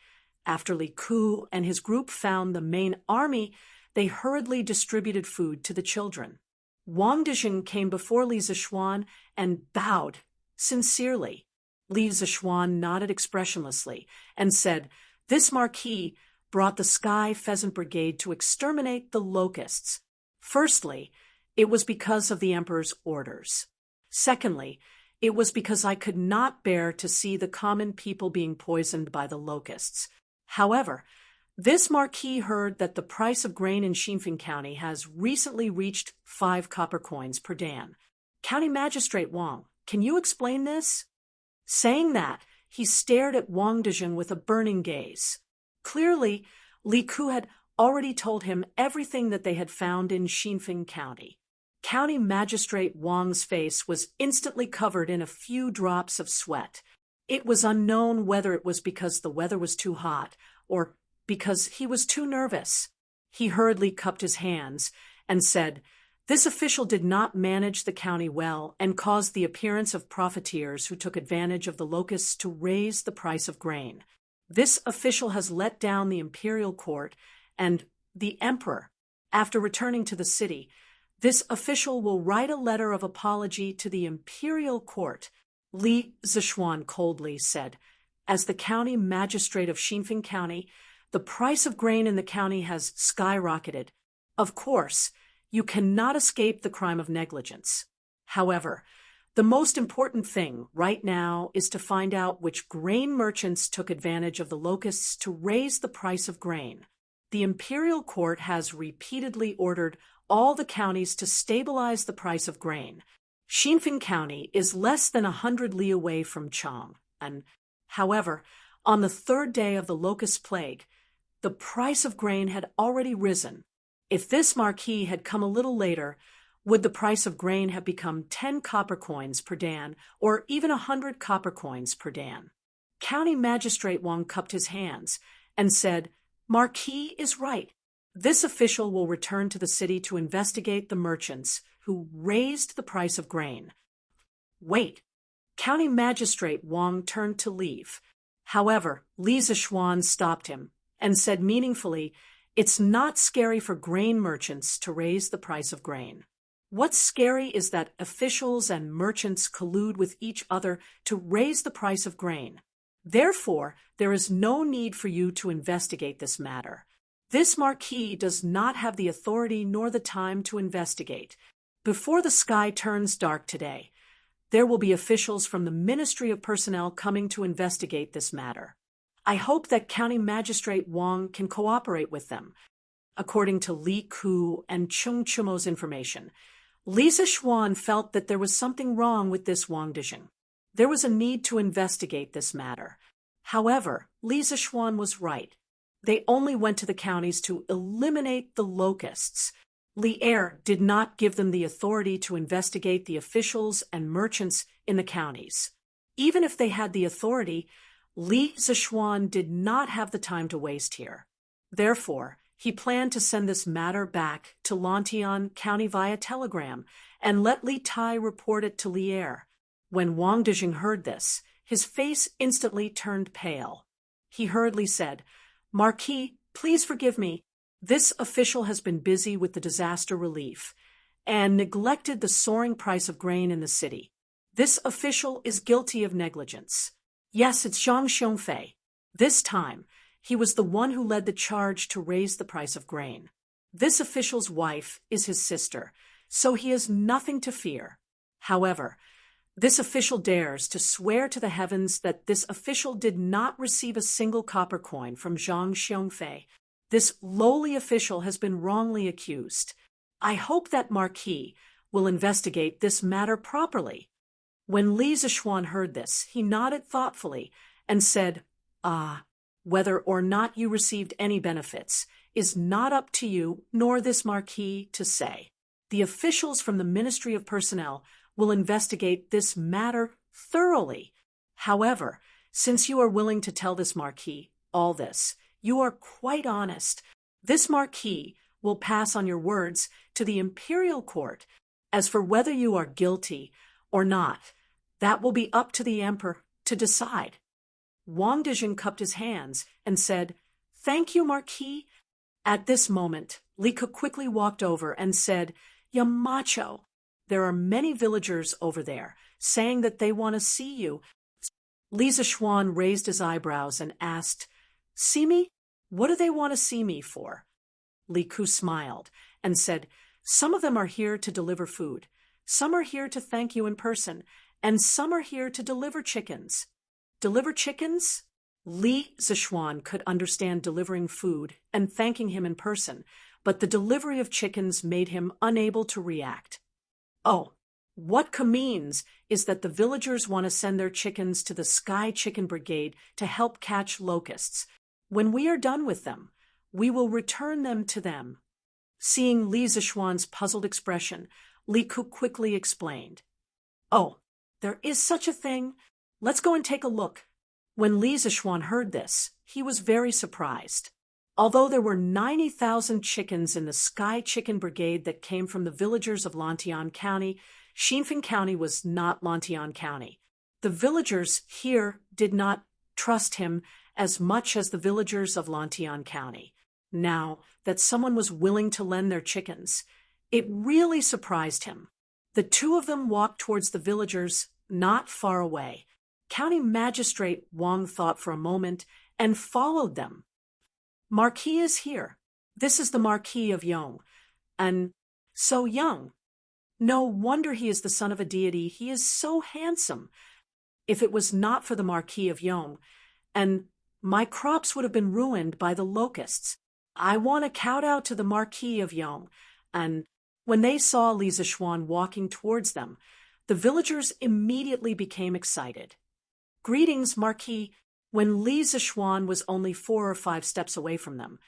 after Li Ku and his group found the main army, they hurriedly distributed food to the children. Wang Dizheng came before Li Zishuan and bowed sincerely. Li Zishuan nodded expressionlessly and said, "This marquis brought the Sky Pheasant Brigade to exterminate the locusts. Firstly, it was because of the Emperor's orders. Secondly, it was because I could not bear to see the common people being poisoned by the locusts. However, this marquis heard that the price of grain in Xinfeng County has recently reached 5 copper coins per dan. County Magistrate Wang, can you explain this?" Saying that, he stared at Wang Dezheng with a burning gaze. Clearly, Li Ku had already told him everything that they had found in Xinfeng County. County Magistrate Wang's face was instantly covered in a few drops of sweat. It was unknown whether it was because the weather was too hot or because he was too nervous. He hurriedly cupped his hands and said, "This official did not manage the county well and caused the appearance of profiteers who took advantage of the locusts to raise the price of grain. This official has let down the imperial court and the emperor. After returning to the city, this official will write a letter of apology to the imperial court." Li Zishuan coldly said, "As the county magistrate of Xinfeng County, the price of grain in the county has skyrocketed. Of course, you cannot escape the crime of negligence. However, the most important thing right now is to find out which grain merchants took advantage of the locusts to raise the price of grain. The imperial court has repeatedly ordered all the counties to stabilize the price of grain. Xinfeng County is less than 100 li away from Chang, and, however, on the 3rd day of the locust plague, the price of grain had already risen. If this marquis had come a little later, would the price of grain have become 10 copper coins per dan or even 100 copper coins per dan?" County Magistrate Wang cupped his hands and said, "Marquis is right. This official will return to the city to investigate the merchants who raised the price of grain." "Wait." County Magistrate Wang turned to leave. However, Li Zishuan stopped him and said meaningfully, "It's not scary for grain merchants to raise the price of grain. What's scary is that officials and merchants collude with each other to raise the price of grain. Therefore, there is no need for you to investigate this matter. This marquis does not have the authority nor the time to investigate. Before the sky turns dark today, there will be officials from the Ministry of Personnel coming to investigate this matter. I hope that County Magistrate Wang can cooperate with them." According to Li Ku and Chung Chumo's information, Li Zishuan felt that there was something wrong with this Wang Dezheng. There was a need to investigate this matter. However, Li Zishuan was right. They only went to the counties to eliminate the locusts. Li Er did not give them the authority to investigate the officials and merchants in the counties. Even if they had the authority, Li Zishuan did not have the time to waste here. Therefore, he planned to send this matter back to Lantian County via telegram and let Li Tai report it to Li Er. When Wang Dezheng heard this, his face instantly turned pale. He hurriedly said, "Marquis, please forgive me. This official has been busy with the disaster relief and neglected the soaring price of grain in the city. This official is guilty of negligence. Yes, it's Zhang Xiongfei. This time, he was the one who led the charge to raise the price of grain. This official's wife is his sister, so he has nothing to fear. However, this official dares to swear to the heavens that this official did not receive a single copper coin from Zhang Xiongfei. This lowly official has been wrongly accused. I hope that Marquis will investigate this matter properly." When Li Zishuan heard this, he nodded thoughtfully and said, "Whether or not you received any benefits is not up to you nor this marquis to say. The officials from the Ministry of Personnel will investigate this matter thoroughly. However, since you are willing to tell this marquis all this, you are quite honest. This marquis will pass on your words to the imperial court. As for whether you are guilty or not, that will be up to the emperor to decide." Wang Dezheng cupped his hands and said, "Thank you, Marquis." At this moment, Li Ke quickly walked over and said, "Yamacho, there are many villagers over there saying that they want to see you. Li Zishuan raised his eyebrows and asked, "See me? What do they want to see me for?" Li Ku smiled and said, "Some of them are here to deliver food. Some are here to thank you in person, and some are here to deliver chickens." Deliver chickens? Li Zishuan could understand delivering food and thanking him in person, but the delivery of chickens made him unable to react. "Oh, what Ka means is that the villagers want to send their chickens to the Sky Chicken Brigade to help catch locusts. When we are done with them, we will return them to them." Seeing Li Zishuan's puzzled expression, Li Ku quickly explained, "Oh, there is such a thing? Let's go and take a look." When Li Zishuan heard this, he was very surprised. Although there were 90,000 chickens in the Sky Chicken Brigade that came from the villagers of Lantian County, Xinfeng County was not Lantian County. The villagers here did not trust him as much as the villagers of Lantian County. Now that someone was willing to lend their chickens, it really surprised him. The two of them walked towards the villagers not far away. County Magistrate Wang thought for a moment and followed them. "Marquis is here. This is the Marquis of Yong. And so young. No wonder he is the son of a deity. He is so handsome. If it was not for the Marquis of Yong, and my crops would have been ruined by the locusts. I want to kowtow to the Marquis of Yong." And when they saw Li Zishuan walking towards them, the villagers immediately became excited. "Greetings, Marquis." When Li Zishuan was only 4 or 5 steps away from them,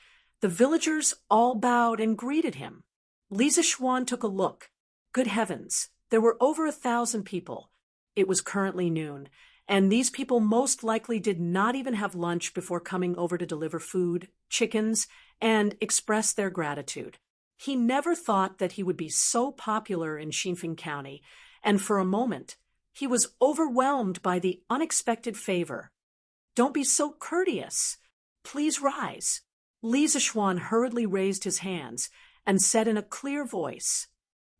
the villagers all bowed and greeted him. Li Zishuan took a look. Good heavens, there were over 1,000 people. It was currently noon, and these people most likely did not even have lunch before coming over to deliver food, chickens, and express their gratitude. He never thought that he would be so popular in Xinfeng County, and for a moment, he was overwhelmed by the unexpected favor. "Don't be so courteous. Please rise." Li Zishuan hurriedly raised his hands and said in a clear voice,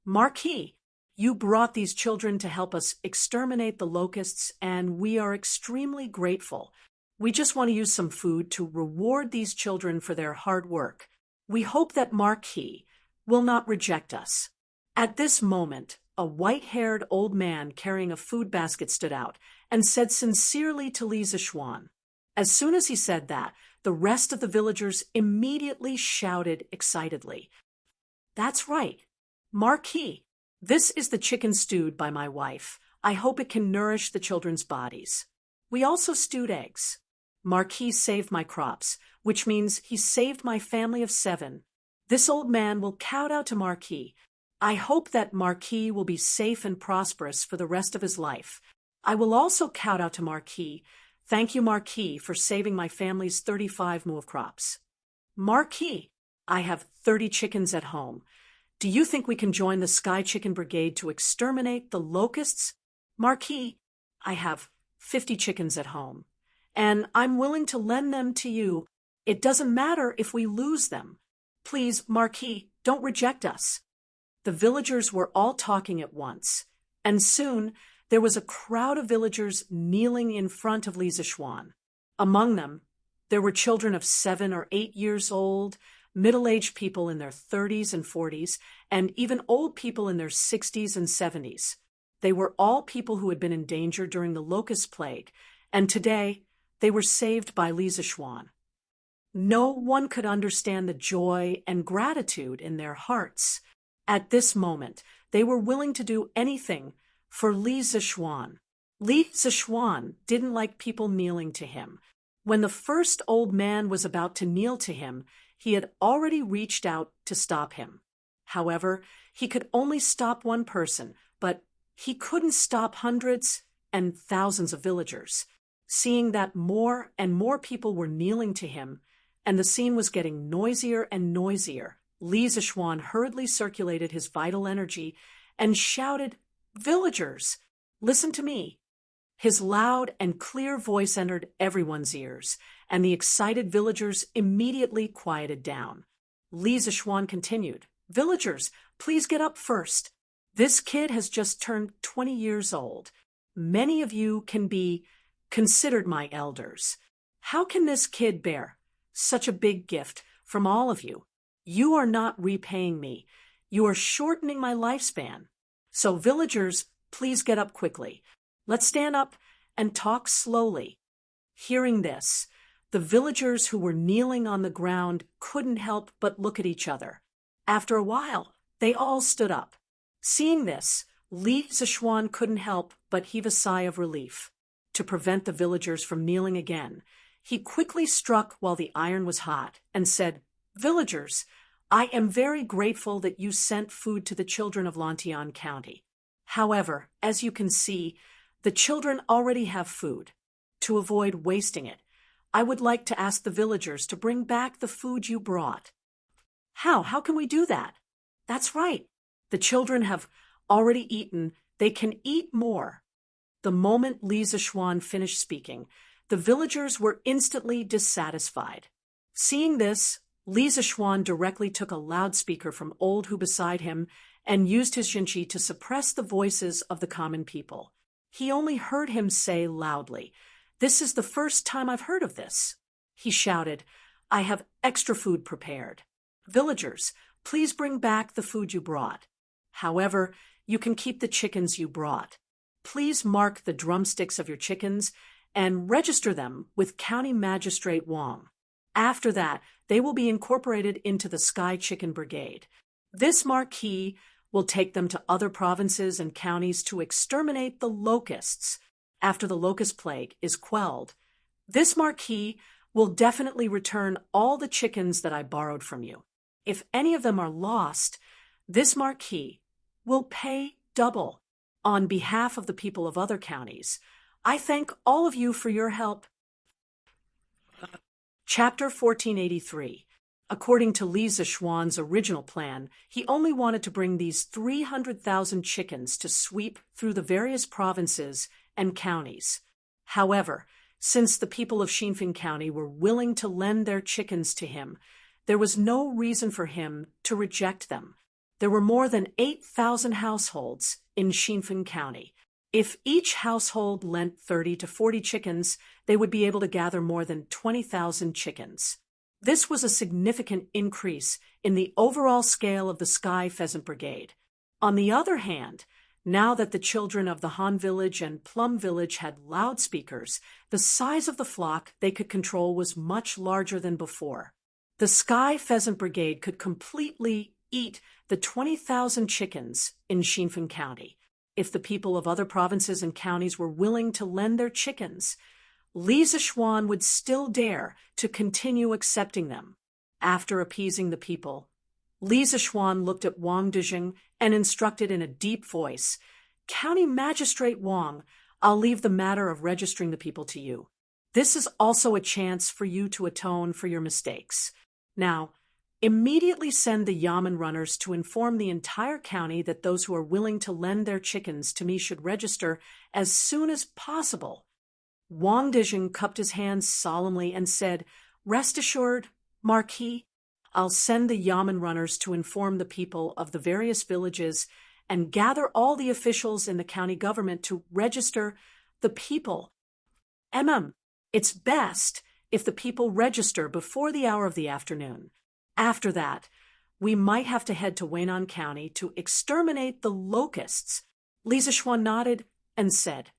"Marquis, you brought these children to help us exterminate the locusts, and we are extremely grateful. We just want to use some food to reward these children for their hard work. We hope that Marquis will not reject us." At this moment, a white-haired old man carrying a food basket stood out and said sincerely to Li Zishuan. As soon as he said that, the rest of the villagers immediately shouted excitedly, "That's right. Marquis, this is the chicken stewed by my wife. I hope it can nourish the children's bodies. We also stewed eggs. Marquis saved my crops, which means he saved my family of 7. This old man will kowtow to Marquis. I hope that Marquis will be safe and prosperous for the rest of his life. I will also kowtow to Marquis. Thank you, Marquis, for saving my family's 35 mu of crops. Marquis, I have 30 chickens at home. Do you think we can join the Sky Chicken Brigade to exterminate the locusts? Marquis, I have 50 chickens at home, and I'm willing to lend them to you. It doesn't matter if we lose them. Please, Marquis, don't reject us." The villagers were all talking at once, and soon there was a crowd of villagers kneeling in front of Li Zishuan. Among them, there were children of 7 or 8 years old, middle-aged people in their 30s and 40s, and even old people in their 60s and 70s. They were all people who had been in danger during the locust plague, and today they were saved by Li Zishuan. No one could understand the joy and gratitude in their hearts. At this moment, they were willing to do anything for Li Zishuan. Li Zishuan didn't like people kneeling to him. When the first old man was about to kneel to him, he had already reached out to stop him. However, he could only stop one person, but he couldn't stop hundreds and thousands of villagers. Seeing that more and more people were kneeling to him, and the scene was getting noisier and noisier, Li Zishuan hurriedly circulated his vital energy and shouted, "Villagers, listen to me." His loud and clear voice entered everyone's ears, and the excited villagers immediately quieted down. Li Zishuan continued, "Villagers, please get up first. This kid has just turned 20 years old. Many of you can be considered my elders. How can this kid bear such a big gift from all of you? You are not repaying me. You are shortening my lifespan. So villagers, please get up quickly. Let's stand up and talk slowly. Hearing this, the villagers who were kneeling on the ground couldn't help but look at each other. After a while, they all stood up. Seeing this, Li Zishuan couldn't help but heave a sigh of relief. To prevent the villagers from kneeling again, he quickly struck while the iron was hot and said, "Villagers, I am very grateful that you sent food to the children of Lantian County. However, as you can see, the children already have food. To avoid wasting it, I would like to ask the villagers to bring back the food you brought." How can we do that? That's right. The children have already eaten. They can eat more. The moment Li Zishuan finished speaking, the villagers were instantly dissatisfied. Seeing this, Li Zishuan directly took a loudspeaker from Old Hu beside him and used his Xinqi to suppress the voices of the common people. He only heard him say loudly, "This is the first time I've heard of this." He shouted, "I have extra food prepared. Villagers, please bring back the food you brought. However, you can keep the chickens you brought. Please mark the drumsticks of your chickens and register them with County Magistrate Wang. After that, they will be incorporated into the Sky Chicken Brigade. This marquee will take them to other provinces and counties to exterminate the locusts. After the locust plague is quelled, this marquee will definitely return all the chickens that I borrowed from you. If any of them are lost, this marquee will pay double. On behalf of the people of other counties, I thank all of you for your help." Chapter 1483. According to Li Zishuan's original plan, he only wanted to bring these 300,000 chickens to sweep through the various provinces and counties. However, since the people of Xinfeng County were willing to lend their chickens to him, there was no reason for him to reject them. There were more than 8,000 households in Xinfeng County. If each household lent 30 to 40 chickens, they would be able to gather more than 20,000 chickens. This was a significant increase in the overall scale of the Sky Pheasant Brigade. On the other hand, now that the children of the Han Village and Plum Village had loudspeakers, the size of the flock they could control was much larger than before. The Sky Pheasant Brigade could completely eat the 20,000 chickens in Xinfeng County. If the people of other provinces and counties were willing to lend their chickens, Li Zishuan would still dare to continue accepting them. After appeasing the people, Li Zishuan looked at Wang Dijing and instructed in a deep voice, "County Magistrate Wang, I'll leave the matter of registering the people to you. This is also a chance for you to atone for your mistakes. Now, immediately send the Yamen runners to inform the entire county that those who are willing to lend their chickens to me should register as soon as possible." Wang Dijing cupped his hands solemnly and said, "Rest assured, Marquis, I'll send the Yamen runners to inform the people of the various villages and gather all the officials in the county government to register the people. It's best if the people register before the hour of the afternoon. After that, we might have to head to Weinan County to exterminate the locusts." Li Zishuan nodded and said,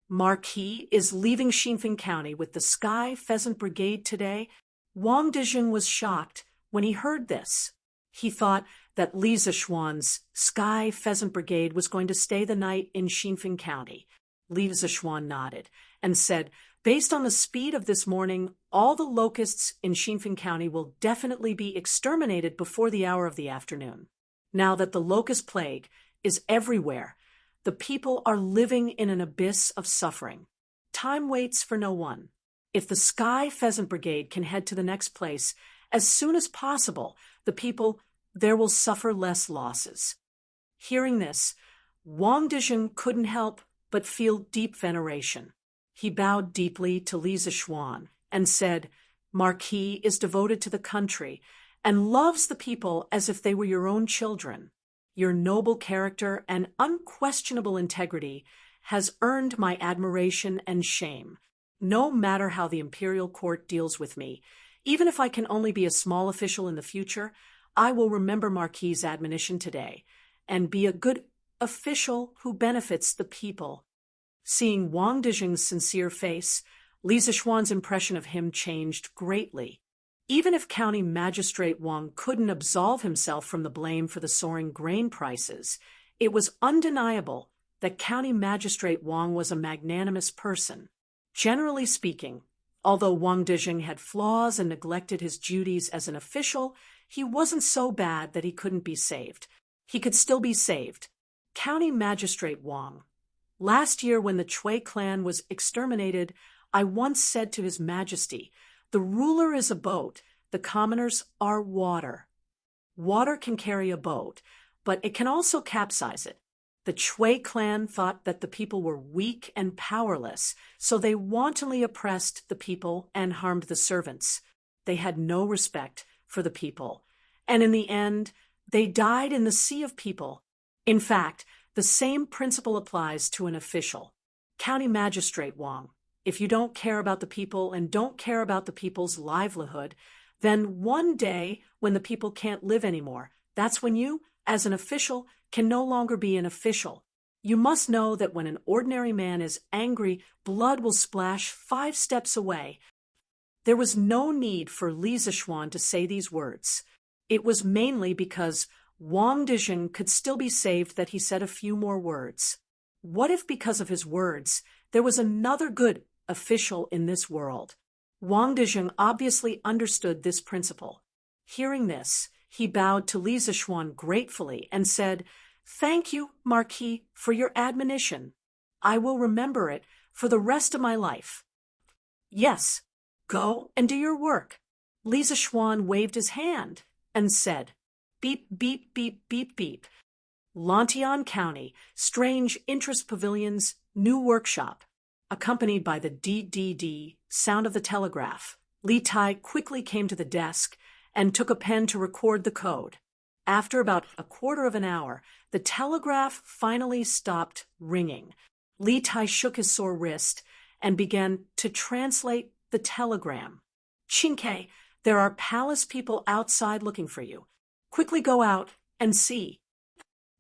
"Marquis is leaving Xinfeng County with the Sky Pheasant Brigade today?" Wang Dijing was shocked when he heard this. He thought that Li Zishuan's Sky Pheasant Brigade was going to stay the night in Xinfeng County. Li Zishuan nodded and said, "Based on the speed of this morning, all the locusts in Xinfeng County will definitely be exterminated before the hour of the afternoon. Now that the locust plague is everywhere, the people are living in an abyss of suffering. Time waits for no one. If the Sky Pheasant Brigade can head to the next place as soon as possible, the people there will suffer less losses." Hearing this, Wang Dijing couldn't help but feel deep veneration. He bowed deeply to Li Zishuan and said, "Marquis is devoted to the country and loves the people as if they were your own children. Your noble character and unquestionable integrity has earned my admiration and shame. No matter how the imperial court deals with me, even if I can only be a small official in the future, I will remember Marquis's admonition today and be a good official who benefits the people. Seeing Wang Dijing's sincere face, Li Zixuan's impression of him changed greatly. Even if County Magistrate Wang couldn't absolve himself from the blame for the soaring grain prices, it was undeniable that County Magistrate Wang was a magnanimous person. Generally speaking, although Wang Dijing had flaws and neglected his duties as an official, he wasn't so bad that he couldn't be saved. He could still be saved. County Magistrate Wang. Last year, when the Chui clan was exterminated, I once said to His Majesty, "The ruler is a boat, the commoners are water. Water can carry a boat, but it can also capsize it. The Chui clan thought that the people were weak and powerless, so they wantonly oppressed the people and harmed the servants. They had no respect for the people, and in the end, they died in the sea of people. In fact, the same principle applies to an official. County Magistrate Wang, if you don't care about the people and don't care about the people's livelihood, then one day when the people can't live anymore, that's when you, as an official, can no longer be an official. You must know that when an ordinary man is angry, blood will splash 5 steps away." There was no need for Li Zixuan to say these words. It was mainly because Wang Dijing could still be saved that he said a few more words. What if, because of his words, there was another good official in this world? Wang Dijing obviously understood this principle. Hearing this, he bowed to Li Zixuan gratefully and said, "Thank you, Marquis, for your admonition. I will remember it for the rest of my life." "Yes, go and do your work." Li Zixuan waved his hand and said, "Beep, beep, beep, beep, beep." Lantian County, Strange Interest Pavilion's new workshop. Accompanied by the DDD sound of the telegraph, Li Tai quickly came to the desk and took a pen to record the code. After about a quarter of an hour, the telegraph finally stopped ringing. Li Tai shook his sore wrist and began to translate the telegram. "Qingke, there are palace people outside looking for you. Quickly go out and see."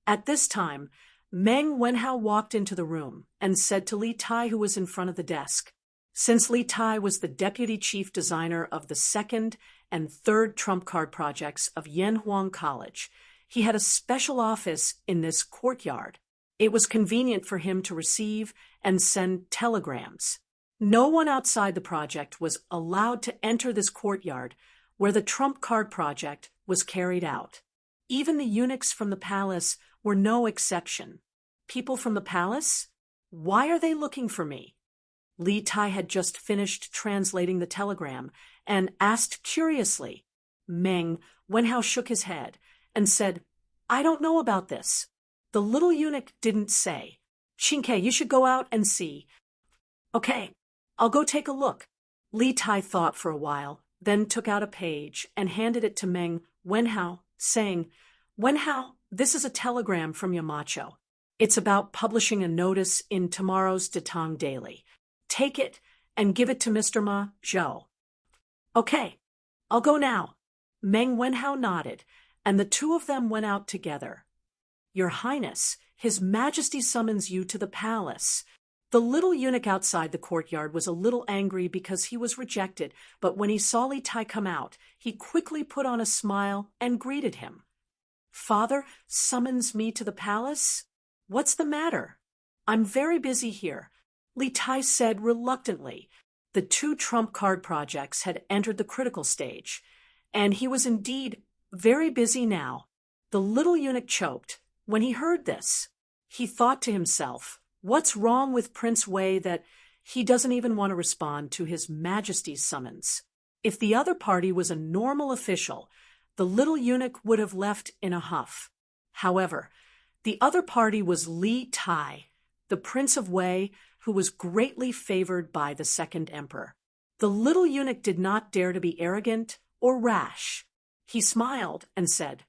At this time, Meng Wenhao walked into the room and said to Li Tai, who was in front of the desk. Since Li Tai was the deputy chief designer of the 2nd and 3rd trump card projects of Yanhuang College, he had a special office in this courtyard. It was convenient for him to receive and send telegrams. No one outside the project was allowed to enter this courtyard where the trump card project was carried out. Even the eunuchs from the palace were no exception. People from the palace? Why are they looking for me? Li Tai had just finished translating the telegram and asked curiously. Meng Wenhao shook his head and said, "I don't know about this." The little eunuch didn't say. "Qingke, you should go out and see." "Okay, I'll go take a look." Li Tai thought for a while, then took out a page and handed it to Meng Wenhao, saying, "Wenhao, this is a telegram from Yamacho. It's about publishing a notice in tomorrow's Tang Daily. Take it and give it to Mr. Ma Zhou." "Okay, I'll go now." Meng Wenhao nodded, and the two of them went out together. "Your Highness, His Majesty summons you to the palace." The little eunuch outside the courtyard was a little angry because he was rejected, but when he saw Li Tai come out, he quickly put on a smile and greeted him. "Father summons me to the palace? What's the matter?" "I'm very busy here," Li Tai said reluctantly. The 2 trump card projects had entered the critical stage, and he was indeed very busy now. The little eunuch choked when he heard this. He thought to himself, what's wrong with Prince Wei that he doesn't even want to respond to His Majesty's summons? If the other party was a normal official, the little eunuch would have left in a huff. However, the other party was Li Tai, the Prince of Wei, who was greatly favored by the second emperor. The little eunuch did not dare to be arrogant or rash. He smiled and said,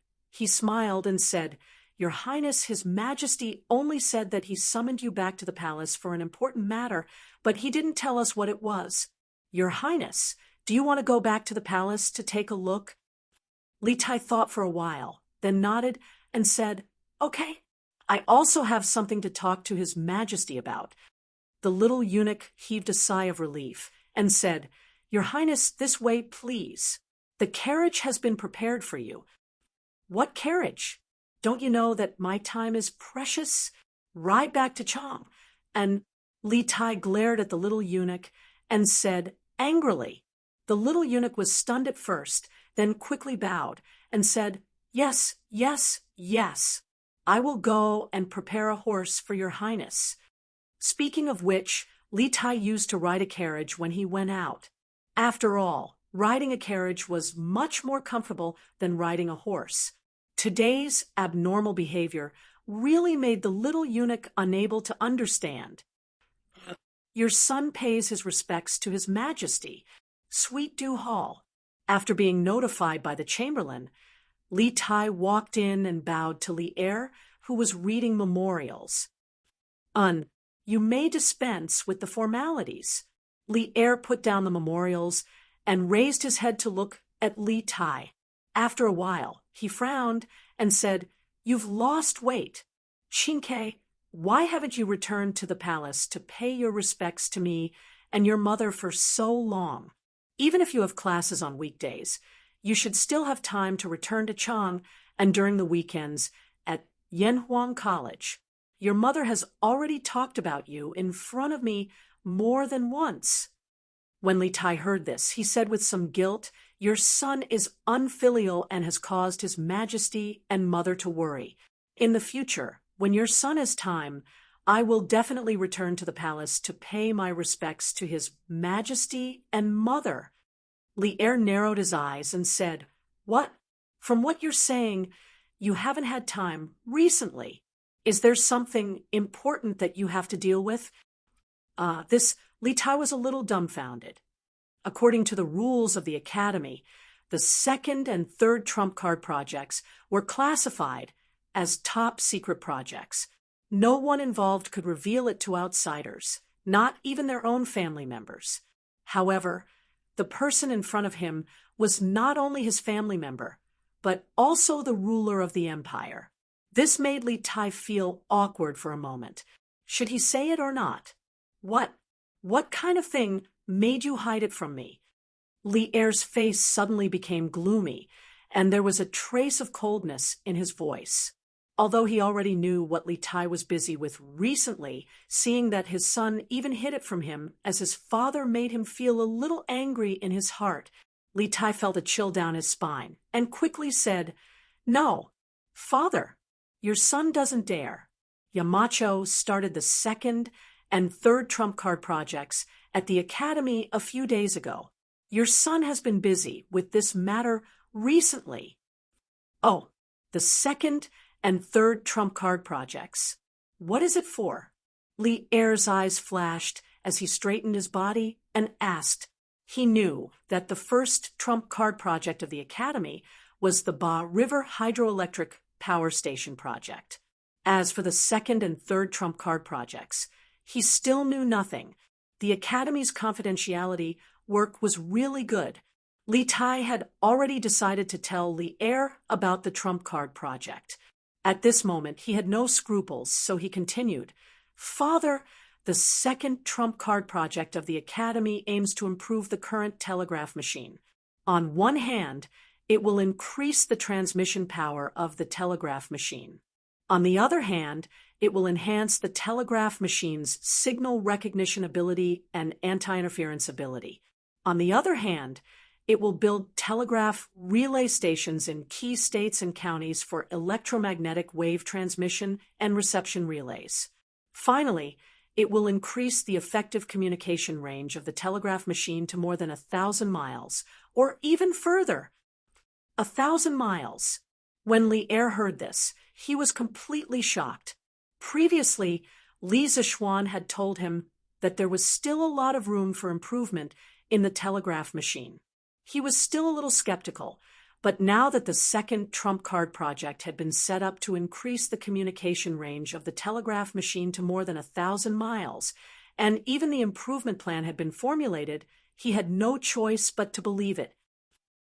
Your Highness, His Majesty only said that he summoned you back to the palace for an important matter, but he didn't tell us what it was. Your Highness, do you want to go back to the palace to take a look? Li Tai thought for a while, then nodded and said, Okay. I also have something to talk to His Majesty about. The little eunuch heaved a sigh of relief and said, Your Highness, this way, please. The carriage has been prepared for you. What carriage? Don't you know that my time is precious? Ride back to Chang. And Li Tai glared at the little eunuch and said angrily. The little eunuch was stunned at first, then quickly bowed and said, Yes, yes, yes. I will go and prepare a horse for your highness. Speaking of which, Li Tai used to ride a carriage when he went out. After all, riding a carriage was much more comfortable than riding a horse. Today's abnormal behavior really made the little eunuch unable to understand. Your son pays his respects to His Majesty, Sweet Dew Hall. After being notified by the chamberlain, Li Tai walked in and bowed to Li Er, who was reading memorials. You may dispense with the formalities. Li Er put down the memorials and raised his head to look at Li Tai. After a while, he frowned and said, You've lost weight. Qingke, why haven't you returned to the palace to pay your respects to me and your mother for so long? Even if you have classes on weekdays, you should still have time to return to Chang and during the weekends at Yanhuang College. Your mother has already talked about you in front of me more than once. When Li Tai heard this, he said with some guilt, Your son is unfilial and has caused His Majesty and mother to worry. In the future, when your son has time, I will definitely return to the palace to pay my respects to His Majesty and mother. Li Er narrowed his eyes and said, What? From what you're saying, you haven't had time recently. Is there something important that you have to deal with? Li Tai was a little dumbfounded. According to the rules of the Academy, the second and third trump card projects were classified as top secret projects. No one involved could reveal it to outsiders, not even their own family members. However, the person in front of him was not only his family member, but also the ruler of the empire. This made Li Tai feel awkward for a moment. Should he say it or not? What kind of thing made you hide it from me? Li Er's face suddenly became gloomy, and there was a trace of coldness in his voice. Although he already knew what Li Tai was busy with recently, seeing that his son even hid it from him as his father made him feel a little angry in his heart, Li Tai felt a chill down his spine and quickly said, No, father, your son doesn't dare. Yamacho started the second and third trump card projects at the Academy a few days ago. Your son has been busy with this matter recently. Oh, the second and third trump card projects. What is it for? Li Er's eyes flashed as he straightened his body and asked. He knew that the first trump card project of the Academy was the Ba River Hydroelectric Power Station project. As for the second and third trump card projects, he still knew nothing. The Academy's confidentiality work was really good. Li Tai had already decided to tell Li Er about the trump card project. At this moment, he had no scruples, so he continued, Father, the second trump card project of the Academy aims to improve the current telegraph machine. On one hand, it will increase the transmission power of the telegraph machine. On the other hand, it will enhance the telegraph machine's signal recognition ability and anti-interference ability. On the other hand, it will build telegraph relay stations in key states and counties for electromagnetic wave transmission and reception relays. Finally, it will increase the effective communication range of the telegraph machine to more than 1,000 miles, or even further. 1,000 miles. When Li Er heard this, he was completely shocked. Previously, Li Zixuan had told him that there was still a lot of room for improvement in the telegraph machine. He was still a little skeptical, But now that the second trump card project had been set up to increase the communication range of the telegraph machine to more than 1,000 miles, and even the improvement plan had been formulated, he had no choice but to believe it.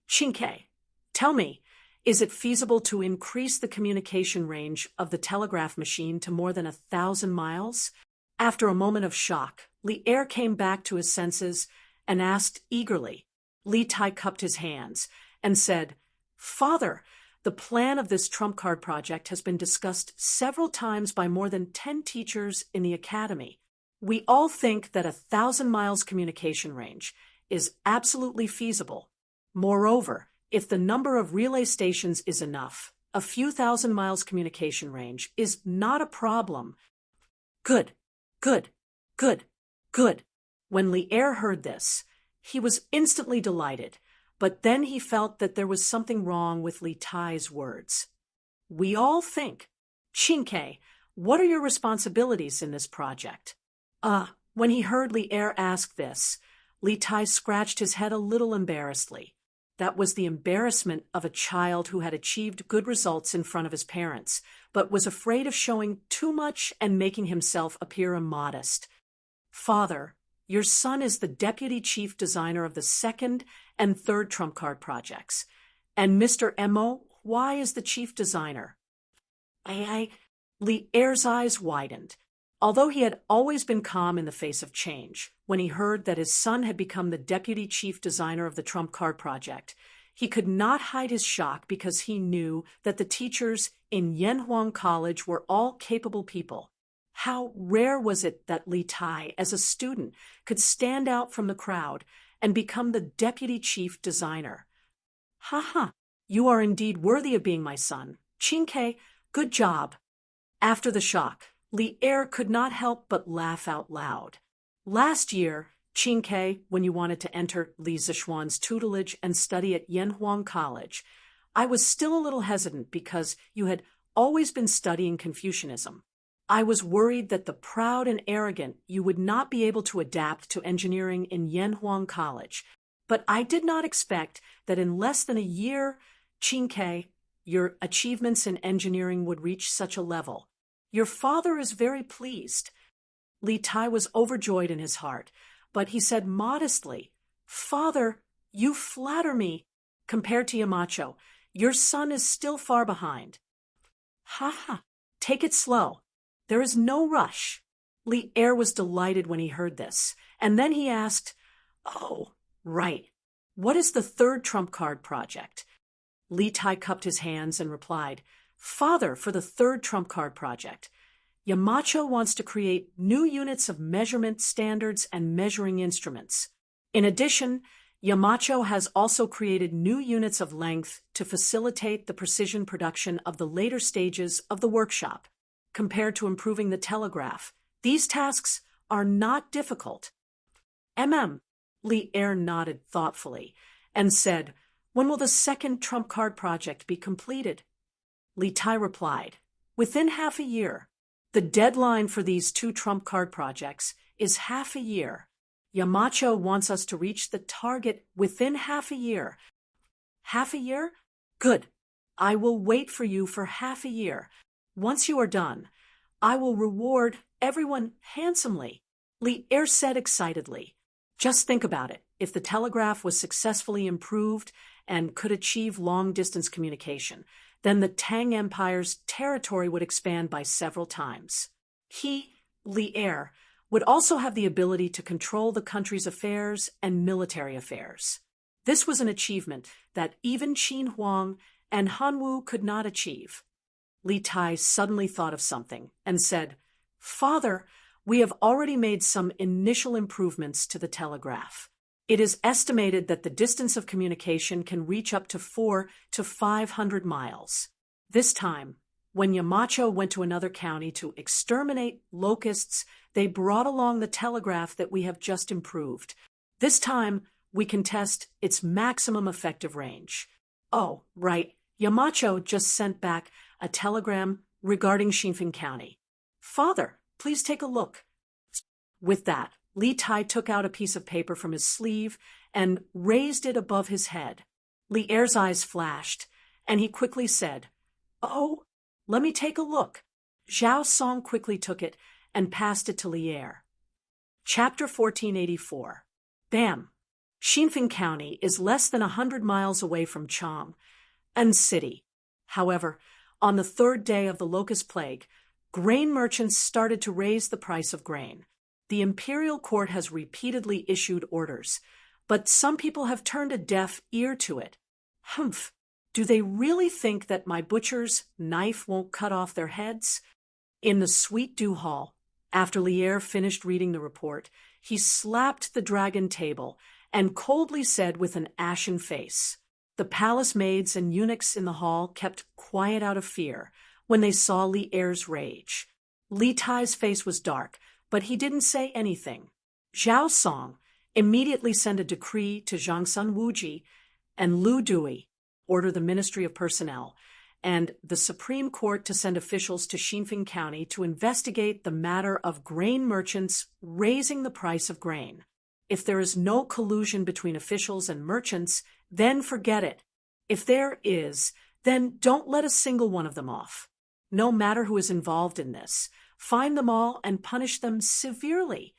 Chinke, tell me, is it feasible to increase the communication range of the telegraph machine to more than 1,000 miles? After a moment of shock, Li Er came back to his senses and asked eagerly. Li Tai cupped his hands and said, "Father, the plan of this trump card project has been discussed several times by more than 10 teachers in the academy. We all think that 1,000 miles communication range is absolutely feasible. Moreover, if the number of relay stations is enough, a few thousand miles communication range is not a problem." Good, good, good, good. When Li Er heard this, he was instantly delighted, but then he felt that there was something wrong with Li Tai's words. "We all think. Chinke, what are your responsibilities in this project?" When he heard Li Er ask this, Li Tai scratched his head a little embarrassedly. That was the embarrassment of a child who had achieved good results in front of his parents, but was afraid of showing too much and making himself appear immodest. "Father, your son is the deputy chief designer of the second and third trump card projects. And Mr. Mo, why is the chief designer?" Li Er's eyes widened. Although he had always been calm in the face of change, when he heard that his son had become the deputy chief designer of the trump card project, he could not hide his shock because he knew that the teachers in Yanhuang College were all capable people. How rare was it that Li Tai, as a student, could stand out from the crowd and become the deputy chief designer. "Ha, you are indeed worthy of being my son. Chinke, good job." After the shock, Li Er could not help but laugh out loud. "Last year, Chinke, when you wanted to enter Li Zishuan's tutelage and study at Yanhuang College, I was still a little hesitant because you had always been studying Confucianism. I was worried that the proud and arrogant you would not be able to adapt to engineering in Yanhuang College, but I did not expect that in less than a year, Chinke, your achievements in engineering would reach such a level. Your father is very pleased." Li Tai was overjoyed in his heart, but he said modestly, "Father, you flatter me. Compared to Yamacho, your son is still far behind." Take it slow. There is no rush." Li Er was delighted when he heard this, and then he asked, "Oh, right. What is the third trump card project?" Li Tai cupped his hands and replied, "Father, for the third trump card project, Yamacho wants to create new units of measurement standards and measuring instruments. In addition, Yamacho has also created new units of length to facilitate the precision production of the later stages of the workshop. Compared to improving the telegraph, these tasks are not difficult." Li Er nodded thoughtfully and said, "When will the second trump card project be completed?" Li Tai replied, "Within half a year. The deadline for these two trump card projects is half a year. Yamacho wants us to reach the target within half a year." "Half a year? Good. I will wait for you for half a year. Once you are done, I will reward everyone handsomely," Li Er said excitedly. "Just think about it. If the telegraph was successfully improved and could achieve long-distance communication, then the Tang Empire's territory would expand by several times. He, Li Er, would also have the ability to control the country's affairs and military affairs. This was an achievement that even Qin Huang and Han Wu could not achieve." Li Tai suddenly thought of something and said, "Father, we have already made some initial improvements to the telegraph. It is estimated that the distance of communication can reach up to 400 to 500 miles. This time, when Yamacho went to another county to exterminate locusts, they brought along the telegraph that we have just improved. This time, we can test its maximum effective range. Oh, right, Yamacho just sent back a telegram regarding Xinfeng County. Father, please take a look." With that, Li Tai took out a piece of paper from his sleeve and raised it above his head. Li Er's eyes flashed, and he quickly said, "Oh, let me take a look." Zhao Song quickly took it and passed it to Li Er. Chapter 1484. Bam! Xinfeng County is less than 100 miles away from Chang and City. However, on the third day of the locust plague, grain merchants started to raise the price of grain. The imperial court has repeatedly issued orders, but some people have turned a deaf ear to it. Humph! Do they really think that my butcher's knife won't cut off their heads? In the Sweet Dew Hall, after Li Er finished reading the report, he slapped the dragon table and coldly said with an ashen face. The palace maids and eunuchs in the hall kept quiet out of fear when they saw Li Er's rage. Li Tai's face was dark, but he didn't say anything. Zhao Song immediately sent a decree to Zhangsun Wuji and Lu Dui, order the Ministry of Personnel, and the Supreme Court to send officials to Xinfeng County to investigate the matter of grain merchants raising the price of grain. If there is no collusion between officials and merchants, then forget it. If there is, then don't let a single one of them off. No matter who is involved in this, find them all and punish them severely.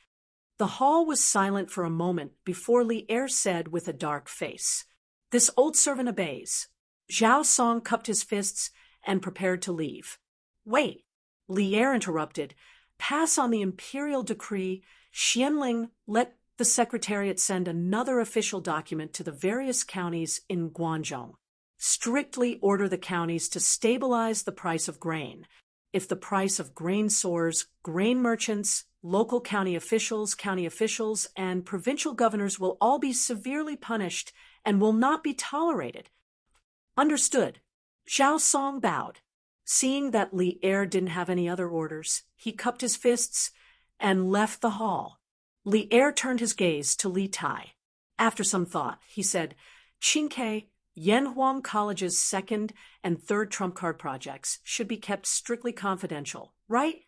The hall was silent for a moment before Li Er said with a dark face, "This old servant obeys." Zhao Song cupped his fists and prepared to leave. "Wait," Li Er interrupted. "Pass on the imperial decree. Xianling, let the Secretariat send another official document to the various counties in Guangzhou. Strictly order the counties to stabilize the price of grain. If the price of grain soars, grain merchants, local county officials, and provincial governors will all be severely punished and will not be tolerated." "Understood." Zhao Song bowed. Seeing that Li Er didn't have any other orders, he cupped his fists and left the hall. Li Er turned his gaze to Li Tai. After some thought, he said, "Qingke, Yanhuang College's second and third trump card projects should be kept strictly confidential, right?"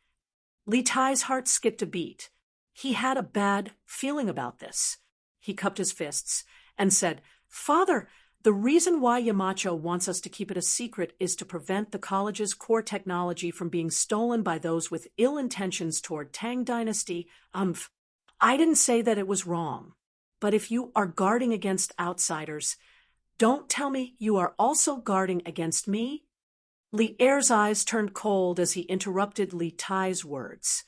Li Tai's heart skipped a beat. He had a bad feeling about this. He cupped his fists and said, "Father, the reason why Yamacho wants us to keep it a secret is to prevent the college's core technology from being stolen by those with ill intentions toward Tang Dynasty. I didn't say that it was wrong. But if you are guarding against outsiders, don't tell me you are also guarding against me?" Li Er's eyes turned cold as he interrupted Li Tai's words.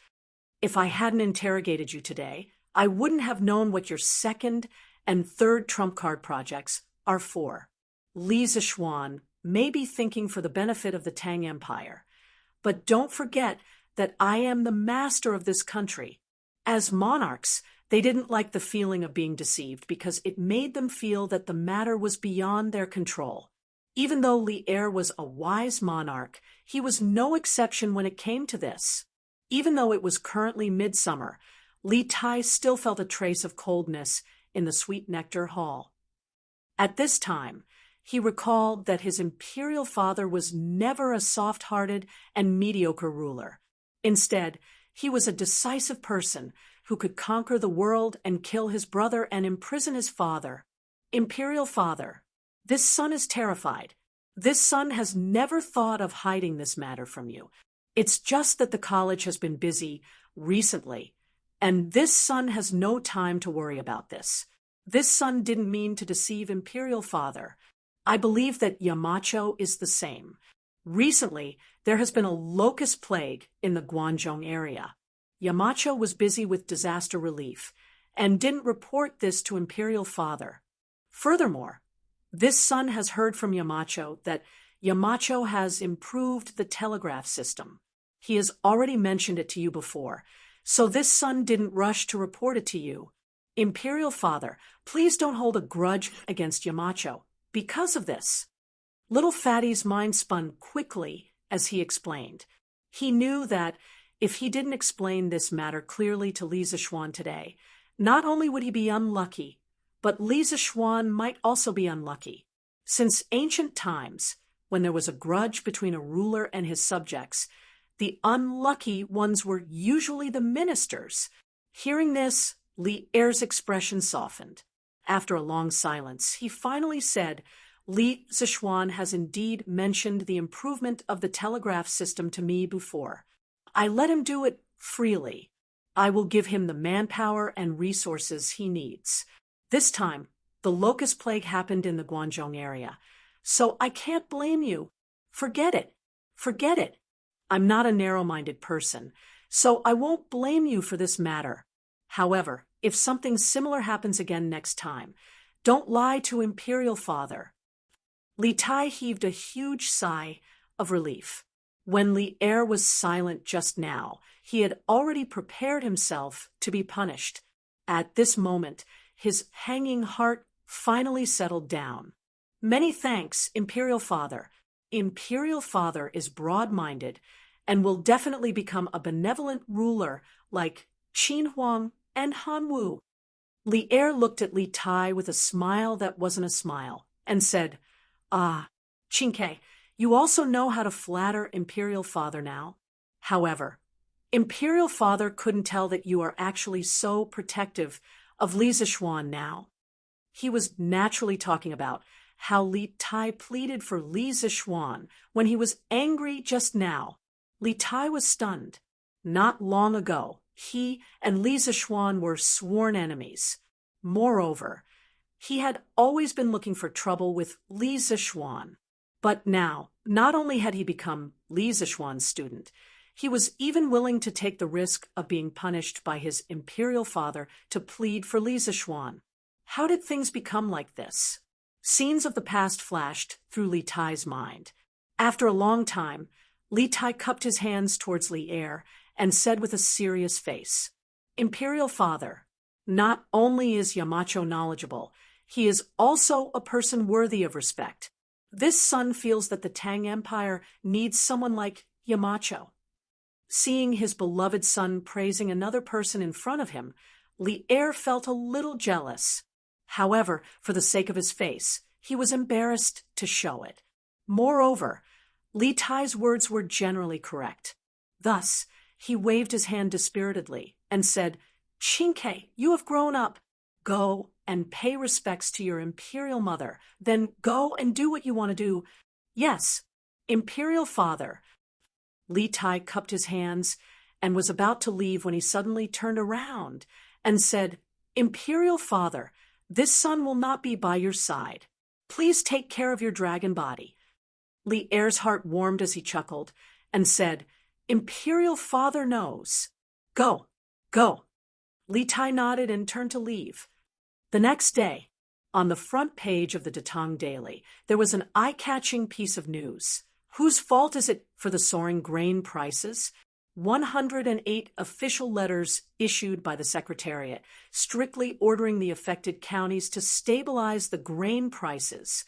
"If I hadn't interrogated you today, I wouldn't have known what your second and third trump card projects are for. Li Zishuan may be thinking for the benefit of the Tang Empire, but don't forget that I am the master of this country. As monarchs, they didn't like the feeling of being deceived because it made them feel that the matter was beyond their control. Even though Li Er was a wise monarch, he was no exception when it came to this. Even though it was currently midsummer, Li Tai still felt a trace of coldness in the Sweet Nectar Hall. At this time, he recalled that his imperial father was never a soft-hearted and mediocre ruler. Instead, he was a decisive person who could conquer the world and kill his brother and imprison his father. Imperial father, this son is terrified. This son has never thought of hiding this matter from you. It's just that the college has been busy recently, and this son has no time to worry about this. This son didn't mean to deceive Imperial Father. I believe that Yamacho is the same. Recently, there has been a locust plague in the Guangzhou area. Yamacho was busy with disaster relief and didn't report this to Imperial Father. Furthermore, this son has heard from Yamacho that Yamacho has improved the telegraph system. He has already mentioned it to you before, so this son didn't rush to report it to you. Imperial Father, please don't hold a grudge against Yamacho because of this." Little Fatty's mind spun quickly as he explained. He knew that if he didn't explain this matter clearly to Li Zishuan today, not only would he be unlucky, but Li Zishuan might also be unlucky. Since ancient times, when there was a grudge between a ruler and his subjects, the unlucky ones were usually the ministers. Hearing this, Li Er's expression softened. After a long silence, he finally said, Li Zixuan has indeed mentioned the improvement of the telegraph system to me before. I let him do it freely. I will give him the manpower and resources he needs. This time, the locust plague happened in the Guangzhou area, so I can't blame you. Forget it. Forget it. I'm not a narrow-minded person, so I won't blame you for this matter. However, if something similar happens again next time, don't lie to Imperial Father. Li Tai heaved a huge sigh of relief. When Li Er was silent just now, he had already prepared himself to be punished. At this moment, his hanging heart finally settled down. Many thanks, Imperial Father. Imperial Father is broad-minded and will definitely become a benevolent ruler like Qin Huang and Han Wu. Li Er looked at Li Tai with a smile that wasn't a smile and said, "Ah, Qin, you also know how to flatter Imperial Father now. However, Imperial Father couldn't tell that you are actually so protective of Li Zixuan now." He was naturally talking about how Li Tai pleaded for Li Zixuan when he was angry just now. Li Tai was stunned. Not long ago, he and Li Zixuan were sworn enemies. Moreover, he had always been looking for trouble with Li Zixuan. But now, not only had he become Li Zixuan's student, he was even willing to take the risk of being punished by his Imperial Father to plead for Li Zixuan. How did things become like this? Scenes of the past flashed through Li Tai's mind. After a long time, Li Tai cupped his hands towards Li Er and said with a serious face, "Imperial Father, not only is Yamacho knowledgeable, he is also a person worthy of respect. This son feels that the Tang Empire needs someone like Yamacho." Seeing his beloved son praising another person in front of him, Li Er felt a little jealous. However, for the sake of his face, he was embarrassed to show it. Moreover, Li Tai's words were generally correct. Thus, he waved his hand dispiritedly and said, "Qin, you have grown up. Go and pay respects to your Imperial Mother. Then go and do what you want to do." "Yes, Imperial Father." Li Tai cupped his hands and was about to leave when he suddenly turned around and said, "Imperial Father, this son will not be by your side. Please take care of your dragon body." Li Er's heart warmed as he chuckled and said, "Imperial Father knows. Go, go." Li Tai nodded and turned to leave. The next day, on the front page of the Tang Daily, there was an eye-catching piece of news. Whose fault is it for the soaring grain prices? 108 official letters issued by the Secretariat, strictly ordering the affected counties to stabilize the grain prices.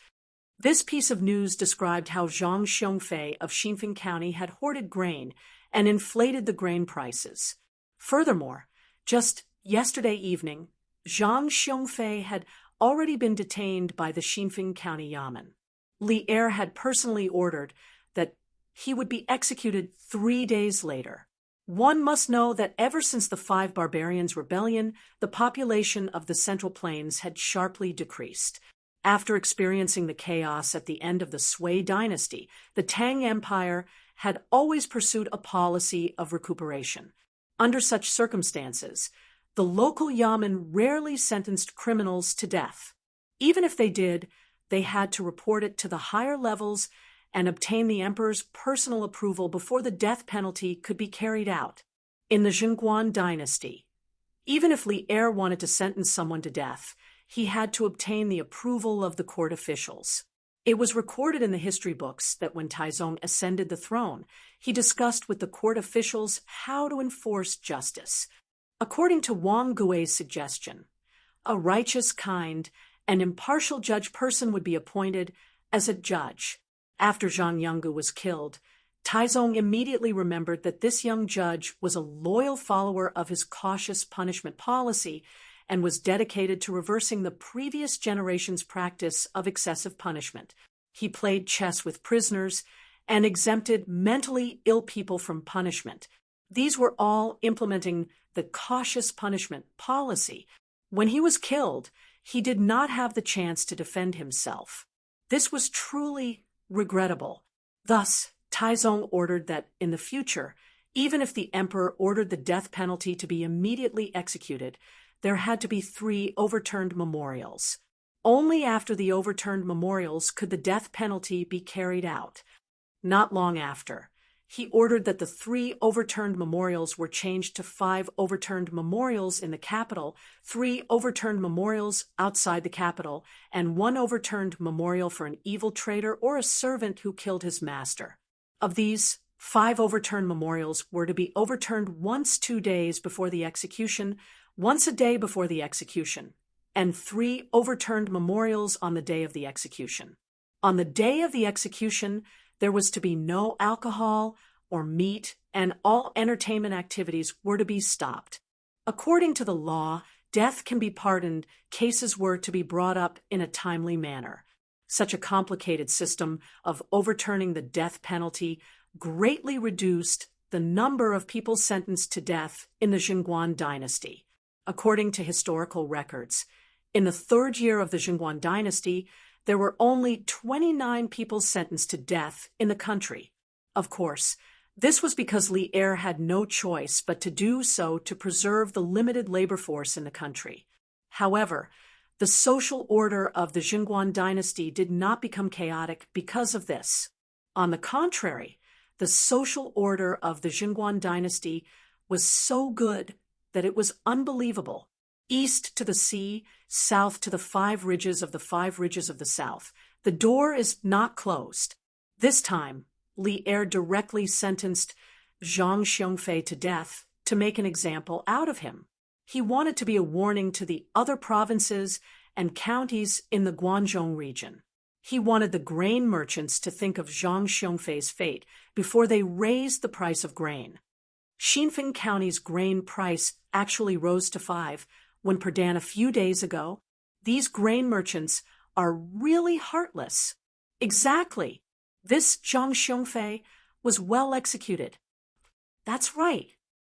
This piece of news described how Zhang Xiongfei of Xinfeng County had hoarded grain and inflated the grain prices. Furthermore, just yesterday evening, Zhang Xiongfei had already been detained by the Xinfeng County Yamen. Li Er had personally ordered that he would be executed 3 days later. One must know that ever since the Five Barbarians' Rebellion, the population of the Central Plains had sharply decreased. After experiencing the chaos at the end of the Sui Dynasty, the Tang Empire had always pursued a policy of recuperation. Under such circumstances, the local Yamen rarely sentenced criminals to death. Even if they did, they had to report it to the higher levels and obtain the emperor's personal approval before the death penalty could be carried out. In the Jingguan dynasty, even if Li Er wanted to sentence someone to death, he had to obtain the approval of the court officials. It was recorded in the history books that when Taizong ascended the throne, he discussed with the court officials how to enforce justice. According to Wang Gui's suggestion, a righteous, kind, and impartial judge person would be appointed as a judge. After Zhang Yanggu was killed, Taizong immediately remembered that this young judge was a loyal follower of his cautious punishment policy and was dedicated to reversing the previous generation's practice of excessive punishment. He played chess with prisoners and exempted mentally ill people from punishment. These were all implementing the cautious punishment policy. When he was killed, he did not have the chance to defend himself. This was truly regrettable. Thus, Taizong ordered that in the future, even if the emperor ordered the death penalty to be immediately executed, there had to be 3 overturned memorials. Only after the overturned memorials could the death penalty be carried out. Not long after, he ordered that the 3 overturned memorials were changed to 5 overturned memorials in the capital, 3 overturned memorials outside the capital, and 1 overturned memorial for an evil trader or a servant who killed his master. Of these, 5 overturned memorials were to be overturned once 2 days before the execution, once a day before the execution, and 3 overturned memorials on the day of the execution. On the day of the execution, there was to be no alcohol or meat, and all entertainment activities were to be stopped. According to the law, death can be pardoned, cases were to be brought up in a timely manner. Such a complicated system of overturning the death penalty greatly reduced the number of people sentenced to death in the Jingguan Dynasty. According to historical records, in the 3rd year of the Jingguan Dynasty, there were only 29 people sentenced to death in the country. Of course, this was because Li Er had no choice but to do so to preserve the limited labor force in the country. However, the social order of the Jingguan Dynasty did not become chaotic because of this. On the contrary, the social order of the Jingguan Dynasty was so good that it was unbelievable. East to the sea, south to the 5 ridges of the 5 ridges of the south. The door is not closed. This time, Li Er directly sentenced Zhang Xiongfei to death to make an example out of him. He wanted to be a warning to the other provinces and counties in the Guangdong region. He wanted the grain merchants to think of Zhang Xiongfei's fate before they raised the price of grain. Xinfeng County's grain price actually rose to 5 when per dan a few days ago. These grain merchants are really heartless. Exactly. This Zhang Xiongfei was well executed. That's right.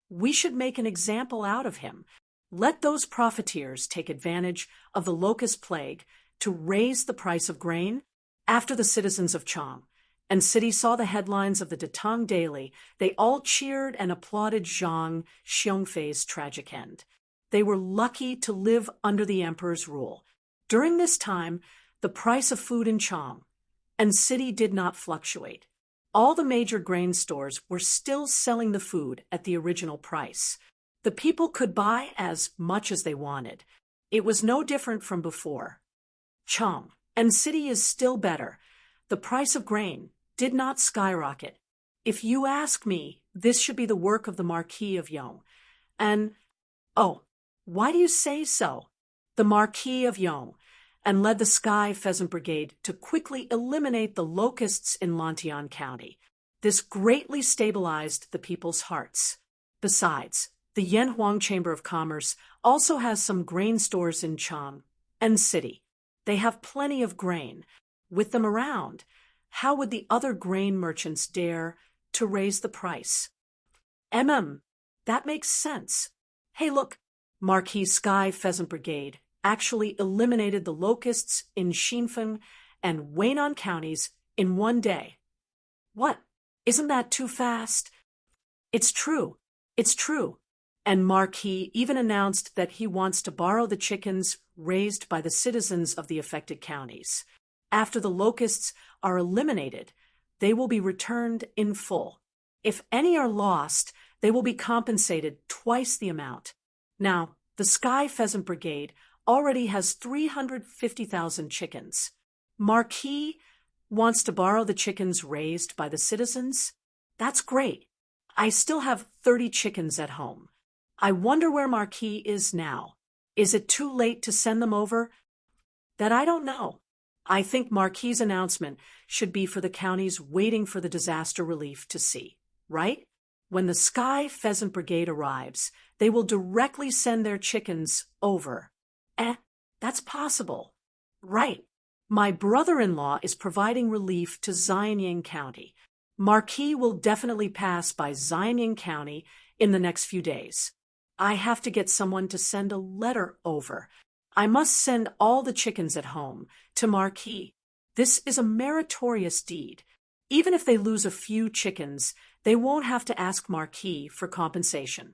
We should make an example out of him. Let those profiteers take advantage of the locust plague to raise the price of grain. After the citizens of Chang and city saw the headlines of the Tang Daily, they all cheered and applauded Zhang Xiongfei's tragic end. They were lucky to live under the emperor's rule. During this time, the price of food in Chang and city did not fluctuate. All the major grain stores were still selling the food at the original price. The people could buy as much as they wanted. It was no different from before. Chang and city is still better. The price of grain did not skyrocket. If you ask me, this should be the work of the Marquis of Yong. And, oh, why do you say so? The Marquis of Yong, and led the Sky Pheasant Brigade to quickly eliminate the locusts in Lantian County. This greatly stabilized the people's hearts. Besides, the Yanhuang Chamber of Commerce also has some grain stores in Chang and city. They have plenty of grain. With them around, how would the other grain merchants dare to raise the price? That makes sense. Hey, look, Marquis Sky Pheasant Brigade actually eliminated the locusts in Xinfeng and Weinan counties in 1 day. What? Isn't that too fast? It's true. It's true. And Marquis even announced that he wants to borrow the chickens raised by the citizens of the affected counties. After the locusts are eliminated, they will be returned in full. If any are lost, they will be compensated twice the amount. Now, the Sky Pheasant Brigade already has 350,000 chickens. Marquis wants to borrow the chickens raised by the citizens? That's great. I still have 30 chickens at home. I wonder where Marquis is now. Is it too late to send them over? That I don't know. I think Marquis' announcement should be for the counties waiting for the disaster relief to see, right? When the Sky Pheasant Brigade arrives, they will directly send their chickens over. That's possible. Right. My brother-in-law is providing relief to Xianying County. Marquis will definitely pass by Xianying County in the next few days. I have to get someone to send a letter over. I must send all the chickens at home to Marquis. This is a meritorious deed. Even if they lose a few chickens, they won't have to ask Marquis for compensation.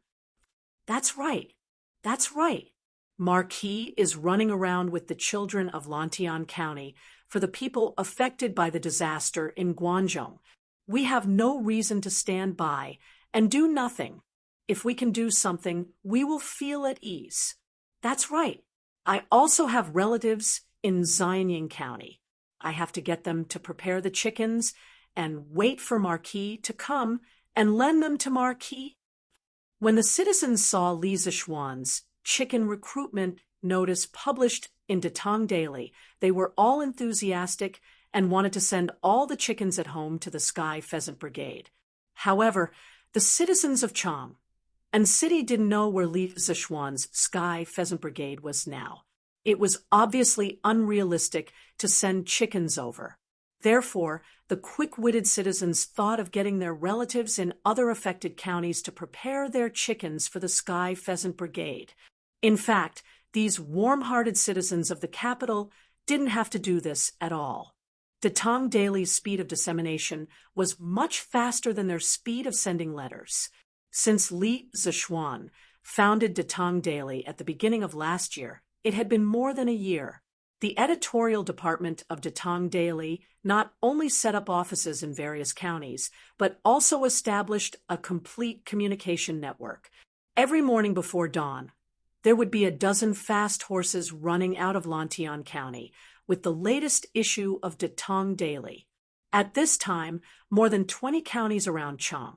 That's right. That's right. Marquis is running around with the children of Lantian County for the people affected by the disaster in Guangzhou. We have no reason to stand by and do nothing. If we can do something, we will feel at ease. That's right. I also have relatives in Xianying County. I have to get them to prepare the chickens and wait for Marquis to come and lend them to Marquis. When the citizens saw Li Zishuan's chicken recruitment notice published in Tang Daily, they were all enthusiastic and wanted to send all the chickens at home to the Sky Pheasant Brigade. However, the citizens of Chang and City didn't know where Li Zishuan's Sky Pheasant Brigade was now. It was obviously unrealistic to send chickens over. Therefore, the quick-witted citizens thought of getting their relatives in other affected counties to prepare their chickens for the Sky Pheasant Brigade. In fact, these warm-hearted citizens of the capital didn't have to do this at all. The Tang Daily's speed of dissemination was much faster than their speed of sending letters. Since Li Zishuan founded the Tang Daily at the beginning of last year, it had been more than a year. The editorial department of the Tang Daily not only set up offices in various counties, but also established a complete communication network. Every morning before dawn, there would be a dozen fast horses running out of Lantian County with the latest issue of the Tang Daily. At this time, more than 20 counties around Chang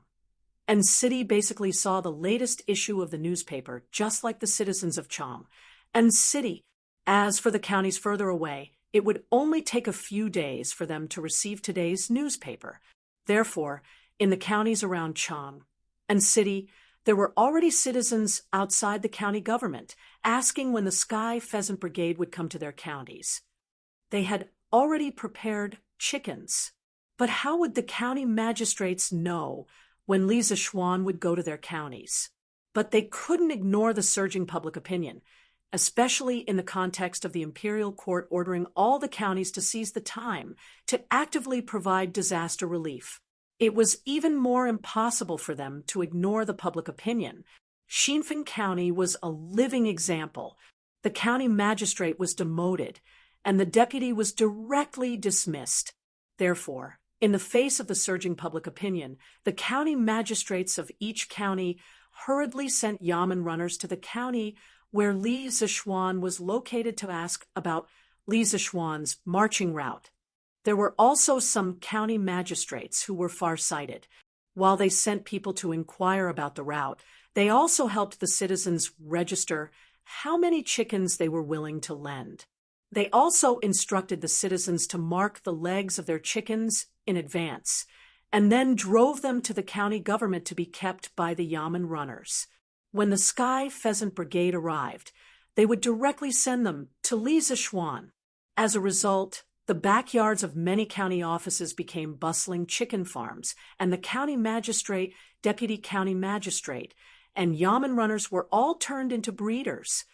and City basically saw the latest issue of the newspaper, just like the citizens of Chang and City. As for the counties further away, it would only take a few days for them to receive today's newspaper. Therefore, in the counties around Chang and City, there were already citizens outside the county government asking when the Sky Pheasant Brigade would come to their counties. They had already prepared chickens. But how would the county magistrates know when Li Zishuan would go to their counties? But they couldn't ignore the surging public opinion, especially in the context of the imperial court ordering all the counties to seize the time to actively provide disaster relief. It was even more impossible for them to ignore the public opinion. Xinfeng County was a living example. The county magistrate was demoted, and the deputy was directly dismissed. Therefore, in the face of the surging public opinion, the county magistrates of each county hurriedly sent yamen runners to the county where Li Zishuan was located to ask about Li Zishuan's marching route. There were also some county magistrates who were far-sighted. While they sent people to inquire about the route, they also helped the citizens register how many chickens they were willing to lend. They also instructed the citizens to mark the legs of their chickens in advance, and then drove them to the county government to be kept by the yamen runners. When the Sky Pheasant Brigade arrived, they would directly send them to Li Zishuan. As a result, the backyards of many county offices became bustling chicken farms, and the county magistrate, deputy county magistrate, and yamen runners were all turned into breeders.